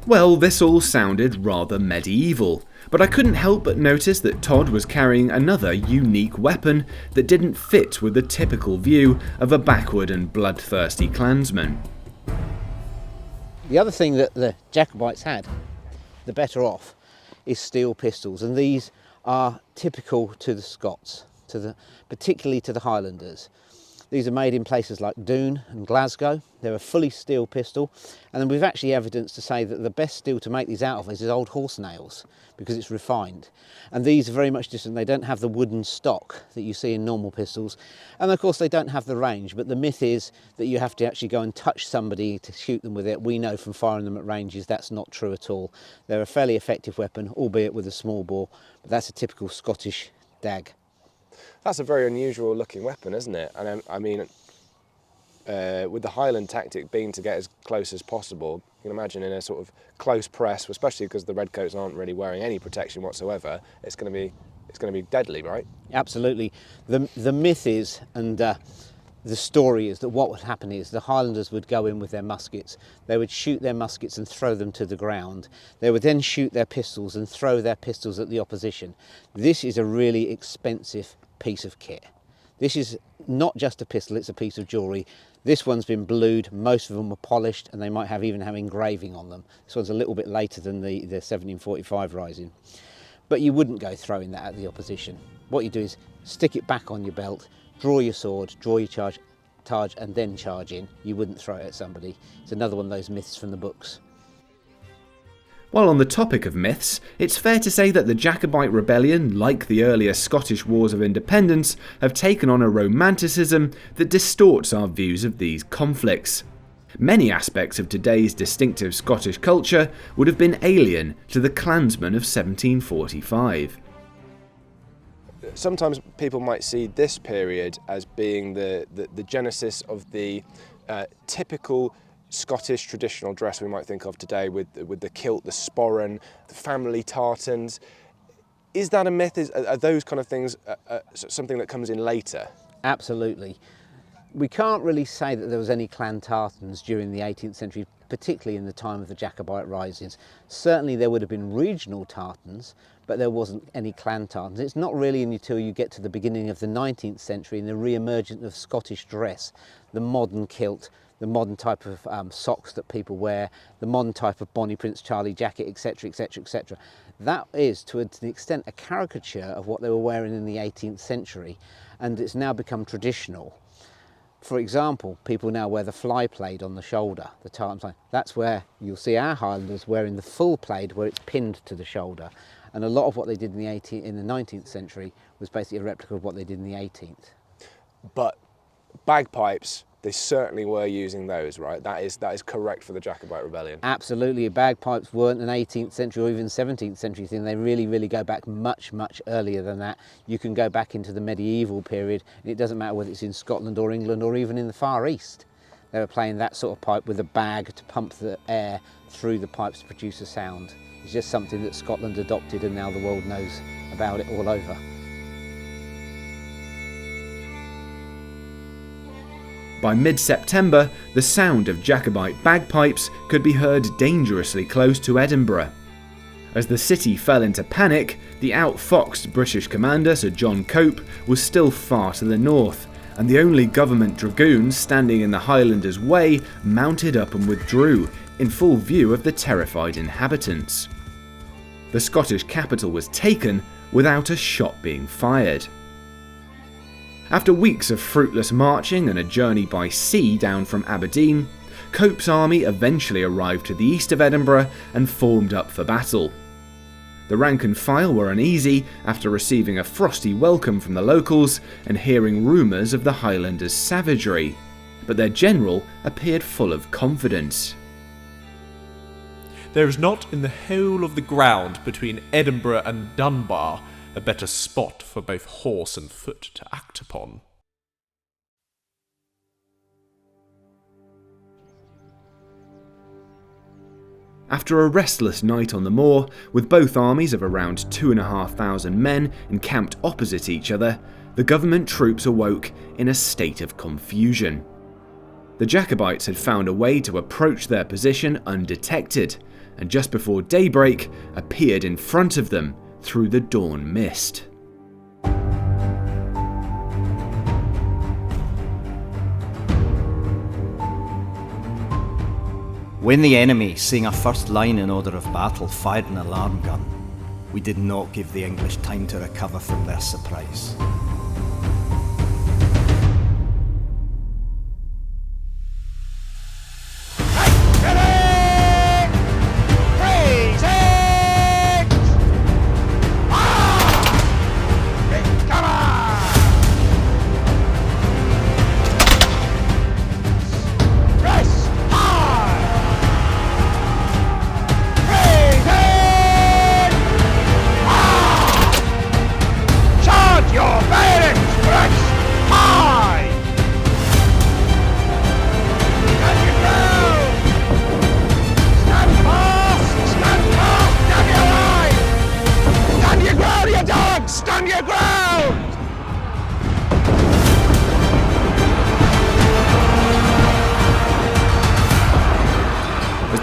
Well, this all sounded rather medieval, but I couldn't help but notice that Todd was carrying another unique weapon that didn't fit with the typical view of a backward and bloodthirsty clansman. The other thing that the Jacobites had, the better off, is steel pistols, and these are typical to the Scots, particularly to the Highlanders. These are made in places like Doon and Glasgow. They're a fully steel pistol, and we've actually evidence to say that the best steel to make these out of is old horse nails, because it's refined. And these are very much different. They don't have the wooden stock that you see in normal pistols, and of course they don't have the range, but the myth is that you have to actually go and touch somebody to shoot them with it. We know from firing them at ranges that's not true at all. They're a fairly effective weapon, albeit with a small bore, but that's a typical Scottish dag. That's a very unusual looking weapon, isn't it? And I mean, with the Highland tactic being to get as close as possible, you can imagine in a sort of close press, especially because the redcoats aren't really wearing any protection whatsoever, it's going to be deadly, right? Absolutely. The myth is, and the story is, that what would happen is the Highlanders would go in with their muskets. They would shoot their muskets and throw them to the ground. They would then shoot their pistols and throw their pistols at the opposition. This is a really expensive piece of kit. This is not just a pistol, it's a piece of jewellery. This one's been blued, most of them were polished, and they might even have engraving on them. This one's a little bit later than the 1745 rising. But you wouldn't go throwing that at the opposition. What you do is stick it back on your belt, draw your sword, draw your charge, and then charge in. You wouldn't throw it at somebody. It's another one of those myths from the books. While on the topic of myths, it's fair to say that the Jacobite Rebellion, like the earlier Scottish Wars of Independence, have taken on a romanticism that distorts our views of these conflicts. Many aspects of today's distinctive Scottish culture would have been alien to the clansmen of 1745. Sometimes people might see this period as being the genesis of the typical Scottish traditional dress we might think of today, with the kilt, the sporran, the family tartans. Is that a myth? Are those kind of things something that comes in later? Absolutely. We can't really say that there was any clan tartans during the 18th century, particularly in the time of the Jacobite risings. Certainly there would have been regional tartans, but there wasn't any clan tartans. It's not really until you get to the beginning of the 19th century and the re-emergence of Scottish dress, the modern kilt, the modern type of socks that people wear, the modern type of Bonnie Prince Charlie jacket, etc, etc, etc. That is, to an extent, a caricature of what they were wearing in the 18th century, and it's now become traditional. For example, people now wear the fly plaid on the shoulder, the tartan plaid. That's where you'll see our Highlanders wearing the full plaid where it's pinned to the shoulder. And a lot of what they did in the 19th century was basically a replica of what they did in the 18th. But bagpipes, they certainly were using those, right? That is correct for the Jacobite Rebellion. Absolutely. Bagpipes weren't an 18th century or even 17th century thing. They really go back much earlier than that. You can go back into the medieval period, and it doesn't matter whether it's in Scotland or England or even in the Far East. They were playing that sort of pipe with a bag to pump the air through the pipes to produce a sound. It's just something that Scotland adopted, and now the world knows about it all over. By mid-September, the sound of Jacobite bagpipes could be heard dangerously close to Edinburgh. As the city fell into panic, the outfoxed British commander Sir John Cope was still far to the north, and the only government dragoons standing in the Highlanders' way mounted up and withdrew, in full view of the terrified inhabitants. The Scottish capital was taken without a shot being fired. After weeks of fruitless marching and a journey by sea down from Aberdeen, Cope's army eventually arrived to the east of Edinburgh and formed up for battle. The rank and file were uneasy after receiving a frosty welcome from the locals and hearing rumours of the Highlanders' savagery, but their general appeared full of confidence. There is not in the whole of the ground between Edinburgh and Dunbar a better spot for both horse and foot to act upon. After a restless night on the moor, with both armies of around 2,500 men encamped opposite each other, the government troops awoke in a state of confusion. The Jacobites had found a way to approach their position undetected, and just before daybreak appeared in front of them through the dawn mist. When the enemy, seeing our first line in order of battle, fired an alarm gun, we did not give the English time to recover from their surprise.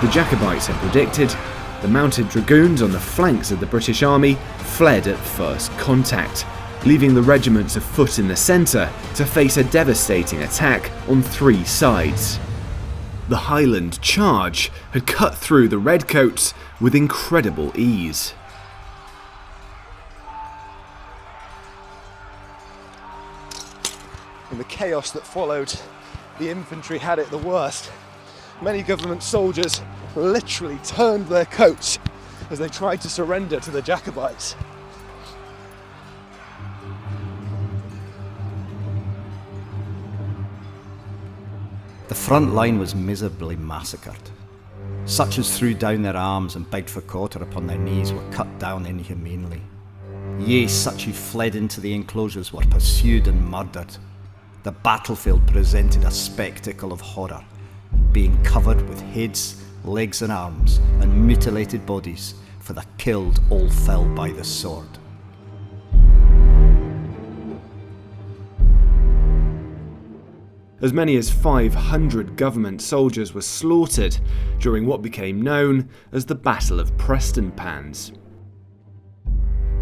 The Jacobites had predicted, the mounted dragoons on the flanks of the British army fled at first contact, leaving the regiments of foot in the centre to face a devastating attack on three sides. The Highland charge had cut through the redcoats with incredible ease. In the chaos that followed, the infantry had it the worst. Many government soldiers literally turned their coats as they tried to surrender to the Jacobites. The front line was miserably massacred. Such as threw down their arms and begged for quarter upon their knees were cut down inhumanely. Yea, such who fled into the enclosures were pursued and murdered. The battlefield presented a spectacle of horror, being covered with heads, legs and arms, and mutilated bodies, for the killed all fell by the sword. As many as 500 government soldiers were slaughtered during what became known as the Battle of Prestonpans.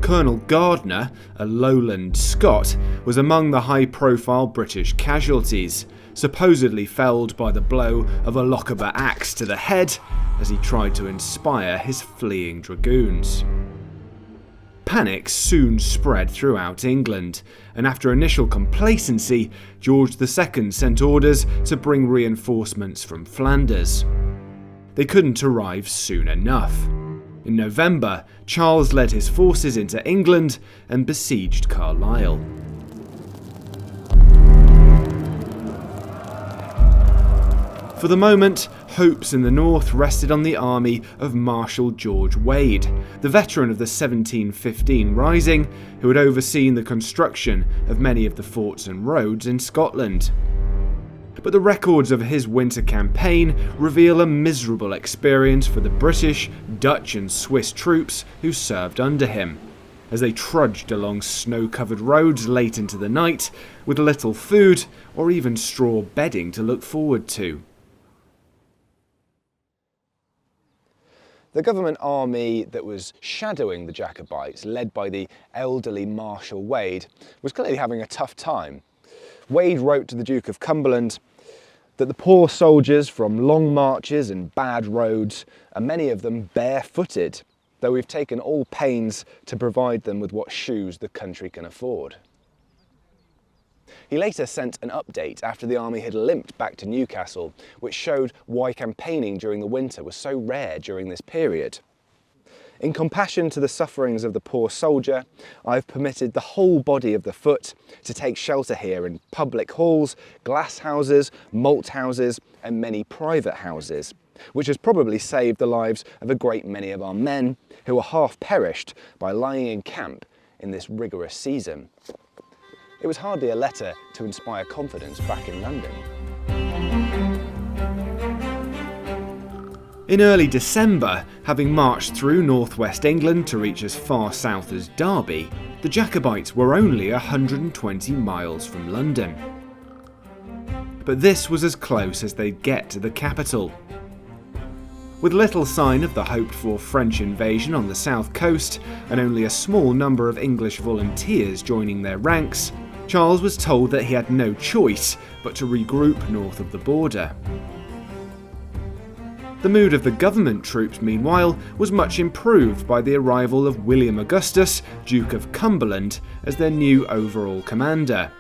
Colonel Gardner, a lowland Scot, was among the high-profile British casualties, supposedly felled by the blow of a Lochaber axe to the head as he tried to inspire his fleeing dragoons. Panic soon spread throughout England, and after initial complacency, George II sent orders to bring reinforcements from Flanders. They couldn't arrive soon enough. In November, Charles led his forces into England and besieged Carlisle. For the moment, hopes in the north rested on the army of Marshal George Wade, the veteran of the 1715 Rising, who had overseen the construction of many of the forts and roads in Scotland. But the records of his winter campaign reveal a miserable experience for the British, Dutch and Swiss troops who served under him, as they trudged along snow-covered roads late into the night with little food or even straw bedding to look forward to. The government army that was shadowing the Jacobites, led by the elderly Marshal Wade, was clearly having a tough time. Wade wrote to the Duke of Cumberland, that the poor soldiers from long marches and bad roads are many of them barefooted, though we've taken all pains to provide them with what shoes the country can afford. He later sent an update after the army had limped back to Newcastle, which showed why campaigning during the winter was so rare during this period. In compassion to the sufferings of the poor soldier, I've permitted the whole body of the foot to take shelter here in public halls, glass houses, malt houses, and many private houses, which has probably saved the lives of a great many of our men who were half perished by lying in camp in this rigorous season. It was hardly a letter to inspire confidence back in London. In early December, having marched through northwest England to reach as far south as Derby, the Jacobites were only 120 miles from London. But this was as close as they'd get to the capital. With little sign of the hoped-for French invasion on the south coast, and only a small number of English volunteers joining their ranks, Charles was told that he had no choice but to regroup north of the border. The mood of the government troops, meanwhile, was much improved by the arrival of William Augustus, Duke of Cumberland, as their new overall commander.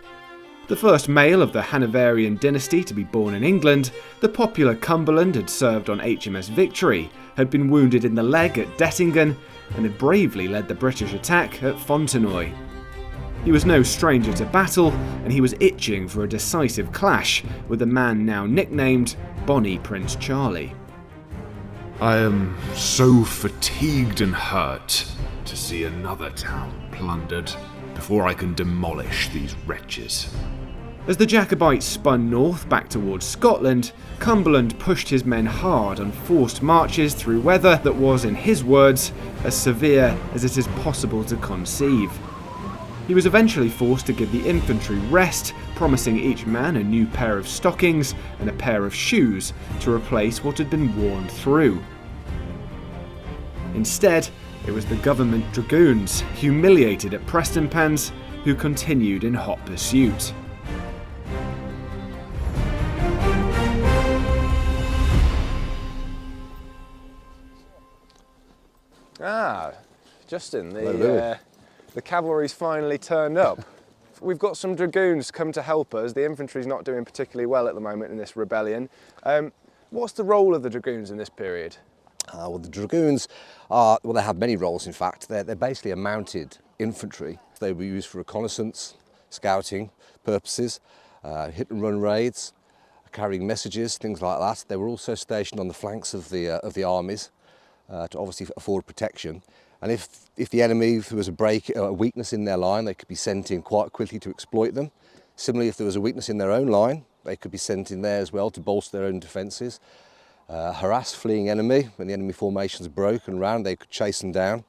The first male of the Hanoverian dynasty to be born in England, the popular Cumberland had served on HMS Victory, had been wounded in the leg at Dettingen, and had bravely led the British attack at Fontenoy. He was no stranger to battle, and he was itching for a decisive clash with the man now nicknamed Bonnie Prince Charlie. I am so fatigued and hurt to see another town plundered before I can demolish these wretches. As the Jacobites spun north back towards Scotland, Cumberland pushed his men hard on forced marches through weather that was, in his words, as severe as it is possible to conceive. He was eventually forced to give the infantry rest, promising each man a new pair of stockings and a pair of shoes to replace what had been worn through. Instead, it was the government dragoons, humiliated at Prestonpans, who continued in hot pursuit. Ah, Justin, the cavalry's finally turned up. We've got some dragoons come to help us. The infantry's not doing particularly well at the moment in this rebellion. What's the role of the dragoons in this period? Well, the dragoons are, well, they have many roles in fact. They're basically a mounted infantry. They were used for reconnaissance, scouting purposes, hit and run raids, carrying messages, things like that. They were also stationed on the flanks of the armies to obviously afford protection. And if the enemy, if there was a weakness in their line, they could be sent in quite quickly to exploit them. Similarly, if there was a weakness in their own line, they could be sent in there as well to bolster their own defences. Harass fleeing enemy. When the enemy formations broke and ran, they could chase them down.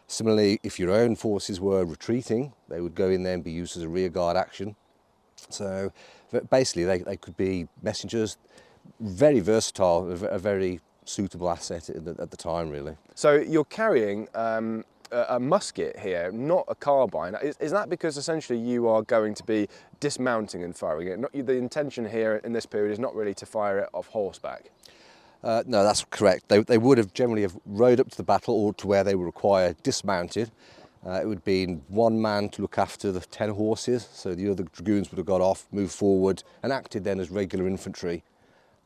Similarly, if your own forces were retreating, they would go in there and be used as a rearguard action. So basically they could be messengers, very versatile, a very suitable asset at the time, really. So you're carrying a musket here, not a carbine. Is that because essentially you are going to be dismounting and firing it? The intention here in this period is not really to fire it off horseback? No, that's correct. They would have generally have rode up to the battle or to where they were required, dismounted. It would be one man to look after the 10 horses, so the other dragoons would have got off, moved forward and acted then as regular infantry.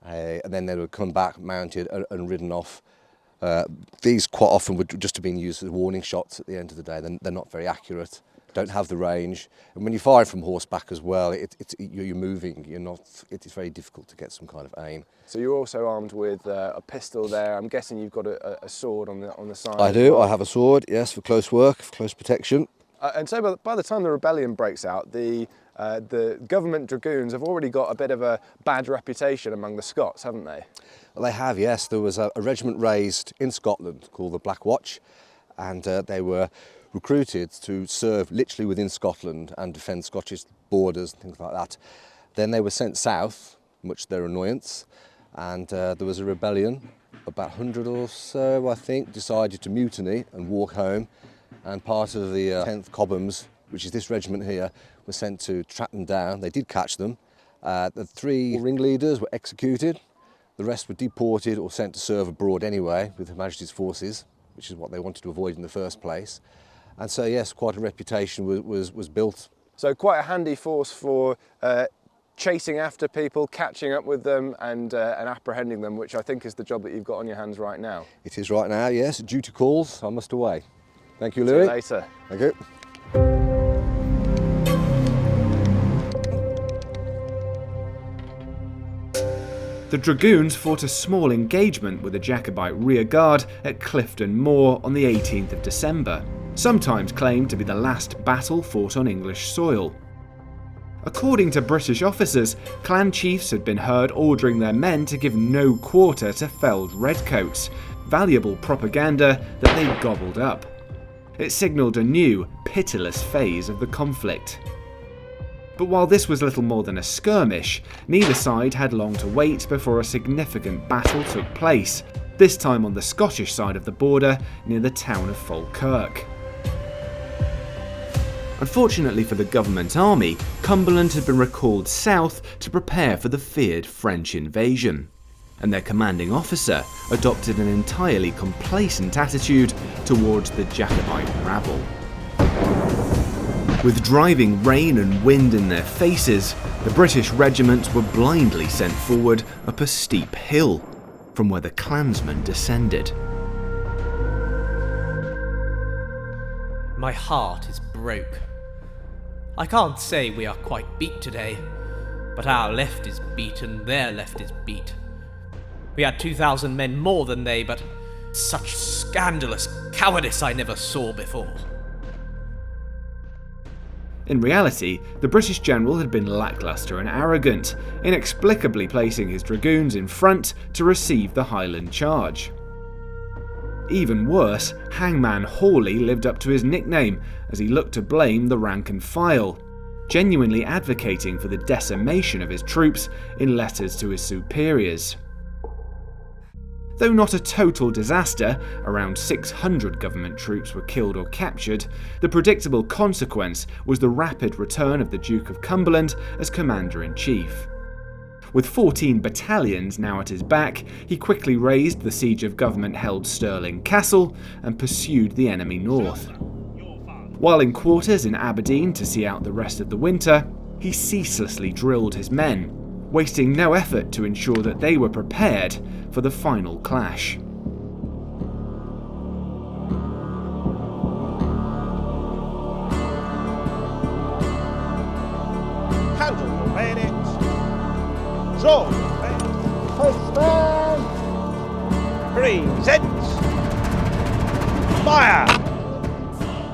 And then they would come back mounted and ridden off. These quite often would just have been used as warning shots at the end of the day. They're not very accurate, don't have the range. And when you fire from horseback as well, you're moving, it's very difficult to get some kind of aim. So you're also armed with a pistol there. I'm guessing you've got a sword on the side. I do, I have a sword, yes, for close work, for close protection. And so by the time the rebellion breaks out, the government dragoons have already got a bit of a bad reputation among the Scots, haven't they? Well, they have, yes. There was a regiment raised in Scotland called the Black Watch, and they were recruited to serve literally within Scotland and defend Scottish borders and things like that. Then they were sent south, much to their annoyance, and there was a rebellion. About 100 or so, I think, decided to mutiny and walk home, and part of the 10th Cobhams, which is this regiment here, was sent to track them down. They did catch them, The 3 ringleaders were executed. The rest were deported or sent to serve abroad anyway with Her Majesty's forces, which is what they wanted to avoid in the first place. And so, yes, quite a reputation was built. So quite a handy force for chasing after people, catching up with them and apprehending them, which I think is the job that you've got on your hands right now. It is right now, yes. Due to calls, I must away. Thank you, See Louis. you later. Thank you. The Dragoons fought a small engagement with the Jacobite rearguard at Clifton Moor on the 18th of December, sometimes claimed to be the last battle fought on English soil. According to British officers, clan chiefs had been heard ordering their men to give no quarter to felled redcoats, valuable propaganda that they gobbled up. It signalled a new, pitiless phase of the conflict. But while this was little more than a skirmish, neither side had long to wait before a significant battle took place, this time on the Scottish side of the border near the town of Falkirk. Unfortunately for the government army, Cumberland had been recalled south to prepare for the feared French invasion, and their commanding officer adopted an entirely complacent attitude towards the Jacobite rabble. With driving rain and wind in their faces, the British regiments were blindly sent forward up a steep hill, from where the clansmen descended. My heart is broke. I can't say we are quite beat today, but our left is beat and their left is beat. We had 2,000 men more than they, but such scandalous cowardice I never saw before. In reality, the British general had been lacklustre and arrogant, inexplicably placing his dragoons in front to receive the Highland charge. Even worse, Hangman Hawley lived up to his nickname as he looked to blame the rank and file, genuinely advocating for the decimation of his troops in letters to his superiors. Though not a total disaster, around 600 government troops were killed or captured, the predictable consequence was the rapid return of the Duke of Cumberland as Commander-in-Chief. With 14 battalions now at his back, he quickly raised the siege of government-held Stirling Castle and pursued the enemy north. While in quarters in Aberdeen to see out the rest of the winter, he ceaselessly drilled his men, wasting no effort to ensure that they were prepared for the final clash. Handle your bayonets. Draw your bayonets. Postman. Present. Fire.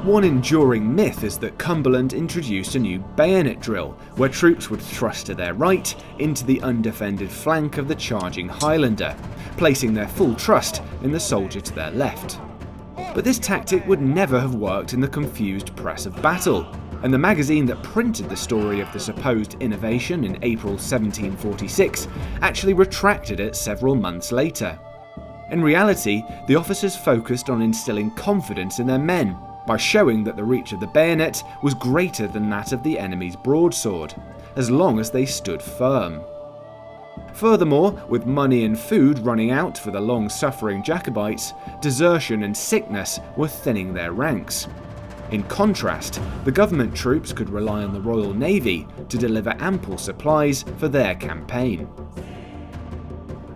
One enduring myth is that Cumberland introduced a new bayonet drill, where troops would thrust to their right into the undefended flank of the charging Highlander, placing their full trust in the soldier to their left. But this tactic would never have worked in the confused press of battle, and the magazine that printed the story of the supposed innovation in April 1746 actually retracted it several months later. In reality, the officers focused on instilling confidence in their men, by showing that the reach of the bayonet was greater than that of the enemy's broadsword, as long as they stood firm. Furthermore, with money and food running out for the long-suffering Jacobites, desertion and sickness were thinning their ranks. In contrast, the government troops could rely on the Royal Navy to deliver ample supplies for their campaign.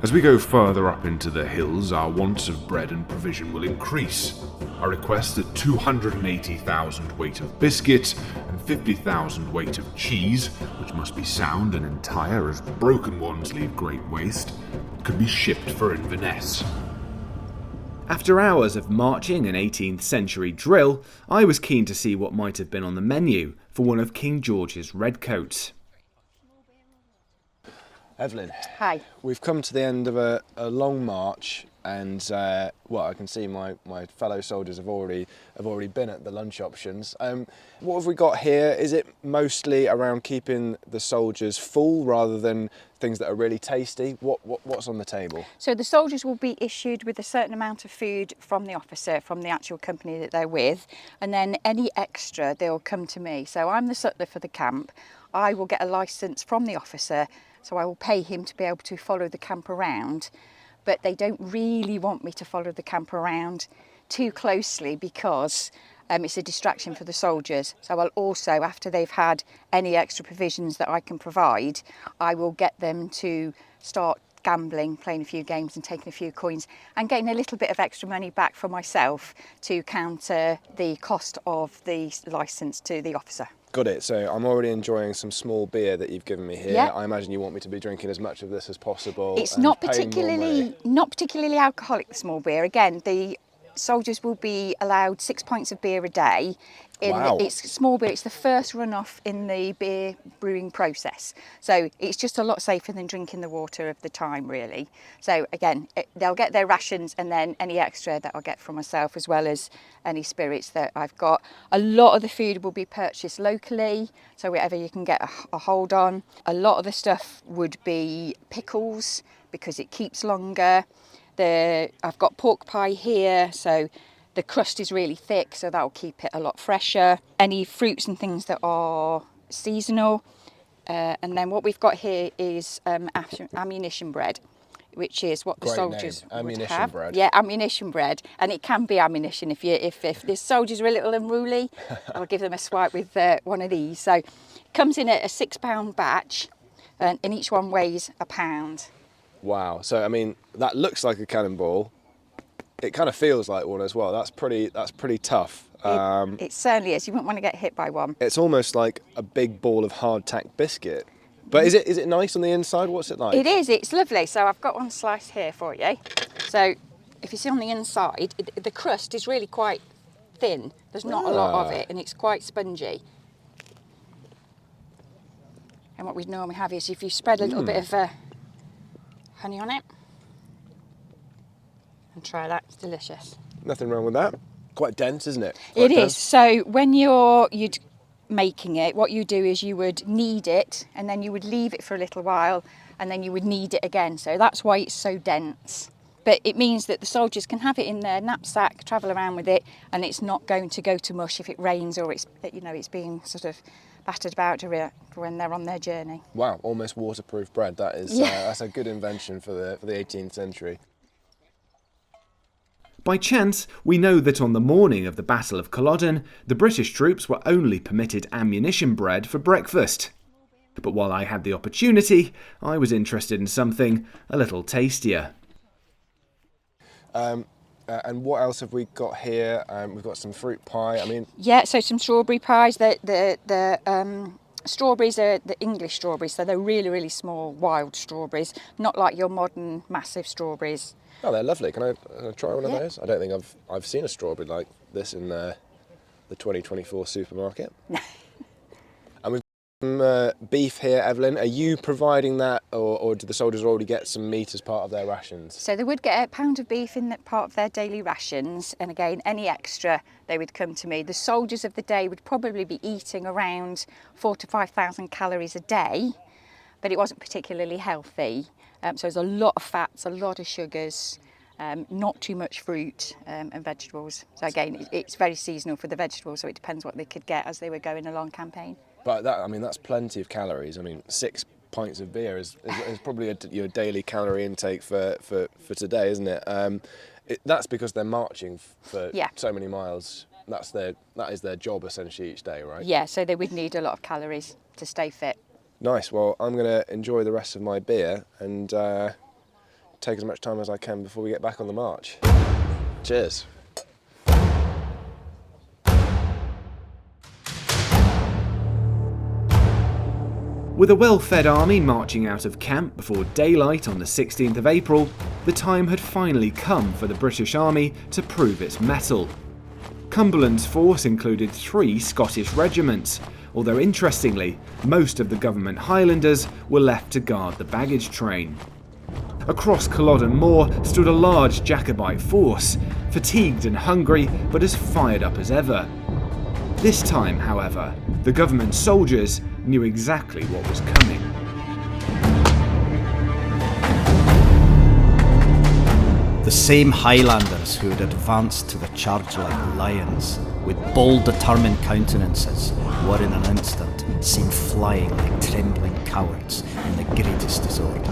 As we go further up into the hills, our wants of bread and provision will increase. I request that 280,000 weight of biscuit and 50,000 weight of cheese, which must be sound and entire as broken ones leave great waste, could be shipped for Inverness. After hours of marching and 18th century drill, I was keen to see what might have been on the menu for one of King George's redcoats. Evelyn. Hi. We've come to the end of a long march and well, I can see my fellow soldiers have already been at the lunch options. What have we got here? Is it mostly around keeping the soldiers full rather than things that are really tasty? What's on the table? So the soldiers will be issued with a certain amount of food from the officer, from the actual company that they're with, and then any extra, they'll come to me. So I'm the sutler for the camp. I will get a licence from the officer, so I will pay him to be able to follow the camp around. But they don't really want me to follow the camp around too closely because it's a distraction for the soldiers. So I'll also, after they've had any extra provisions that I can provide, I will get them to start gambling, playing a few games and taking a few coins and getting a little bit of extra money back for myself to counter the cost of the licence to the officer. Got it. So I'm already enjoying some small beer that you've given me here. Yeah. I imagine you want me to be drinking as much of this as possible. It's and not paying more money. particularly alcoholic, the small beer. Again, the soldiers will be allowed 6 pints of beer a day. Wow. It's small beer. It's the first run-off in the beer brewing process. So it's just a lot safer than drinking the water of the time, really. So again, they'll get their rations and then any extra that I'll get from myself, as well as any spirits that I've got. A lot of the food will be purchased locally, so whatever you can get a hold on. A lot of the stuff would be pickles because it keeps longer. I've got pork pie here, so the crust is really thick, so that will keep it a lot fresher. Any fruits and things that are seasonal. And then what we've got here is ammunition bread, which is what the Great soldiers name. would Ammunition have. bread. Yeah, ammunition bread. And it can be ammunition. If the soldiers are a little unruly, I'll give them a swipe with one of these. So it comes in at a £6 batch, and each one weighs a pound. Wow. So I mean, that looks like a cannonball. It kind of feels like one as well. That's pretty tough. It certainly is. You wouldn't want to get hit by one. It's almost like a big ball of hardtack biscuit. But is it nice on the inside? What's it like? It is. It's lovely. So I've got one slice here for you. So if you see on the inside, the crust is really quite thin. There's not a lot of it, and it's quite spongy. And what we normally have is if you spread a little bit of honey on it, and try that. It's delicious. Nothing wrong with that. Quite dense, isn't it? It is. So when you're making it, what you do is you would knead it, and then you would leave it for a little while, and then you would knead it again. So that's why it's so dense. But it means that the soldiers can have it in their knapsack, travel around with it, and it's not going to go to mush if it rains or it's being sort of battered about when they're on their journey. Wow, almost waterproof bread. That is that's a good invention for the 18th century. By chance, we know that on the morning of the Battle of Culloden, the British troops were only permitted ammunition bread for breakfast. But while I had the opportunity, I was interested in something a little tastier. And what else have we got here? We've got some fruit pie. I mean, yeah. So some strawberry pies. The strawberries are the English strawberries, so they're really, really small wild strawberries, not like your modern massive strawberries. Oh, they're lovely. Can I try one of those? I don't think I've seen a strawberry like this in the 2024 supermarket. And we've got some beef here, Evelyn. Are you providing that, or do the soldiers already get some meat as part of their rations? So they would get a pound of beef in that part of their daily rations, and again, any extra, they would come to me. The soldiers of the day would probably be eating around 4,000 to 5,000 calories a day, but it wasn't particularly healthy. So there's a lot of fats, a lot of sugars, not too much fruit and vegetables. So again, it's very seasonal for the vegetables, so it depends what they could get as they were going along campaign. But that's plenty of calories. I mean, 6 pints of beer is probably your daily calorie intake for today, isn't it? That's because they're marching for so many miles. That is their job essentially each day, right? Yeah, so they would need a lot of calories to stay fit. Nice. Well, I'm going to enjoy the rest of my beer and take as much time as I can before we get back on the march. Cheers. With a well-fed army marching out of camp before daylight on the 16th of April, the time had finally come for the British Army to prove its mettle. Cumberland's force included 3 Scottish regiments, although interestingly, most of the government Highlanders were left to guard the baggage train. Across Culloden Moor stood a large Jacobite force, fatigued and hungry, but as fired up as ever. This time, however, the government soldiers knew exactly what was coming. The same Highlanders who had advanced to the charge like lions, with bold, determined countenances, were in an instant seen flying like trembling cowards in the greatest disorder.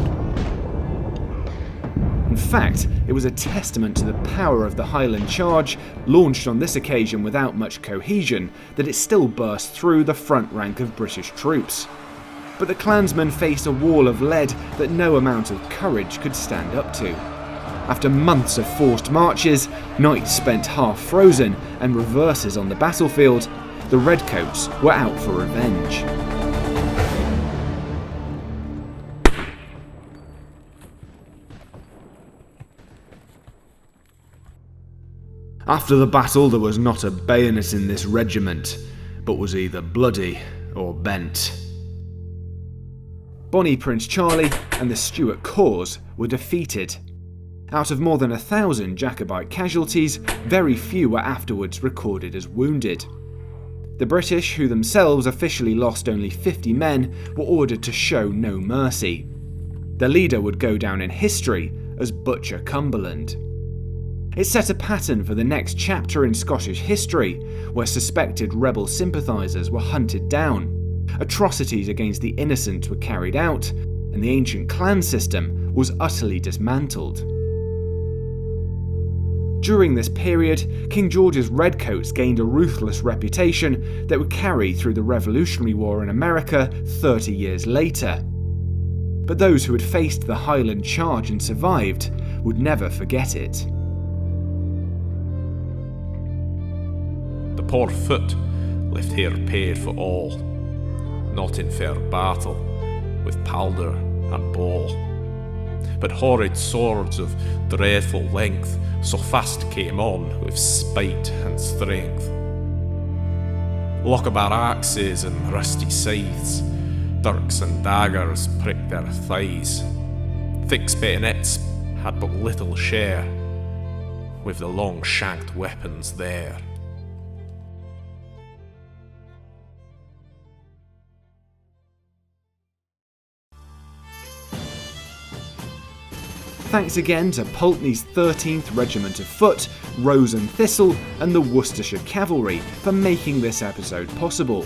In fact, it was a testament to the power of the Highland charge, launched on this occasion without much cohesion, that it still burst through the front rank of British troops. But the clansmen faced a wall of lead that no amount of courage could stand up to. After months of forced marches, nights spent half frozen, and reverses on the battlefield, the Redcoats were out for revenge. After the battle, there was not a bayonet in this regiment, but was either bloody or bent. Bonnie Prince Charlie and the Stuart Corps were defeated. Out of more than 1,000 Jacobite casualties, very few were afterwards recorded as wounded. The British, who themselves officially lost only 50 men, were ordered to show no mercy. Their leader would go down in history as Butcher Cumberland. It set a pattern for the next chapter in Scottish history, where suspected rebel sympathisers were hunted down, atrocities against the innocent were carried out, and the ancient clan system was utterly dismantled. During this period, King George's Redcoats gained a ruthless reputation that would carry through the Revolutionary War in America 30 years later. But those who had faced the Highland charge and survived would never forget it. The poor foot left here paid for all, not in fair battle, with powder and ball. But horrid swords of dreadful length so fast came on with spite and strength. Lockabar axes and rusty scythes, dirks and daggers pricked their thighs. Thick bayonets had but little share with the long-shanked weapons there. Thanks again to Pulteney's 13th Regiment of Foot, Rose and Thistle, and the Worcestershire Cavalry for making this episode possible.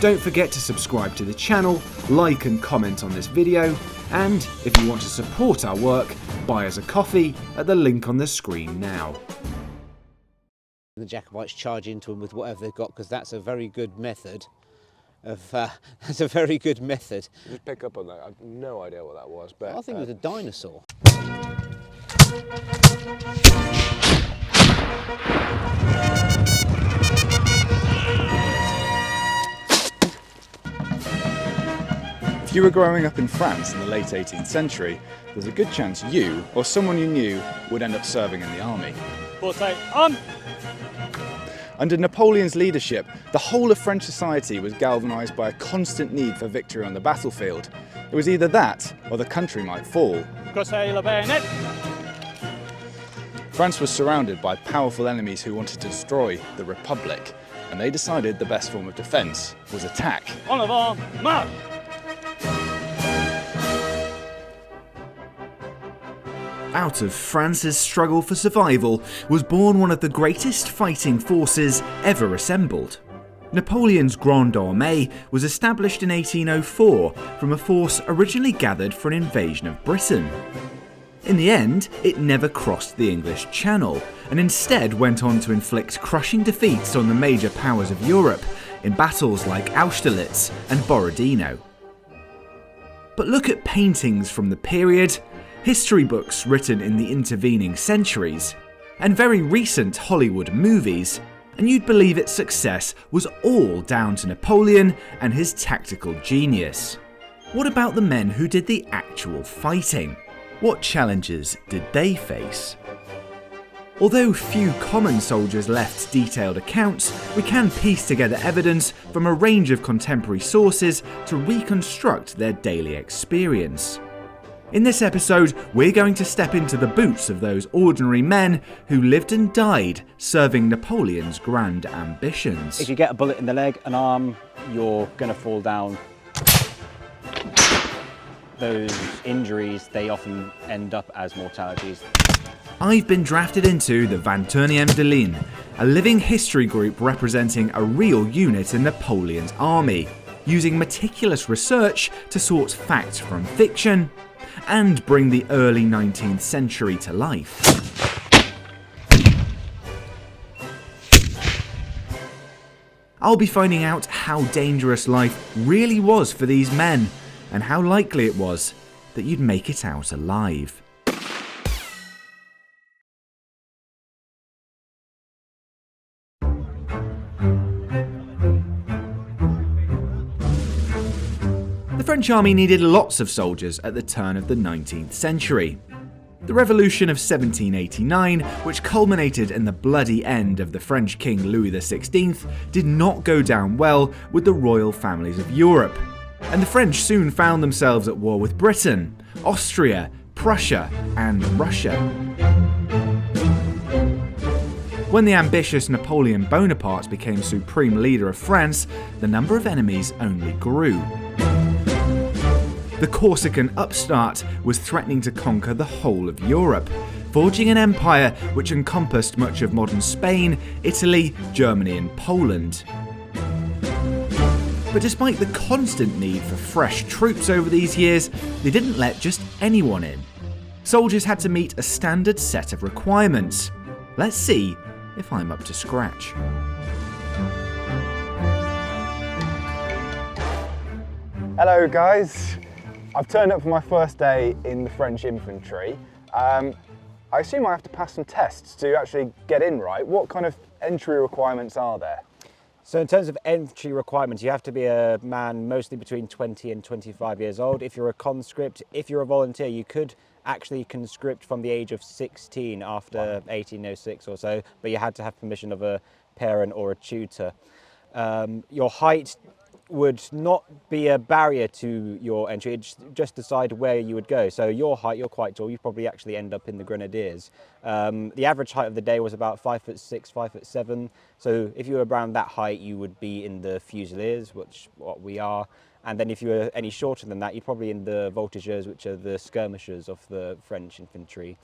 Don't forget to subscribe to the channel, like and comment on this video, and if you want to support our work, buy us a coffee at the link on the screen now. The Jacobites charge into them with whatever they've got, because that's a very good method. That's a very good method. Just pick up on that. I have no idea what that was, but I think it was a dinosaur. If you were growing up in France in the late 18th century, there's a good chance you or someone you knew would end up serving in the army. Under Napoleon's leadership, the whole of French society was galvanised by a constant need for victory on the battlefield. It was either that, or the country might fall. France was surrounded by powerful enemies who wanted to destroy the Republic, and they decided the best form of defence was attack. En avant, marche! Out of France's struggle for survival was born one of the greatest fighting forces ever assembled. Napoleon's Grande Armée was established in 1804 from a force originally gathered for an invasion of Britain. In the end, it never crossed the English Channel, and instead went on to inflict crushing defeats on the major powers of Europe in battles like Austerlitz and Borodino. But look at paintings from the period, history books written in the intervening centuries, and very recent Hollywood movies, and you'd believe its success was all down to Napoleon and his tactical genius. What about the men who did the actual fighting? What challenges did they face? Although few common soldiers left detailed accounts, we can piece together evidence from a range of contemporary sources to reconstruct their daily experience. In this episode, we're going to step into the boots of those ordinary men who lived and died serving Napoleon's grand ambitions. If you get a bullet in the leg, an arm, you're going to fall down. Those injuries, they often end up as mortalities. I've been drafted into the 21e de Ligne, a living history group representing a real unit in Napoleon's army, using meticulous research to sort fact from fiction and bring the early 19th century to life. I'll be finding out how dangerous life really was for these men, and how likely it was that you'd make it out alive. The French army needed lots of soldiers at the turn of the 19th century. The Revolution of 1789, which culminated in the bloody end of the French King Louis XVI, did not go down well with the royal families of Europe, and the French soon found themselves at war with Britain, Austria, Prussia, and Russia. When the ambitious Napoleon Bonaparte became supreme leader of France, the number of enemies only grew. The Corsican upstart was threatening to conquer the whole of Europe, forging an empire which encompassed much of modern Spain, Italy, Germany, and Poland. But despite the constant need for fresh troops over these years, they didn't let just anyone in. Soldiers had to meet a standard set of requirements. Let's see if I'm up to scratch. Hello guys, I've turned up for my first day in the French infantry. I assume I have to pass some tests to actually get in, right? What kind of entry requirements are there? So in terms of entry requirements, you have to be a man mostly between 20 and 25 years old. If you're a conscript, if you're a volunteer, you could actually conscript from the age of 16 after 1806 or so, but you had to have permission of a parent or a tutor. Your height would not be a barrier to your entry, it just decide where you would go. So your height, you're quite tall, you probably actually end up in the Grenadiers. The average height of the day was about 5'6", 5'7". So if you were around that height, you would be in the Fusiliers, which what we are. And then if you were any shorter than that, you're probably in the Voltigeurs, which are the skirmishers of the French infantry.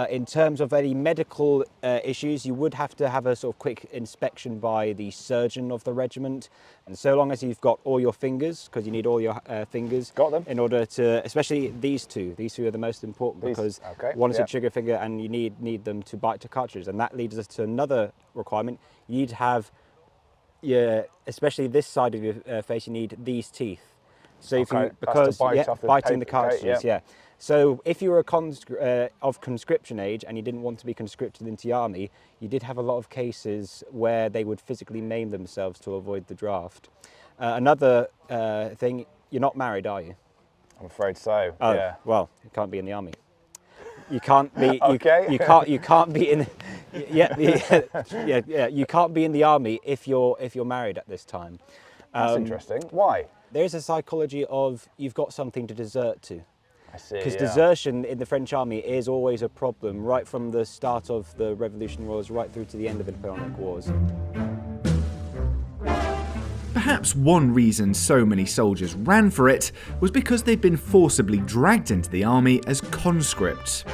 In terms of any medical issues, you would have to have a sort of quick inspection by the surgeon of the regiment. And so long as you've got all your fingers, because you need all your fingers. Got them. In order to, especially these two are the most important because one is a trigger finger and you need them to bite to cartridge. And that leads us to another requirement. You need to have, especially this side of your face, you need these teeth. So if you, because biting the cartridges, So if you were of conscription age and you didn't want to be conscripted into the army, you did have a lot of cases where they would physically maim themselves to avoid the draft. Another thing, you're not married, are you? I'm afraid so. Oh, yeah. Well, you can't be in the army. You can't be. Okay. You can't be in. You can't be in the army if you're married at this time. That's interesting. Why? There's a psychology of you've got something to desert to. I see. Because desertion in the French army is always a problem, right from the start of the Revolutionary Wars right through to the end of the Napoleonic Wars. Perhaps one reason so many soldiers ran for it was because they'd been forcibly dragged into the army as conscripts.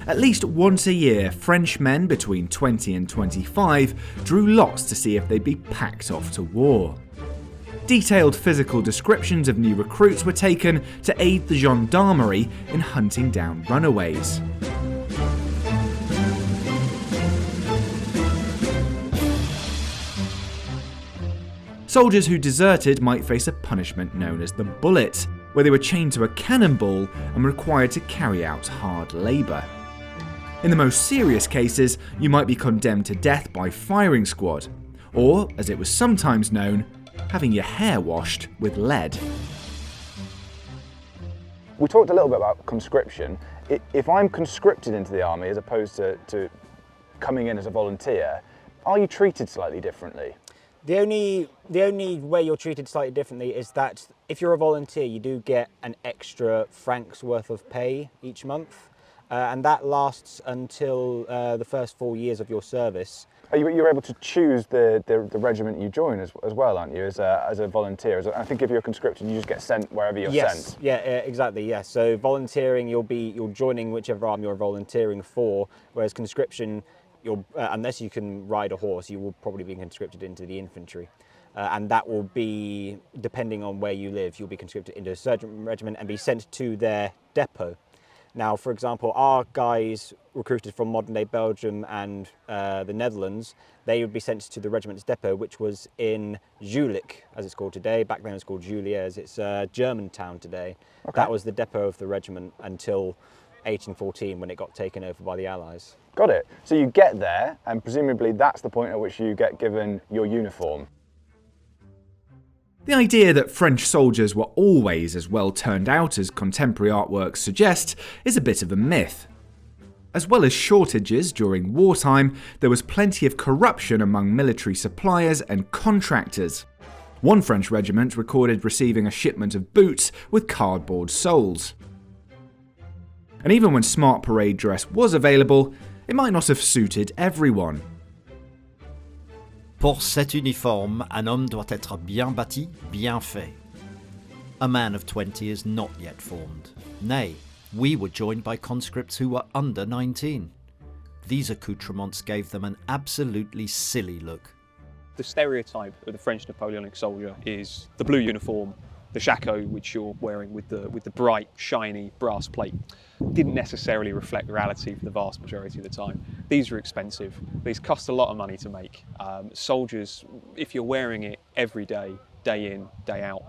At least once a year, French men between 20 and 25 drew lots to see if they'd be packed off to war. Detailed physical descriptions of new recruits were taken to aid the gendarmerie in hunting down runaways. Soldiers who deserted might face a punishment known as the bullet, where they were chained to a cannonball and required to carry out hard labour. In the most serious cases, you might be condemned to death by firing squad, or, as it was sometimes known, having your hair washed with lead. We talked a little bit about conscription. If I'm conscripted into the army as opposed to coming in as a volunteer, are you treated slightly differently? The only way you're treated slightly differently is that if you're a volunteer, you do get an extra franc's worth of pay each month, and that lasts until the first 4 years of your service. You're able to choose the regiment you join as well, aren't you, as a volunteer? I think if you're conscripted, you just get sent wherever you're sent. Yeah, exactly. Yes. So volunteering, you're joining whichever army you're volunteering for, whereas conscription, unless you can ride a horse, you will probably be conscripted into the infantry. And that will be, depending on where you live, you'll be conscripted into a sergeant regiment and be sent to their depot. Now, for example, our guys recruited from modern-day Belgium and the Netherlands, they would be sent to the regiment's depot, which was in Jülich, as it's called today. Back then it was called Juliers. It's a German town today. Okay. That was the depot of the regiment until 1814, when it got taken over by the Allies. Got it. So you get there, and presumably that's the point at which you get given your uniform. The idea that French soldiers were always as well turned out as contemporary artworks suggest is a bit of a myth. As well as shortages during wartime, there was plenty of corruption among military suppliers and contractors. One French regiment recorded receiving a shipment of boots with cardboard soles. And even when smart parade dress was available, it might not have suited everyone. Pour cet uniforme, un homme doit être bien bâti, bien fait. A man of 20 is not yet formed. Nay, we were joined by conscripts who were under 19. These accoutrements gave them an absolutely silly look. The stereotype of the French Napoleonic soldier is the blue uniform, the shako which you're wearing with the bright, shiny brass plate. Didn't necessarily reflect reality for the vast majority of the time. These are expensive. These cost a lot of money to make. Soldiers, if you're wearing it every day, day in, day out,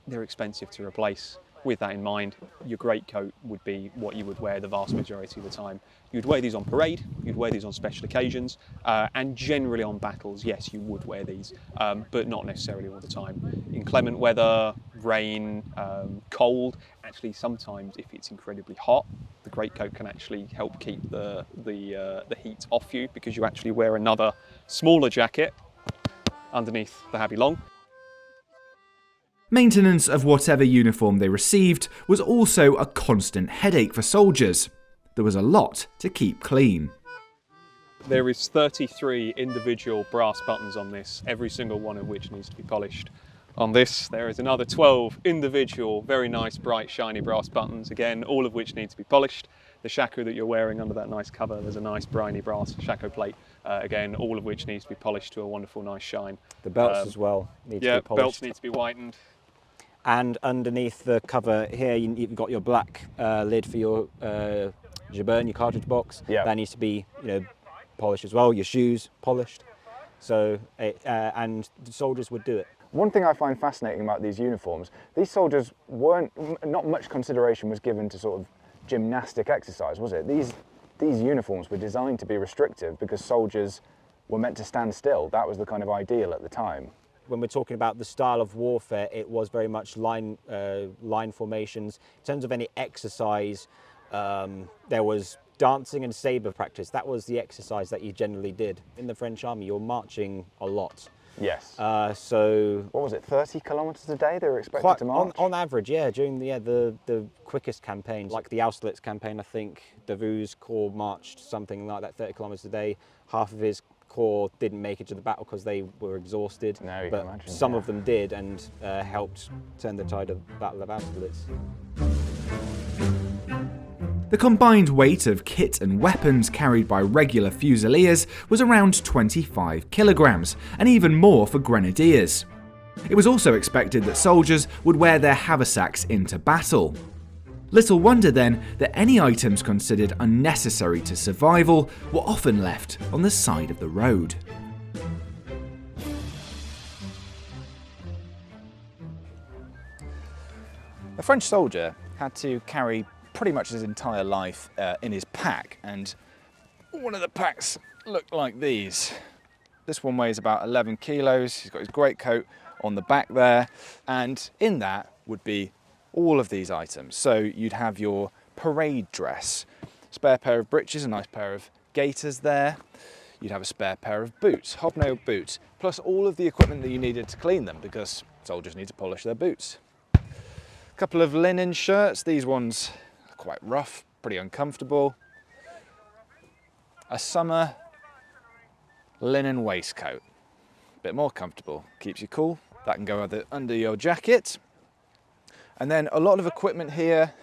they're expensive to replace. With that in mind, your greatcoat would be what you would wear the vast majority of the time. You'd wear these on parade, you'd wear these on special occasions, and generally on battles, yes, you would wear these, but not necessarily all the time. Inclement weather, rain, cold, actually sometimes if it's incredibly hot, the greatcoat can actually help keep the heat off you, because you actually wear another smaller jacket underneath the habit long. Maintenance of whatever uniform they received was also a constant headache for soldiers. There was a lot to keep clean. There is 33 individual brass buttons on this, every single one of which needs to be polished. On this, there is another 12 individual, very nice, bright, shiny brass buttons, again, all of which need to be polished. The shako that you're wearing under that nice cover, there's a nice briny brass shako plate, again, all of which needs to be polished to a wonderful, nice shine. The belts as well need to be polished. Yeah, belts need to be whitened. And underneath the cover here, you've got your black lid for your jabern, your cartridge box. Yeah. That needs to be, polished as well. Your shoes polished. So, and the soldiers would do it. One thing I find fascinating about these uniforms, these soldiers not much consideration was given to sort of gymnastic exercise, was it? These uniforms were designed to be restrictive because soldiers were meant to stand still. That was the kind of ideal at the time. When we're talking about the style of warfare, it was very much line formations. In terms of any exercise, there was dancing and sabre practice. That was the exercise that you generally did. In the French army, you're marching a lot. Yes. So what was it, 30 kilometres a day they were expected to march? On average, yeah. During the quickest campaigns, like the Austerlitz campaign, I think Davout's corps marched something like that, 30 kilometres a day. Half of his corps didn't make it to the battle because they were exhausted, but some of them did and helped turn the tide of the Battle of Austerlitz. The combined weight of kit and weapons carried by regular fusiliers was around 25 kilograms, and even more for grenadiers. It was also expected that soldiers would wear their haversacks into battle. Little wonder then that any items considered unnecessary to survival were often left on the side of the road. A French soldier had to carry pretty much his entire life in his pack, and one of the packs looked like these. This one weighs about 11 kilos, he's got his greatcoat on the back there, and in that would be all of these items. So you'd have your parade dress, spare pair of breeches, a nice pair of gaiters there. you'd have a spare pair of boots, hobnail boots, plus all of the equipment that you needed to clean them, because soldiers need to polish their boots. A couple of linen shirts, these ones are quite rough, pretty uncomfortable. A summer linen waistcoat, a bit more comfortable, keeps you cool. That can go under your jacket. And then a lot of equipment here,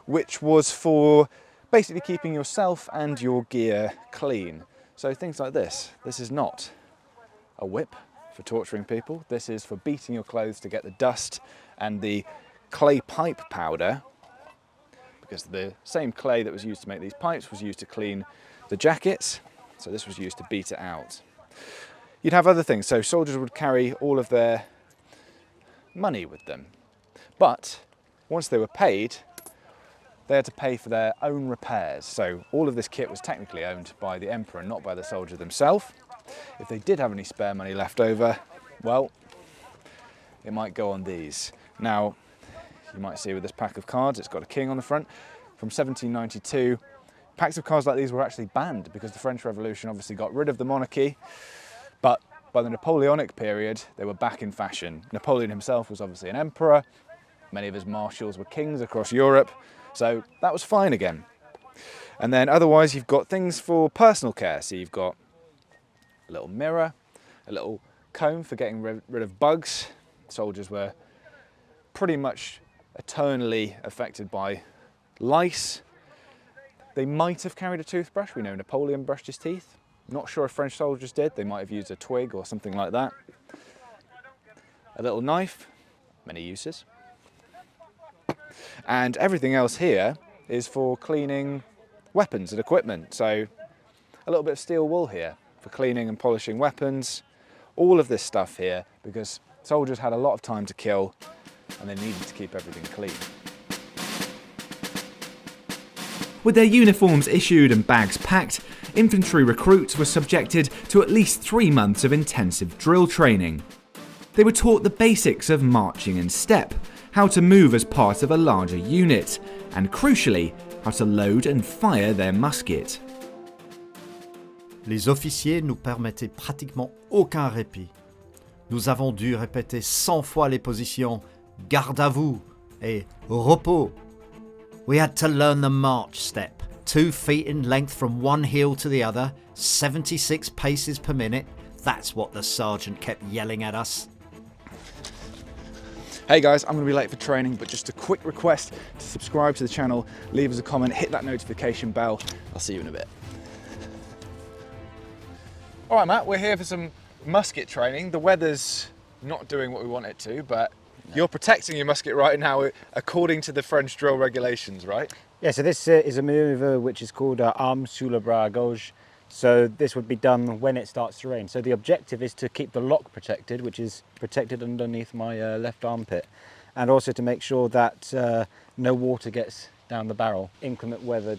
which was for basically keeping yourself and your gear clean. So things like this. This is not a whip for torturing people. This is for beating your clothes to get the dust and the clay pipe powder, because the same clay that was used to make these pipes was used to clean the jackets. So this was used to beat it out. You'd have other things. So soldiers would carry all of their money with them. But once they were paid, they had to pay for their own repairs. So all of this kit was technically owned by the emperor, not by the soldier themselves. If they did have any spare money left over, well, it might go on these. Now, you might see with this pack of cards, it's got a king on the front. From 1792, packs of cards like these were actually banned because the French Revolution obviously got rid of the monarchy. But by the Napoleonic period, they were back in fashion. Napoleon himself was obviously an emperor. Many of his marshals were kings across Europe. So that was fine again. And then otherwise you've got things for personal care. So you've got a little mirror, a little comb for getting rid of bugs. Soldiers were pretty much eternally affected by lice. They might have carried a toothbrush. We know Napoleon brushed his teeth. Not sure if French soldiers did. They might have used a twig or something like that. A little knife, many uses. And everything else here is for cleaning weapons and equipment. So a little bit of steel wool here for cleaning and polishing weapons. All of this stuff here because soldiers had a lot of time to kill and they needed to keep everything clean. With their uniforms issued and bags packed, infantry recruits were subjected to at least 3 months of intensive drill training. They were taught the basics of marching in step, how to move as part of a larger unit, and crucially, how to load and fire their musket. Les officiers nous permettaient pratiquement aucun répit. Nous avons dû répéter 100 fois les positions « garde à vous » et « repos ». We had to learn the march step, 2 feet in length from one heel to the other, 76 paces per minute. That's what the sergeant kept yelling at us. Hey guys, I'm going to be late for training, but just a quick request to subscribe to the channel, leave us a comment, hit that notification bell. I'll see you in a bit. All right, Matt, we're here for some musket training. The weather's not doing what we want it to, but you're protecting your musket right now according to the French drill regulations, right? Yeah, so this is a manoeuvre which is called arme sous le bras gauche. So this would be done when it starts to rain. So the objective is to keep the lock protected, which is protected underneath my left armpit, and also to make sure that no water gets down the barrel. Inclement weather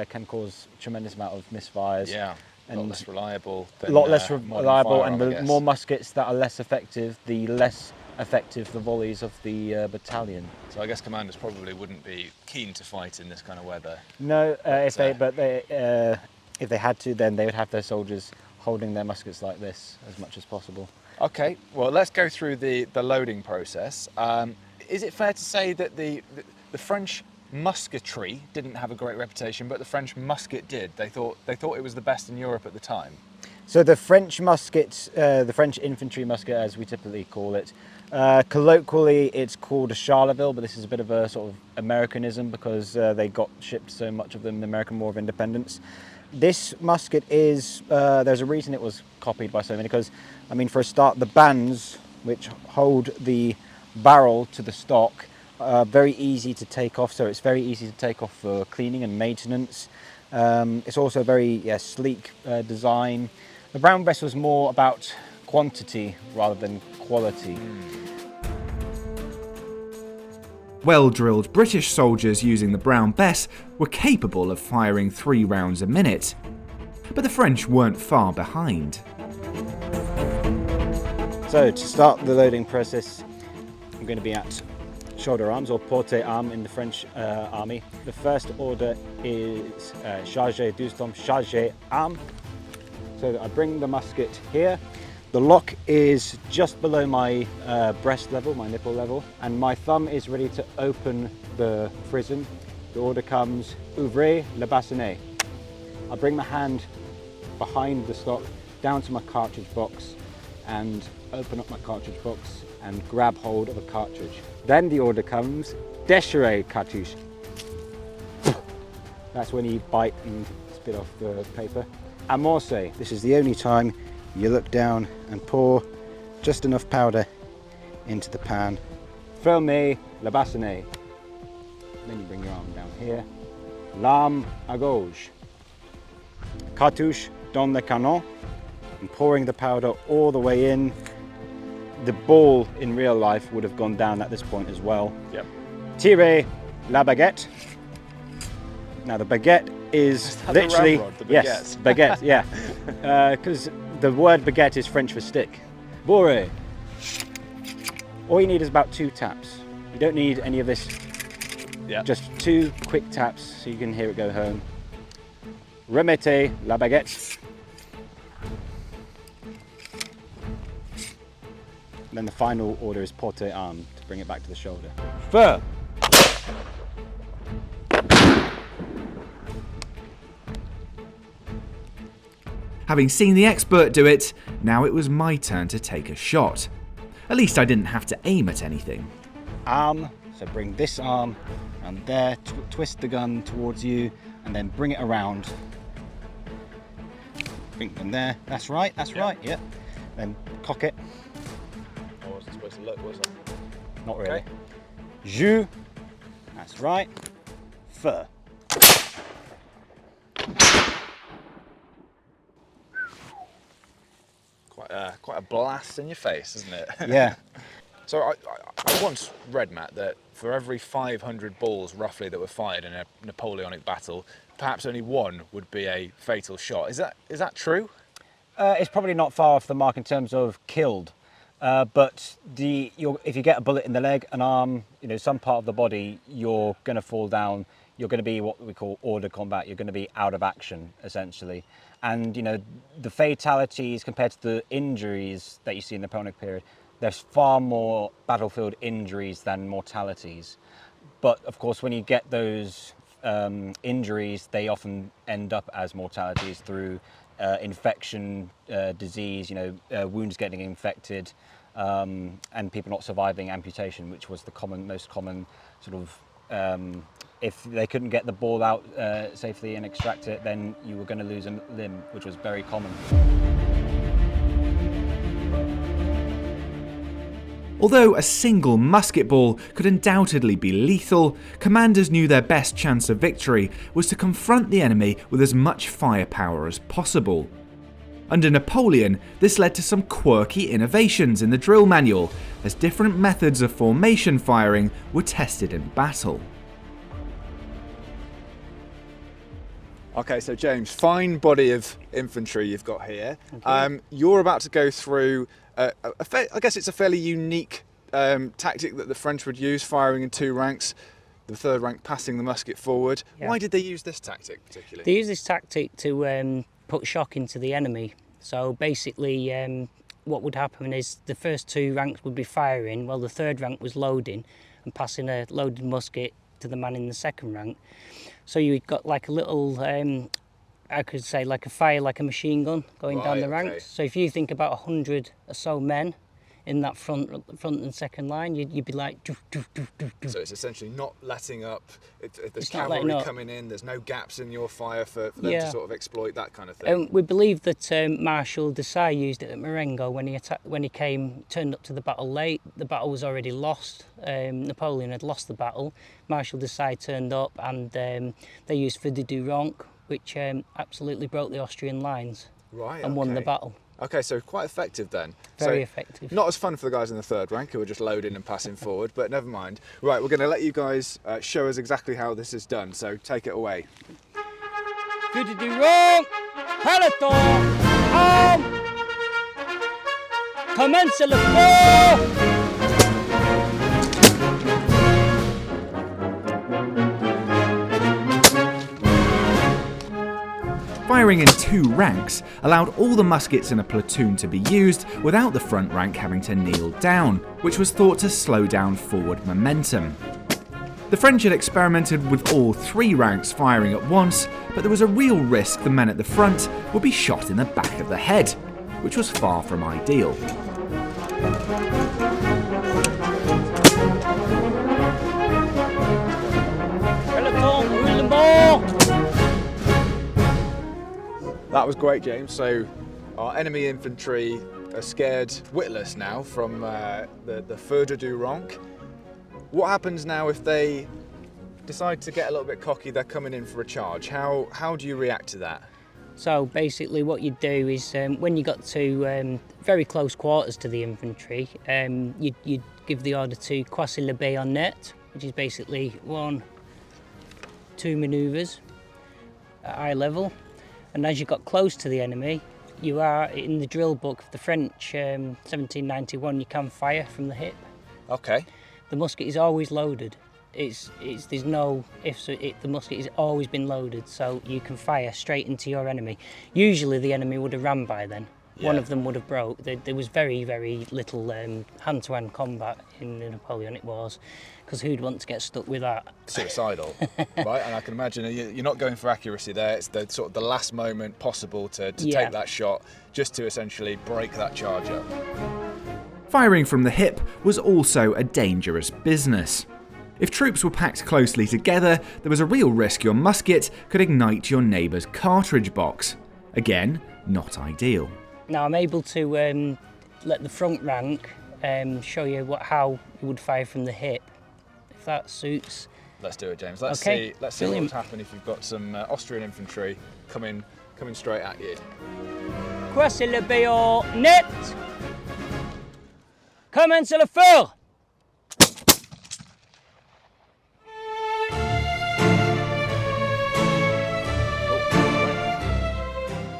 can cause a tremendous amount of misfires. Yeah, a lot less reliable. A lot less reliable, and the more muskets that are less effective, the less effective the volleys of the battalion. So I guess commanders probably wouldn't be keen to fight in this kind of weather. No, if they had to, then they would have their soldiers holding their muskets like this as much as possible. Okay, well let's go through the loading process. Is it fair to say that the French musketry didn't have a great reputation, but the French musket did? They thought it was the best in Europe at the time. So the French musket, the French infantry musket as we typically call it, colloquially it's called a Charleville, but this is a bit of a sort of Americanism because they got shipped so much of them in the American War of Independence. This musket is, there's a reason it was copied by so many, because, I mean, for a start, the bands which hold the barrel to the stock are very easy to take off, so it's very easy to take off for cleaning and maintenance. It's also a very sleek design. The Brown Bess was more about quantity rather than quality. Well-drilled British soldiers using the Brown Bess were capable of firing 3 rounds a minute, but the French weren't far behind. So to start the loading process, I'm going to be at shoulder arms, or portée arme in the French army. The first order is charger 12 tombes, charger arme. So I bring the musket here. The lock is just below my breast level, my nipple level, and my thumb is ready to open the frizzen. The order comes, ouvrez le bassinet. I bring my hand behind the stock down to my cartridge box and open up my cartridge box and grab hold of a cartridge. Then the order comes, déchirez cartouche. That's when you bite and spit off the paper. Amorce, this is the only time you look down and pour just enough powder into the pan. Fermez le bassinet. Then you bring your arm down here. L'arme à gauche. Cartouche dans le canon. And pouring the powder all the way in. The ball in real life would have gone down at this point as well. Yep. Tirez la baguette. Now the baguette is literally, the ramrod, the yes, baguette, yeah. Because the word baguette is French for stick. Bourrée. All you need is about 2 taps. You don't need any of this. Yeah. Just 2 quick taps so you can hear it go home. Remettez la baguette. Then the final order is porter arme to bring it back to the shoulder. Feu. Having seen the expert do it, now it was my turn to take a shot. At least I didn't have to aim at anything. Arm, so bring this arm and there, twist the gun towards you and then bring it around. Bring them there, that's right, yep. Then cock it. I wasn't supposed to look, was I? Not really. Jus, that's right. Feu. Quite a blast in your face, isn't it? Yeah. So I once read, Matt, that for every 500 balls roughly that were fired in a Napoleonic battle, perhaps only 1 would be a fatal shot. Is that true? It's probably not far off the mark in terms of killed, but if you get a bullet in the leg, an arm, some part of the body, you're going to fall down. You're going to be what we call hors de combat. You're going to be out of action, essentially. And the fatalities compared to the injuries that you see in the Napoleonic period, there's far more battlefield injuries than mortalities. But of course, when you get those injuries, they often end up as mortalities through infection, disease, wounds getting infected, and people not surviving amputation, which was the most common sort of. If they couldn't get the ball out safely and extract it, then you were going to lose a limb, which was very common. Although a single musket ball could undoubtedly be lethal, commanders knew their best chance of victory was to confront the enemy with as much firepower as possible. Under Napoleon, this led to some quirky innovations in the drill manual, as different methods of formation firing were tested in battle. Okay, so James, fine body of infantry you've got here. Okay. You're about to go through, I guess it's a fairly unique tactic that the French would use, firing in 2 ranks, the 3rd rank passing the musket forward. Yeah. Why did they use this tactic particularly? They use this tactic to put shock into the enemy. So basically what would happen is the first 2 ranks would be firing while the 3rd rank was loading and passing a loaded musket to the man in the 2nd rank. So you got like a little, I could say like a fire, like a machine gun going down the ranks. So if you think about 100 or so men in that front and second line, you'd be like... Doof, doof, doof, doof, doof. So it's essentially not letting up, if there's It's not cavalry letting up. coming in, there's no gaps in your fire for them to sort of exploit that kind of thing. We believe that Marshal Dessent used it at Marengo when he turned up to the battle late. The battle was already lost. Napoleon had lost the battle. Marshal Dessent turned up and they used feu de Durance, which absolutely broke the Austrian lines and won the battle. Okay, so quite effective then. Very effective. Not as fun for the guys in the 3rd rank who are just loading and passing forward, but never mind. Right, we're going to let you guys show us exactly how this is done, so take it away. Feu de Durance, peloton, arme, commence le feu. Firing in two ranks allowed all the muskets in a platoon to be used without the front rank having to kneel down, which was thought to slow down forward momentum. The French had experimented with all three ranks firing at once, but there was a real risk the men at the front would be shot in the back of the head, which was far from ideal. That was great, James. So our enemy infantry are scared witless now from the feu de deux rangs. What happens now if they decide to get a little bit cocky, they're coming in for a charge? How do you react to that? So basically what you do is when you got to very close quarters to the infantry, you'd give the order to croiser le bayonet, which is basically 1-2 manoeuvres at eye level. And as you got close to the enemy, you are in the drill book of the French 1791, you can fire from the hip. Okay. The musket is always loaded. There's no ifs. The musket has always been loaded, so you can fire straight into your enemy. Usually the enemy would have ran by then. Yeah. One of them would have broke. There was very, very little hand-to-hand combat in the Napoleonic Wars, because who'd want to get stuck with that? Suicidal, right? And I can imagine you're not going for accuracy there. It's the sort of the last moment possible to take that shot, just to essentially break that charge up. Firing from the hip was also a dangerous business. If troops were packed closely together, there was a real risk your musket could ignite your neighbour's cartridge box. Again, not ideal. Now I'm able to let the front rank show you how you would fire from the hip, if that suits. Let's do it, James. Let's okay. see what would happen if you've got some Austrian infantry coming straight at you. Croiser le bayonet. Commence le feu.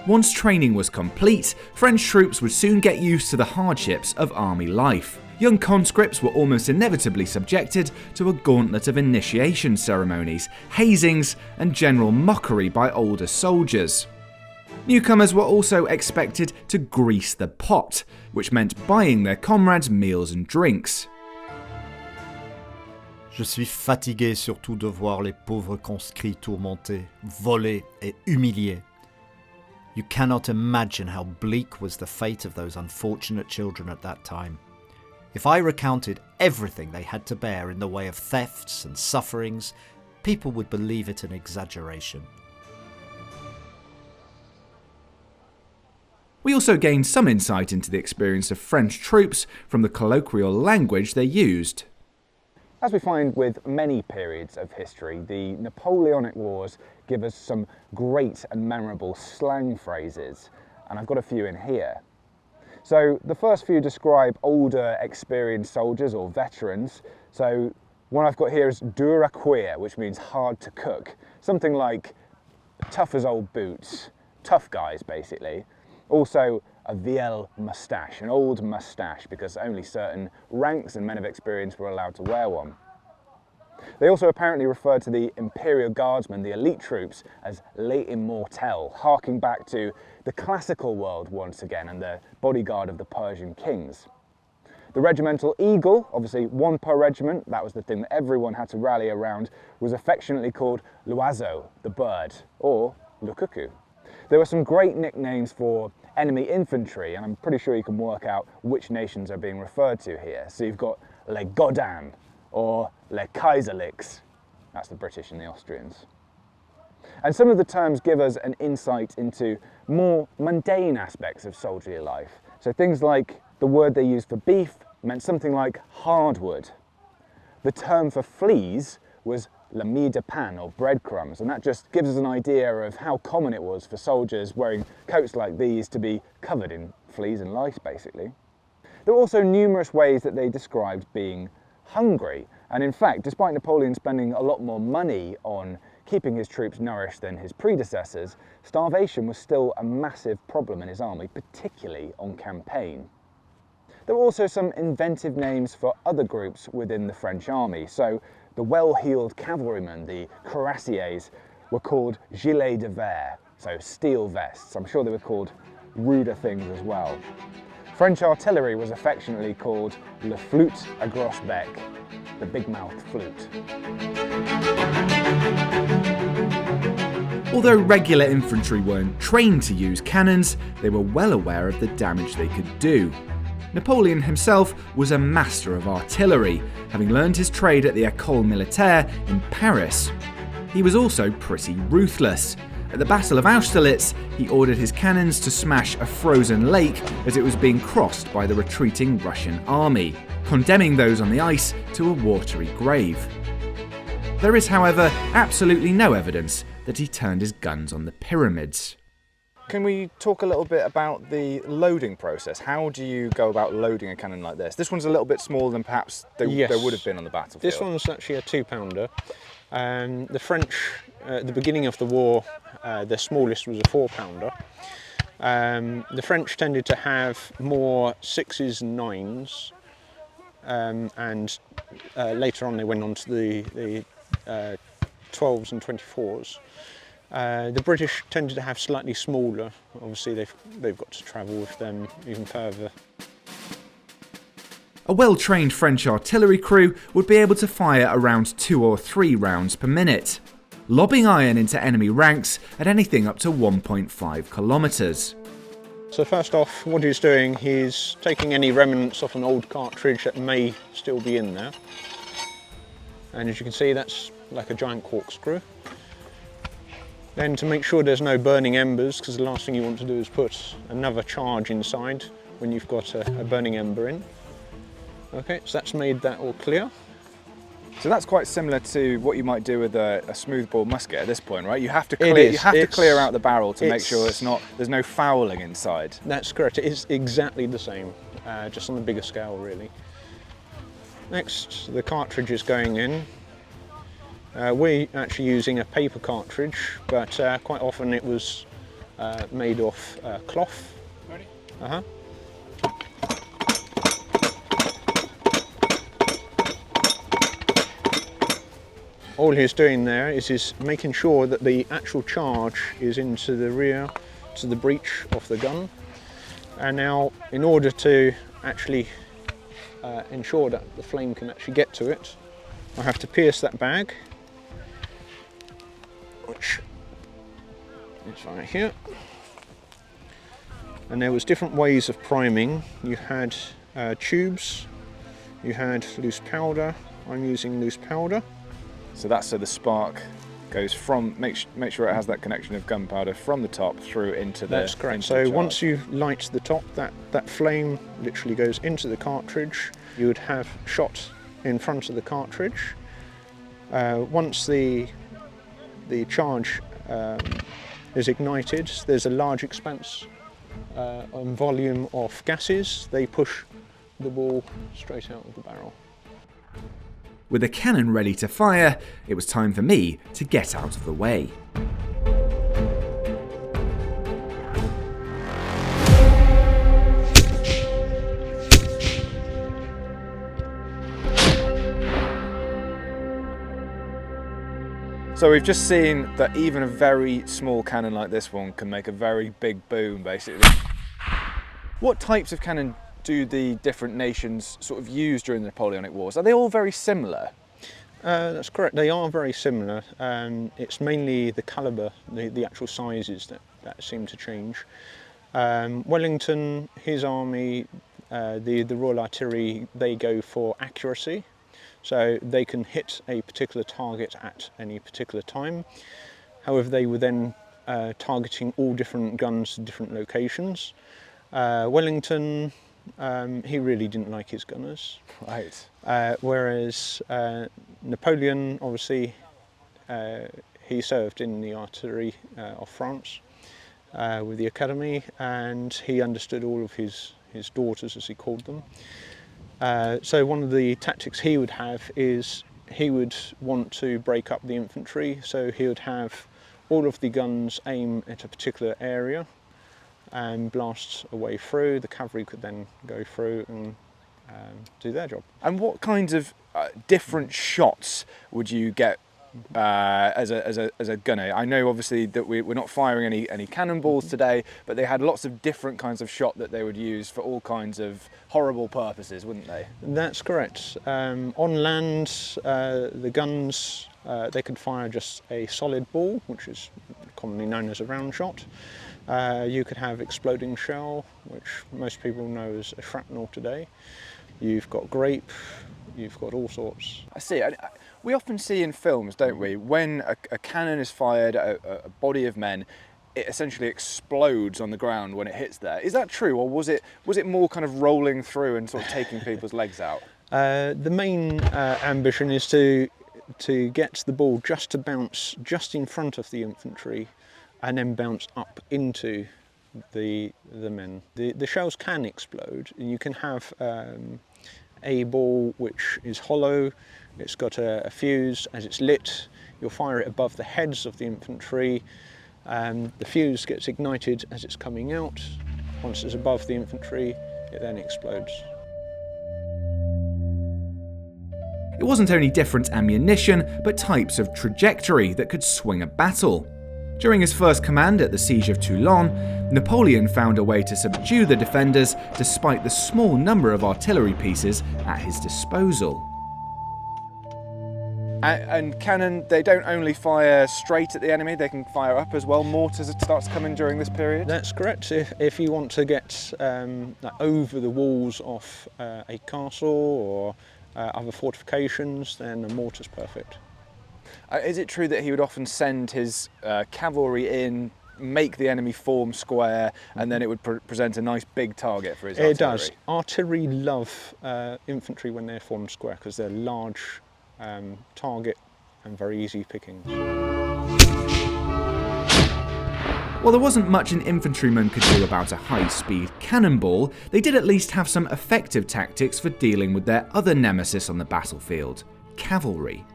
Once training was complete, French troops would soon get used to the hardships of army life. Young conscripts were almost inevitably subjected to a gauntlet of initiation ceremonies, hazings, and general mockery by older soldiers. Newcomers were also expected to grease the pot, which meant buying their comrades meals and drinks. Je suis fatigué surtout de voir les pauvres conscrits tourmentés, volés et humiliés. You cannot imagine how bleak was the fate of those unfortunate children at that time. If I recounted everything they had to bear in the way of thefts and sufferings, people would believe it an exaggeration. We also gained some insight into the experience of French troops from the colloquial language they used. As we find with many periods of history, the Napoleonic Wars give us some great and memorable slang phrases, and I've got a few in here. So the first few describe older, experienced soldiers or veterans. So one I've got here is dur à cuire, which means hard to cook. Something like tough as old boots, tough guys basically. Also a vieille moustache, an old moustache, because only certain ranks and men of experience were allowed to wear one. They also apparently referred to the Imperial Guardsmen, the elite troops, as les immortels, harking back to the classical world once again and the bodyguard of the Persian kings. The regimental eagle, obviously one per regiment, that was the thing that everyone had to rally around, was affectionately called l'oiseau, the bird, or le cuckoo. There were some great nicknames for enemy infantry, and I'm pretty sure you can work out which nations are being referred to here. So you've got les Godins, or les Kaiserliches. That's the British and the Austrians. And some of the terms give us an insight into more mundane aspects of soldierly life. So things like the word they used for beef meant something like hardwood. The term for fleas was la mie de pain, or breadcrumbs, and that just gives us an idea of how common it was for soldiers wearing coats like these to be covered in fleas and lice, basically. There were also numerous ways that they described being hungry, and in fact, despite Napoleon spending a lot more money on keeping his troops nourished than his predecessors, starvation was still a massive problem in his army, particularly on campaign. There were also some inventive names for other groups within the French army. So the well-heeled cavalrymen, the cuirassiers, were called gilets de verre, so steel vests. I'm sure they were called ruder things as well. French artillery was affectionately called le flûte à grosse bec, the big-mouthed flute. Although regular infantry weren't trained to use cannons, they were well aware of the damage they could do. Napoleon himself was a master of artillery, having learned his trade at the École Militaire in Paris. He was also pretty ruthless. At the Battle of Austerlitz, he ordered his cannons to smash a frozen lake as it was being crossed by the retreating Russian army, condemning those on the ice to a watery grave. There is, however, absolutely no evidence that he turned his guns on the pyramids. Can we talk a little bit about the loading process? How do you go about loading a cannon like this? This one's a little bit smaller than perhaps there would have been on the battlefield. This one's actually a 2-pounder. The French, at the beginning of the war, their smallest was a 4-pounder. The French tended to have more 6s and 9s, and later on they went on to the 12s and 24s. The British tended to have slightly smaller. Obviously they've got to travel with them even further. A well-trained French artillery crew would be able to fire around 2 or 3 rounds per minute, lobbing iron into enemy ranks at anything up to 1.5 kilometres. So first off, what he's doing, he's taking any remnants of an old cartridge that may still be in there. And as you can see, that's like a giant corkscrew. Then to make sure there's no burning embers, because the last thing you want to do is put another charge inside when you've got a burning ember in. Okay, so that's made that all clear. So that's quite similar to what you might do with a smoothbore musket at this point, right? You have to clear out the barrel to make sure there's no fouling inside. That's correct. It is exactly the same, just on a bigger scale, really. Next, the cartridge is going in. We're actually using a paper cartridge, but quite often it was made of cloth. Ready? All he's doing there is he's making sure that the actual charge is into the rear, to the breech of the gun. And now, in order to actually ensure that the flame can actually get to it, I have to pierce that bag, which is right here. And there was different ways of priming. You had tubes, you had loose powder. I'm using loose powder. So that's so the spark goes from, make sure it has that connection of gunpowder from the top through into the... That's correct. So once you light the top, that flame literally goes into the cartridge. You would have shot in front of the cartridge. Once the charge is ignited, there's a large expanse and volume of gases. They push the ball straight out of the barrel. With the cannon ready to fire, it was time for me to get out of the way. So we've just seen that even a very small cannon like this one can make a very big boom, basically. What types of cannon do the different nations sort of use during the Napoleonic Wars? Are they all very similar? That's correct, they are very similar. It's mainly the calibre, the actual sizes that seem to change. Wellington, his army, the Royal Artillery, they go for accuracy. So they can hit a particular target at any particular time. However, they were then targeting all different guns to different locations. Wellington, he really didn't like his gunners. Right. Whereas Napoleon, obviously, he served in the artillery of France with the academy, and he understood all of his daughters, as he called them. So one of the tactics he would have is he would want to break up the infantry, so he would have all of the guns aim at a particular area and blast a way through. The cavalry could then go through and do their job. And what kinds of different shots would you get as a gunner? I know obviously that we're not firing any cannonballs today, but they had lots of different kinds of shot that they would use for all kinds of horrible purposes, wouldn't they? That's correct. On land, the guns, they could fire just a solid ball, which is commonly known as a round shot. You could have exploding shell, which most people know as a shrapnel today. You've got grape, you've got all sorts. I see. We often see in films, don't we, when a cannon is fired at a body of men, it essentially explodes on the ground when it hits there. Is that true, or was it more kind of rolling through and sort of taking people's legs out? The main ambition is to get the ball just to bounce just in front of the infantry and then bounce up into the men. The shells can explode, and you can have a ball which is hollow, it's got a fuse. As it's lit, you'll fire it above the heads of the infantry. The fuse gets ignited as it's coming out. Once it's above the infantry, it then explodes. It wasn't only different ammunition, but types of trajectory that could swing a battle. During his first command at the Siege of Toulon, Napoleon found a way to subdue the defenders despite the small number of artillery pieces at his disposal. And cannon, they don't only fire straight at the enemy, they can fire up as well. Mortars starts coming during this period? That's correct. If you want to get over the walls of a castle or other fortifications, then a mortar's perfect. Is it true that he would often send his cavalry in, make the enemy form square, and then it would present a nice big target for his artillery? It does. Artillery love infantry when they're formed square because they're large target and very easy pickings. While there wasn't much an infantryman could do about a high-speed cannonball, they did at least have some effective tactics for dealing with their other nemesis on the battlefield, cavalry.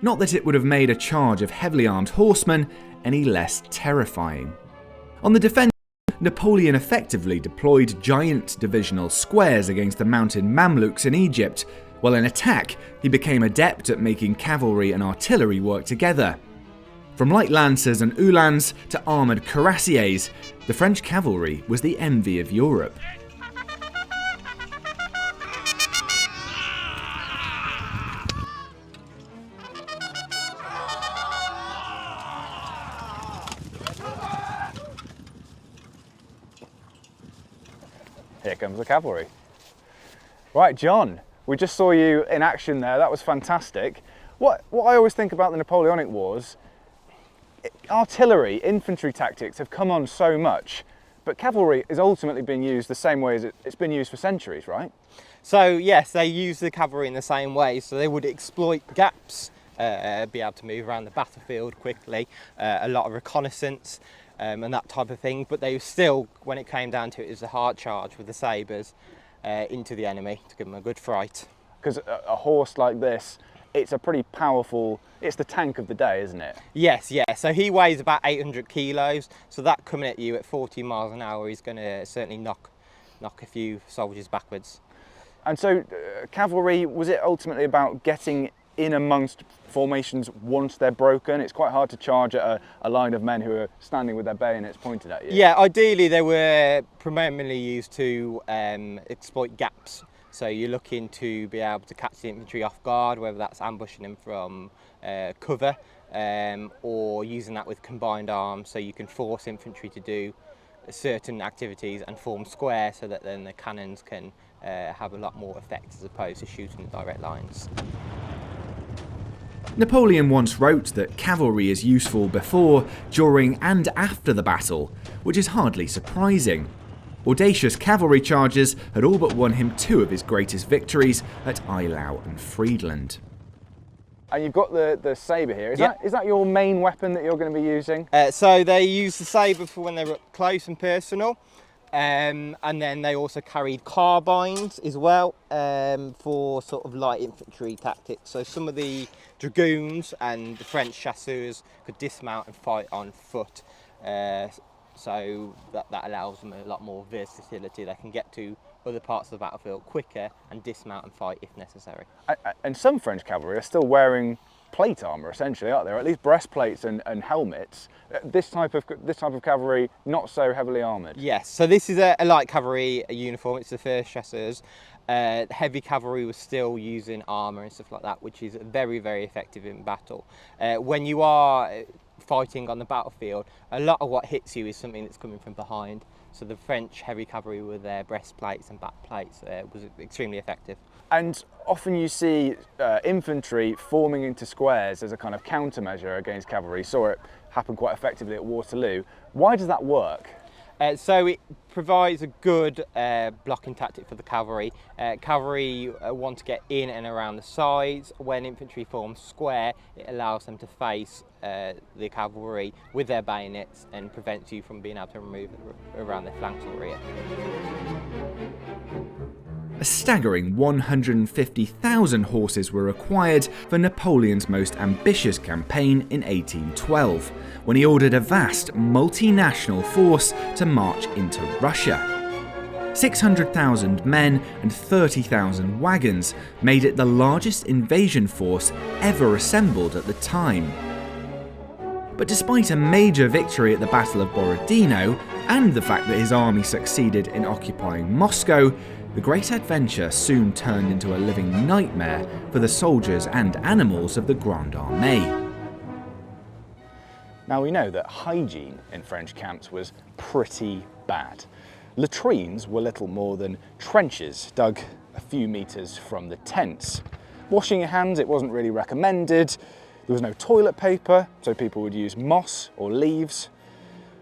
Not that it would have made a charge of heavily armed horsemen any less terrifying. On the defensive, Napoleon effectively deployed giant divisional squares against the mounted Mamluks in Egypt, while in attack, he became adept at making cavalry and artillery work together. From light lancers and uhlans to armoured cuirassiers, the French cavalry was the envy of Europe. Here comes the cavalry. Right, John, we just saw you in action there. That was fantastic. What I always think about the Napoleonic Wars, artillery, infantry tactics have come on so much, but cavalry is ultimately being used the same way as it's been used for centuries, right? So yes, they use the cavalry in the same way. So they would exploit gaps, be able to move around the battlefield quickly, a lot of reconnaissance and that type of thing. But they still, when it came down to it, is a hard charge with the sabres into the enemy to give them a good fright. Because a horse like this, it's a pretty powerful, it's the tank of the day, isn't it? Yes, yeah. So he weighs about 800 kilos. So that coming at you at 40 miles an hour is going to certainly knock a few soldiers backwards. And so cavalry, was it ultimately about getting in amongst formations once they're broken? It's quite hard to charge at a line of men who are standing with their bayonets pointed at you. Yeah, ideally they were primarily used to exploit gaps. So you're looking to be able to catch the infantry off guard, whether that's ambushing them from cover or using that with combined arms, so you can force infantry to do certain activities and form square so that then the cannons can have a lot more effect as opposed to shooting the direct lines. Napoleon once wrote that cavalry is useful before, during and after the battle, which is hardly surprising. Audacious cavalry charges had all but won him 2 of his greatest victories at Eylau and Friedland. And you've got the sabre here. Is that your main weapon that you're going to be using? So they use the sabre for when they're up close and personal, and then they also carried carbines as well for sort of light infantry tactics. So some of the dragoons and the French chasseurs could dismount and fight on foot. So that allows them a lot more versatility. They can get to other parts of the battlefield quicker and dismount and fight if necessary. And some French cavalry are still wearing plate armour essentially, aren't there? At least breastplates and helmets. This type of cavalry not so heavily armoured. Yes, so this is a light cavalry uniform. It's the first chasseurs. Heavy cavalry was still using armour and stuff like that, which is very, very effective in battle. When you are fighting on the battlefield, a lot of what hits you is something that's coming from behind. So the French heavy cavalry with their breastplates and backplates was extremely effective. And often you see infantry forming into squares as a kind of countermeasure against cavalry. Saw it happen quite effectively at Waterloo. Why does that work? So it provides a good blocking tactic for the cavalry. Cavalry want to get in and around the sides. When infantry form square, it allows them to face the cavalry with their bayonets and prevents you from being able to move around their flanks or rear. A staggering 150,000 horses were required for Napoleon's most ambitious campaign in 1812, when he ordered a vast multinational force to march into Russia. 600,000 men and 30,000 wagons made it the largest invasion force ever assembled at the time. But despite a major victory at the Battle of Borodino, and the fact that his army succeeded in occupying Moscow, the great adventure soon turned into a living nightmare for the soldiers and animals of the Grande Armée. Now we know that hygiene in French camps was pretty bad. Latrines were little more than trenches dug a few metres from the tents. Washing your hands, it wasn't really recommended. There was no toilet paper, so people would use moss or leaves.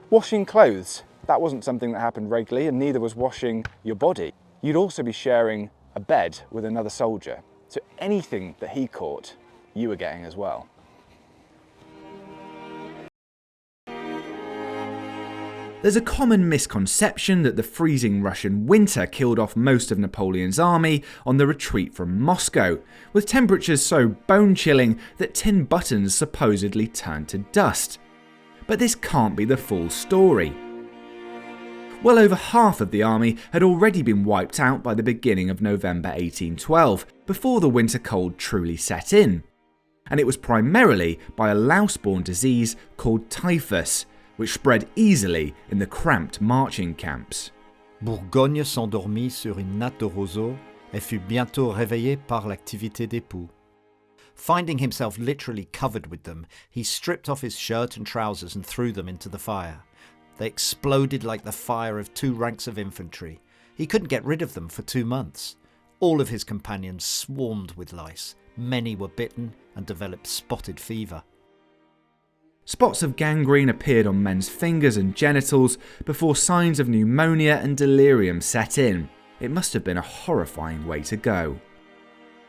Washing clothes, that wasn't something that happened regularly, and neither was washing your body. You'd also be sharing a bed with another soldier, so anything that he caught, you were getting as well. There's a common misconception that the freezing Russian winter killed off most of Napoleon's army on the retreat from Moscow, with temperatures so bone-chilling that tin buttons supposedly turned to dust. But this can't be the full story. Well over half of the army had already been wiped out by the beginning of November 1812, before the winter cold truly set in. And it was primarily by a louse-borne disease called typhus, which spread easily in the cramped marching camps. Bourgogne s'endormit sur une natte de roseau et fut bientôt réveillé par l'activité des poux. Finding himself literally covered with them, he stripped off his shirt and trousers and threw them into the fire. They exploded like the fire of 2 ranks of infantry. He couldn't get rid of them for 2 months. All of his companions swarmed with lice. Many were bitten and developed spotted fever. Spots of gangrene appeared on men's fingers and genitals before signs of pneumonia and delirium set in. It must have been a horrifying way to go.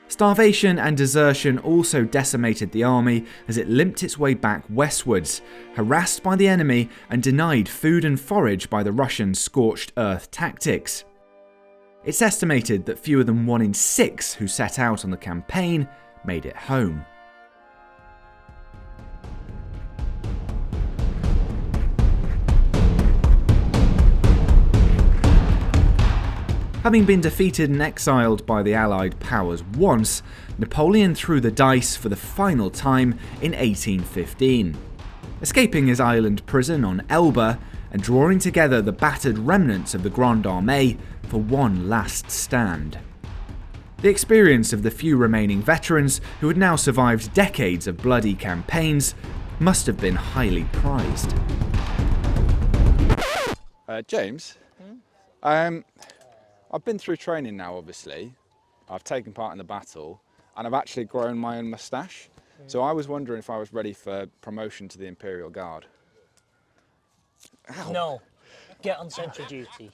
Starvation and desertion also decimated the army as it limped its way back westwards, harassed by the enemy and denied food and forage by the Russian scorched earth tactics. It's estimated that fewer than 1 in 6 who set out on the campaign made it home. Having been defeated and exiled by the Allied powers once, Napoleon threw the dice for the final time in 1815, escaping his island prison on Elba and drawing together the battered remnants of the Grande Armée for one last stand. The experience of the few remaining veterans who had now survived decades of bloody campaigns must have been highly prized. James? I've been through training now, obviously. I've taken part in the battle, and I've actually grown my own moustache. So I was wondering if I was ready for promotion to the Imperial Guard. Ow. No, get on sentry duty.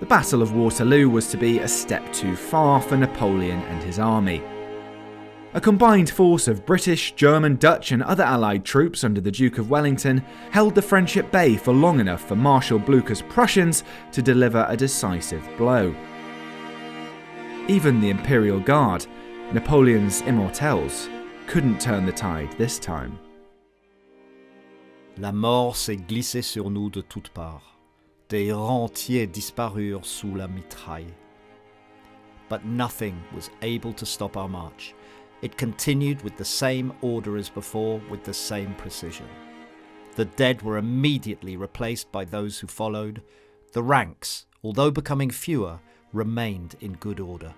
the Battle of Waterloo was to be a step too far for Napoleon and his army. A combined force of British, German, Dutch and other Allied troops under the Duke of Wellington held the French at bay for long enough for Marshal Blucher's Prussians to deliver a decisive blow. Even the Imperial Guard, Napoleon's immortelles, couldn't turn the tide this time. La mort s'est glissée sur nous de toutes parts. Des rangs entiers disparurent sous la mitraille. But nothing was able to stop our march. It continued with the same order as before, with the same precision. The dead were immediately replaced by those who followed. The ranks, although becoming fewer, remained in good order.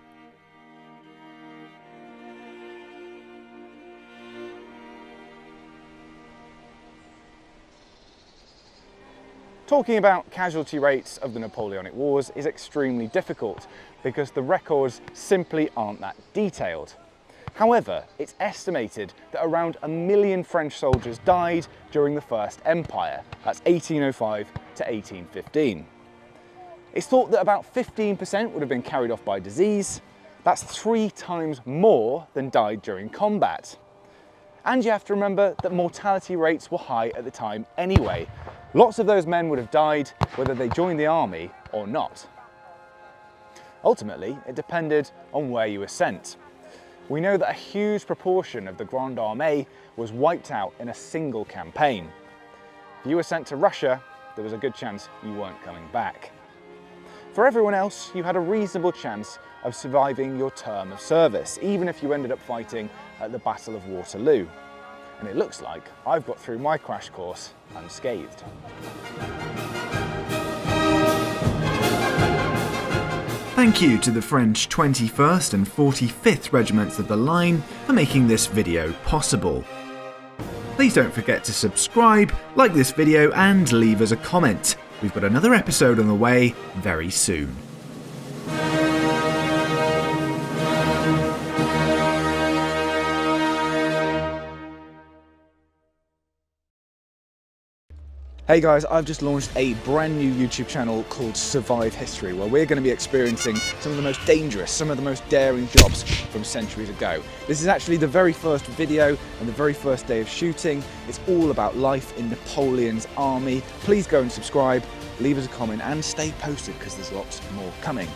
Talking about casualty rates of the Napoleonic Wars is extremely difficult because the records simply aren't that detailed. However, it's estimated that around 1 million French soldiers died during the First Empire, that's 1805 to 1815. It's thought that about 15% would have been carried off by disease. That's 3 times more than died during combat. And you have to remember that mortality rates were high at the time anyway. Lots of those men would have died whether they joined the army or not. Ultimately, it depended on where you were sent. We know that a huge proportion of the Grande Armée was wiped out in a single campaign. If you were sent to Russia, there was a good chance you weren't coming back. For everyone else, you had a reasonable chance of surviving your term of service, even if you ended up fighting at the Battle of Waterloo. And it looks like I've got through my crash course unscathed. Thank you to the French 21st and 45th Regiments of the Line for making this video possible. Please don't forget to subscribe, like this video and leave us a comment. We've got another episode on the way very soon. Hey guys, I've just launched a brand new YouTube channel called Survive History, where we're going to be experiencing some of the most dangerous, some of the most daring jobs from centuries ago. This is actually the very first video and the very first day of shooting. It's all about life in Napoleon's army. Please go and subscribe, leave us a comment and stay posted because there's lots more coming.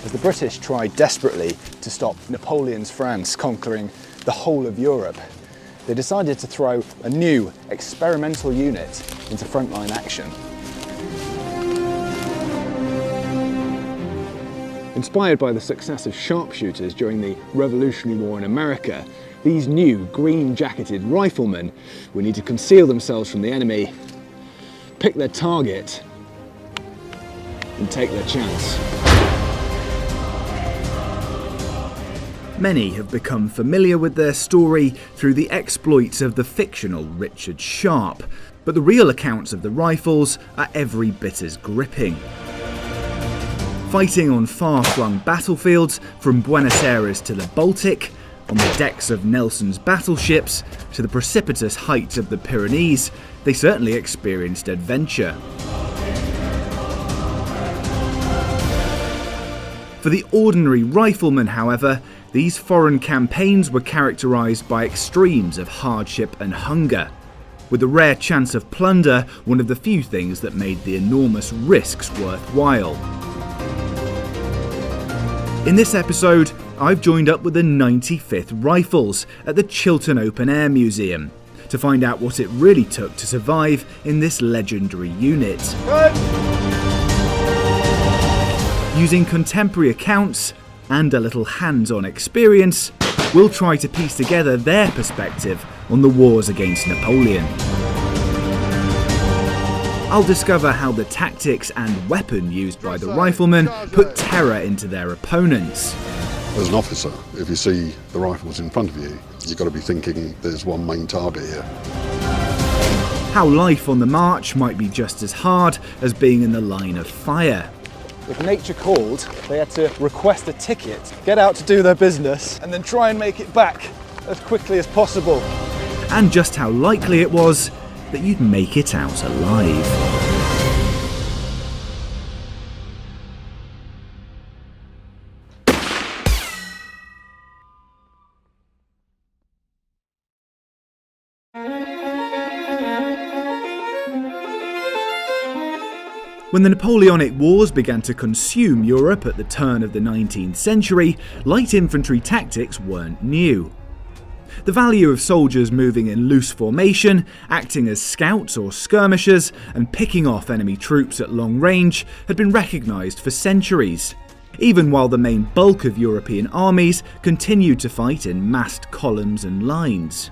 As the British tried desperately to stop Napoleon's France conquering the whole of Europe, they decided to throw a new experimental unit into frontline action. Inspired by the success of sharpshooters during the Revolutionary War in America, these new green-jacketed riflemen would need to conceal themselves from the enemy, pick their target, and take their chance. Many have become familiar with their story through the exploits of the fictional Richard Sharp, but the real accounts of the rifles are every bit as gripping. Fighting on far-flung battlefields from Buenos Aires to the Baltic, on the decks of Nelson's battleships, to the precipitous heights of the Pyrenees, they certainly experienced adventure. For the ordinary rifleman, however, these foreign campaigns were characterised by extremes of hardship and hunger, with the rare chance of plunder one of the few things that made the enormous risks worthwhile. In this episode, I've joined up with the 95th Rifles at the Chiltern Open Air Museum to find out what it really took to survive in this legendary unit. Using contemporary accounts and a little hands-on experience, we'll try to piece together their perspective on the wars against Napoleon. I'll discover how the tactics and weapon used by the riflemen put terror into their opponents. As an officer, if you see the rifles in front of you, you've got to be thinking there's one main target here. How life on the march might be just as hard as being in the line of fire. If nature called, they had to request a ticket, get out to do their business, and then try and make it back as quickly as possible. And just how likely it was that you'd make it out alive. When the Napoleonic Wars began to consume Europe at the turn of the 19th century, light infantry tactics weren't new. The value of soldiers moving in loose formation, acting as scouts or skirmishers, and picking off enemy troops at long range had been recognised for centuries, even while the main bulk of European armies continued to fight in massed columns and lines.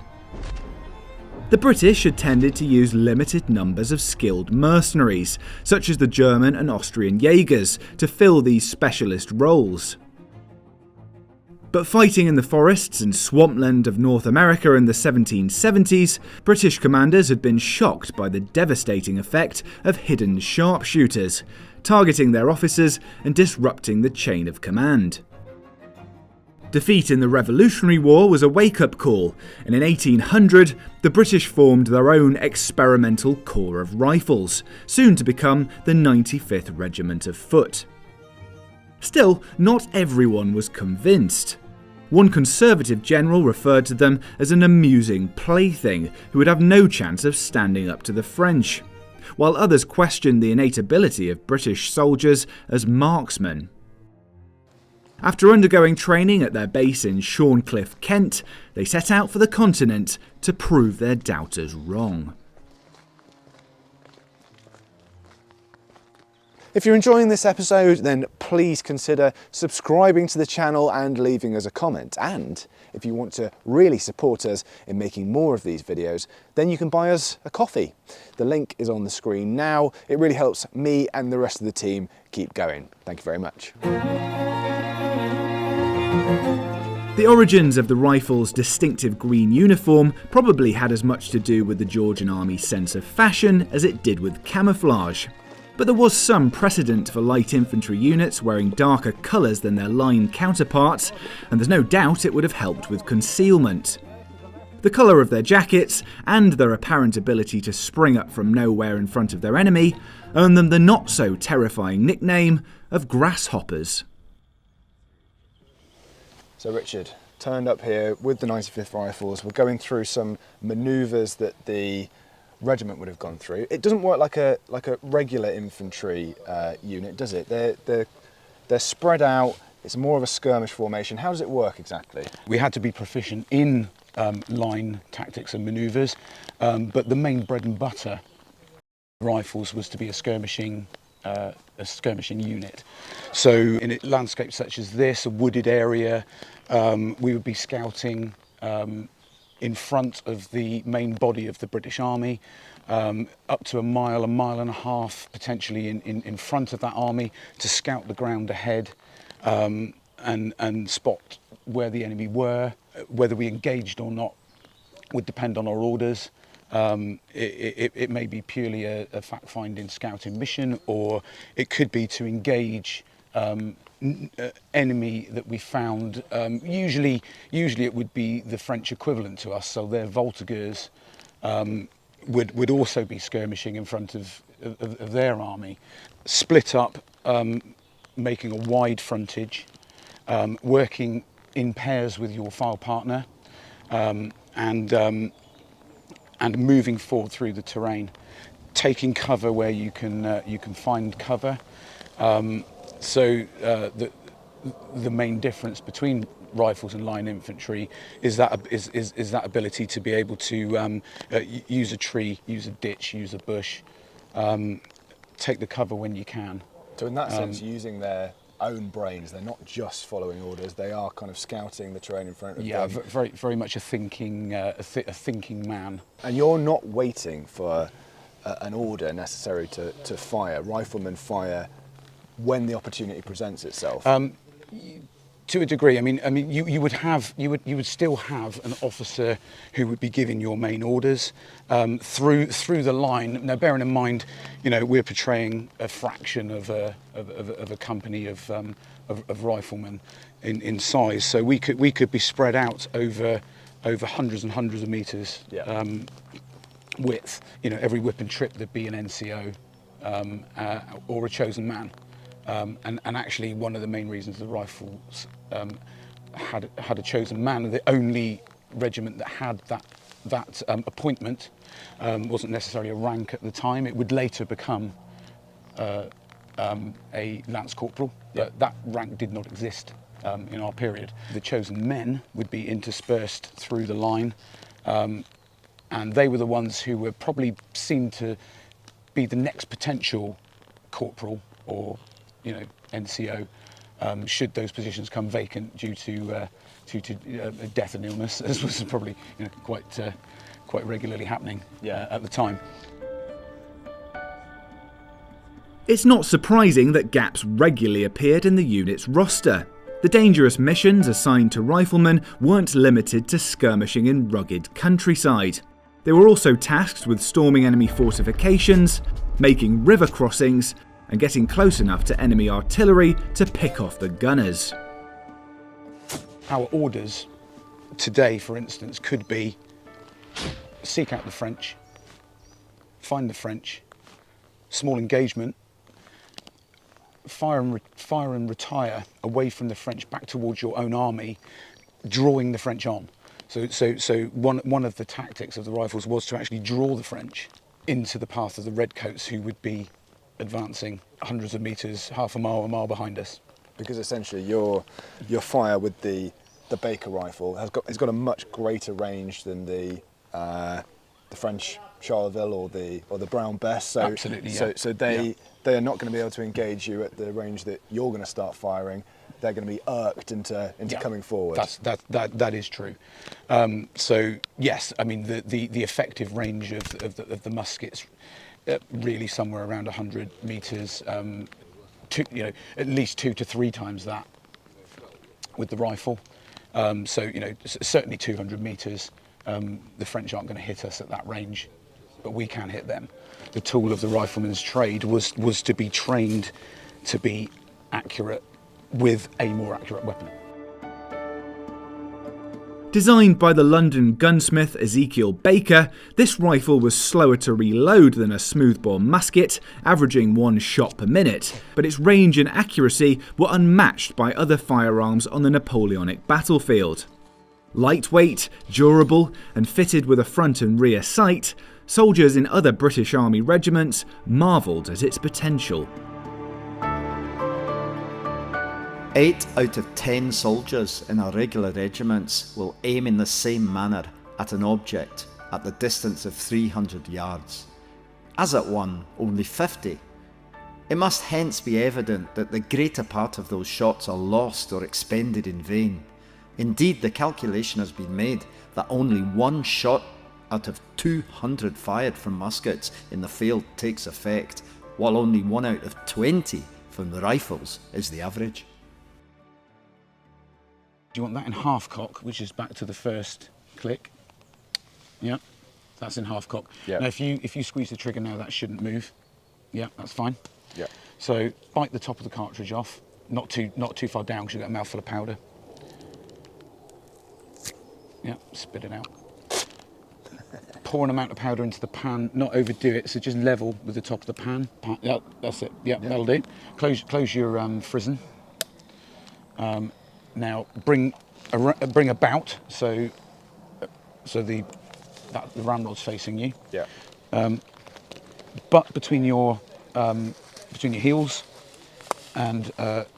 The British had tended to use limited numbers of skilled mercenaries, such as the German and Austrian Jaegers, to fill these specialist roles. But fighting in the forests and swampland of North America in the 1770s, British commanders had been shocked by the devastating effect of hidden sharpshooters, targeting their officers and disrupting the chain of command. Defeat in the Revolutionary War was a wake-up call, and in 1800 the British formed their own experimental corps of rifles, soon to become the 95th Regiment of Foot. Still, not everyone was convinced. One conservative general referred to them as an amusing plaything who would have no chance of standing up to the French, while others questioned the innate ability of British soldiers as marksmen. After undergoing training at their base in Shorncliffe, Kent, they set out for the continent to prove their doubters wrong. If you're enjoying this episode, then please consider subscribing to the channel and leaving us a comment. And if you want to really support us in making more of these videos, then you can buy us a coffee. The link is on the screen now. It really helps me and the rest of the team keep going. Thank you very much. The origins of the rifle's distinctive green uniform probably had as much to do with the Georgian Army's sense of fashion as it did with camouflage. But there was some precedent for light infantry units wearing darker colours than their line counterparts, and there's no doubt it would have helped with concealment. The colour of their jackets, and their apparent ability to spring up from nowhere in front of their enemy, earned them the not-so-terrifying nickname of grasshoppers. So Richard, turned up here with the 95th Rifles. We're going through some manoeuvres that the regiment would have gone through. It doesn't work like a regular infantry unit, does it? They're spread out. It's more of a skirmish formation. How does it work exactly? We had to be proficient in line tactics and manoeuvres, but the main bread and butter rifles was to be a skirmishing unit. So in landscapes such as this, a wooded area, we would be scouting in front of the main body of the British Army, up to a mile and a half potentially in front of that army, to scout the ground ahead and spot where the enemy were. Whether we engaged or not would depend on our orders. It may be purely a fact-finding scouting mission, or it could be to engage enemy that we found. Usually it would be the French equivalent to us, so their voltigeurs would also be skirmishing in front of their army. Split up, making a wide frontage, working in pairs with your file partner, and moving forward through the terrain, taking cover where you can find cover. So the main difference between rifles and line infantry is that ability to be able to use a tree, use a ditch, use a bush, take the cover when you can. So in that sense, using their own brains, they're not just following orders, they are kind of scouting the terrain in front of them. Yeah, very much a thinking man. And you're not waiting for an order necessary to fire. Riflemen fire when the opportunity presents itself. To a degree, I mean, you would still have an officer who would be giving your main orders through the line. Now, bearing in mind, we're portraying a fraction of a company of riflemen in size, so we could be spread out over hundreds and hundreds of meters. Yeah. width. You know, every whip and trip there'd be an NCO or a chosen man. And actually, one of the main reasons the rifles had a chosen man, the only regiment that had that appointment, wasn't necessarily a rank at the time. It would later become a lance corporal, but that rank did not exist in our period. The chosen men would be interspersed through the line, and they were the ones who were probably seen to be the next potential corporal or, you know, NCO, should those positions come vacant due to death and illness, as was probably, you know, quite regularly happening at the time. It's not surprising that gaps regularly appeared in the unit's roster. The dangerous missions assigned to riflemen weren't limited to skirmishing in rugged countryside. They were also tasked with storming enemy fortifications, making river crossings, and getting close enough to enemy artillery to pick off the gunners. Our orders today, for instance, could be seek out the French, find the French, small engagement, fire and retire away from the French back towards your own army, drawing the French on. So one of the tactics of the rifles was to actually draw the French into the path of the redcoats, who would be advancing hundreds of meters, half a mile behind us. Because essentially your fire with the Baker rifle has got a much greater range than the French Charleville or the Brown Bess. So absolutely, yeah. So they are not going to be able to engage you at the range that you're going to start firing. They're going to be irked into coming forward. That is true. So yes, I mean the effective range of the muskets, really somewhere around 100 meters, at least 2 to 3 times that with the rifle. So certainly 200 meters. The French aren't going to hit us at that range, but we can hit them. The tool of the rifleman's trade was to be trained to be accurate with a more accurate weapon. Designed by the London gunsmith Ezekiel Baker, this rifle was slower to reload than a smoothbore musket, averaging 1 shot per minute, but its range and accuracy were unmatched by other firearms on the Napoleonic battlefield. Lightweight, durable, and fitted with a front and rear sight, soldiers in other British Army regiments marvelled at its potential. 8 out of 10 soldiers in our regular regiments will aim in the same manner at an object at the distance of 300 yards. As at one, only 50. It must hence be evident that the greater part of those shots are lost or expended in vain. Indeed, the calculation has been made that only 1 shot out of 200 fired from muskets in the field takes effect, while only 1 out of 20 from the rifles is the average. Do you want that in half cock, which is back to the first click? Yeah, that's in half cock. Yep. Now if you squeeze the trigger now, that shouldn't move. Yeah, that's fine. Yeah. So bite the top of the cartridge off, not too far down because you've got a mouthful of powder. Yeah, spit it out. Pour an amount of powder into the pan, not overdo it, so just level with the top of the pan. Yeah, that's it. Yeah, that'll do. Close your frizzen. Now bring about so the ramrod's facing you. Yeah. Butt between your heels, and that.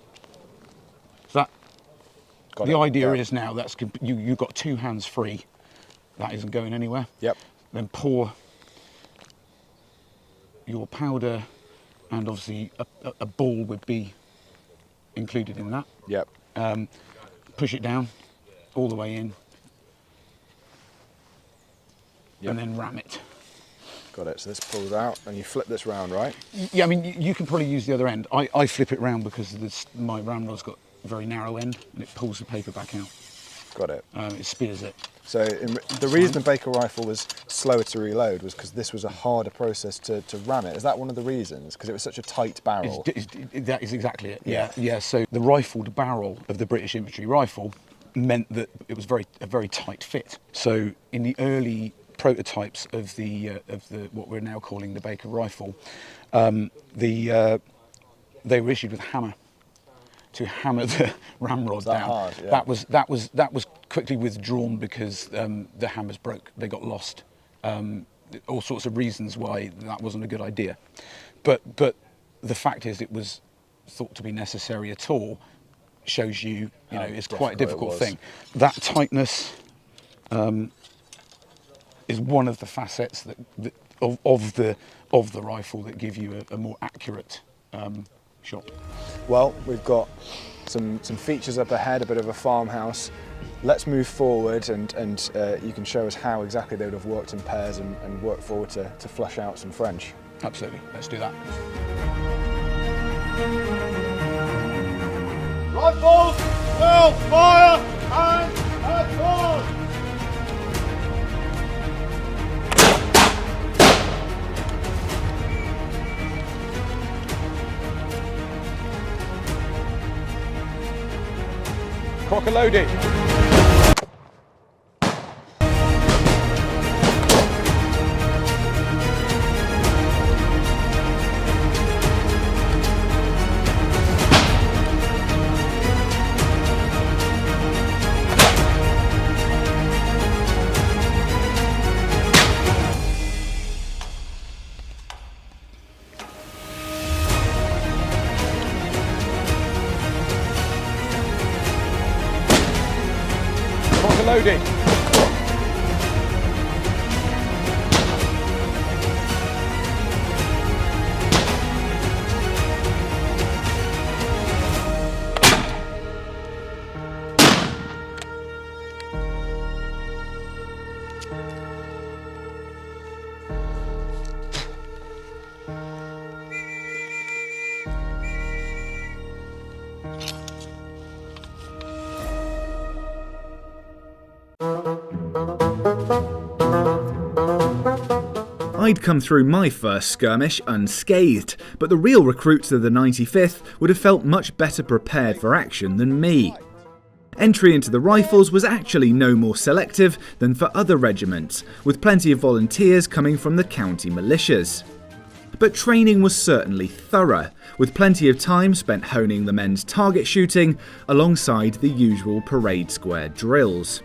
The idea is now that's you've got 2 hands free. That isn't going anywhere. Yep. Then pour your powder, and obviously a ball would be included in that. Yep. Push it down all the way in, and then ram it. Got it. So this pulls out, and you flip this round, right? Yeah, I mean you can probably use the other end. I flip it round because my ramrod's got a very narrow end, and it pulls the paper back out. Got it. It spears it. So the reason the Baker rifle was slower to reload was because this was a harder process to ram it. Is that one of the reasons? Because it was such a tight barrel? That is exactly it, yeah. So the rifled barrel of the British infantry rifle meant that it was a very tight fit. So in the early prototypes of the what we're now calling the Baker rifle, they were issued with hammer to hammer the ramrod down. Hard, yeah. That was quickly withdrawn because the hammers broke. They got lost. All sorts of reasons why that wasn't a good idea. But the fact is, it was thought to be necessary at all. Shows you know, it's quite a difficult thing. That tightness is one of the facets of the rifle that give you a more accurate shot. Well, we've got some features up ahead, a bit of a farmhouse. Let's move forward and you can show us how exactly they would have worked in pairs and work forward to flush out some French. Absolutely, let's do that. Rifles will fire and advance! Crocker loaded. Loading. I'd come through my first skirmish unscathed, but the real recruits of the 95th would have felt much better prepared for action than me. Entry into the Rifles was actually no more selective than for other regiments, with plenty of volunteers coming from the county militias. But training was certainly thorough, with plenty of time spent honing the men's target shooting alongside the usual parade square drills.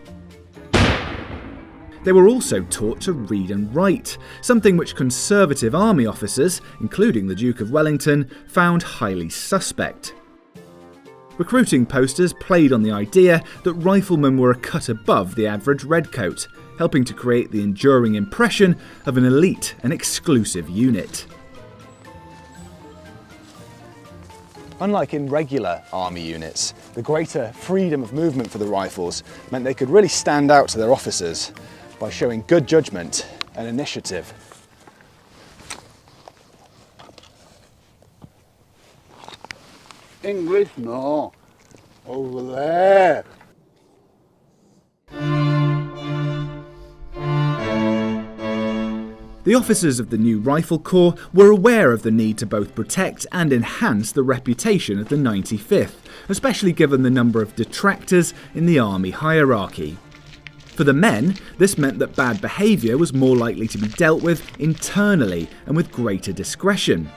They were also taught to read and write, something which conservative army officers, including the Duke of Wellington, found highly suspect. Recruiting posters played on the idea that riflemen were a cut above the average redcoat, helping to create the enduring impression of an elite and exclusive unit. Unlike in regular army units, the greater freedom of movement for the Rifles meant they could really stand out to their officers by showing good judgment and initiative. English, no. Over there. The officers of the new Rifle Corps were aware of the need to both protect and enhance the reputation of the 95th, especially given the number of detractors in the army hierarchy. For the men, this meant that bad behaviour was more likely to be dealt with internally and with greater discretion.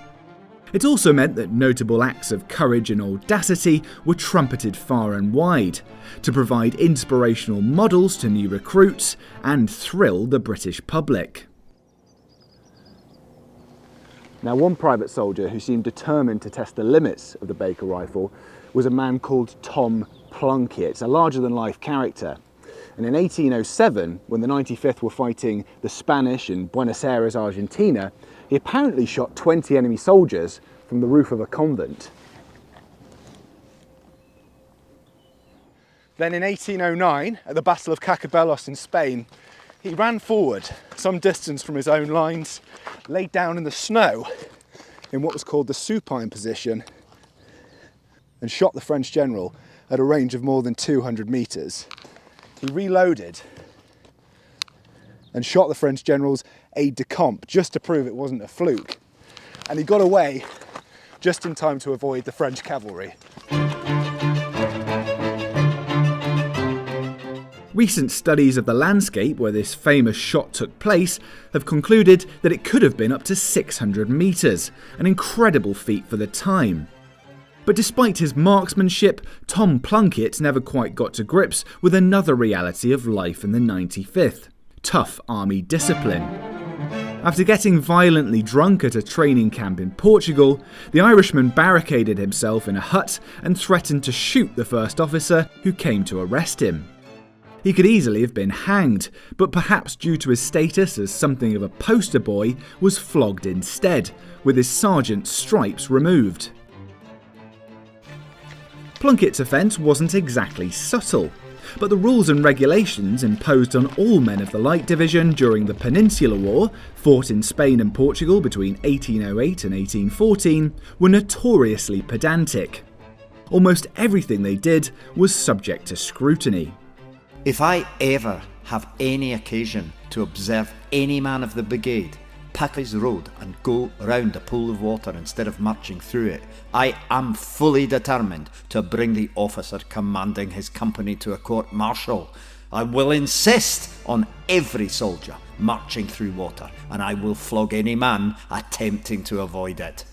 It also meant that notable acts of courage and audacity were trumpeted far and wide, to provide inspirational models to new recruits and thrill the British public. Now, one private soldier who seemed determined to test the limits of the Baker rifle was a man called Tom Plunkett, a larger-than-life character. And in 1807, when the 95th were fighting the Spanish in Buenos Aires, Argentina, he apparently shot 20 enemy soldiers from the roof of a convent. Then in 1809, at the Battle of Cacabelos in Spain, he ran forward some distance from his own lines, laid down in the snow in what was called the supine position, and shot the French general at a range of more than 200 metres. He reloaded and shot the French general's aide-de-camp just to prove it wasn't a fluke. And he got away just in time to avoid the French cavalry. Recent studies of the landscape where this famous shot took place have concluded that it could have been up to 600 metres, an incredible feat for the time. But despite his marksmanship, Tom Plunkett never quite got to grips with another reality of life in the 95th: tough army discipline. After getting violently drunk at a training camp in Portugal, the Irishman barricaded himself in a hut and threatened to shoot the first officer who came to arrest him. He could easily have been hanged, but perhaps due to his status as something of a poster boy, was flogged instead, with his sergeant's stripes removed. Plunkett's offence wasn't exactly subtle, but the rules and regulations imposed on all men of the Light Division during the Peninsular War, fought in Spain and Portugal between 1808 and 1814, were notoriously pedantic. Almost everything they did was subject to scrutiny. If I ever have any occasion to observe any man of the brigade pick his road and go round a pool of water instead of marching through it, I am fully determined to bring the officer commanding his company to a court-martial. I will insist on every soldier marching through water, and I will flog any man attempting to avoid it.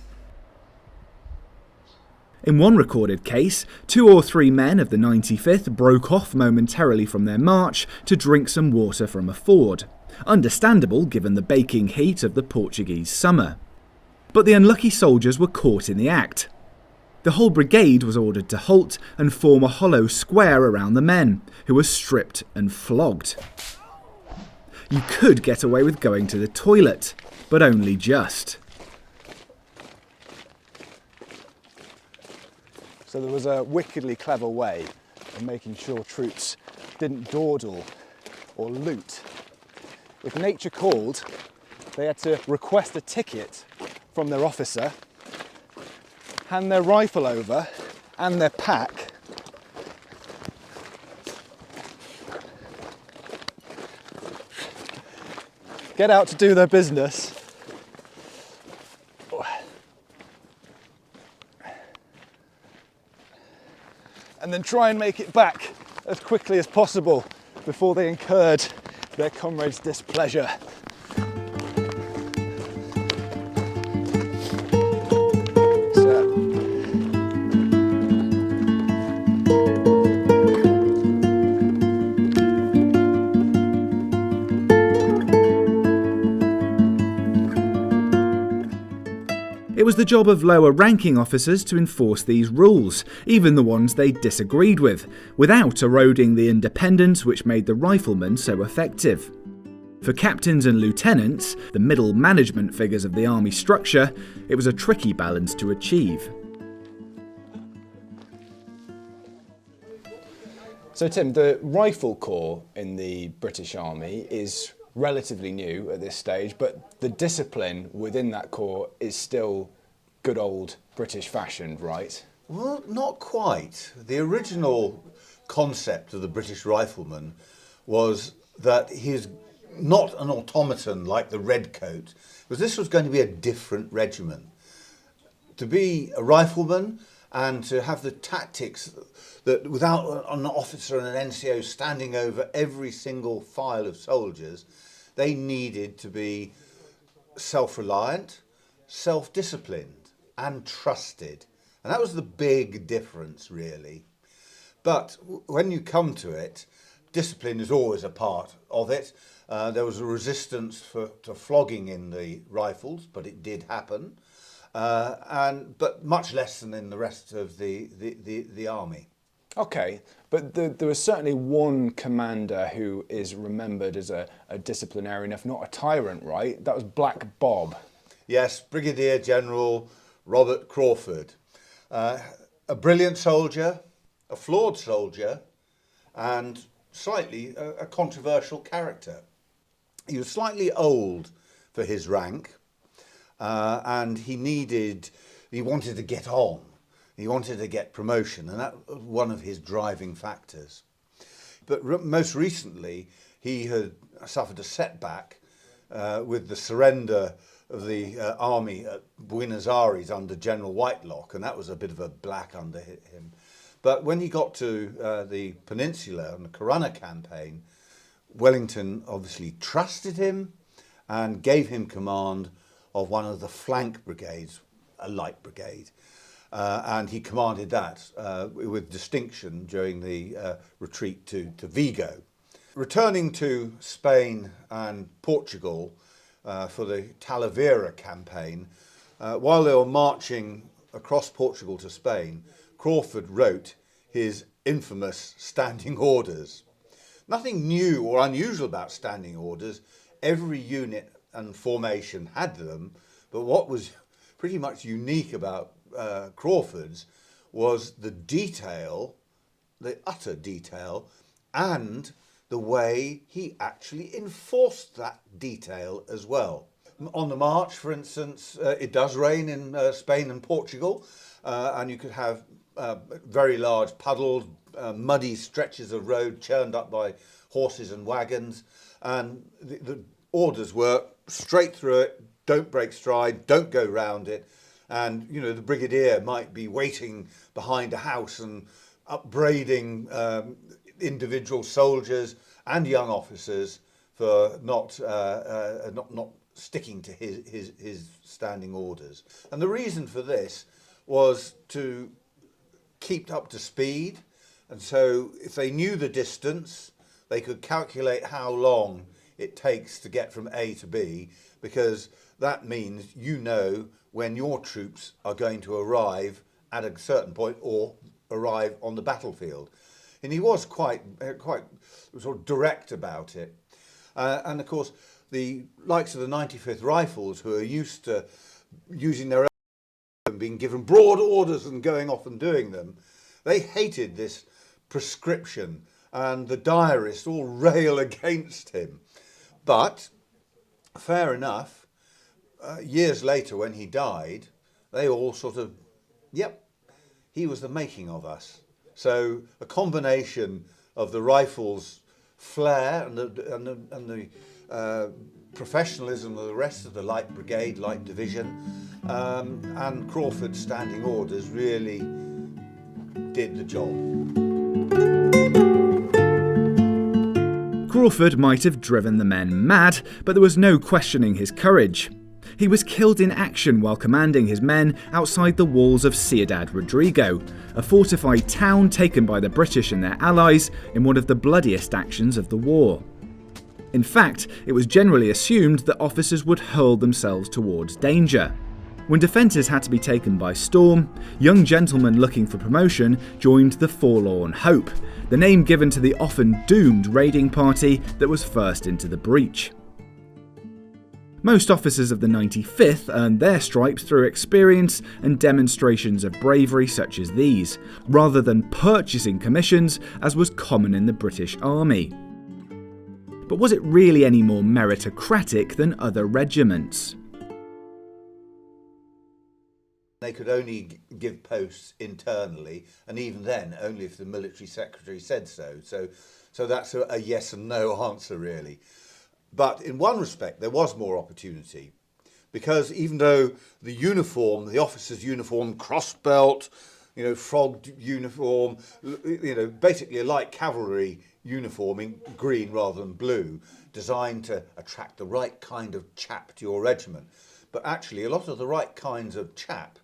In one recorded case, 2 or 3 men of the 95th broke off momentarily from their march to drink some water from a ford. Understandable given the baking heat of the Portuguese summer. But the unlucky soldiers were caught in the act. The whole brigade was ordered to halt and form a hollow square around the men, who were stripped and flogged. You could get away with going to the toilet, but only just. So there was a wickedly clever way of making sure troops didn't dawdle or loot. If nature called, they had to request a ticket from their officer, hand their rifle over and their pack, get out to do their business, and then try and make it back as quickly as possible before they incurred their comrades' displeasure. It was the job of lower-ranking officers to enforce these rules, even the ones they disagreed with, without eroding the independence which made the riflemen so effective. For captains and lieutenants, the middle management figures of the army structure, it was a tricky balance to achieve. So Tim, the Rifle Corps in the British Army is relatively new at this stage, but the discipline within that corps is still good old British fashioned, right? Well, not quite. The original concept of the British rifleman was that he's not an automaton like the Redcoat, because this was going to be a different regiment. To be a rifleman and to have the tactics that without an officer and an NCO standing over every single file of soldiers, they needed to be self-reliant, self-disciplined and trusted. And that was the big difference, really. But when you come to it, discipline is always a part of it. There was a resistance to flogging in the rifles, but it did happen. But much less than in the rest of the army. Okay, but there was certainly one commander who is remembered as a disciplinarian, if not a tyrant, right? That was Black Bob. Yes, Brigadier General Robert Crawford. A brilliant soldier, a flawed soldier, and slightly a controversial character. He was slightly old for his rank, and he wanted to get on. He wanted to get promotion, and that was one of his driving factors. But most recently, he had suffered a setback with the surrender of the army at Buenos Aires under General Whitelock, and that was a bit of a black under him. But when he got to the Peninsula and the Corunna campaign, Wellington obviously trusted him and gave him command of one of the flank brigades, a light brigade. And he commanded that with distinction during the retreat to Vigo. Returning to Spain and Portugal for the Talavera campaign, while they were marching across Portugal to Spain, Crawford wrote his infamous standing orders. Nothing new or unusual about standing orders. Every unit and formation had them, but what was pretty much unique about Crawford's was the detail, the utter detail, and the way he actually enforced that detail as well. On the march, for instance, it does rain in Spain and Portugal, and you could have very large puddles, muddy stretches of road churned up by horses and wagons, and the orders were straight through it, don't break stride, don't go round it. And, you know, the brigadier might be waiting behind a house and upbraiding individual soldiers and young officers for not sticking to his standing orders. And the reason for this was to keep up to speed. And so if they knew the distance, they could calculate how long it takes to get from A to B, because that means you know when your troops are going to arrive at a certain point or arrive on the battlefield. And he was quite sort of direct about it. And of course, the likes of the 95th Rifles, who are used to using their own and being given broad orders and going off and doing them, they hated this prescription, and the diarists all rail against him. But fair enough, years later when he died, they all sort of, yep, he was the making of us. So a combination of the Rifles' flair and the professionalism of the rest of the Light Brigade, Light Division, and Crawford's standing orders really did the job. Crawford might have driven the men mad, but there was no questioning his courage. He was killed in action while commanding his men outside the walls of Ciudad Rodrigo, a fortified town taken by the British and their allies in one of the bloodiest actions of the war. In fact, it was generally assumed that officers would hurl themselves towards danger. When defences had to be taken by storm, young gentlemen looking for promotion joined the Forlorn Hope, the name given to the often doomed raiding party that was first into the breach. Most officers of the 95th earned their stripes through experience and demonstrations of bravery such as these, rather than purchasing commissions as was common in the British Army. But was it really any more meritocratic than other regiments? They could only give posts internally, and even then only if the military secretary said so. So that's a yes and no answer, really. But in one respect, there was more opportunity, because even though the uniform, the officer's uniform, cross belt, frogged uniform, basically a light cavalry uniform in green rather than blue, designed to attract the right kind of chap to your regiment. But actually, a lot of the right kinds of chap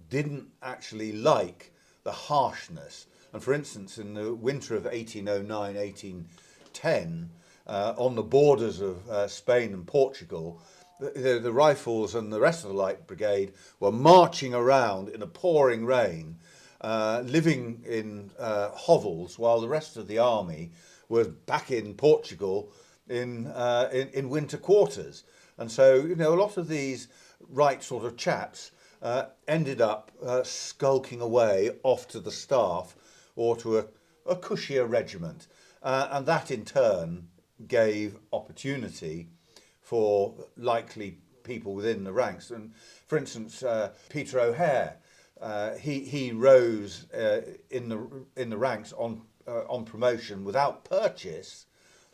didn't actually like the harshness. And for instance, in the winter of 1809-1810, on the borders of Spain and Portugal, the Rifles and the rest of the Light Brigade were marching around in a pouring rain, living in hovels, while the rest of the army was back in Portugal in winter quarters. And so, a lot of these right sort of chaps ended up skulking away off to the staff or to a cushier regiment. And that in turn gave opportunity for likely people within the ranks. And for instance, Peter O'Hare, he rose in the ranks on promotion without purchase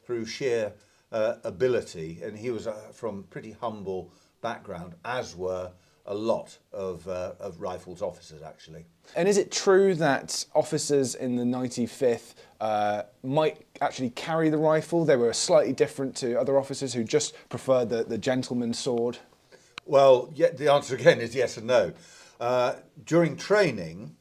through sheer ability, and he was from pretty humble background, as were a lot of rifles officers, actually. And is it true that officers in the 95th might actually carry the rifle? They were slightly different to other officers who just preferred the gentleman's sword? Well, the answer again is yes and no. During training,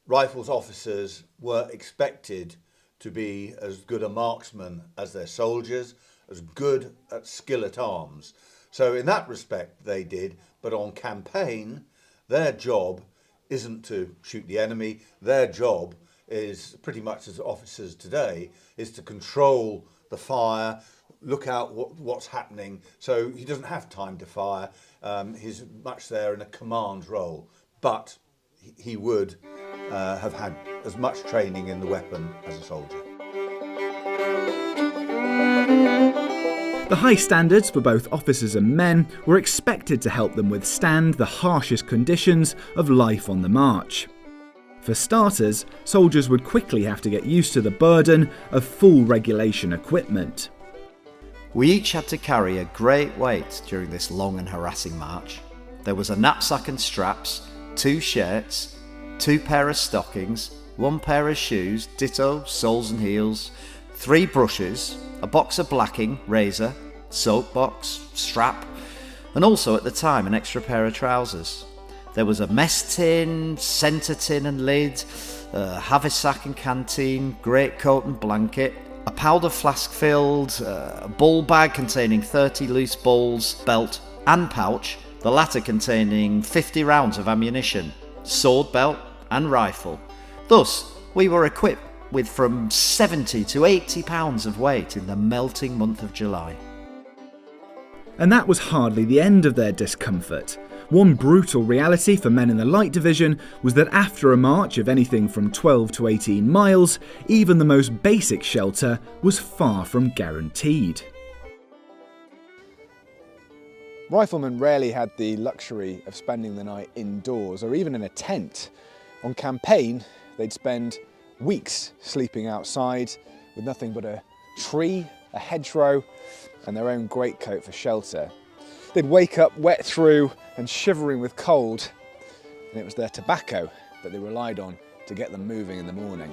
rifles officers were expected to be as good a marksman as their soldiers, as good at skill at arms. So in that respect they did, but on campaign, their job isn't to shoot the enemy. Their job is pretty much as officers today, is to control the fire, look out what's happening. So he doesn't have time to fire. He's much there in a command role, but he would have had as much training in the weapon as a soldier. The high standards for both officers and men were expected to help them withstand the harshest conditions of life on the march. For starters, soldiers would quickly have to get used to the burden of full regulation equipment. We each had to carry a great weight during this long and harassing march. There was a knapsack and straps, 2 shirts, 2 pair of stockings, 1 pair of shoes, ditto, soles and heels, 3 brushes, a box of blacking, razor, soap box, strap, and also at the time an extra pair of trousers. There was a mess tin, centre tin and lid, a haversack and canteen, greatcoat and blanket, a powder flask filled, a ball bag containing 30 loose balls, belt and pouch, the latter containing 50 rounds of ammunition, sword belt and rifle. Thus, we were equipped with from 70 to 80 pounds of weight in the melting month of July. And that was hardly the end of their discomfort. One brutal reality for men in the Light Division was that after a march of anything from 12 to 18 miles, even the most basic shelter was far from guaranteed. Riflemen rarely had the luxury of spending the night indoors or even in a tent. On campaign, they'd spend weeks sleeping outside with nothing but a tree, a hedgerow, and their own greatcoat for shelter. They'd wake up wet through and shivering with cold, and it was their tobacco that they relied on to get them moving in the morning.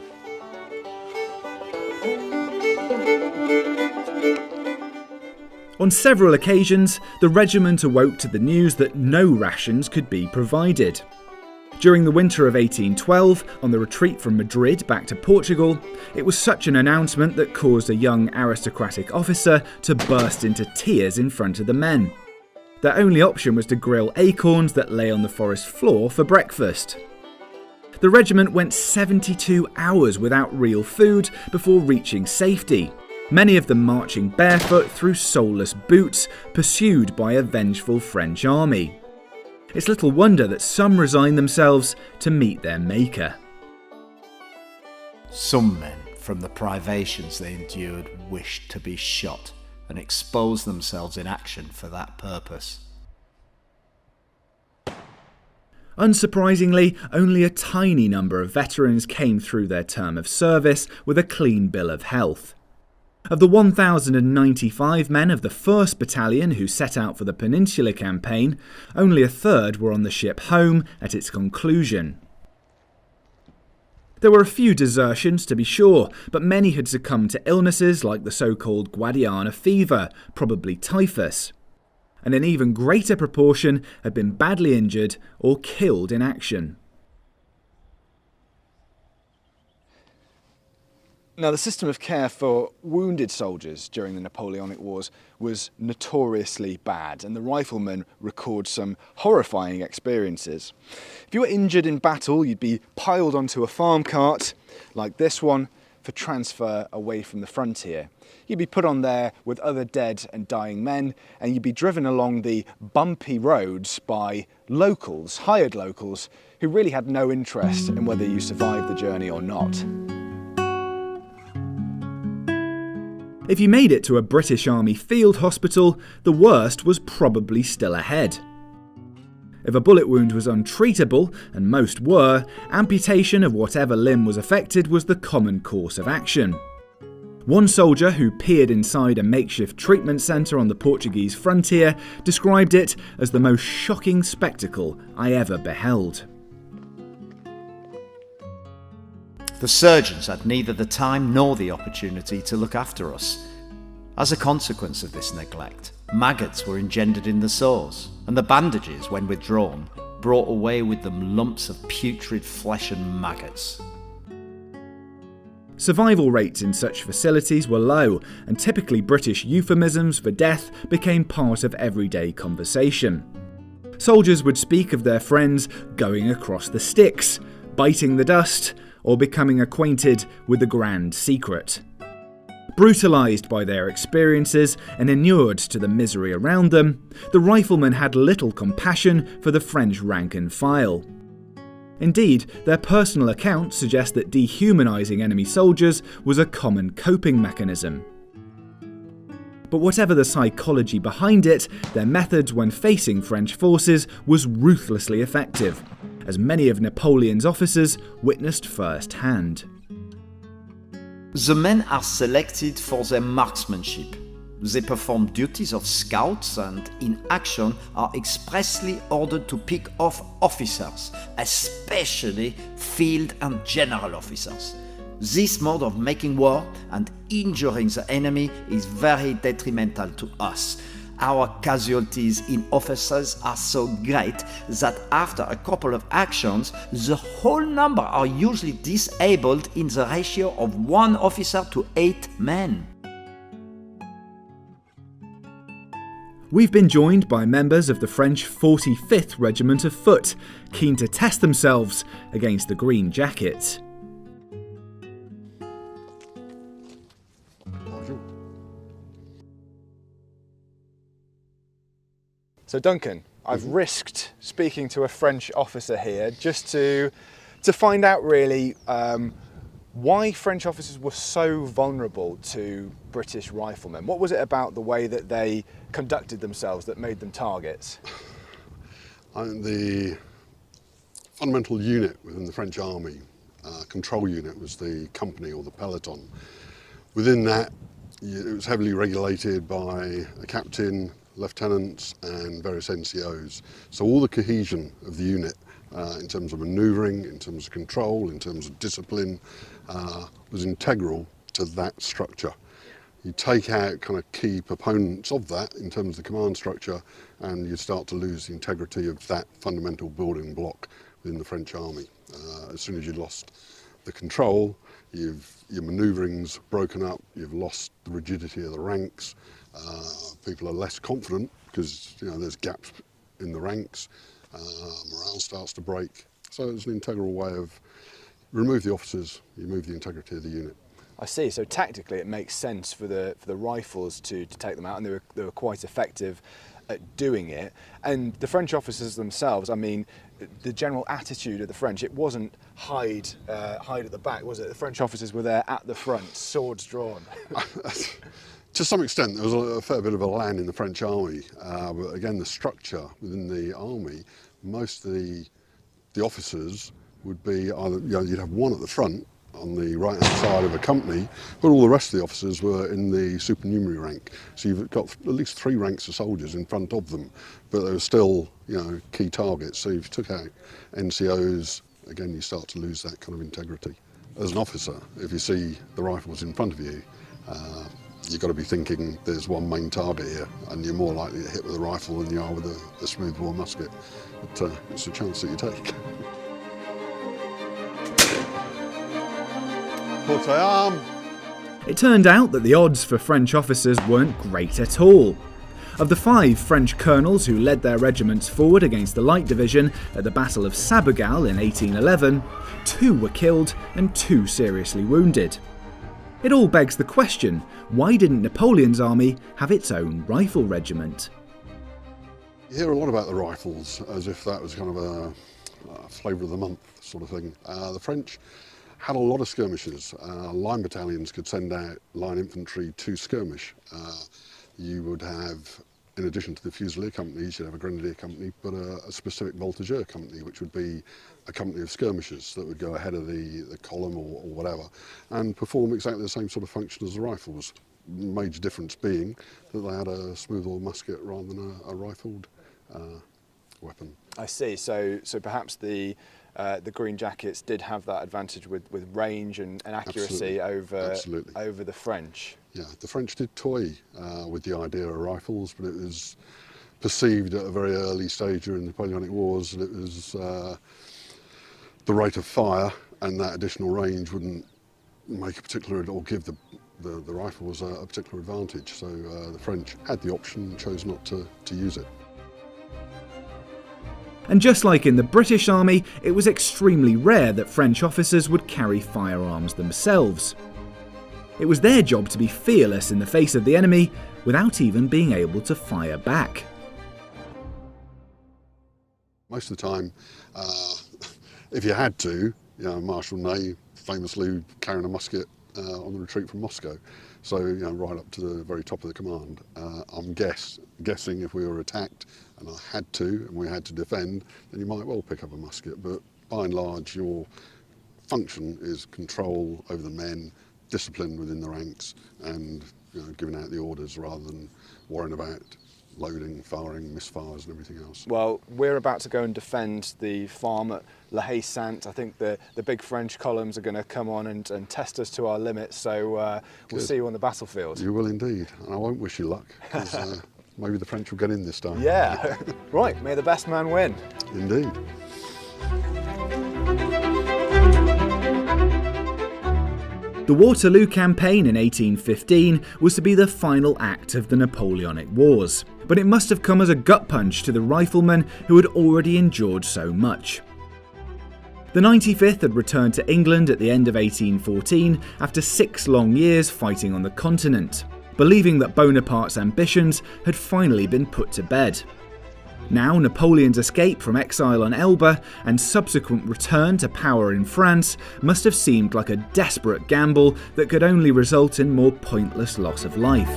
On several occasions, the regiment awoke to the news that no rations could be provided. During the winter of 1812, on the retreat from Madrid back to Portugal, it was such an announcement that caused a young aristocratic officer to burst into tears in front of the men. Their only option was to grill acorns that lay on the forest floor for breakfast. The regiment went 72 hours without real food before reaching safety, many of them marching barefoot through soleless boots, pursued by a vengeful French army. It's little wonder that some resigned themselves to meet their maker. Some men, from the privations they endured, wished to be shot and expose themselves in action for that purpose. Unsurprisingly, only a tiny number of veterans came through their term of service with a clean bill of health. Of the 1,095 men of the 1st Battalion who set out for the Peninsular Campaign, only a third were on the ship home at its conclusion. There were a few desertions to be sure, but many had succumbed to illnesses like the so-called Guadiana fever, probably typhus. And an even greater proportion had been badly injured or killed in action. Now, the system of care for wounded soldiers during the Napoleonic Wars was notoriously bad, and the riflemen record some horrifying experiences. If you were injured in battle, you'd be piled onto a farm cart, like this one, for transfer away from the frontier. You'd be put on there with other dead and dying men, and you'd be driven along the bumpy roads by locals, hired locals, who really had no interest in whether you survived the journey or not. If you made it to a British Army field hospital, the worst was probably still ahead. If a bullet wound was untreatable, and most were, amputation of whatever limb was affected was the common course of action. One soldier who peered inside a makeshift treatment centre on the Portuguese frontier described it as the most shocking spectacle I ever beheld. The surgeons had neither the time nor the opportunity to look after us. As a consequence of this neglect, maggots were engendered in the sores, and the bandages, when withdrawn, brought away with them lumps of putrid flesh and maggots. Survival rates in such facilities were low, and typically British euphemisms for death became part of everyday conversation. Soldiers would speak of their friends going across the sticks, biting the dust, or becoming acquainted with the grand secret. Brutalised by their experiences and inured to the misery around them, the riflemen had little compassion for the French rank and file. Indeed, their personal accounts suggest that dehumanising enemy soldiers was a common coping mechanism. But whatever the psychology behind it, their methods when facing French forces was ruthlessly effective, as many of Napoleon's officers witnessed firsthand. The men are selected for their marksmanship. They perform duties of scouts and, in action, are expressly ordered to pick off officers, especially field and general officers. This mode of making war and injuring the enemy is very detrimental to us. Our casualties in officers are so great that after a couple of actions, the whole number are usually disabled in the ratio of 1 officer to 8 men. We've been joined by members of the French 45th Regiment of Foot, keen to test themselves against the Green Jackets. So Duncan, I've risked speaking to a French officer here just to find out really why French officers were so vulnerable to British riflemen. What was it about the way that they conducted themselves that made them targets? The fundamental unit within the French army, control unit, was the company or the peloton. Within that, it was heavily regulated by a captain, lieutenants and various NCOs. So all the cohesion of the unit in terms of manoeuvring, in terms of control, in terms of discipline was integral to that structure. You take out kind of key proponents of that in terms of the command structure and you start to lose the integrity of that fundamental building block within the French army. As soon as you lost the control, your manoeuvring's broken up, you've lost the rigidity of the ranks. People are less confident because there's gaps in the ranks, morale starts to break. So it's an integral way of remove the officers, you move the integrity of the unit. I see, so tactically it makes sense for the rifles to take them out, and they were quite effective at doing it. And the French officers themselves, I mean, the general attitude of the French, it wasn't hide at the back, was it? The French officers were there at the front, swords drawn. To some extent, there was a fair bit of a land in the French army, but again, the structure within the army, most of the officers would be either, you'd have one at the front on the right-hand side of a company, but all the rest of the officers were in the supernumerary rank. So you've got at least 3 ranks of soldiers in front of them, but they were still, key targets. So if you took out NCOs, again, you start to lose that kind of integrity. As an officer, if you see the rifles in front of you, you've got to be thinking there's one main target here, and you're more likely to hit with a rifle than you are with a smoothbore musket. But it's a chance that you take. Porte-armes. It turned out that the odds for French officers weren't great at all. Of the 5 French colonels who led their regiments forward against the Light Division at the Battle of Sabugal in 1811, 2 were killed and 2 seriously wounded. It all begs the question, why didn't Napoleon's army have its own rifle regiment? You hear a lot about the rifles as if that was kind of a flavour of the month sort of thing. The French had a lot of skirmishes. Line battalions could send out line infantry to skirmish. You would have in addition to the Fusilier companies, you'd have a Grenadier company, but a specific voltigeur company, which would be a company of skirmishers that would go ahead of the column or whatever, and perform exactly the same sort of function as the rifles. Major difference being that they had a smooth-bore musket rather than a rifled weapon. I see. So perhaps the Green Jackets did have that advantage with range and accuracy over the French. Yeah, the French did toy with the idea of rifles, but it was perceived at a very early stage during the Napoleonic Wars that it was the rate of fire and that additional range wouldn't make a particular, or give the rifles a particular advantage. So the French had the option and chose not to use it. And just like in the British Army, it was extremely rare that French officers would carry firearms themselves. It was their job to be fearless in the face of the enemy without even being able to fire back. Most of the time, if you had to, Marshal Ney famously carrying a musket on the retreat from Moscow, so right up to the very top of the command. I'm guessing if we were attacked and I had to, and we had to defend, then you might well pick up a musket, but by and large your function is control over the men, discipline within the ranks, and giving out the orders rather than worrying about loading, firing, misfires and everything else. Well, we're about to go and defend the farm at Dessent. I think the big French columns are going to come on and test us to our limits, so we'll see you on the battlefield. You will indeed, and I won't wish you luck, because maybe the French will get in this time. Yeah, right, may the best man win. Indeed. The Waterloo campaign in 1815 was to be the final act of the Napoleonic Wars, but it must have come as a gut punch to the riflemen who had already endured so much. The 95th had returned to England at the end of 1814 after 6 long years fighting on the continent, believing that Bonaparte's ambitions had finally been put to bed. Now Napoleon's escape from exile on Elba and subsequent return to power in France must have seemed like a desperate gamble that could only result in more pointless loss of life.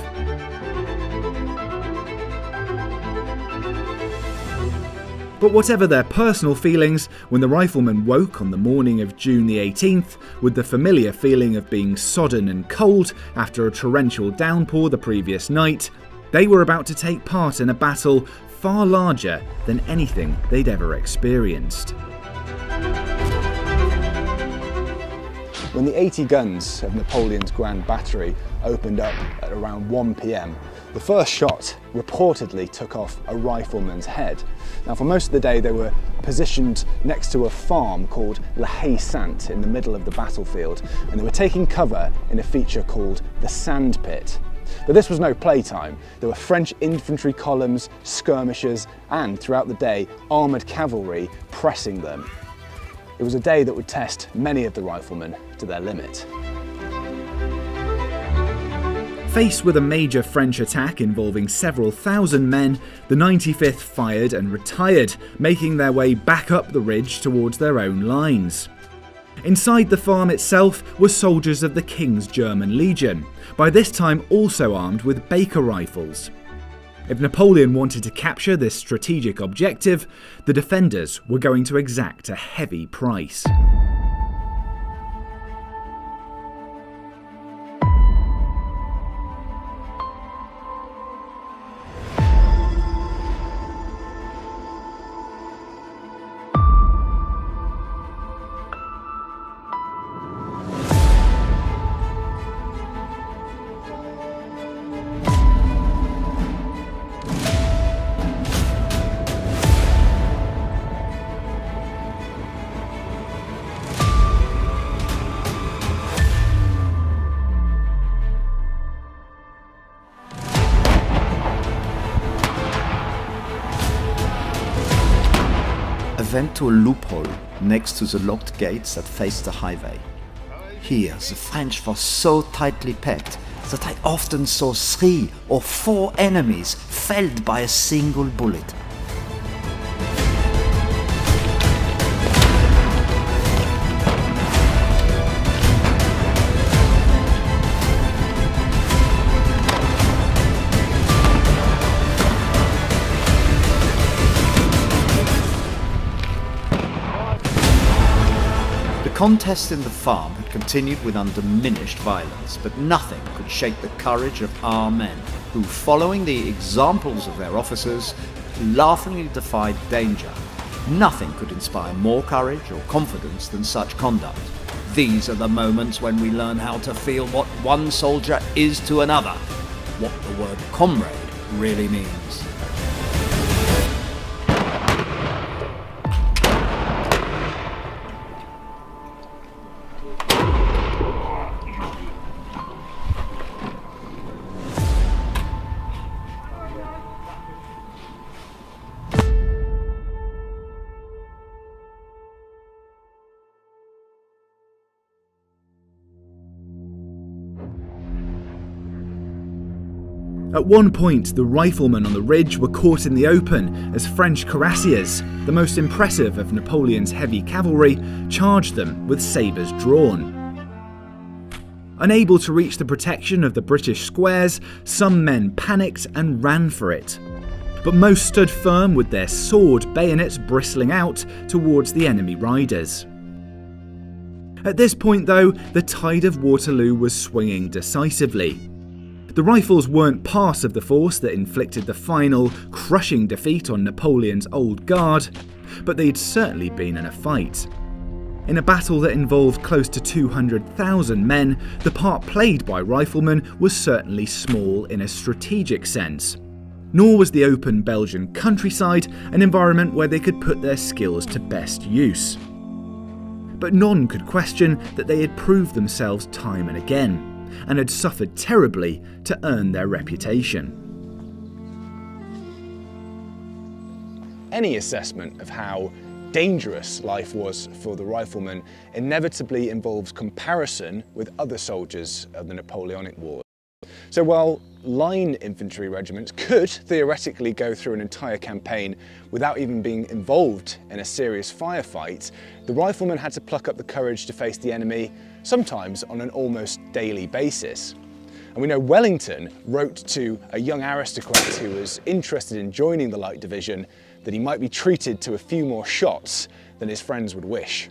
But whatever their personal feelings, when the riflemen woke on the morning of June the 18th with the familiar feeling of being sodden and cold after a torrential downpour the previous night, they were about to take part in a battle far larger than anything they'd ever experienced. When the 80 guns of Napoleon's Grand Battery opened up at around 1 p.m, the first shot reportedly took off a rifleman's head. Now, for most of the day they were positioned next to a farm called Dessent in the middle of the battlefield, and they were taking cover in a feature called the Sand Pit. But this was no playtime. There were French infantry columns, skirmishers, and throughout the day, armoured cavalry pressing them. It was a day that would test many of the riflemen to their limit. Faced with a major French attack involving several thousand men, the 95th fired and retired, making their way back up the ridge towards their own lines. Inside the farm itself were soldiers of the King's German Legion, by this time also armed with Baker rifles. If Napoleon wanted to capture this strategic objective, the defenders were going to exact a heavy price. Went to a loophole next to the locked gates that faced the highway. Here the French were so tightly packed that I often saw 3 or 4 enemies felled by a single bullet. contest in the farm had continued with undiminished violence, but nothing could shake the courage of our men, who, following the examples of their officers, laughingly defied danger. Nothing could inspire more courage or confidence than such conduct. These are the moments when we learn how to feel what one soldier is to another, what the word comrade really means. At one point, the riflemen on the ridge were caught in the open as French cuirassiers, the most impressive of Napoleon's heavy cavalry, charged them with sabres drawn. Unable to reach the protection of the British squares, some men panicked and ran for it. But most stood firm with their sword bayonets bristling out towards the enemy riders. At this point, though, the tide of Waterloo was swinging decisively. The rifles weren't part of the force that inflicted the final, crushing defeat on Napoleon's old guard, but they'd certainly been in a fight. In a battle that involved close to 200,000 men, the part played by riflemen was certainly small in a strategic sense. Nor was the open Belgian countryside an environment where they could put their skills to best use. But none could question that they had proved themselves time and again, and had suffered terribly to earn their reputation. Any assessment of how dangerous life was for the riflemen inevitably involves comparison with other soldiers of the Napoleonic Wars. So while line infantry regiments could theoretically go through an entire campaign without even being involved in a serious firefight, the riflemen had to pluck up the courage to face the enemy, sometimes on an almost daily basis. And we know Wellington wrote to a young aristocrat who was interested in joining the Light Division that he might be treated to a few more shots than his friends would wish.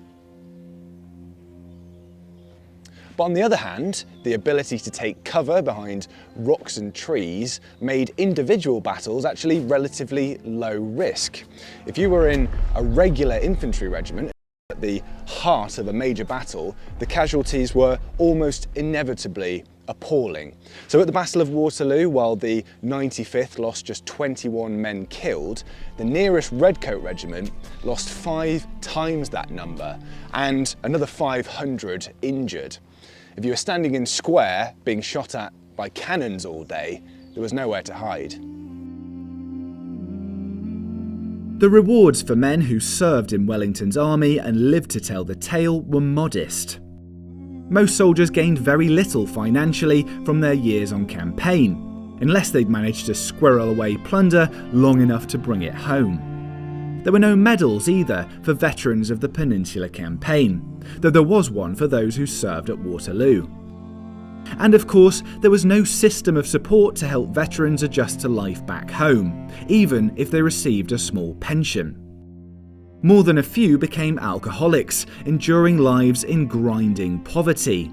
But on the other hand, the ability to take cover behind rocks and trees made individual battles actually relatively low risk. If you were in a regular infantry regiment, at the heart of a major battle, the casualties were almost inevitably appalling. So at the Battle of Waterloo, while the 95th lost just 21 men killed, the nearest Redcoat regiment lost 5 times that number and another 500 injured. If you were standing in square being shot at by cannons all day, there was nowhere to hide. The rewards for men who served in Wellington's army and lived to tell the tale were modest. Most soldiers gained very little financially from their years on campaign, unless they'd managed to squirrel away plunder long enough to bring it home. There were no medals either for veterans of the Peninsular Campaign, though there was one for those who served at Waterloo. And of course, there was no system of support to help veterans adjust to life back home, even if they received a small pension. More than a few became alcoholics, enduring lives in grinding poverty.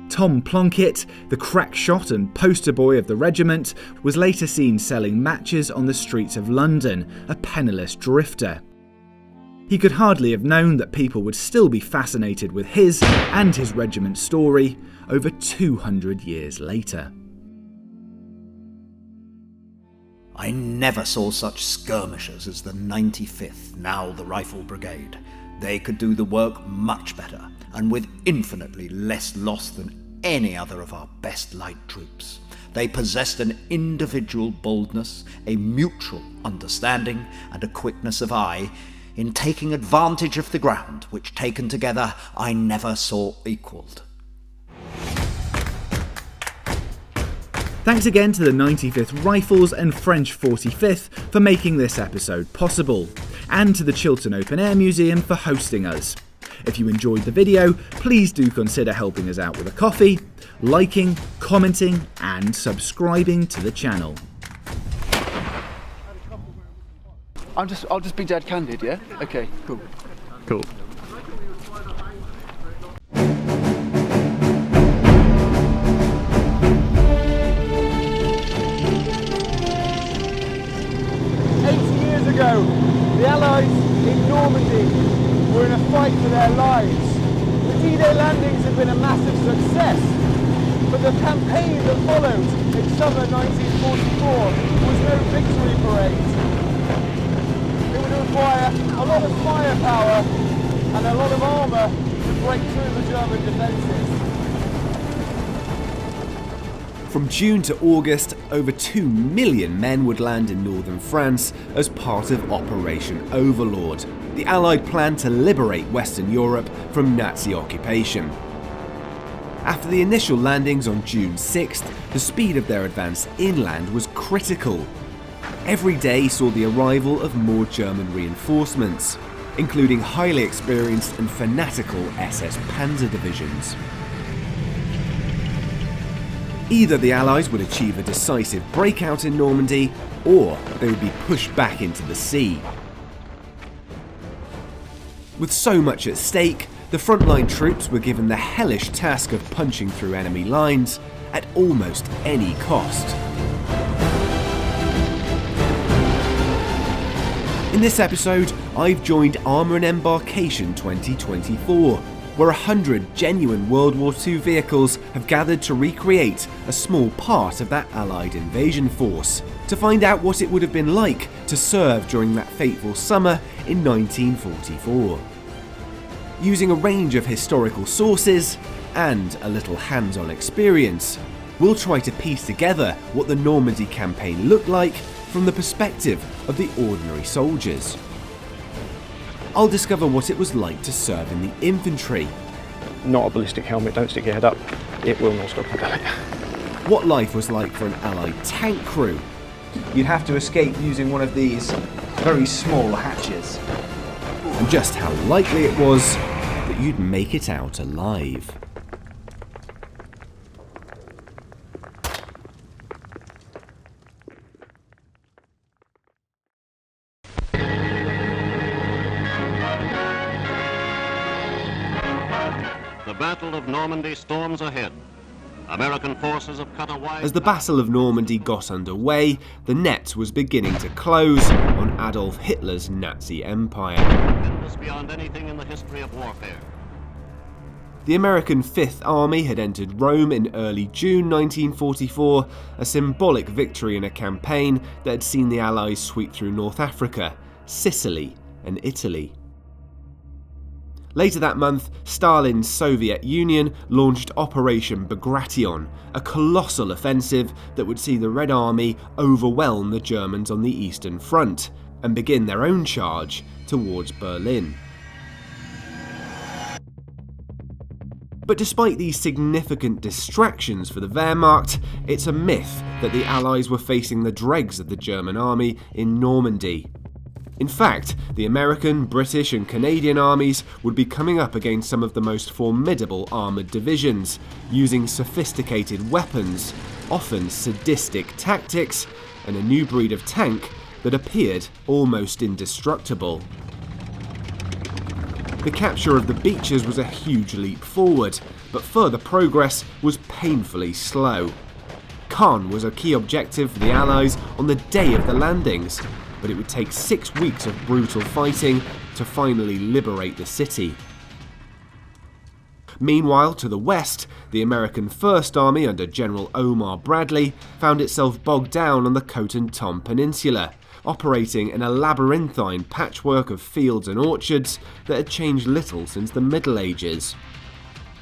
Tom Plunkett, the crack shot and poster boy of the regiment, was later seen selling matches on the streets of London, a penniless drifter. He could hardly have known that people would still be fascinated with his and his regiment's story over 200 years later. I never saw such skirmishers as the 95th, now the Rifle Brigade. They could do the work much better, and with infinitely less loss than any other of our best light troops. They possessed an individual boldness, a mutual understanding, and a quickness of eye in taking advantage of the ground, which taken together I never saw equalled. Thanks again to the 95th Rifles and French 45th for making this episode possible, and to the Chiltern Open Air Museum for hosting us. If you enjoyed the video, please do consider helping us out with a coffee, liking, commenting, and subscribing to the channel. I'll just be dead candid, yeah? Okay, cool. Cool. fight for their lives. The D-Day landings had been a massive success, but the campaign that followed in summer 1944 was no victory parade. It would require a lot of firepower and a lot of armour to break through the German defences. From June to August, over 2 million men would land in northern France as part of Operation Overlord, the Allied plan to liberate Western Europe from Nazi occupation. After the initial landings on June 6th, the speed of their advance inland was critical. Every day saw the arrival of more German reinforcements, including highly experienced and fanatical SS Panzer divisions. Either the Allies would achieve a decisive breakout in Normandy, or they would be pushed back into the sea. With so much at stake, the frontline troops were given the hellish task of punching through enemy lines at almost any cost. In this episode, I've joined Armour and Embarkation 2024, where 100 genuine World War II vehicles have gathered to recreate a small part of that Allied invasion force, to find out what it would have been like to serve during that fateful summer in 1944. Using a range of historical sources and a little hands-on experience, we'll try to piece together what the Normandy campaign looked like from the perspective of the ordinary soldiers. I'll discover what it was like to serve in the infantry. Not a ballistic helmet, don't stick your head up, it will not stop a bullet. What life was like for an Allied tank crew. You'd have to escape using one of these very small hatches. And just how likely it was that you'd make it out alive. The Battle of Normandy storms ahead. American forces have cut a wide... As the Battle of Normandy got underway, the net was beginning to close on Adolf Hitler's Nazi empire. Endless beyond anything in the history of warfare. The American Fifth Army had entered Rome in early June 1944, a symbolic victory in a campaign that had seen the Allies sweep through North Africa, Sicily, and Italy. Later that month, Stalin's Soviet Union launched Operation Bagration, a colossal offensive that would see the Red Army overwhelm the Germans on the Eastern Front and begin their own charge towards Berlin. But despite these significant distractions for the Wehrmacht, it's a myth that the Allies were facing the dregs of the German army in Normandy. In fact, the American, British and Canadian armies would be coming up against some of the most formidable armoured divisions, using sophisticated weapons, often sadistic tactics, and a new breed of tank that appeared almost indestructible. The capture of the beaches was a huge leap forward, but further progress was painfully slow. Caen was a key objective for the Allies on the day of the landings, but it would take 6 weeks of brutal fighting to finally liberate the city. Meanwhile, to the west, the American First Army under General Omar Bradley found itself bogged down on the Cotentin Peninsula, operating in a labyrinthine patchwork of fields and orchards that had changed little since the Middle Ages.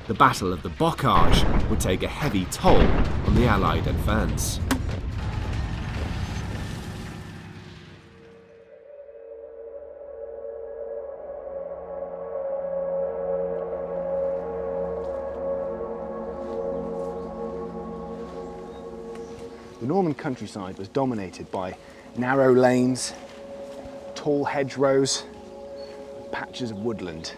The Battle of the Bocage would take a heavy toll on the Allied advance. The Norman countryside was dominated by narrow lanes, tall hedgerows, patches of woodland.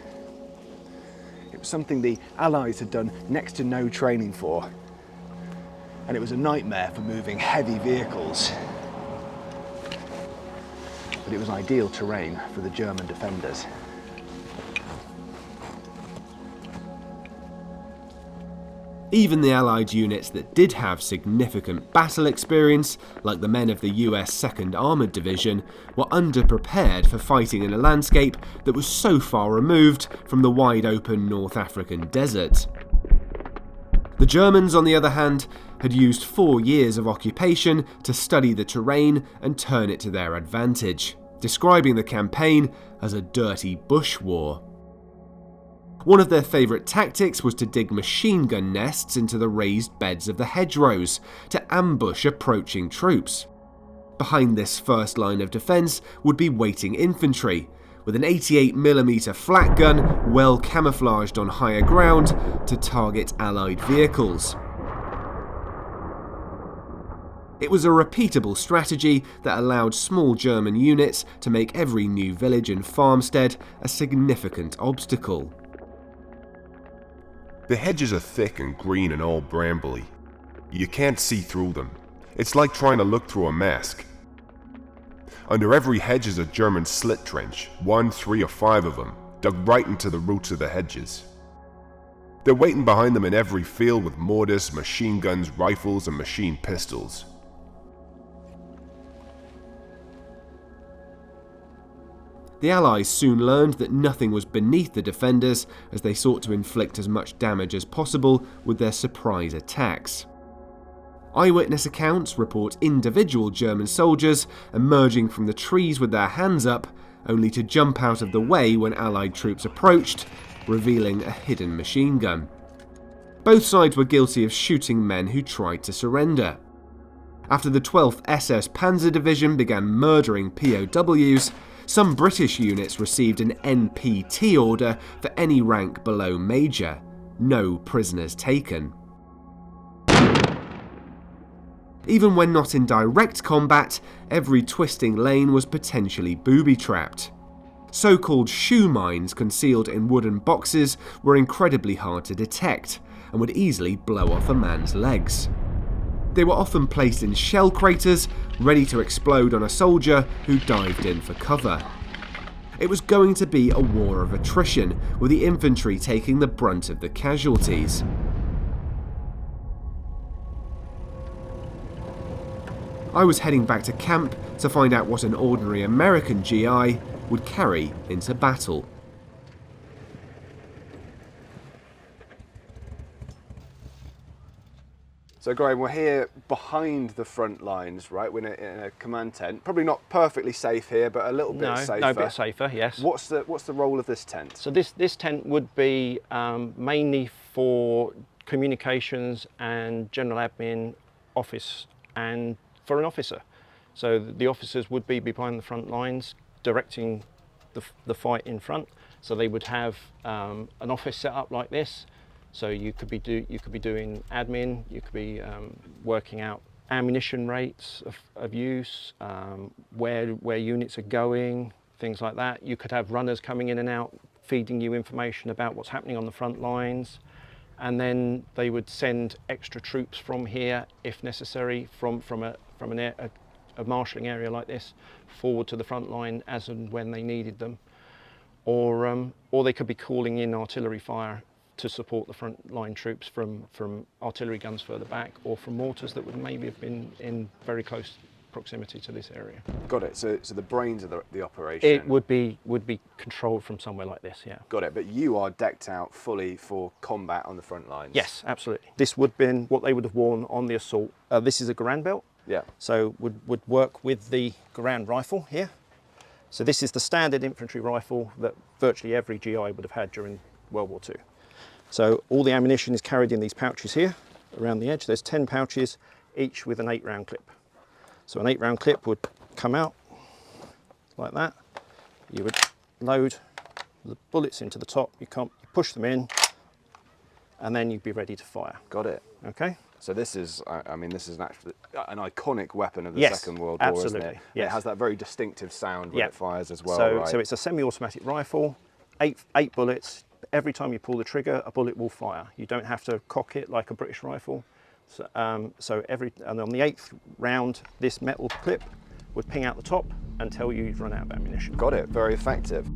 It was something the Allies had done next to no training for, and it was a nightmare for moving heavy vehicles. But it was ideal terrain for the German defenders. Even the Allied units that did have significant battle experience, like the men of the US 2nd Armoured Division, were underprepared for fighting in a landscape that was so far removed from the wide open North African desert. The Germans, on the other hand, had used 4 years of occupation to study the terrain and turn it to their advantage, describing the campaign as a dirty bush war. One of their favourite tactics was to dig machine gun nests into the raised beds of the hedgerows to ambush approaching troops. Behind this first line of defence would be waiting infantry, with an 88mm flat gun well camouflaged on higher ground to target Allied vehicles. It was a repeatable strategy that allowed small German units to make every new village and farmstead a significant obstacle. The hedges are thick and green and all brambly. You can't see through them. It's like trying to look through a mask. Under every hedge is a German slit trench, 1, 3 or 5 of them, dug right into the roots of the hedges. They're waiting behind them in every field with mortars, machine guns, rifles and machine pistols. The Allies soon learned that nothing was beneath the defenders as they sought to inflict as much damage as possible with their surprise attacks. Eyewitness accounts report individual German soldiers emerging from the trees with their hands up, only to jump out of the way when Allied troops approached, revealing a hidden machine gun. Both sides were guilty of shooting men who tried to surrender. After the 12th SS Panzer Division began murdering POWs, some British units received an NPT order for any rank below Major. No prisoners taken. Even when not in direct combat, every twisting lane was potentially booby-trapped. So-called shoe mines concealed in wooden boxes were incredibly hard to detect and would easily blow off a man's legs. They were often placed in shell craters, ready to explode on a soldier who dived in for cover. It was going to be a war of attrition, with the infantry taking the brunt of the casualties. I was heading back to camp to find out what an ordinary American GI would carry into battle. So Graham, we're here behind the front lines, right? We're in a command tent. Probably not perfectly safe here, but a little bit safer. No, a bit safer, yes. What's the role of this tent? So this tent would be mainly for communications and general admin, office, and for an officer. So the officers would be behind the front lines, directing the fight in front. So they would have an office set up like this. So you could be doing admin, you could be working out ammunition rates of use, where units are going, things like that. You could have runners coming in and out, feeding you information about what's happening on the front lines, and then they would send extra troops from here, if necessary, from a marshalling area like this, forward to the front line as and when they needed them, or they could be calling in artillery fire to support the front line troops from artillery guns further back, or from mortars that would maybe have been in very close proximity to this area. Got it. So the brains of the operation. It would be controlled from somewhere like this, yeah. Got it. But you are decked out fully for combat on the front lines. Yes, absolutely. This would have been what they would have worn on the assault. This is a Grande belt. Yeah. So would work with the Grande rifle here. So this is the standard infantry rifle that virtually every GI would have had during World War II. So all the ammunition is carried in these pouches here around the edge. There's 10 pouches, each with an 8-round clip. So an 8-round clip would come out like that. You would load the bullets into the top, you push them in, and then you'd be ready to fire. Got it. Okay. So this is, I mean, this is an iconic weapon of the Yes, Second World War, absolutely, isn't it? yes. It has that very distinctive sound when Yeah. it fires as well, So, right? so it's a semi-automatic rifle, eight bullets. Every time you pull the trigger, a bullet will fire. You don't have to cock it like a British rifle. So, and on the 8th round, this metal clip would ping out the top and tell you you've run out of ammunition. Got it. Very effective.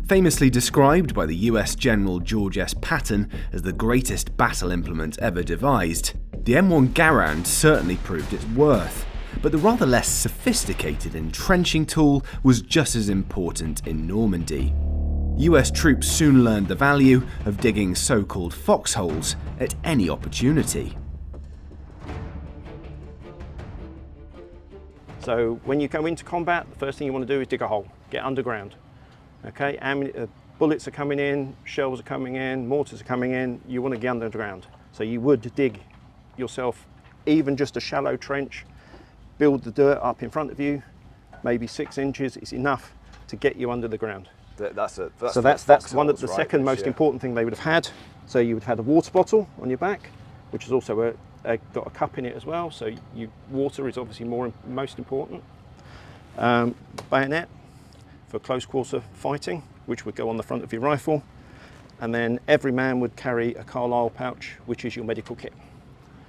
Famously described by the US General George S. Patton as the greatest battle implement ever devised, the M1 Garand certainly proved its worth. But the rather less sophisticated entrenching tool was just as important in Normandy. US troops soon learned the value of digging so-called foxholes at any opportunity. So when you go into combat, the first thing you want to do is dig a hole, get underground. Okay, bullets are coming in, shells are coming in, mortars are coming in, you want to get underground. So you would dig yourself even just a shallow trench, build the dirt up in front of you, maybe 6 inches is enough to get you under the ground. That's one of the second most important thing they would have had. So you would have had a water bottle on your back, which is also got a cup in it as well. So water is obviously most important. Bayonet for close quarter fighting, which would go on the front of your rifle. And then every man would carry a Carlisle pouch, which is your medical kit.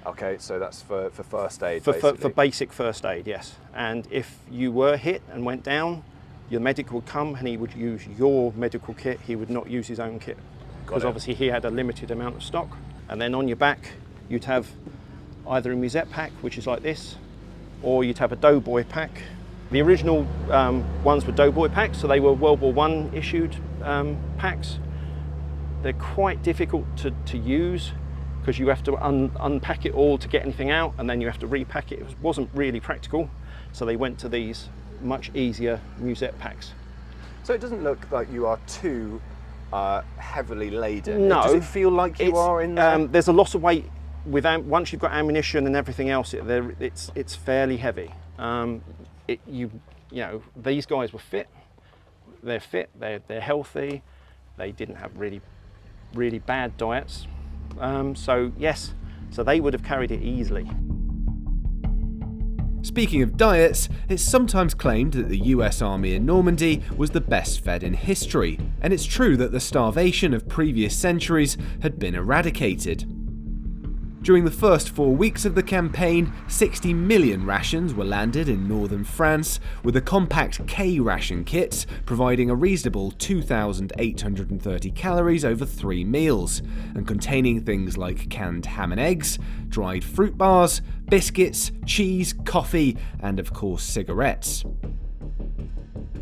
Okay, so that's for first aid, for basic first aid, yes. And if you were hit and went down, your medic would come and he would use your medical kit. He would not use his own kit, because obviously he had a limited amount of stock. And then on your back, you'd have either a musette pack, which is like this, or you'd have a doughboy pack. The original ones were doughboy packs, so they were World War I issued packs. They're quite difficult to use, because you have to unpack it all to get anything out, and then you have to repack it. It wasn't really practical, so they went to these much easier musette packs. So it doesn't look like you are too heavily laden. No. Does it feel like you are in there? There's a lot of weight. Once you've got ammunition and everything else, it's fairly heavy. You know, these guys were fit. They're fit. They're healthy. They didn't have really bad diets. So yes, so they would have carried it easily. Speaking of diets, it's sometimes claimed that the US Army in Normandy was the best fed in history, and it's true that the starvation of previous centuries had been eradicated. During the first 4 weeks of the campaign, 60 million rations were landed in northern France, with the compact K ration kits providing a reasonable 2,830 calories over 3 meals, and containing things like canned ham and eggs, dried fruit bars, biscuits, cheese, coffee, and of course cigarettes.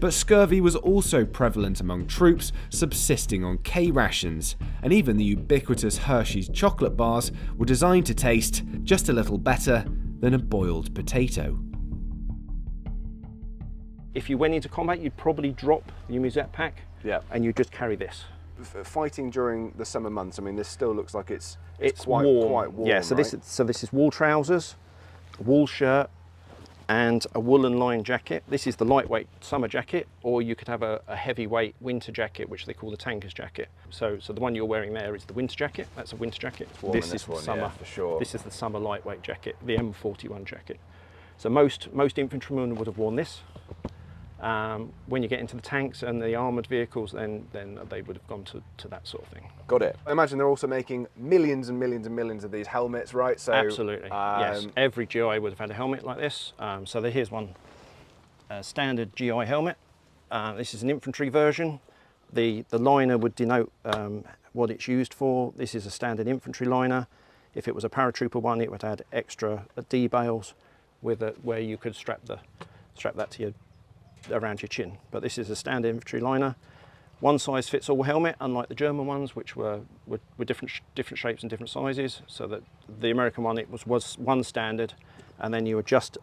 But scurvy was also prevalent among troops subsisting on K rations, and even the ubiquitous Hershey's chocolate bars were designed to taste just a little better than a boiled potato. If you went into combat, you'd probably drop your musette pack, and you'd just carry this. Fighting during the summer months, I mean, this still looks like it's quite warm. Yeah, so right? this is wool trousers, a wool shirt, and a woolen lined jacket. This is the lightweight summer jacket, or you could have a heavyweight winter jacket, which they call the tanker's jacket. So the one you're wearing there is the winter jacket. That's a winter jacket. This is the summer, yeah, for sure. This is the summer lightweight jacket, the M41 jacket. So most infantrymen would have worn this. When you get into the tanks and the armoured vehicles, then they would have gone to that sort of thing. Got it. I imagine they're also making millions and millions and millions of these helmets, right? So absolutely, yes. Every GI would have had a helmet like this. So here's one standard GI helmet. This is an infantry version. The liner would denote what it's used for. This is a standard infantry liner. If it was a paratrooper one, it would add extra D-bales where you could strap that to around your chin. But this is a standard infantry liner. One size fits all helmet, unlike the German ones, which were different shapes and different sizes. So that the American one, it was one standard, and then you adjusted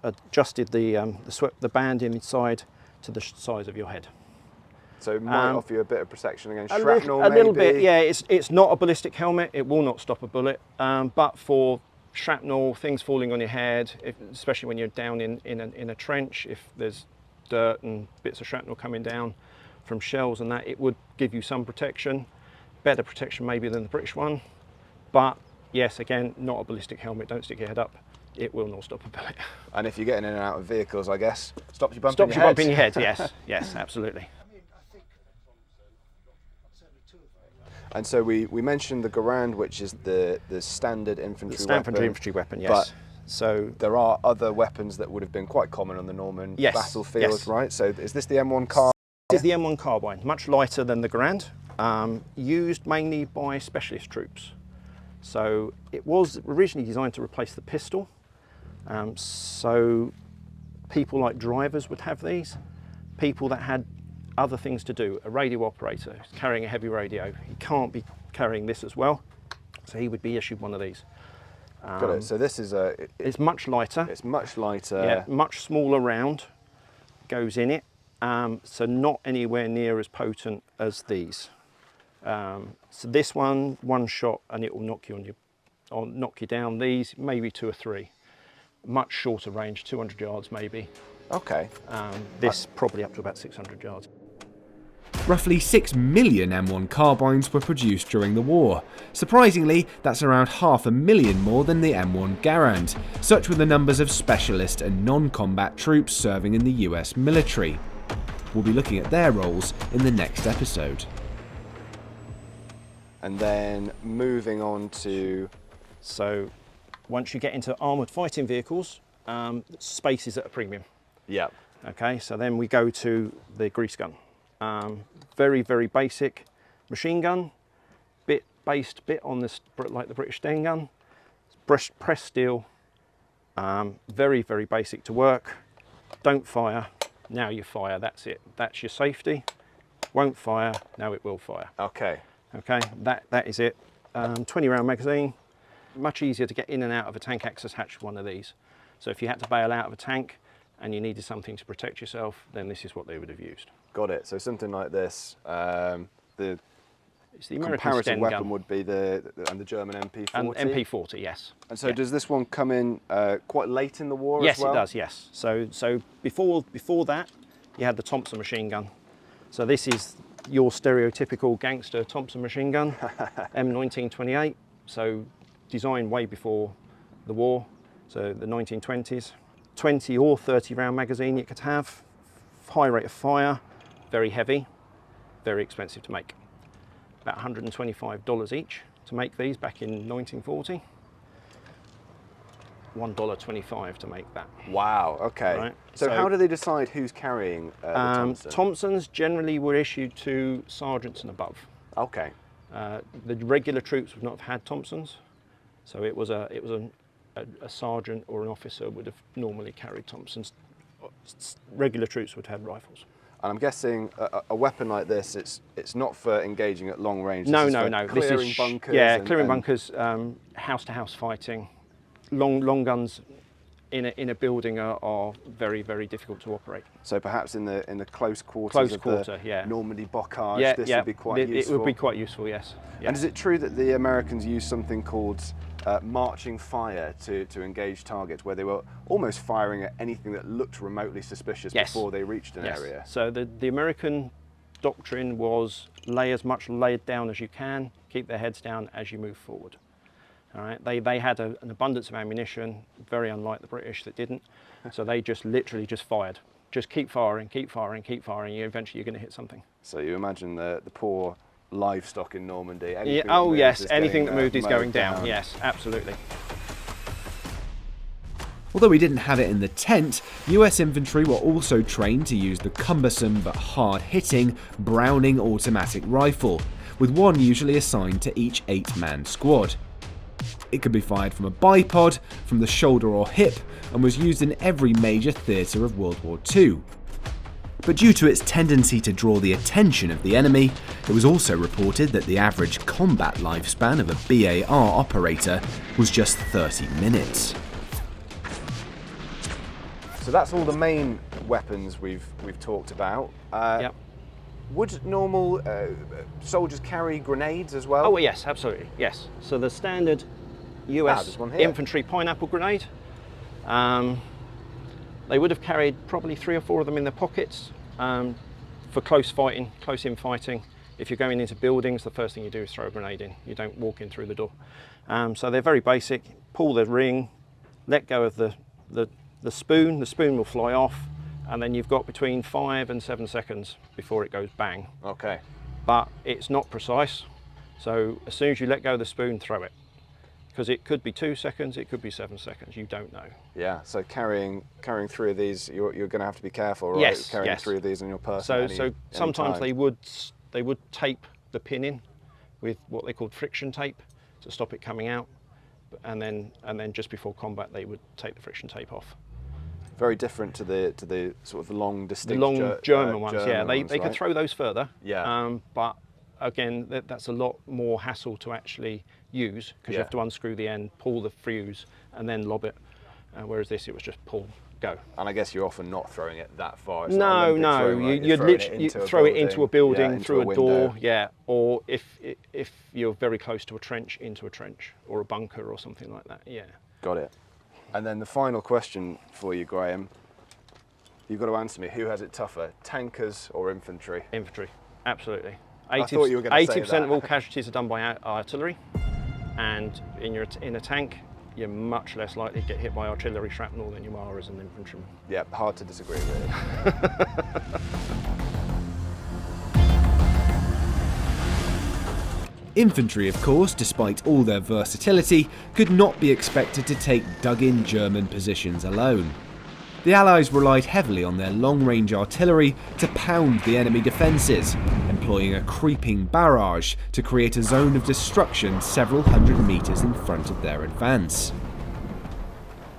the band inside to the size of your head. So it might offer you a bit of protection against shrapnel, a little bit, yeah. It's not a ballistic helmet. It will not stop a bullet, but for shrapnel, things falling on your head, especially when you're down in a trench, if there's dirt and bits of shrapnel coming down from shells and that, it would give you some protection, better protection maybe than the British one. But yes, again, not a ballistic helmet. Don't stick your head up. It will not stop a bullet. And if you're getting in and out of vehicles, I guess, stop you bumping your head. Yes, yes, absolutely. And so we mentioned the Grande, which is the standard infantry weapon. Yes. But so there are other weapons that would have been quite common on the Norman battlefield, right? So is this the M1 car? This is the M1 carbine, much lighter than the Grande, used mainly by specialist troops. So it was originally designed to replace the pistol. So people like drivers would have these. People that had other things to do, a radio operator who's carrying a heavy radio, he can't be carrying this as well, so he would be issued one of these. Got it. So this is a... It's much lighter. It's much lighter. Yeah, much smaller round goes in it, so not anywhere near as potent as these. So this one shot and it will knock you on your, or knock you down. These maybe 2 or 3, much shorter range, 200 yards maybe. Okay. This probably up to about 600 yards. Roughly 6 million M1 carbines were produced during the war. Surprisingly, that's around 500,000 more than the M1 Garand. Such were the numbers of specialist and non-combat troops serving in the US military. We'll be looking at their roles in the next episode. And then moving on to... So once you get into armoured fighting vehicles, space is at a premium. Yeah. Okay, so then we go to the grease gun. Very, very basic machine gun, based on this, like the British Sten gun, pressed steel, very, very basic to work. Don't fire, now you fire, that's it. That's your safety. Won't fire, now it will fire. Okay. Okay, that is it. 20 round magazine, much easier to get in and out of a tank access hatch with one of these. So if you had to bail out of a tank and you needed something to protect yourself, then this is what they would have used. Got it. So something like this. It's the American comparative Sten weapon gun. would be the German MP40. And MP40, yes. And so does this one come in quite late in the war Yes, as well? it does, yes. So before that, you had the Thompson machine gun. So this is your stereotypical gangster Thompson machine gun, M1928. So designed way before the war, so the 1920s. 20 or 30 round magazine you could have, high rate of fire, very heavy, very expensive to make. About $125 each to make these back in 1940. $1.25 to make that. Wow, okay. Right? So how do they decide who's carrying the Thompson? Thompsons generally were issued to sergeants and above. Okay. The regular troops would not have had Thompsons, so it was a sergeant or an officer would have normally carried Thompsons. Regular troops would have rifles. And I'm guessing a weapon like this, it's not for engaging at long range. No. Clearing bunkers. Yeah, clearing bunkers, house-to-house fighting. Long guns in a building are very, very difficult to operate. So perhaps in the close quarters of the Normandy bocage, this would be quite useful. It would be quite useful, yes. And is it true that the Americans used something called marching fire to engage targets, where they were almost firing at anything that looked remotely suspicious before they reached an area? So the American doctrine was lay as much laid down as you can, keep their heads down as you move forward. All right, they had an abundance of ammunition, very unlike the British that didn't. So they just literally just fired. Just keep firing, keep firing, keep firing. Eventually you're going to hit something. So you imagine the poor livestock in Normandy. Yeah, oh yes, anything that moved is going down. Yes, absolutely. Although we didn't have it in the tent, US infantry were also trained to use the cumbersome but hard-hitting Browning automatic rifle, with one usually assigned to each 8-man squad. It could be fired from a bipod, from the shoulder or hip, and was used in every major theatre of World War II. But due to its tendency to draw the attention of the enemy, it was also reported that the average combat lifespan of a BAR operator was just 30 minutes. So that's all the main weapons we've talked about. Yep. Would normal soldiers carry grenades as well? Oh yes, absolutely, yes. So the standard US infantry pineapple grenade, they would have carried probably 3 or 4 of them in their pockets for close fighting, close in fighting. If you're going into buildings, the first thing you do is throw a grenade in. You don't walk in through the door. So they're very basic. Pull the ring, let go of the spoon. The spoon will fly off, and then you've got between 5 and 7 seconds before it goes bang. Okay. But it's not precise, so as soon as you let go of the spoon, throw it. because it could be 2 seconds, it could be 7 seconds. You don't know. Yeah. So carrying 3 of these, you're going to have to be careful, right? Yes. Carrying yes. 3 of these on your person. So sometimes they would tape the pin in with what they called friction tape to stop it coming out, and then just before combat they would take the friction tape off. Very different to the sort of long distinct German ones. Yeah, they right? could throw those further. Yeah. But again, that's a lot more hassle to actually use, because you have to unscrew the end, pull the fuse, and then lob it. Whereas this, it was just pull, go. And I guess you're often not throwing it that far. It's No, not Olympic throwing, right? you'd literally throw it into a building, through a door, window. or if you're very close to a trench, into a trench, or a bunker or something like that, yeah. Got it. And then the final question for you, Graham. You've got to answer me. Who has it tougher, tankers or infantry? Infantry, absolutely. I thought you were going to say 80% of all casualties are done by artillery, and in a tank, you're much less likely to get hit by artillery shrapnel than you are as an infantryman. Yeah, hard to disagree, really. Infantry, of course, despite all their versatility, could not be expected to take dug-in German positions alone. The Allies relied heavily on their long-range artillery to pound the enemy defences, employing a creeping barrage to create a zone of destruction several hundred metres in front of their advance.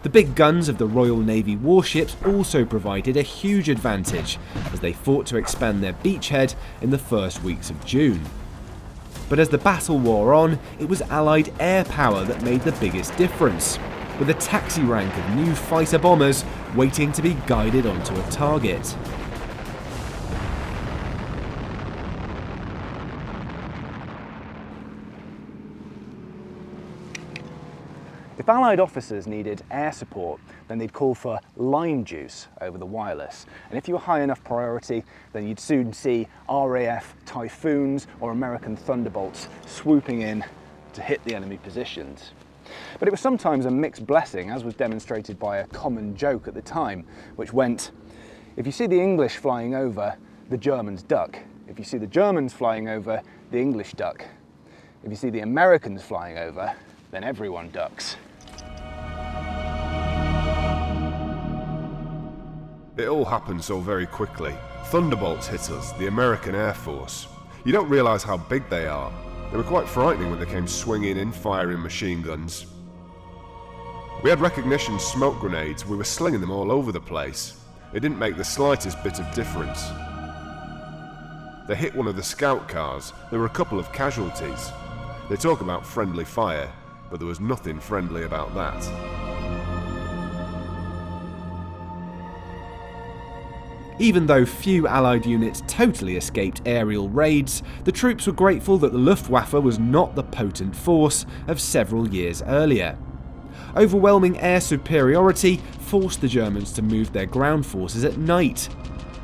The big guns of the Royal Navy warships also provided a huge advantage as they fought to expand their beachhead in the first weeks of June. But as the battle wore on, it was Allied air power that made the biggest difference, with a taxi rank of new fighter bombers waiting to be guided onto a target. If Allied officers needed air support, then they'd call for line juice over the wireless. And if you were high enough priority, then you'd soon see RAF Typhoons or American Thunderbolts swooping in to hit the enemy positions. But it was sometimes a mixed blessing, as was demonstrated by a common joke at the time, which went, if you see the English flying over, the Germans duck. If you see the Germans flying over, the English duck. If you see the Americans flying over, then everyone ducks. It all happened so very quickly. Thunderbolts hit us, the American Air Force. You don't realise how big they are. They were quite frightening when they came swinging in, firing machine guns. We had recognition smoke grenades, we were slinging them all over the place. It didn't make the slightest bit of difference. They hit one of the scout cars, there were a couple of casualties. They talk about friendly fire, but there was nothing friendly about that. Even though few Allied units totally escaped aerial raids, the troops were grateful that the Luftwaffe was not the potent force of several years earlier. Overwhelming air superiority forced the Germans to move their ground forces at night,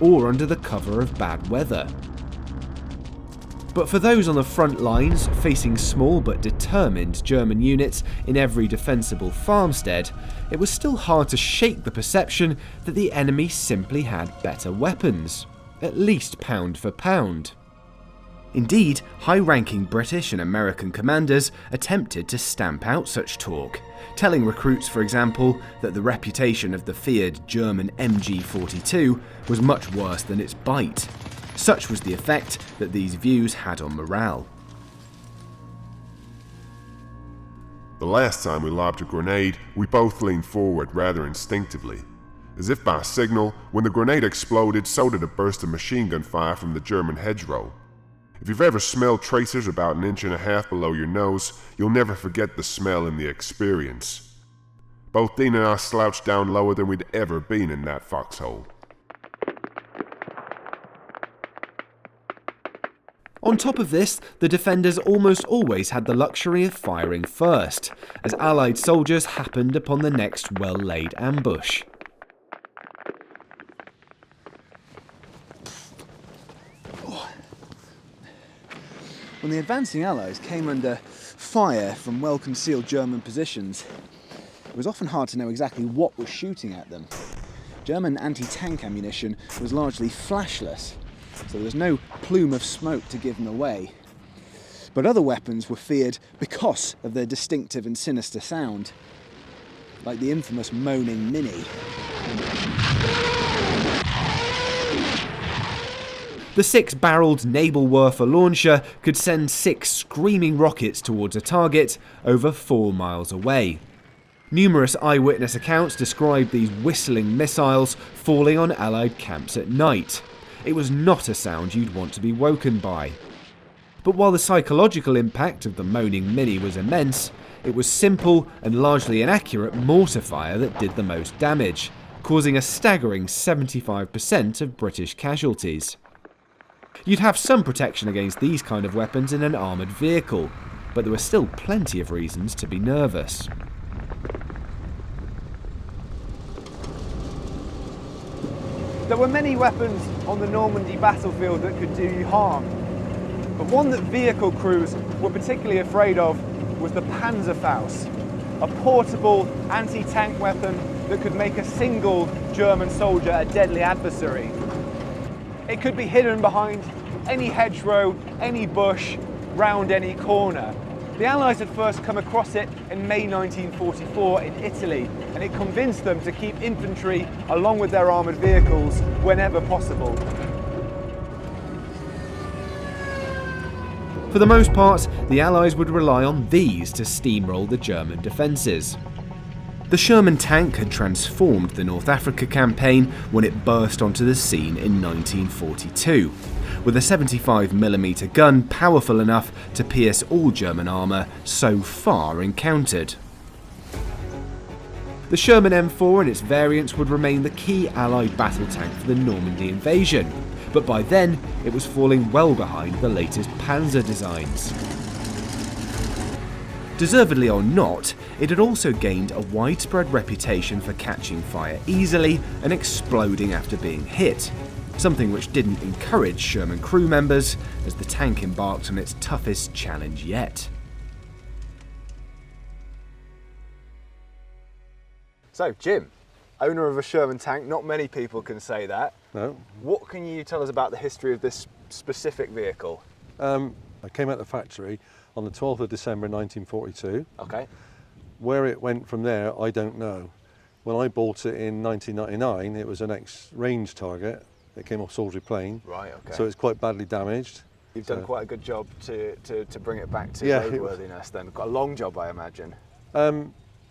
or under the cover of bad weather. But for those on the front lines, facing small but determined German units in every defensible farmstead, it was still hard to shake the perception that the enemy simply had better weapons, at least pound for pound. Indeed, high-ranking British and American commanders attempted to stamp out such talk, telling recruits, for example, that the reputation of the feared German MG-42 was much worse than its bite. Such was the effect that these views had on morale. The last time we lobbed a grenade, we both leaned forward rather instinctively. As if by signal, when the grenade exploded, so did a burst of machine gun fire from the German hedgerow. If you've ever smelled tracers about 1.5 inches below your nose, you'll never forget the smell and the experience. Both Dean and I slouched down lower than we'd ever been in that foxhole. On top of this, the defenders almost always had the luxury of firing first, as Allied soldiers happened upon the next well-laid ambush. When the advancing Allies came under fire from well-concealed German positions, it was often hard to know exactly what was shooting at them. German anti-tank ammunition was largely flashless, so there was no plume of smoke to give them away. But other weapons were feared because of their distinctive and sinister sound, like the infamous moaning Mini. The 6-barreled Nadelwerfer launcher could send 6 screaming rockets towards a target over 4 miles away. Numerous eyewitness accounts describe these whistling missiles falling on Allied camps at night. It was not a sound you'd want to be woken by. But while the psychological impact of the moaning Mini was immense, it was simple and largely inaccurate mortar fire that did the most damage, causing a staggering 75% of British casualties. You'd have some protection against these kind of weapons in an armoured vehicle, but there were still plenty of reasons to be nervous. There were many weapons on the Normandy battlefield that could do you harm, but one that vehicle crews were particularly afraid of was the Panzerfaust, a portable anti-tank weapon that could make a single German soldier a deadly adversary. It could be hidden behind any hedgerow, any bush, round any corner. The Allies had first come across it in May 1944 in Italy, and it convinced them to keep infantry along with their armoured vehicles whenever possible. For the most part, the Allies would rely on these to steamroll the German defences. The Sherman tank had transformed the North Africa campaign when it burst onto the scene in 1942, with a 75mm gun powerful enough to pierce all German armour so far encountered. The Sherman M4 and its variants would remain the key Allied battle tank for the Normandy invasion, but by then it was falling well behind the latest Panzer designs. Deservedly or not, it had also gained a widespread reputation for catching fire easily and exploding after being hit, something which didn't encourage Sherman crew members as the tank embarked on its toughest challenge yet. So, Jim, owner of a Sherman tank, not many people can say that. No. What can you tell us about the history of this specific vehicle? I came out of the factory on the 12th of December 1942. Okay. Where it went from there, I don't know. When I bought it in 1999, it was an ex-range target. It came off Salisbury Plain. Right, okay. So it's quite badly damaged. You've done quite a good job to bring it back to Yeah, roadworthiness then. Quite a long job, I imagine.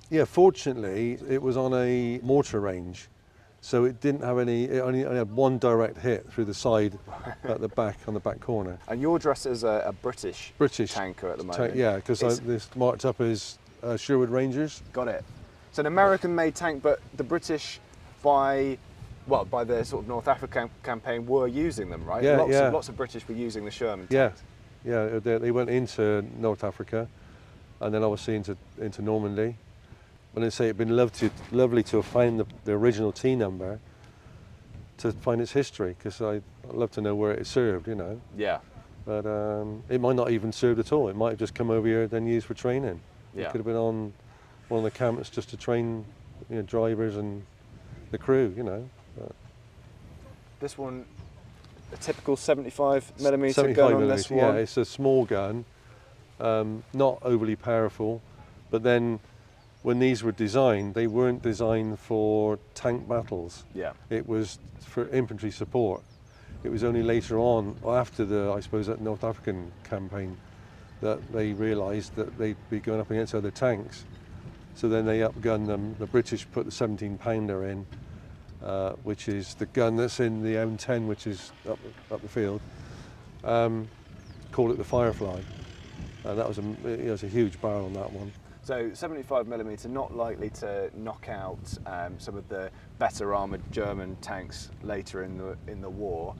Yeah, fortunately, it was on a mortar range. So it didn't have any, it only had one direct hit through the side at the back, on the back corner. And you're dressed as a British tanker at the moment. Yeah, because this marked up as Sherwood Rangers. Got it. It's an American-made tank, but the British, by the sort of North African campaign, were using them, right? Yeah, Lots of British were using the Sherman tanks. Yeah, yeah, they went into North Africa, and then obviously into Normandy. And they say it'd been lovely to have found the original T number, to find its history, because I'd love to know where it served, you know. Yeah. But it might not even served at all. It might have just come over here then used for training. Yeah. It could have been on one of the camps just to train, you know, drivers and the crew, you know. But this one, a typical 75mm gun on this one. Yeah, it's a small gun, not overly powerful, but then when these were designed, they weren't designed for tank battles. Yeah. It was for infantry support. It was only later on, after that North African campaign, that they realised that they'd be going up against other tanks. So then they upgunned them. The British put the 17-pounder in, which is the gun that's in the M10, which is up the field. Called it the Firefly. That was a huge barrel on that one. So 75mm, not likely to knock out some of the better armoured German tanks later in the war.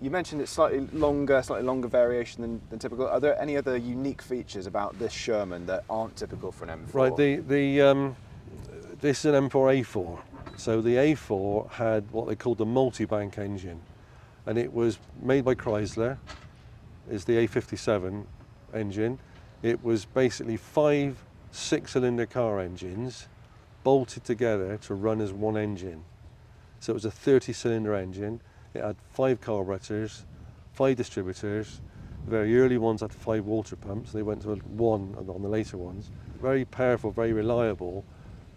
You mentioned it's slightly longer variation than typical. Are there any other unique features about this Sherman that aren't typical for an M4? Right, this is an M4A4. So the A4 had what they called the multi-bank engine, and it was made by Chrysler. It's the A57 engine. It was basically 5 6-cylinder car engines bolted together to run as one engine. So it was a 30-cylinder engine. It had 5 carburetors, 5 distributors, The very early ones had 5 water pumps. They went to 1 on the later ones. Very powerful, very reliable,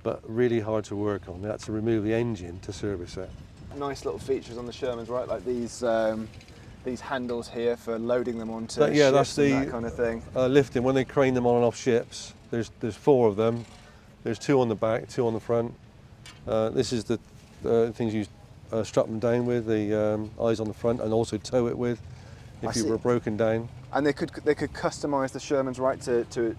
but really hard to work on. They had to remove the engine to service it. Nice little features on the Shermans, right? Like these handles here for loading them onto Yeah, ships that's the and that kind of thing. lifting. When they crane them on and off ships, there's 4 of them. There's 2 on the back, 2 on the front. This is the things you strap them down with, the eyes on the front, and also tow it with if you were broken down. And they could customise the Shermans, right, to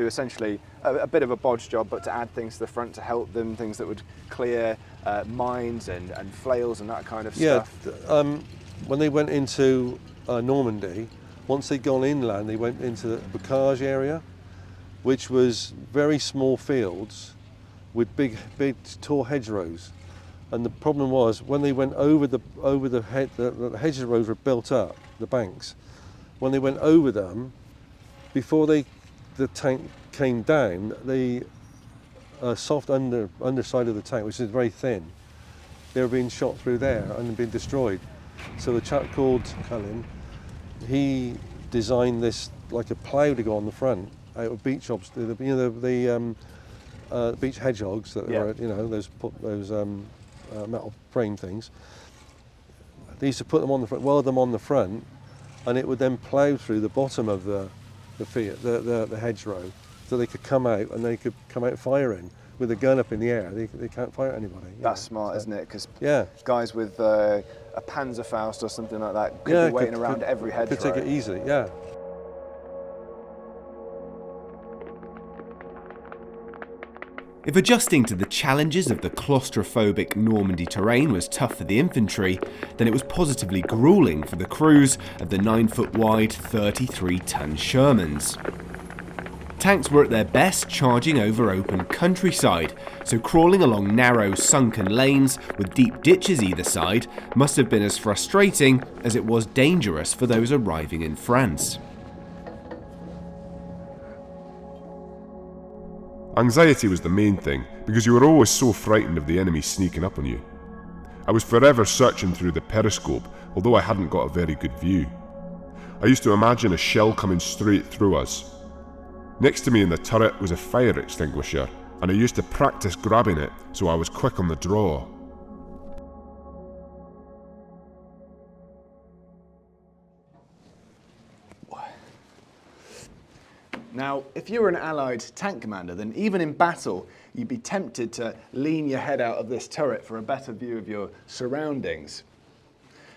essentially a bit of a bodge job, but to add things to the front to help them, things that would clear mines and flails and that kind of stuff. When they went into Normandy, once they'd gone inland, they went into the bocage area, which was very small fields with big tall hedgerows. And the problem was when they went over the hedgerows were built up, the banks. When they went over them, before the tank came down, the soft underside of the tank, which is very thin, they were being shot through there and being destroyed. So the chap called Cullen, he designed this like a plough to go on the front out of beech hogs, the beech hedgehogs that were, those metal frame things. They used to put them on the front, weld them on the front, and it would then plough through the bottom of the hedgerow, so they could come out and they could come out firing with a gun up in the air. They can't fire at anybody. That's smart, isn't it? Because guys with a Panzerfaust or something like that could be waiting around every hedgerow. Could take it easily, yeah. If adjusting to the challenges of the claustrophobic Normandy terrain was tough for the infantry, then it was positively gruelling for the crews of the 9-foot-wide, 33-ton Shermans. Tanks were at their best charging over open countryside, so crawling along narrow, sunken lanes with deep ditches either side must have been as frustrating as it was dangerous for those arriving in France. Anxiety was the main thing, because you were always so frightened of the enemy sneaking up on you. I was forever searching through the periscope, although I hadn't got a very good view. I used to imagine a shell coming straight through us. Next to me in the turret was a fire extinguisher, and I used to practice grabbing it so I was quick on the draw. Now, if you were an Allied tank commander, then even in battle, you'd be tempted to lean your head out of this turret for a better view of your surroundings,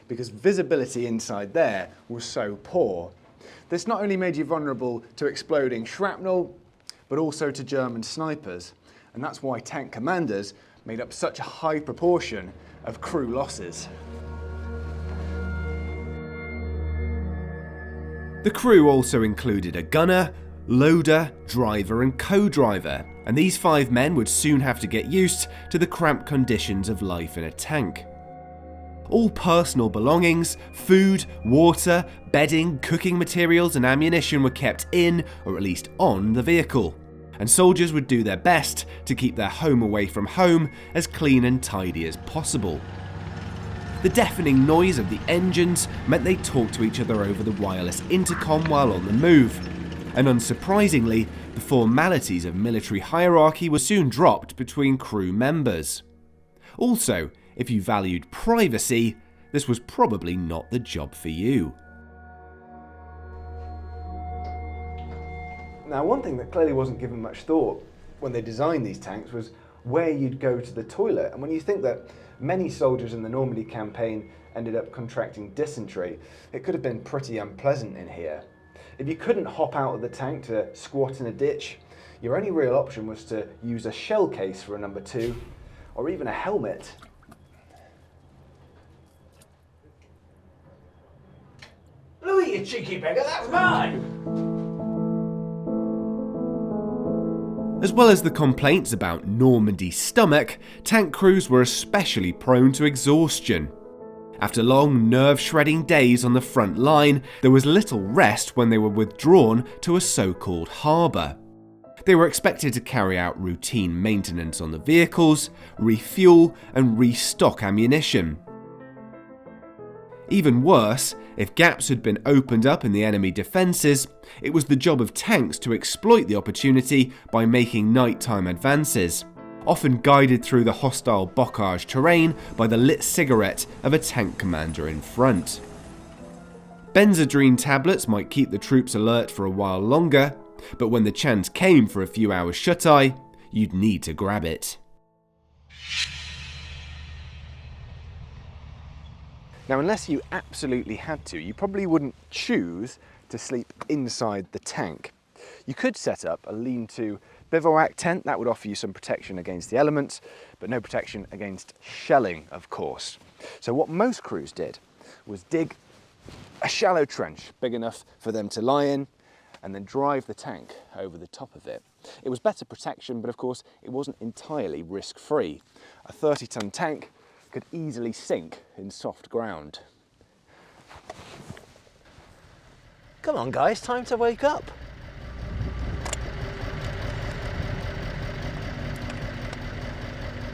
because visibility inside there was so poor. This not only made you vulnerable to exploding shrapnel, but also to German snipers, and that's why tank commanders made up such a high proportion of crew losses. The crew also included a gunner, loader, driver and co-driver, and these 5 men would soon have to get used to the cramped conditions of life in a tank. All personal belongings, food, water, bedding, cooking materials and ammunition were kept in, or at least on, the vehicle, and soldiers would do their best to keep their home away from home as clean and tidy as possible. The deafening noise of the engines meant they talked to each other over the wireless intercom while on the move, and unsurprisingly, the formalities of military hierarchy were soon dropped between crew members. Also, if you valued privacy, this was probably not the job for you. Now, one thing that clearly wasn't given much thought when they designed these tanks was where you'd go to the toilet. And when you think that many soldiers in the Normandy campaign ended up contracting dysentery, it could have been pretty unpleasant in here. If you couldn't hop out of the tank to squat in a ditch, your only real option was to use a shell case for a number 2, or even a helmet. Louis, you cheeky beggar, that's mine! As well as the complaints about Normandy's stomach, tank crews were especially prone to exhaustion. After long, nerve-shredding days on the front line, there was little rest when they were withdrawn to a so-called harbour. They were expected to carry out routine maintenance on the vehicles, refuel and restock ammunition. Even worse, if gaps had been opened up in the enemy defences, it was the job of tanks to exploit the opportunity by making nighttime advances, often guided through the hostile bocage terrain by the lit cigarette of a tank commander in front. Benzodrine tablets might keep the troops alert for a while longer, but when the chance came for a few hours shut-eye, you'd need to grab it. Now, unless you absolutely had to, you probably wouldn't choose to sleep inside the tank. You could set up a lean-to bivouac tent. That would offer you some protection against the elements, but no protection against shelling, of course. So what most crews did was dig a shallow trench big enough for them to lie in and then drive the tank over the top of it. It was better protection, but of course it wasn't entirely risk-free. A 30-ton tank could easily sink in soft ground. Come on guys, time to wake up.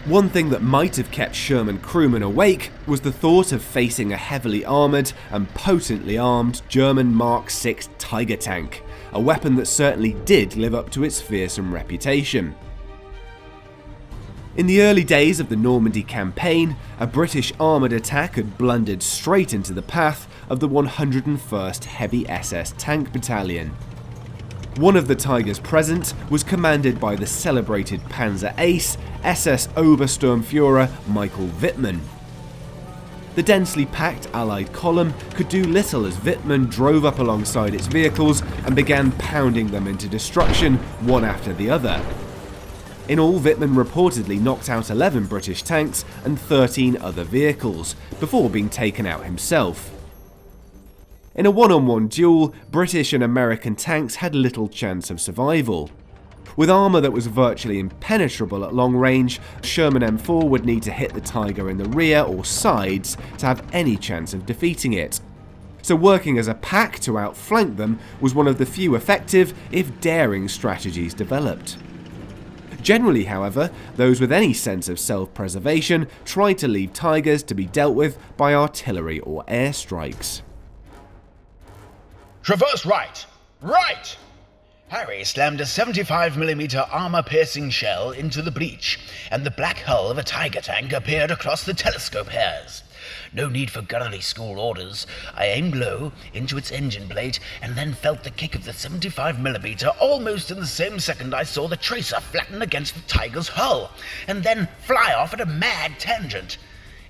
One thing that might have kept Sherman crewmen awake was the thought of facing a heavily armoured and potently armed German Mark VI Tiger tank, a weapon that certainly did live up to its fearsome reputation. In the early days of the Normandy campaign, a British armoured attack had blundered straight into the path of the 101st Heavy SS Tank Battalion. One of the Tigers present was commanded by the celebrated Panzer ace, SS Obersturmführer Michael Wittmann. The densely packed Allied column could do little as Wittmann drove up alongside its vehicles and began pounding them into destruction one after the other. In all, Wittmann reportedly knocked out 11 British tanks and 13 other vehicles, before being taken out himself. In a one-on-one duel, British and American tanks had little chance of survival. With armour that was virtually impenetrable at long range, Sherman M4 would need to hit the Tiger in the rear or sides to have any chance of defeating it. So working as a pack to outflank them was one of the few effective, if daring, strategies developed. Generally, however, those with any sense of self-preservation tried to leave Tigers to be dealt with by artillery or airstrikes. Traverse right! Right! Harry slammed a 75mm armor-piercing shell into the breach, and the black hull of a Tiger tank appeared across the telescope hairs. No need for gunnery school orders. I aimed low into its engine plate and then felt the kick of the 75mm almost in the same second I saw the tracer flatten against the Tiger's hull, and then fly off at a mad tangent.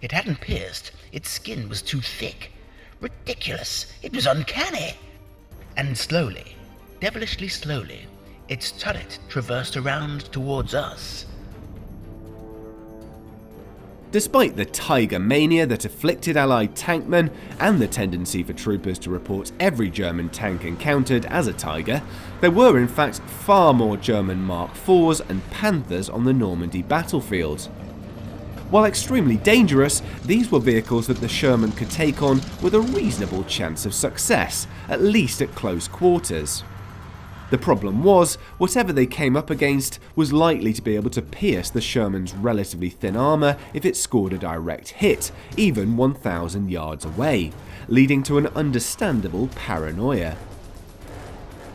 It hadn't pierced. Its skin was too thick. Ridiculous. It was uncanny. And slowly, devilishly slowly, its turret traversed around towards us. Despite the Tiger mania that afflicted Allied tankmen and the tendency for troopers to report every German tank encountered as a Tiger, there were in fact far more German Mark IVs and Panthers on the Normandy battlefield. While extremely dangerous, these were vehicles that the Sherman could take on with a reasonable chance of success, at least at close quarters. The problem was, whatever they came up against was likely to be able to pierce the Sherman's relatively thin armour if it scored a direct hit, even 1,000 yards away, leading to an understandable paranoia.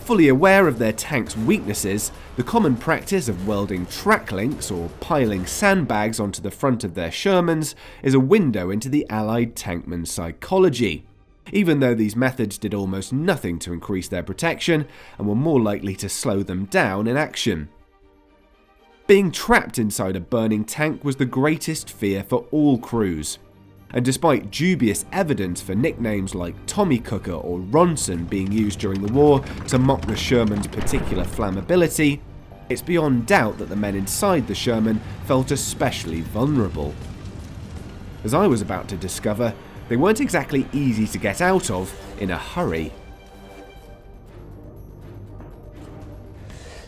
Fully aware of their tank's weaknesses, the common practice of welding track links or piling sandbags onto the front of their Shermans is a window into the Allied tankman's psychology, even though these methods did almost nothing to increase their protection and were more likely to slow them down in action. Being trapped inside a burning tank was the greatest fear for all crews, and despite dubious evidence for nicknames like Tommy Cooker or Ronson being used during the war to mock the Sherman's particular flammability, it's beyond doubt that the men inside the Sherman felt especially vulnerable. As I was about to discover, they weren't exactly easy to get out of in a hurry.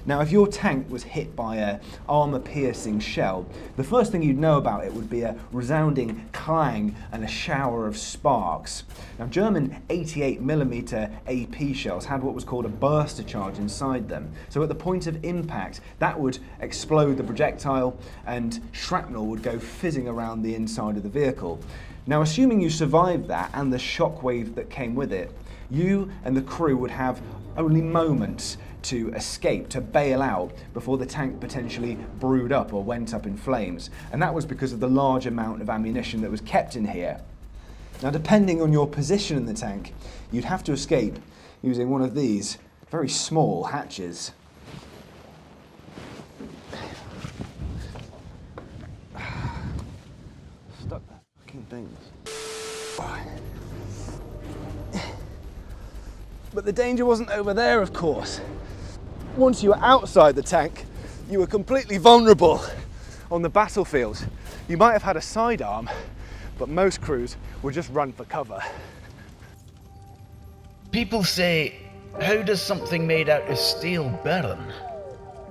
Now, if your tank was hit by an armour-piercing shell, the first thing you'd know about it would be a resounding clang and a shower of sparks. Now, German 88mm AP shells had what was called a burster charge inside them. So at the point of impact, that would explode the projectile and shrapnel would go fizzing around the inside of the vehicle. Now, assuming you survived that and the shockwave that came with it, you and the crew would have only moments to escape, to bail out before the tank potentially brewed up or went up in flames. And that was because of the large amount of ammunition that was kept in here. Now, depending on your position in the tank, you'd have to escape using one of these very small hatches. Stuck the fucking things. But the danger wasn't over there, of course. Once you were outside the tank, you were completely vulnerable on the battlefield. You might have had a sidearm, but most crews would just run for cover. People say, how does something made out of steel burn?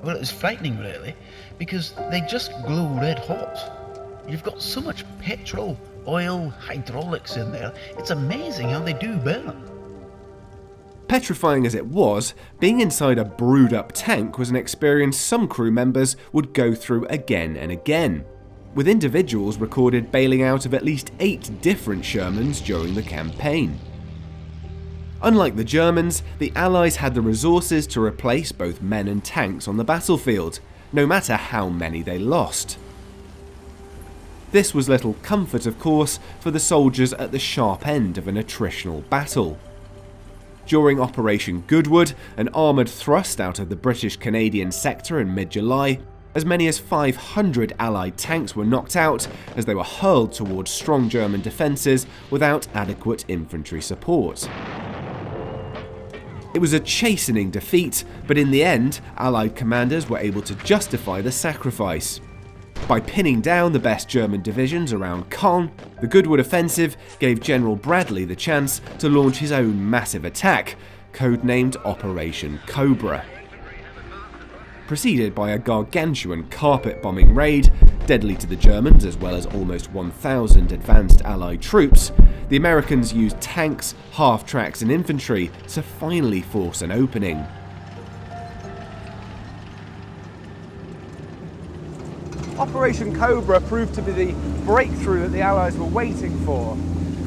Well, it's frightening, really, because they just glow red hot. You've got so much petrol, oil, hydraulics in there. It's amazing how they do burn. Petrifying as it was, being inside a brewed-up tank was an experience some crew members would go through again and again, with individuals recorded bailing out of at least 8 different Shermans during the campaign. Unlike the Germans, the Allies had the resources to replace both men and tanks on the battlefield, no matter how many they lost. This was little comfort, of course, for the soldiers at the sharp end of an attritional battle. During Operation Goodwood, an armoured thrust out of the British-Canadian sector in mid-July, as many as 500 Allied tanks were knocked out as they were hurled towards strong German defences without adequate infantry support. It was a chastening defeat, but in the end, Allied commanders were able to justify the sacrifice. By pinning down the best German divisions around Caen, the Goodwood offensive gave General Bradley the chance to launch his own massive attack, codenamed Operation Cobra. Preceded by a gargantuan carpet-bombing raid, deadly to the Germans as well as almost 1,000 advanced Allied troops, the Americans used tanks, half-tracks and infantry to finally force an opening. Operation Cobra proved to be the breakthrough that the Allies were waiting for.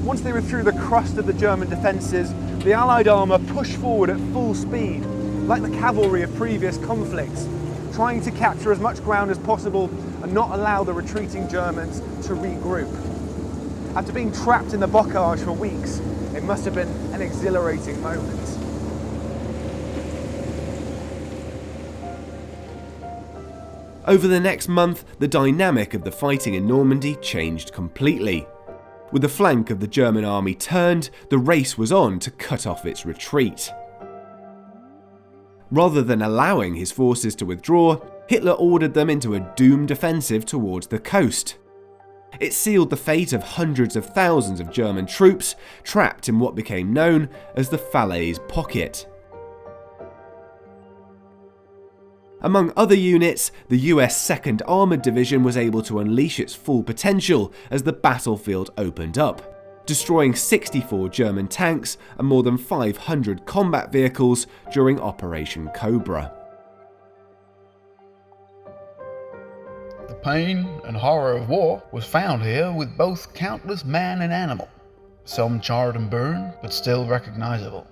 Once they were through the crust of the German defences, the Allied armour pushed forward at full speed, like the cavalry of previous conflicts, trying to capture as much ground as possible and not allow the retreating Germans to regroup. After being trapped in the bocage for weeks, it must have been an exhilarating moment. Over the next month, the dynamic of the fighting in Normandy changed completely. With the flank of the German army turned, the race was on to cut off its retreat. Rather than allowing his forces to withdraw, Hitler ordered them into a doomed offensive towards the coast. It sealed the fate of hundreds of thousands of German troops trapped in what became known as the Falaise Pocket. Among other units, the US 2nd Armoured Division was able to unleash its full potential as the battlefield opened up, destroying 64 German tanks and more than 500 combat vehicles during Operation Cobra. The pain and horror of war was found here with both countless man and animal, some charred and burned, but still recognizable.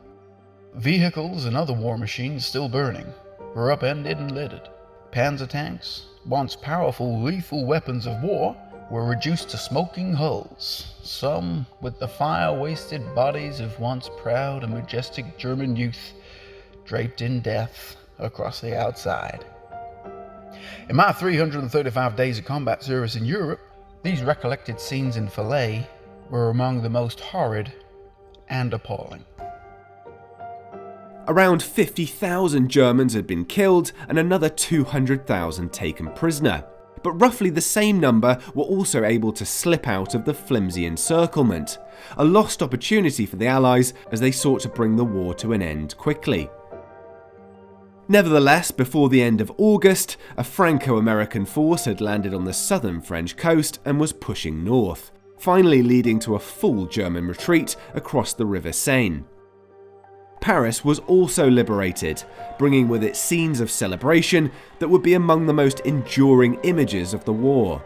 Vehicles and other war machines still burning were upended and littered. Panzer tanks, once powerful, lethal weapons of war, were reduced to smoking hulls, some with the fire-wasted bodies of once proud and majestic German youth draped in death across the outside. In my 335 days of combat service in Europe, these recollected scenes in Falaise were among the most horrid and appalling. Around 50,000 Germans had been killed and another 200,000 taken prisoner, but roughly the same number were also able to slip out of the flimsy encirclement, a lost opportunity for the Allies as they sought to bring the war to an end quickly. Nevertheless, before the end of August, a Franco-American force had landed on the southern French coast and was pushing north, finally leading to a full German retreat across the River Seine. Paris was also liberated, bringing with it scenes of celebration that would be among the most enduring images of the war.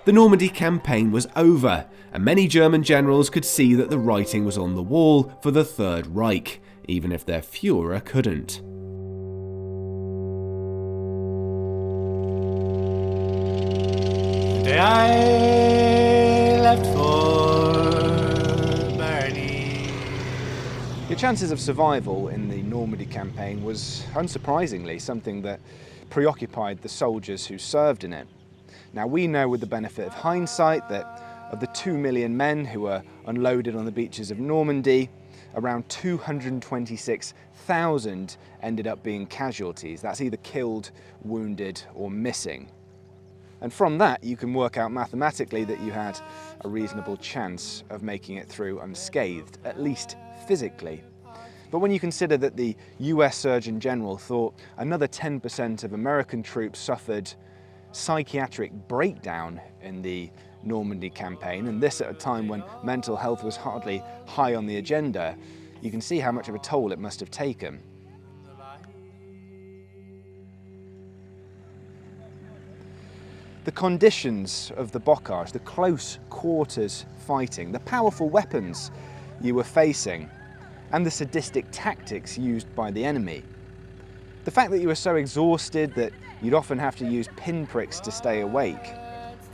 The Normandy campaign was over, and many German generals could see that the writing was on the wall for the Third Reich, even if their Führer couldn't. And I left for Bernie. Your chances of survival in the Normandy campaign was, unsurprisingly, something that preoccupied the soldiers who served in it. Now, we know with the benefit of hindsight that of the 2 million men who were unloaded on the beaches of Normandy, around 226,000 ended up being casualties. That's either killed, wounded, or missing. And from that, you can work out mathematically that you had a reasonable chance of making it through unscathed, at least physically. But when you consider that the US Surgeon General thought another 10% of American troops suffered psychiatric breakdown in the Normandy campaign, and this at a time when mental health was hardly high on the agenda, you can see how much of a toll it must have taken. The conditions of the bocage, the close quarters fighting, the powerful weapons you were facing, and the sadistic tactics used by the enemy. The fact that you were so exhausted that you'd often have to use pinpricks to stay awake.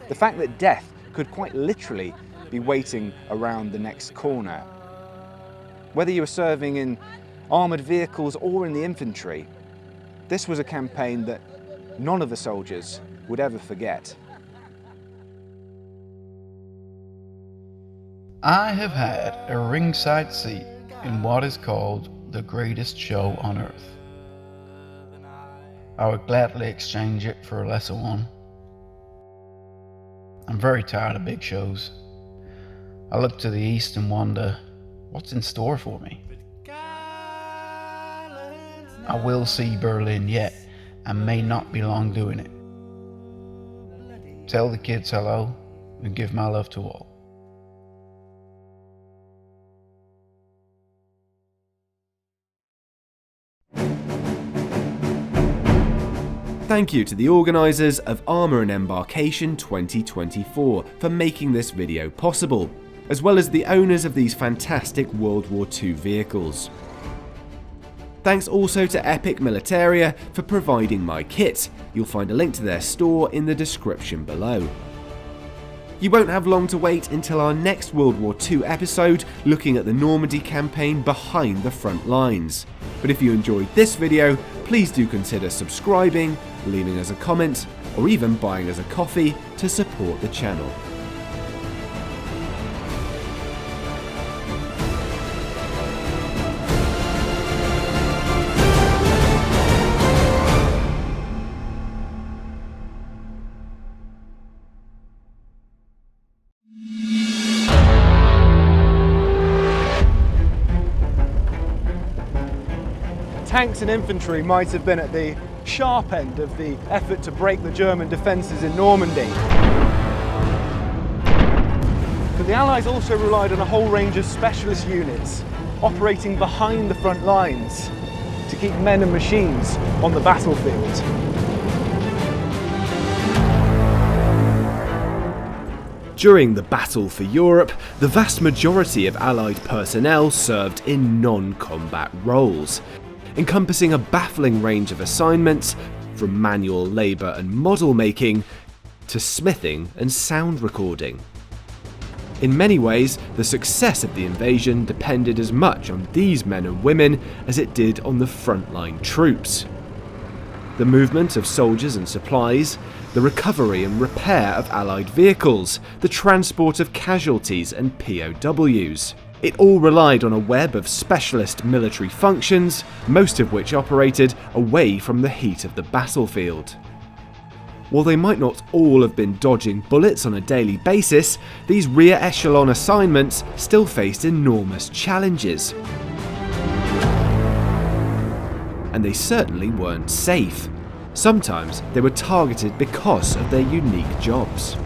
The fact that death could quite literally be waiting around the next corner. Whether you were serving in armoured vehicles or in the infantry, this was a campaign that none of the soldiers would ever forget. I have had a ringside seat in what is called the greatest show on earth. I would gladly exchange it for a lesser one. I'm very tired of big shows. I look to the east and wonder, what's in store for me? I will see Berlin yet, and may not be long doing it. Tell the kids hello, and give my love to all. Thank you to the organisers of Armour and Embarkation 2024 for making this video possible, as well as the owners of these fantastic World War II vehicles. Thanks also to Epic Militaria for providing my kit. You'll find a link to their store in the description below. You won't have long to wait until our next World War II episode looking at the Normandy campaign behind the front lines. But if you enjoyed this video, please do consider subscribing, leaving us a comment, or even buying us a coffee to support the channel. Tanks and infantry might have been at the sharp end of the effort to break the German defences in Normandy. But the Allies also relied on a whole range of specialist units operating behind the front lines to keep men and machines on the battlefield. During the Battle for Europe, the vast majority of Allied personnel served in non-combat roles, encompassing a baffling range of assignments, from manual labour and model making to smithing and sound recording. In many ways, the success of the invasion depended as much on these men and women as it did on the frontline troops. The movement of soldiers and supplies, the recovery and repair of Allied vehicles, the transport of casualties and POWs. It all relied on a web of specialist military functions, most of which operated away from the heat of the battlefield. While they might not all have been dodging bullets on a daily basis, these rear echelon assignments still faced enormous challenges. And they certainly weren't safe. Sometimes they were targeted because of their unique jobs.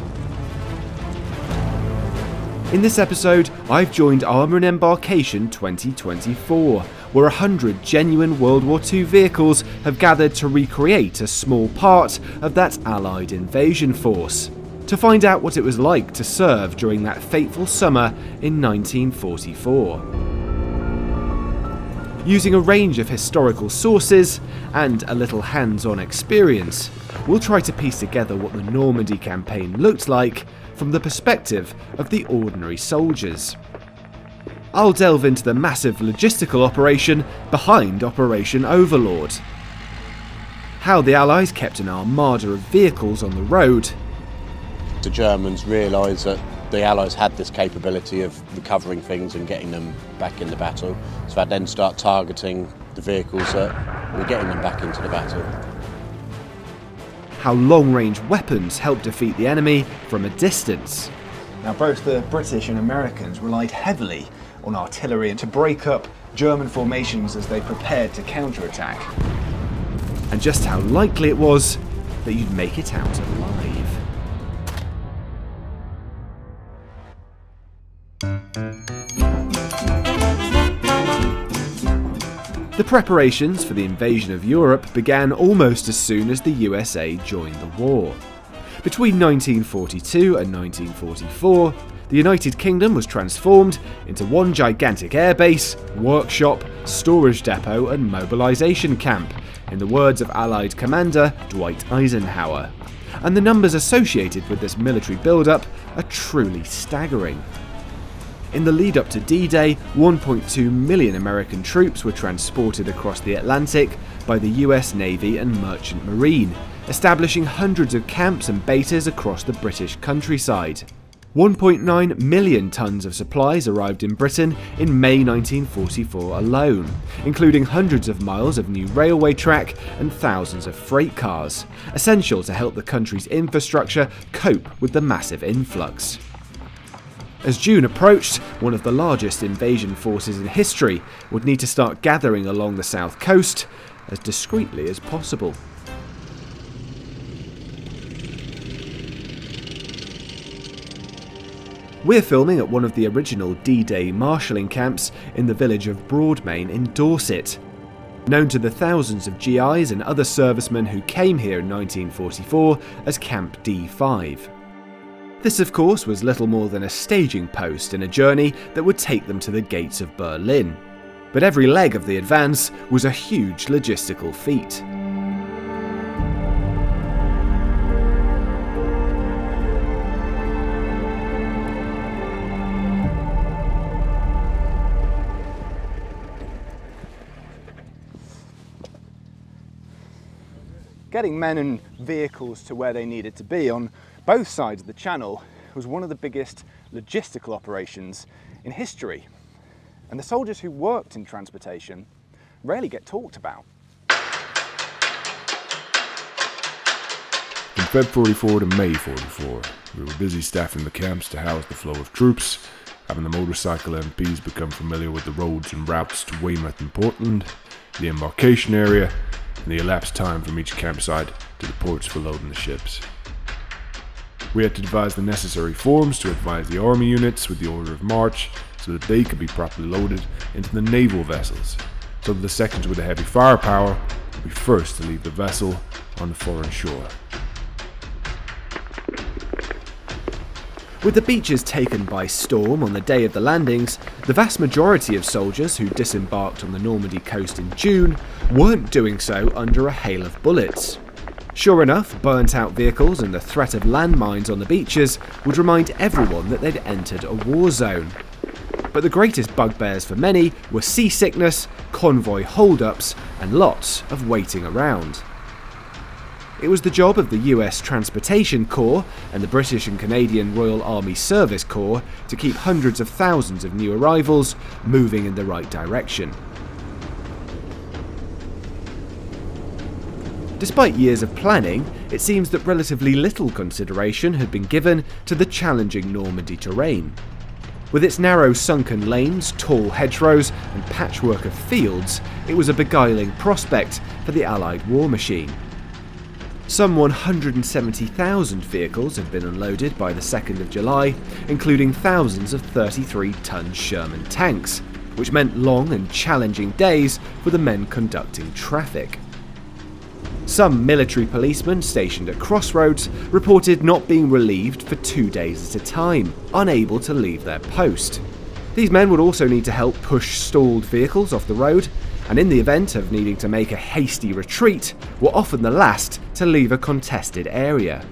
In this episode, I've joined Armour and Embarkation 2024, where 100 genuine World War II vehicles have gathered to recreate a small part of that Allied invasion force. to find out what it was like to serve during that fateful summer in 1944. Using a range of historical sources and a little hands-on experience, we'll try to piece together what the Normandy campaign looked like from the perspective of the ordinary soldiers. I'll delve into the massive logistical operation behind Operation Overlord, how the Allies kept an armada of vehicles on the road. The Germans realised that the Allies had this capability of recovering things and getting them back in the battle, so they'd then start targeting the vehicles that were getting them back into the battle. How long-range weapons helped defeat the enemy from a distance. Now, both the British and Americans relied heavily on artillery to break up German formations as they prepared to counterattack. And just how likely it was that you'd make it out alive. The preparations for the invasion of Europe began almost as soon as the USA joined the war. Between 1942 and 1944, the United Kingdom was transformed into one gigantic airbase, workshop, storage depot and mobilisation camp, in the words of Allied Commander Dwight Eisenhower. And the numbers associated with this military build-up are truly staggering. In the lead up to D-Day, 1.2 million American troops were transported across the Atlantic by the US Navy and Merchant Marine, establishing hundreds of camps and bases across the British countryside. 1.9 million tons of supplies arrived in Britain in May 1944 alone, including hundreds of miles of new railway track and thousands of freight cars, essential to help the country's infrastructure cope with the massive influx. As June approached, one of the largest invasion forces in history would need to start gathering along the south coast as discreetly as possible. We're filming at one of the original D-Day marshalling camps in the village of Broadmain in Dorset, known to the thousands of GIs and other servicemen who came here in 1944 as Camp D5. This, of course, was little more than a staging post in a journey that would take them to the gates of Berlin. But every leg of the advance was a huge logistical feat. Getting men and vehicles to where they needed to be on both sides of the channel was one of the biggest logistical operations in history. And the soldiers who worked in transportation rarely get talked about. From Feb 44 to May 44, we were busy staffing the camps to house the flow of troops, having the motorcycle MPs become familiar with the roads and routes to Weymouth and Portland, the embarkation area, and the elapsed time from each campsite to the ports for loading the ships. We had to devise the necessary forms to advise the army units with the order of march so that they could be properly loaded into the naval vessels, so that the sections with the heavy firepower would be first to leave the vessel on the foreign shore. With the beaches taken by storm on the day of the landings, the vast majority of soldiers who disembarked on the Normandy coast in June weren't doing so under a hail of bullets. Sure enough, burnt-out vehicles and the threat of landmines on the beaches would remind everyone that they'd entered a war zone. But the greatest bugbears for many were seasickness, convoy hold-ups, and lots of waiting around. It was the job of the US Transportation Corps and the British and Canadian Royal Army Service Corps to keep hundreds of thousands of new arrivals moving in the right direction. Despite years of planning, it seems that relatively little consideration had been given to the challenging Normandy terrain. With its narrow sunken lanes, tall hedgerows and patchwork of fields, it was a beguiling prospect for the Allied war machine. Some 170,000 vehicles had been unloaded by the 2nd of July, including thousands of 33-ton Sherman tanks, which meant long and challenging days for the men conducting traffic. Some military policemen stationed at crossroads reported not being relieved for 2 days at a time, unable to leave their post. These men would also need to help push stalled vehicles off the road, and in the event of needing to make a hasty retreat, were often the last to leave a contested area.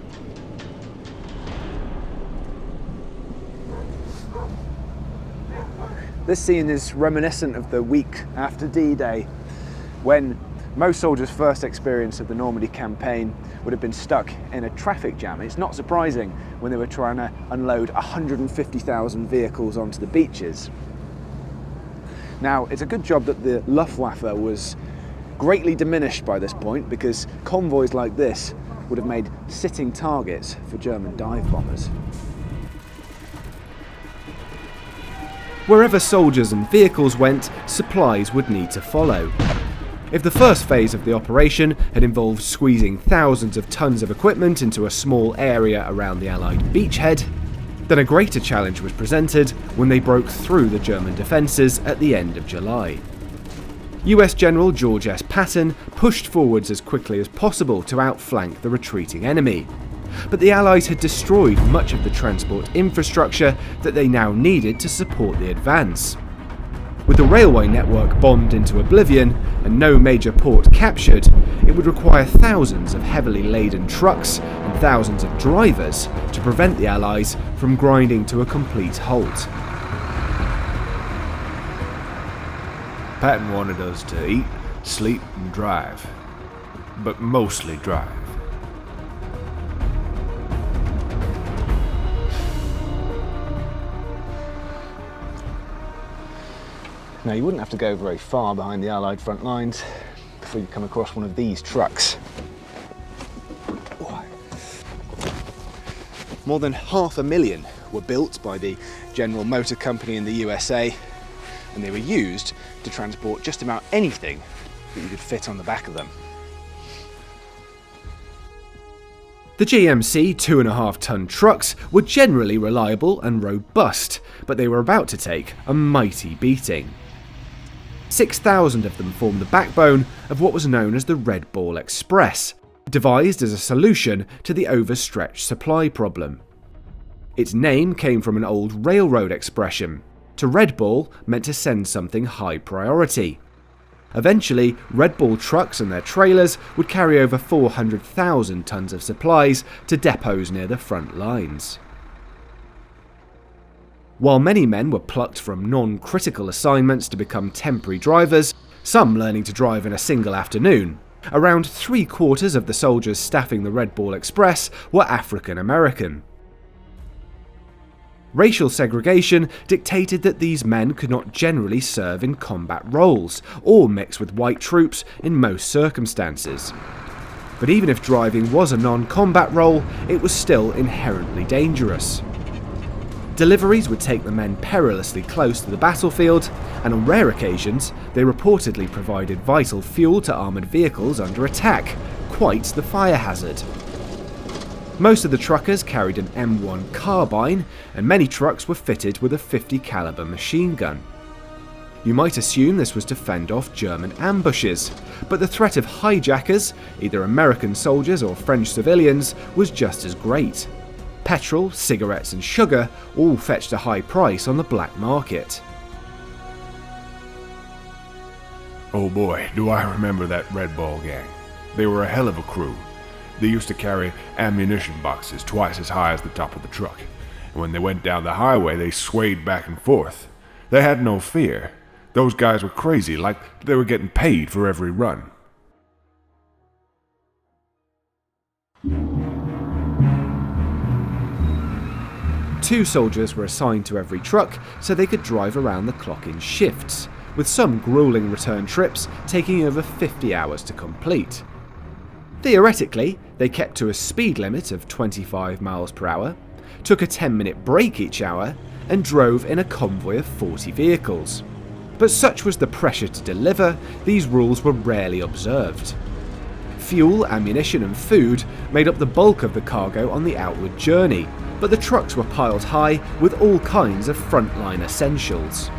This scene is reminiscent of the week after D-Day, when most soldiers' first experience of the Normandy campaign would have been stuck in a traffic jam. It's not surprising when they were trying to unload 150,000 vehicles onto the beaches. Now, it's a good job that the Luftwaffe was greatly diminished by this point, because convoys like this would have made sitting targets for German dive bombers. Wherever soldiers and vehicles went, supplies would need to follow. If the first phase of the operation had involved squeezing thousands of tons of equipment into a small area around the Allied beachhead, then a greater challenge was presented when they broke through the German defences at the end of July. US General George S. Patton pushed forwards as quickly as possible to outflank the retreating enemy, but the Allies had destroyed much of the transport infrastructure that they now needed to support the advance. With the railway network bombed into oblivion and no major port captured, it would require thousands of heavily laden trucks and thousands of drivers to prevent the Allies from grinding to a complete halt. Patton wanted us to eat, sleep, and drive, but mostly drive. Now, you wouldn't have to go very far behind the Allied front lines before you come across one of these trucks. More than 500,000 were built by the General Motor Company in the USA, and they were used to transport just about anything that you could fit on the back of them. The GMC 2.5-ton trucks were generally reliable and robust, but they were about to take a mighty beating. 6,000 of them formed the backbone of what was known as the Red Ball Express, devised as a solution to the overstretched supply problem. Its name came from an old railroad expression. To Red Ball meant to send something high priority. Eventually, Red Ball trucks and their trailers would carry over 400,000 tons of supplies to depots near the front lines. While many men were plucked from non-critical assignments to become temporary drivers, some learning to drive in a single afternoon, around 3/4 of the soldiers staffing the Red Ball Express were African American. Racial segregation dictated that these men could not generally serve in combat roles, or mix with white troops in most circumstances. But even if driving was a non-combat role, it was still inherently dangerous. Deliveries would take the men perilously close to the battlefield, and on rare occasions, they reportedly provided vital fuel to armoured vehicles under attack, quite the fire hazard. Most of the truckers carried an M1 carbine, and many trucks were fitted with a .50 caliber machine gun. You might assume this was to fend off German ambushes, but the threat of hijackers, either American soldiers or French civilians, was just as great. Petrol, cigarettes and sugar all fetched a high price on the black market. Oh boy, do I remember that Red Ball gang. They were a hell of a crew. They used to carry ammunition boxes twice as high as the top of the truck, and when they went down the highway they swayed back and forth. They had no fear. Those guys were crazy, like they were getting paid for every run. Two soldiers were assigned to every truck so they could drive around the clock in shifts, with some grueling return trips taking over 50 hours to complete. Theoretically, they kept to a speed limit of 25 miles per hour, took a 10-minute break each hour, and drove in a convoy of 40 vehicles. But such was the pressure to deliver, these rules were rarely observed. Fuel, ammunition and food made up the bulk of the cargo on the outward journey, but the trucks were piled high with all kinds of frontline essentials.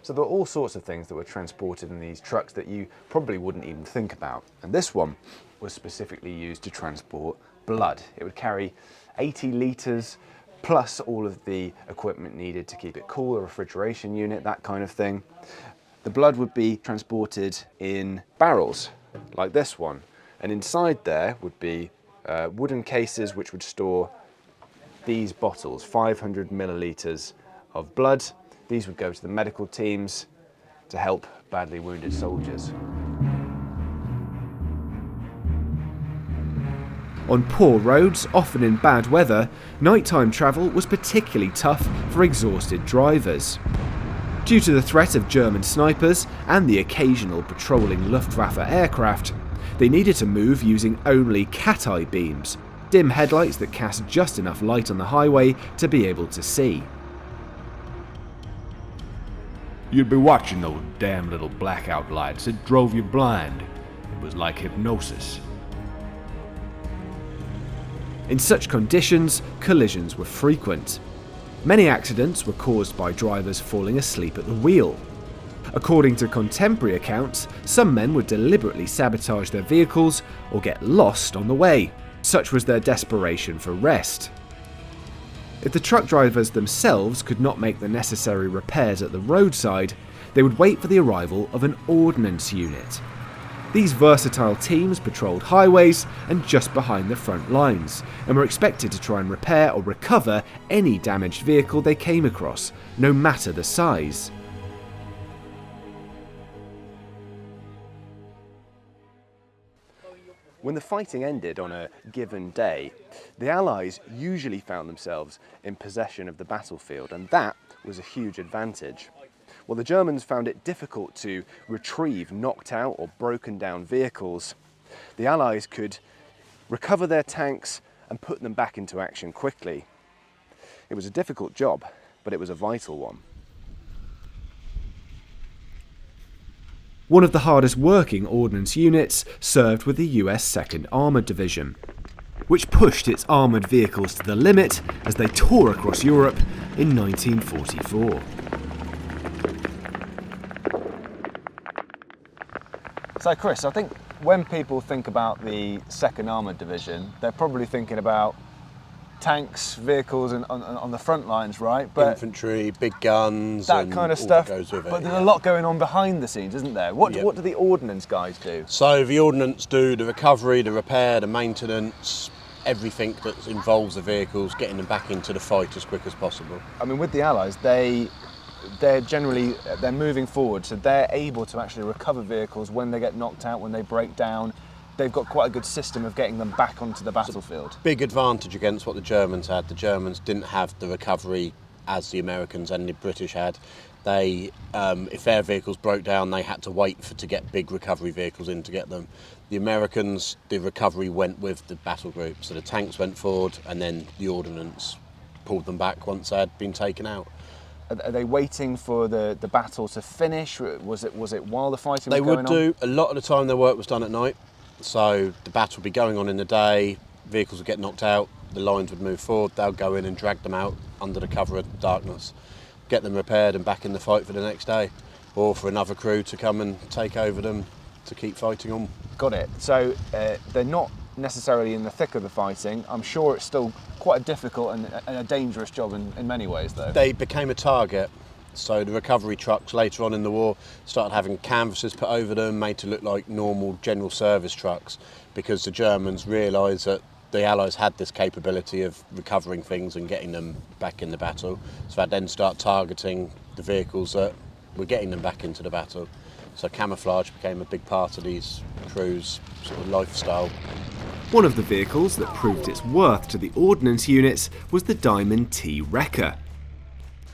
So there were all sorts of things that were transported in these trucks that you probably wouldn't even think about. And this one was specifically used to transport blood. It would carry 80 litres plus all of the equipment needed to keep it cool, a refrigeration unit, that kind of thing. The blood would be transported in barrels like this one. And inside there would be wooden cases which would store these bottles, 500 millilitres of blood. These would go to the medical teams to help badly wounded soldiers. On poor roads, often in bad weather, nighttime travel was particularly tough for exhausted drivers. Due to the threat of German snipers and the occasional patrolling Luftwaffe aircraft, they needed to move using only cat-eye beams, dim headlights that cast just enough light on the highway to be able to see. You'd be watching those damn little blackout lights. It drove you blind. It was like hypnosis. In such conditions, collisions were frequent. Many accidents were caused by drivers falling asleep at the wheel. According to contemporary accounts, some men would deliberately sabotage their vehicles or get lost on the way. Such was their desperation for rest. If the truck drivers themselves could not make the necessary repairs at the roadside, they would wait for the arrival of an ordnance unit. These versatile teams patrolled highways and just behind the front lines, and were expected to try and repair or recover any damaged vehicle they came across, no matter the size. When the fighting ended on a given day, the Allies usually found themselves in possession of the battlefield, and that was a huge advantage. While the Germans found it difficult to retrieve knocked out or broken down vehicles, the Allies could recover their tanks and put them back into action quickly. It was a difficult job, but it was a vital one. One of the hardest working ordnance units served with the US 2nd Armoured Division, which pushed its armoured vehicles to the limit as they tore across Europe in 1944. So Chris, I think when people think about the 2nd Armoured Division, they're probably thinking about tanks, vehicles and on the front lines, right? But infantry, big guns, that and kind of all stuff. That goes with it, but there's a lot going on behind the scenes, isn't there? What do the ordnance guys do? So the ordnance do the recovery, the repair, the maintenance, everything that involves the vehicles, getting them back into the fight as quick as possible. I mean, with the Allies, they're moving forward, so they're able to actually recover vehicles when they get knocked out, when they break down. They've got quite a good system of getting them back onto the battlefield. Big advantage against what the Germans had. The Germans didn't have the recovery as the Americans and the British had. They, if their vehicles broke down, they had to wait to get big recovery vehicles in to get them. The Americans, the recovery went with the battle group, so the tanks went forward and then the ordnance pulled them back once they had been taken out. Are they waiting for the battle to finish? Was it while the fighting was going on? They would do. A lot of the time their work was done at night. So the battle would be going on in the day, vehicles would get knocked out, the lines would move forward, they'll go in and drag them out under the cover of darkness, get them repaired and back in the fight for the next day, or for another crew to come and take over them to keep fighting on. Got it. So they're not necessarily in the thick of the fighting. I'm sure it's still quite a difficult and a dangerous job in many ways, though. They became a target. So the recovery trucks later on in the war started having canvases put over them, made to look like normal general service trucks, because the Germans realised that the Allies had this capability of recovering things and getting them back in the battle. So they'd then start targeting the vehicles that were getting them back into the battle. So camouflage became a big part of these crews' sort of lifestyle. One of the vehicles that proved its worth to the ordnance units was the Diamond T Wrecker.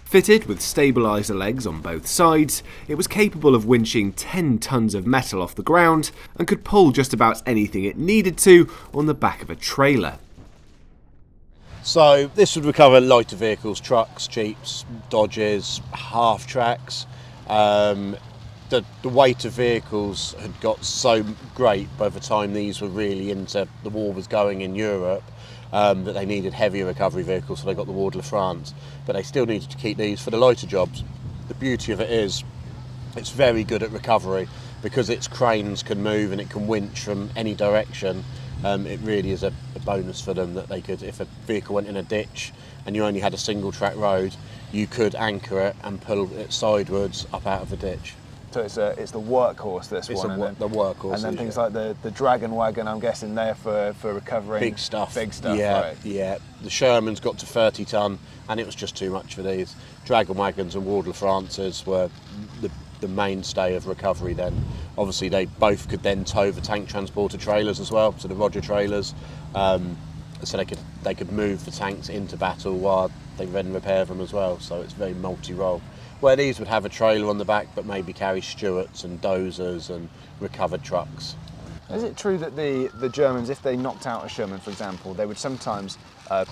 Fitted with stabiliser legs on both sides, it was capable of winching 10 tons of metal off the ground and could pull just about anything it needed to on the back of a trailer. So this would recover lighter vehicles, trucks, jeeps, Dodges, half-tracks. The weight of vehicles had got so great by the time these were really into the war was going in Europe that they needed heavier recovery vehicles, so they got the War de France. But they still needed to keep these for the lighter jobs. The beauty of it is It's very good at recovery because its cranes can move and it can winch from any direction. It really is a bonus for them that they could, if a vehicle went in a ditch and you only had a single track road, you could anchor it and pull it sidewards up out of the ditch. So it's the workhorse, this It's one. the workhorse. And then things like the Dragon Wagon, I'm guessing, there for recovering. Big stuff. Yeah, right. Yeah. The Shermans got to 30 tonne and it was just too much for these. Dragon Wagons and Ward Frances were the mainstay of recovery then. Obviously they both could then tow the tank transporter trailers as well, so the Roger trailers. So they could move the tanks into battle while they then repair them as well, so it's very multi-role. Where these would have a trailer on the back but maybe carry Stuarts and dozers and recovered trucks. Is it true that the Germans, if they knocked out a Sherman, for example, they would sometimes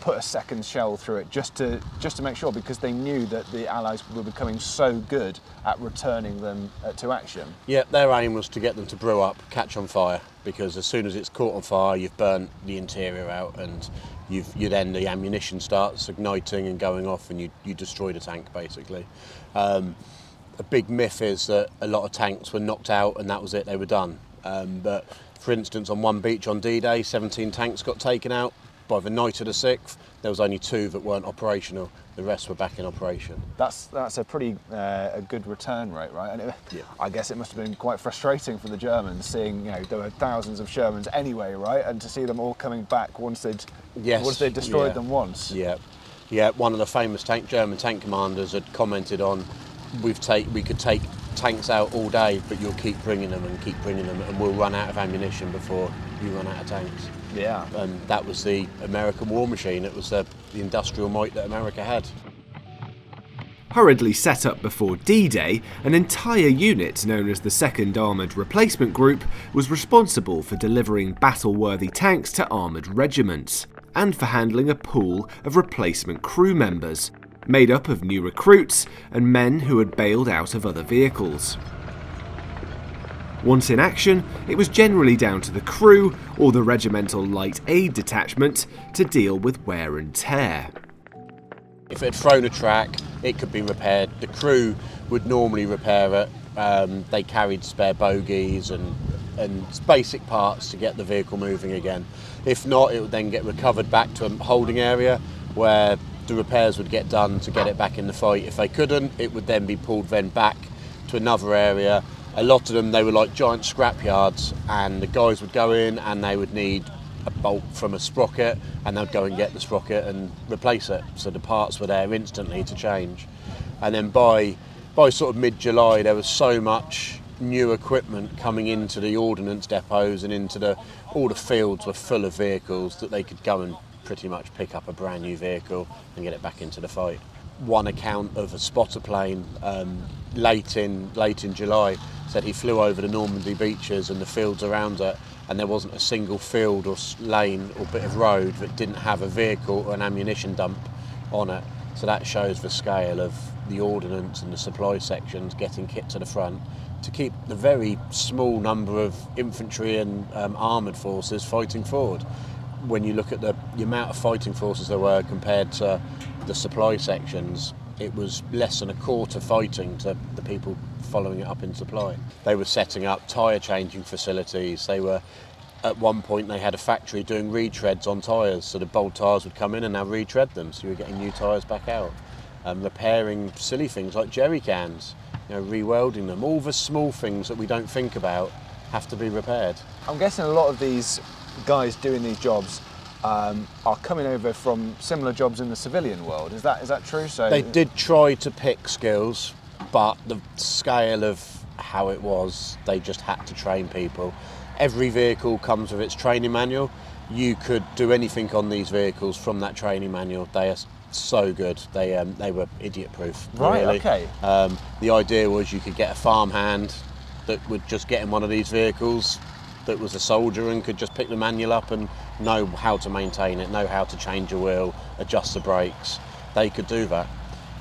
put a second shell through it just to make sure, because they knew that the Allies were becoming so good at returning them to action? Yeah, their aim was to get them to brew up, catch on fire, because as soon as it's caught on fire, you've burnt the interior out, and then the ammunition starts igniting and going off, and you destroy the tank basically. A big myth is that a lot of tanks were knocked out and that was it, they were done. But for instance, on one beach on D-Day, 17 tanks got taken out. By the night of the 6th, there was only 2 that weren't operational. The rest were back in operation. That's a pretty a good return rate, right? And I guess it must have been quite frustrating for the Germans, seeing there were thousands of Shermans anyway, right? And to see them all coming back once they'd destroyed them once. Yeah. One of the famous German tank commanders had commented on, we could take tanks out all day, but you'll keep bringing them, and we'll run out of ammunition before you run out of tanks. Yeah. And that was the American war machine. It was the industrial might that America had. Hurriedly set up before D-Day, an entire unit known as the 2nd Armoured Replacement Group was responsible for delivering battle-worthy tanks to armoured regiments, and for handling a pool of replacement crew members, made up of new recruits and men who had bailed out of other vehicles. Once in action, it was generally down to the crew or the regimental light aid detachment to deal with wear and tear. If it had thrown a track, it could be repaired. The crew would normally repair it. They carried spare bogies and basic parts to get the vehicle moving again. If not, it would then get recovered back to a holding area where the repairs would get done to get it back in the fight. If they couldn't, it would then be pulled back to another area. A lot of them, they were like giant scrap yards, and the guys would go in and they would need a bolt from a sprocket, and they'd go and get the sprocket and replace it. So the parts were there instantly to change. And then by sort of mid-July, there was so much new equipment coming into the ordnance depots and into all the fields were full of vehicles that they could go and pretty much pick up a brand new vehicle and get it back into the fight. One account of a spotter plane late in July said he flew over the Normandy beaches and the fields around it, and there wasn't a single field or lane or bit of road that didn't have a vehicle or an ammunition dump on it. So that shows the scale of the ordnance and the supply sections getting kit to the front to keep the very small number of infantry and armoured forces fighting forward. When you look at the amount of fighting forces there were compared to the supply sections, it was less than a quarter fighting to the people following it up in supply. They were setting up tyre changing facilities. They were, at one point they had a factory doing retreads on tyres, so the bold tyres would come in and now retread them, so you were getting new tyres back out. Repairing silly things like jerry cans, re-welding them. All the small things that we don't think about have to be repaired. I'm guessing a lot of these guys doing these jobs are coming over from similar jobs in the civilian world. Is that true? So they did try to pick skills, but the scale of how it was, they just had to train people. Every vehicle comes with its training manual. You could do anything on these vehicles from that training manual. They are so good. They were idiot-proof. Right. Really. Okay. The idea was you could get a farmhand that would just get in one of these vehicles that was a soldier and could just pick the manual up and know how to maintain it, know how to change a wheel, adjust the brakes. They could do that.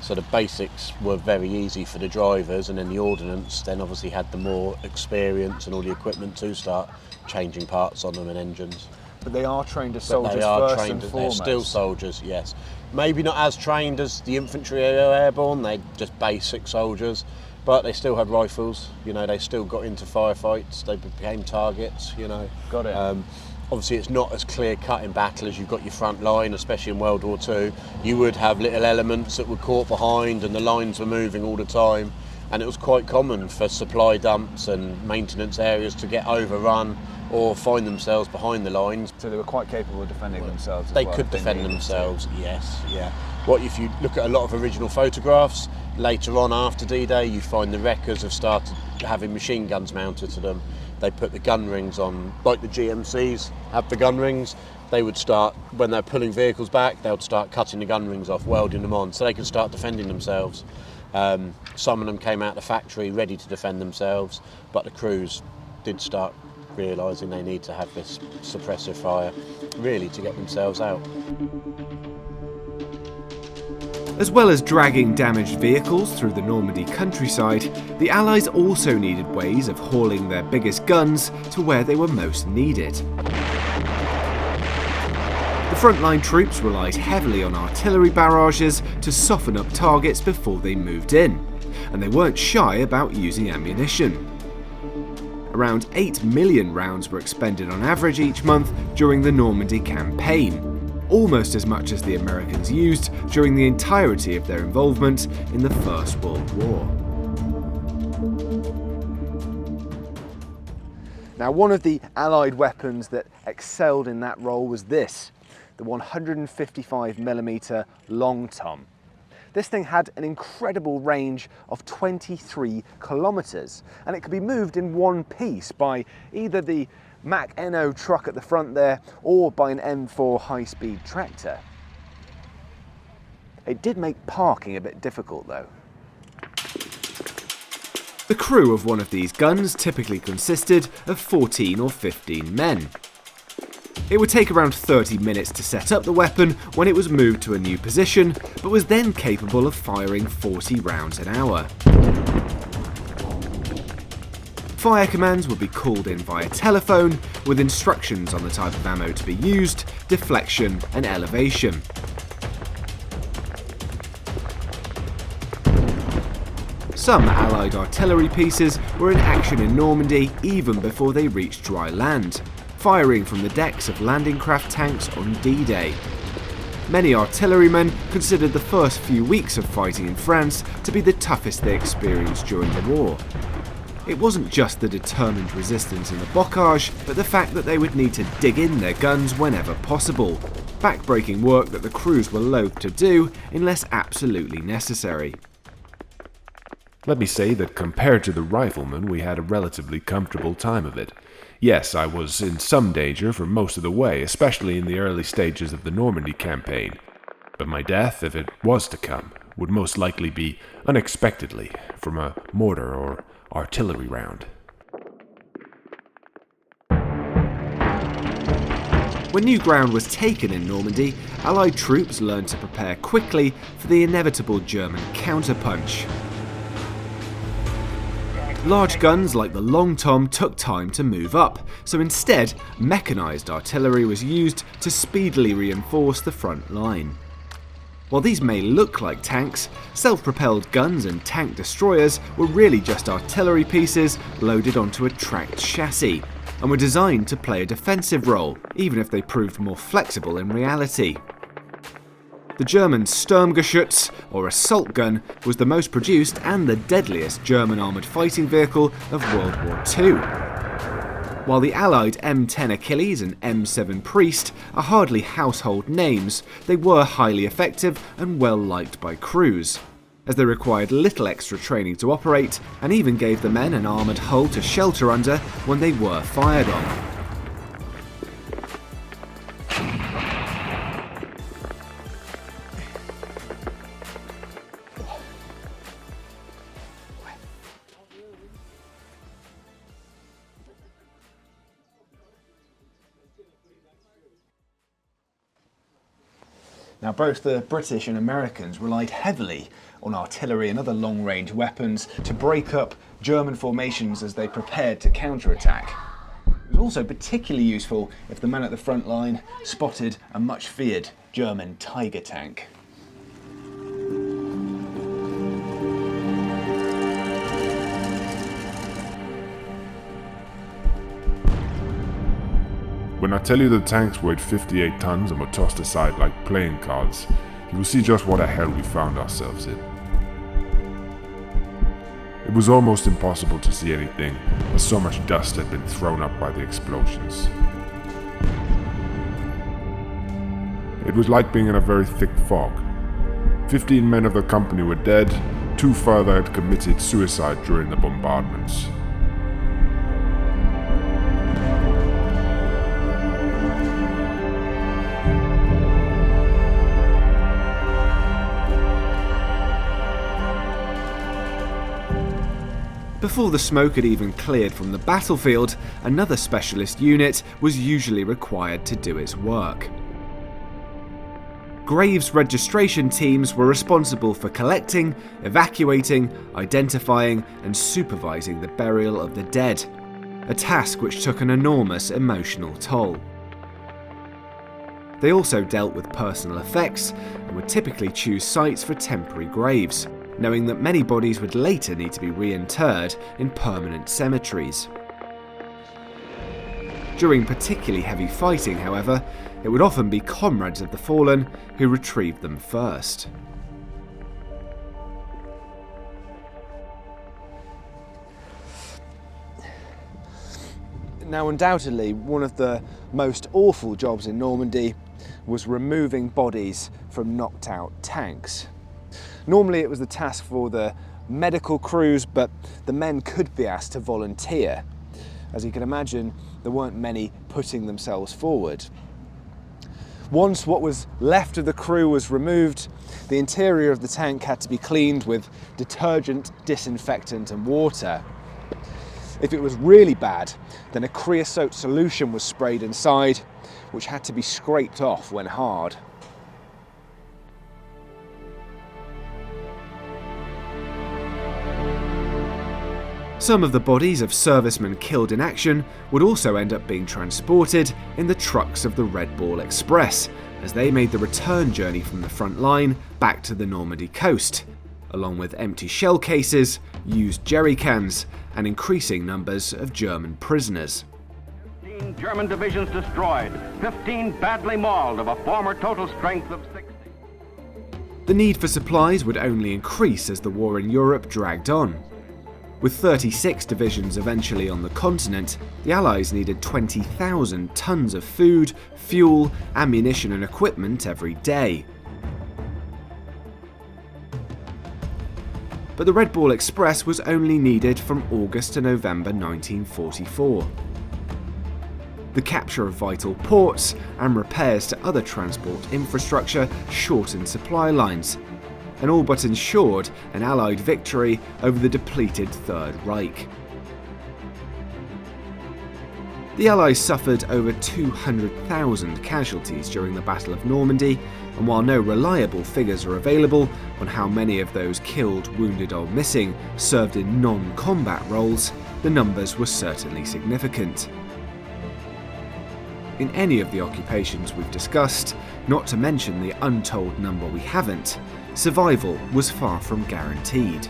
So the basics were very easy for the drivers, and then the ordnance then obviously had the more experience and all the equipment to start changing parts on them and engines. But they are trained as soldiers first and foremost. They're still soldiers, yes. Maybe not as trained as the infantry or airborne, they're just basic soldiers. but they still had rifles. You know, they still got into firefights. They became targets. You know, got it. Obviously, it's not as clear-cut in battle as you've got your front line, especially in World War II. You would have little elements that were caught behind, and the lines were moving all the time. And it was quite common for supply dumps and maintenance areas to get overrun or find themselves behind the lines. So they were quite capable of defending themselves as They well, could if they defend needed themselves, to. yes, yeah. What if you look at a lot of original photographs, later on after D-Day, you find the wreckers have started having machine guns mounted to them. They put the gun rings on, like the GMCs have the gun rings. They would start, when they're pulling vehicles back, they would start cutting the gun rings off, welding them on, so they could start defending themselves. Some of them came out of the factory ready to defend themselves, but the crews did start realising they need to have this suppressive fire, really, to get themselves out. As well as dragging damaged vehicles through the Normandy countryside, the Allies also needed ways of hauling their biggest guns to where they were most needed. The frontline troops relied heavily on artillery barrages to soften up targets before they moved in, and they weren't shy about using ammunition. Around 8 million rounds were expended on average each month during the Normandy campaign, almost as much as the Americans used during the entirety of their involvement in the First World War. Now, one of the Allied weapons that excelled in that role was this, the 155mm long tom. This thing had an incredible range of 23 kilometers, and it could be moved in one piece by either the Mack NO truck at the front there or by an M4 high-speed tractor. It did make parking a bit difficult though. The crew of one of these guns typically consisted of 14 or 15 men. It would take around 30 minutes to set up the weapon when it was moved to a new position, but was then capable of firing 40 rounds an hour. Fire commands would be called in via telephone, with instructions on the type of ammo to be used, deflection and elevation. Some Allied artillery pieces were in action in Normandy even before they reached dry land, firing from the decks of landing craft tanks on D-Day. Many artillerymen considered the first few weeks of fighting in France to be the toughest they experienced during the war. It wasn't just the determined resistance in the bocage, but the fact that they would need to dig in their guns whenever possible, backbreaking work that the crews were loath to do unless absolutely necessary. Let me say that compared to the riflemen, we had a relatively comfortable time of it. Yes, I was in some danger for most of the way, especially in the early stages of the Normandy campaign. But my death, if it was to come, would most likely be unexpectedly from a mortar or artillery round. When new ground was taken in Normandy, Allied troops learned to prepare quickly for the inevitable German counterpunch. Large guns like the Long Tom took time to move up, so instead, mechanised artillery was used to speedily reinforce the front line. While these may look like tanks, self-propelled guns and tank destroyers were really just artillery pieces loaded onto a tracked chassis, and were designed to play a defensive role, even if they proved more flexible in reality. The German Sturmgeschütz, or assault gun, was the most produced and the deadliest German armoured fighting vehicle of World War II. While the Allied M10 Achilles and M7 Priest are hardly household names, they were highly effective and well liked by crews, as they required little extra training to operate and even gave the men an armoured hull to shelter under when they were fired on. Now, both the British and Americans relied heavily on artillery and other long-range weapons to break up German formations as they prepared to counterattack. It was also particularly useful if the men at the front line spotted a much-feared German Tiger tank. When I tell you the tanks weighed 58 tons and were tossed aside like playing cards, you will see just what a hell we found ourselves in. It was almost impossible to see anything, as so much dust had been thrown up by the explosions. It was like being in a very thick fog. 15 men of the company were dead, 2 further had committed suicide during the bombardments. Before the smoke had even cleared from the battlefield, another specialist unit was usually required to do its work. Graves registration teams were responsible for collecting, evacuating, identifying and supervising the burial of the dead, a task which took an enormous emotional toll. They also dealt with personal effects and would typically choose sites for temporary graves, knowing that many bodies would later need to be reinterred in permanent cemeteries. During particularly heavy fighting, however, it would often be comrades of the fallen who retrieved them first. Now, undoubtedly, one of the most awful jobs in Normandy was removing bodies from knocked out tanks. Normally it was the task for the medical crews, but the men could be asked to volunteer. As you can imagine, there weren't many putting themselves forward. Once what was left of the crew was removed, the interior of the tank had to be cleaned with detergent, disinfectant and water. If it was really bad, then a creosote solution was sprayed inside, which had to be scraped off when hard. Some of the bodies of servicemen killed in action would also end up being transported in the trucks of the Red Ball Express, as they made the return journey from the front line back to the Normandy coast, along with empty shell cases, used jerry cans, and increasing numbers of German prisoners. 15 German divisions destroyed, 15 badly mauled of a former total strength of 60. The need for supplies would only increase as the war in Europe dragged on. With 36 divisions eventually on the continent, the Allies needed 20,000 tons of food, fuel, ammunition and equipment every day. But the Red Ball Express was only needed from August to November 1944. The capture of vital ports and repairs to other transport infrastructure shortened supply lines, and all but ensured an Allied victory over the depleted Third Reich. The Allies suffered over 200,000 casualties during the Battle of Normandy, and while no reliable figures are available on how many of those killed, wounded or missing served in non-combat roles, the numbers were certainly significant. In any of the occupations we've discussed, not to mention the untold number we haven't, survival was far from guaranteed.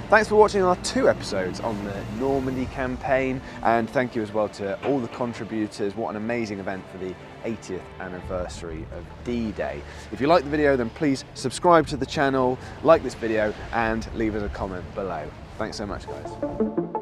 Thanks for watching our 2 episodes on the Normandy campaign, and thank you as well to all the contributors. What an amazing event for the 80th anniversary of D-Day. If you like the video, then please subscribe to the channel, like this video and leave us a comment below. Thanks so much, guys.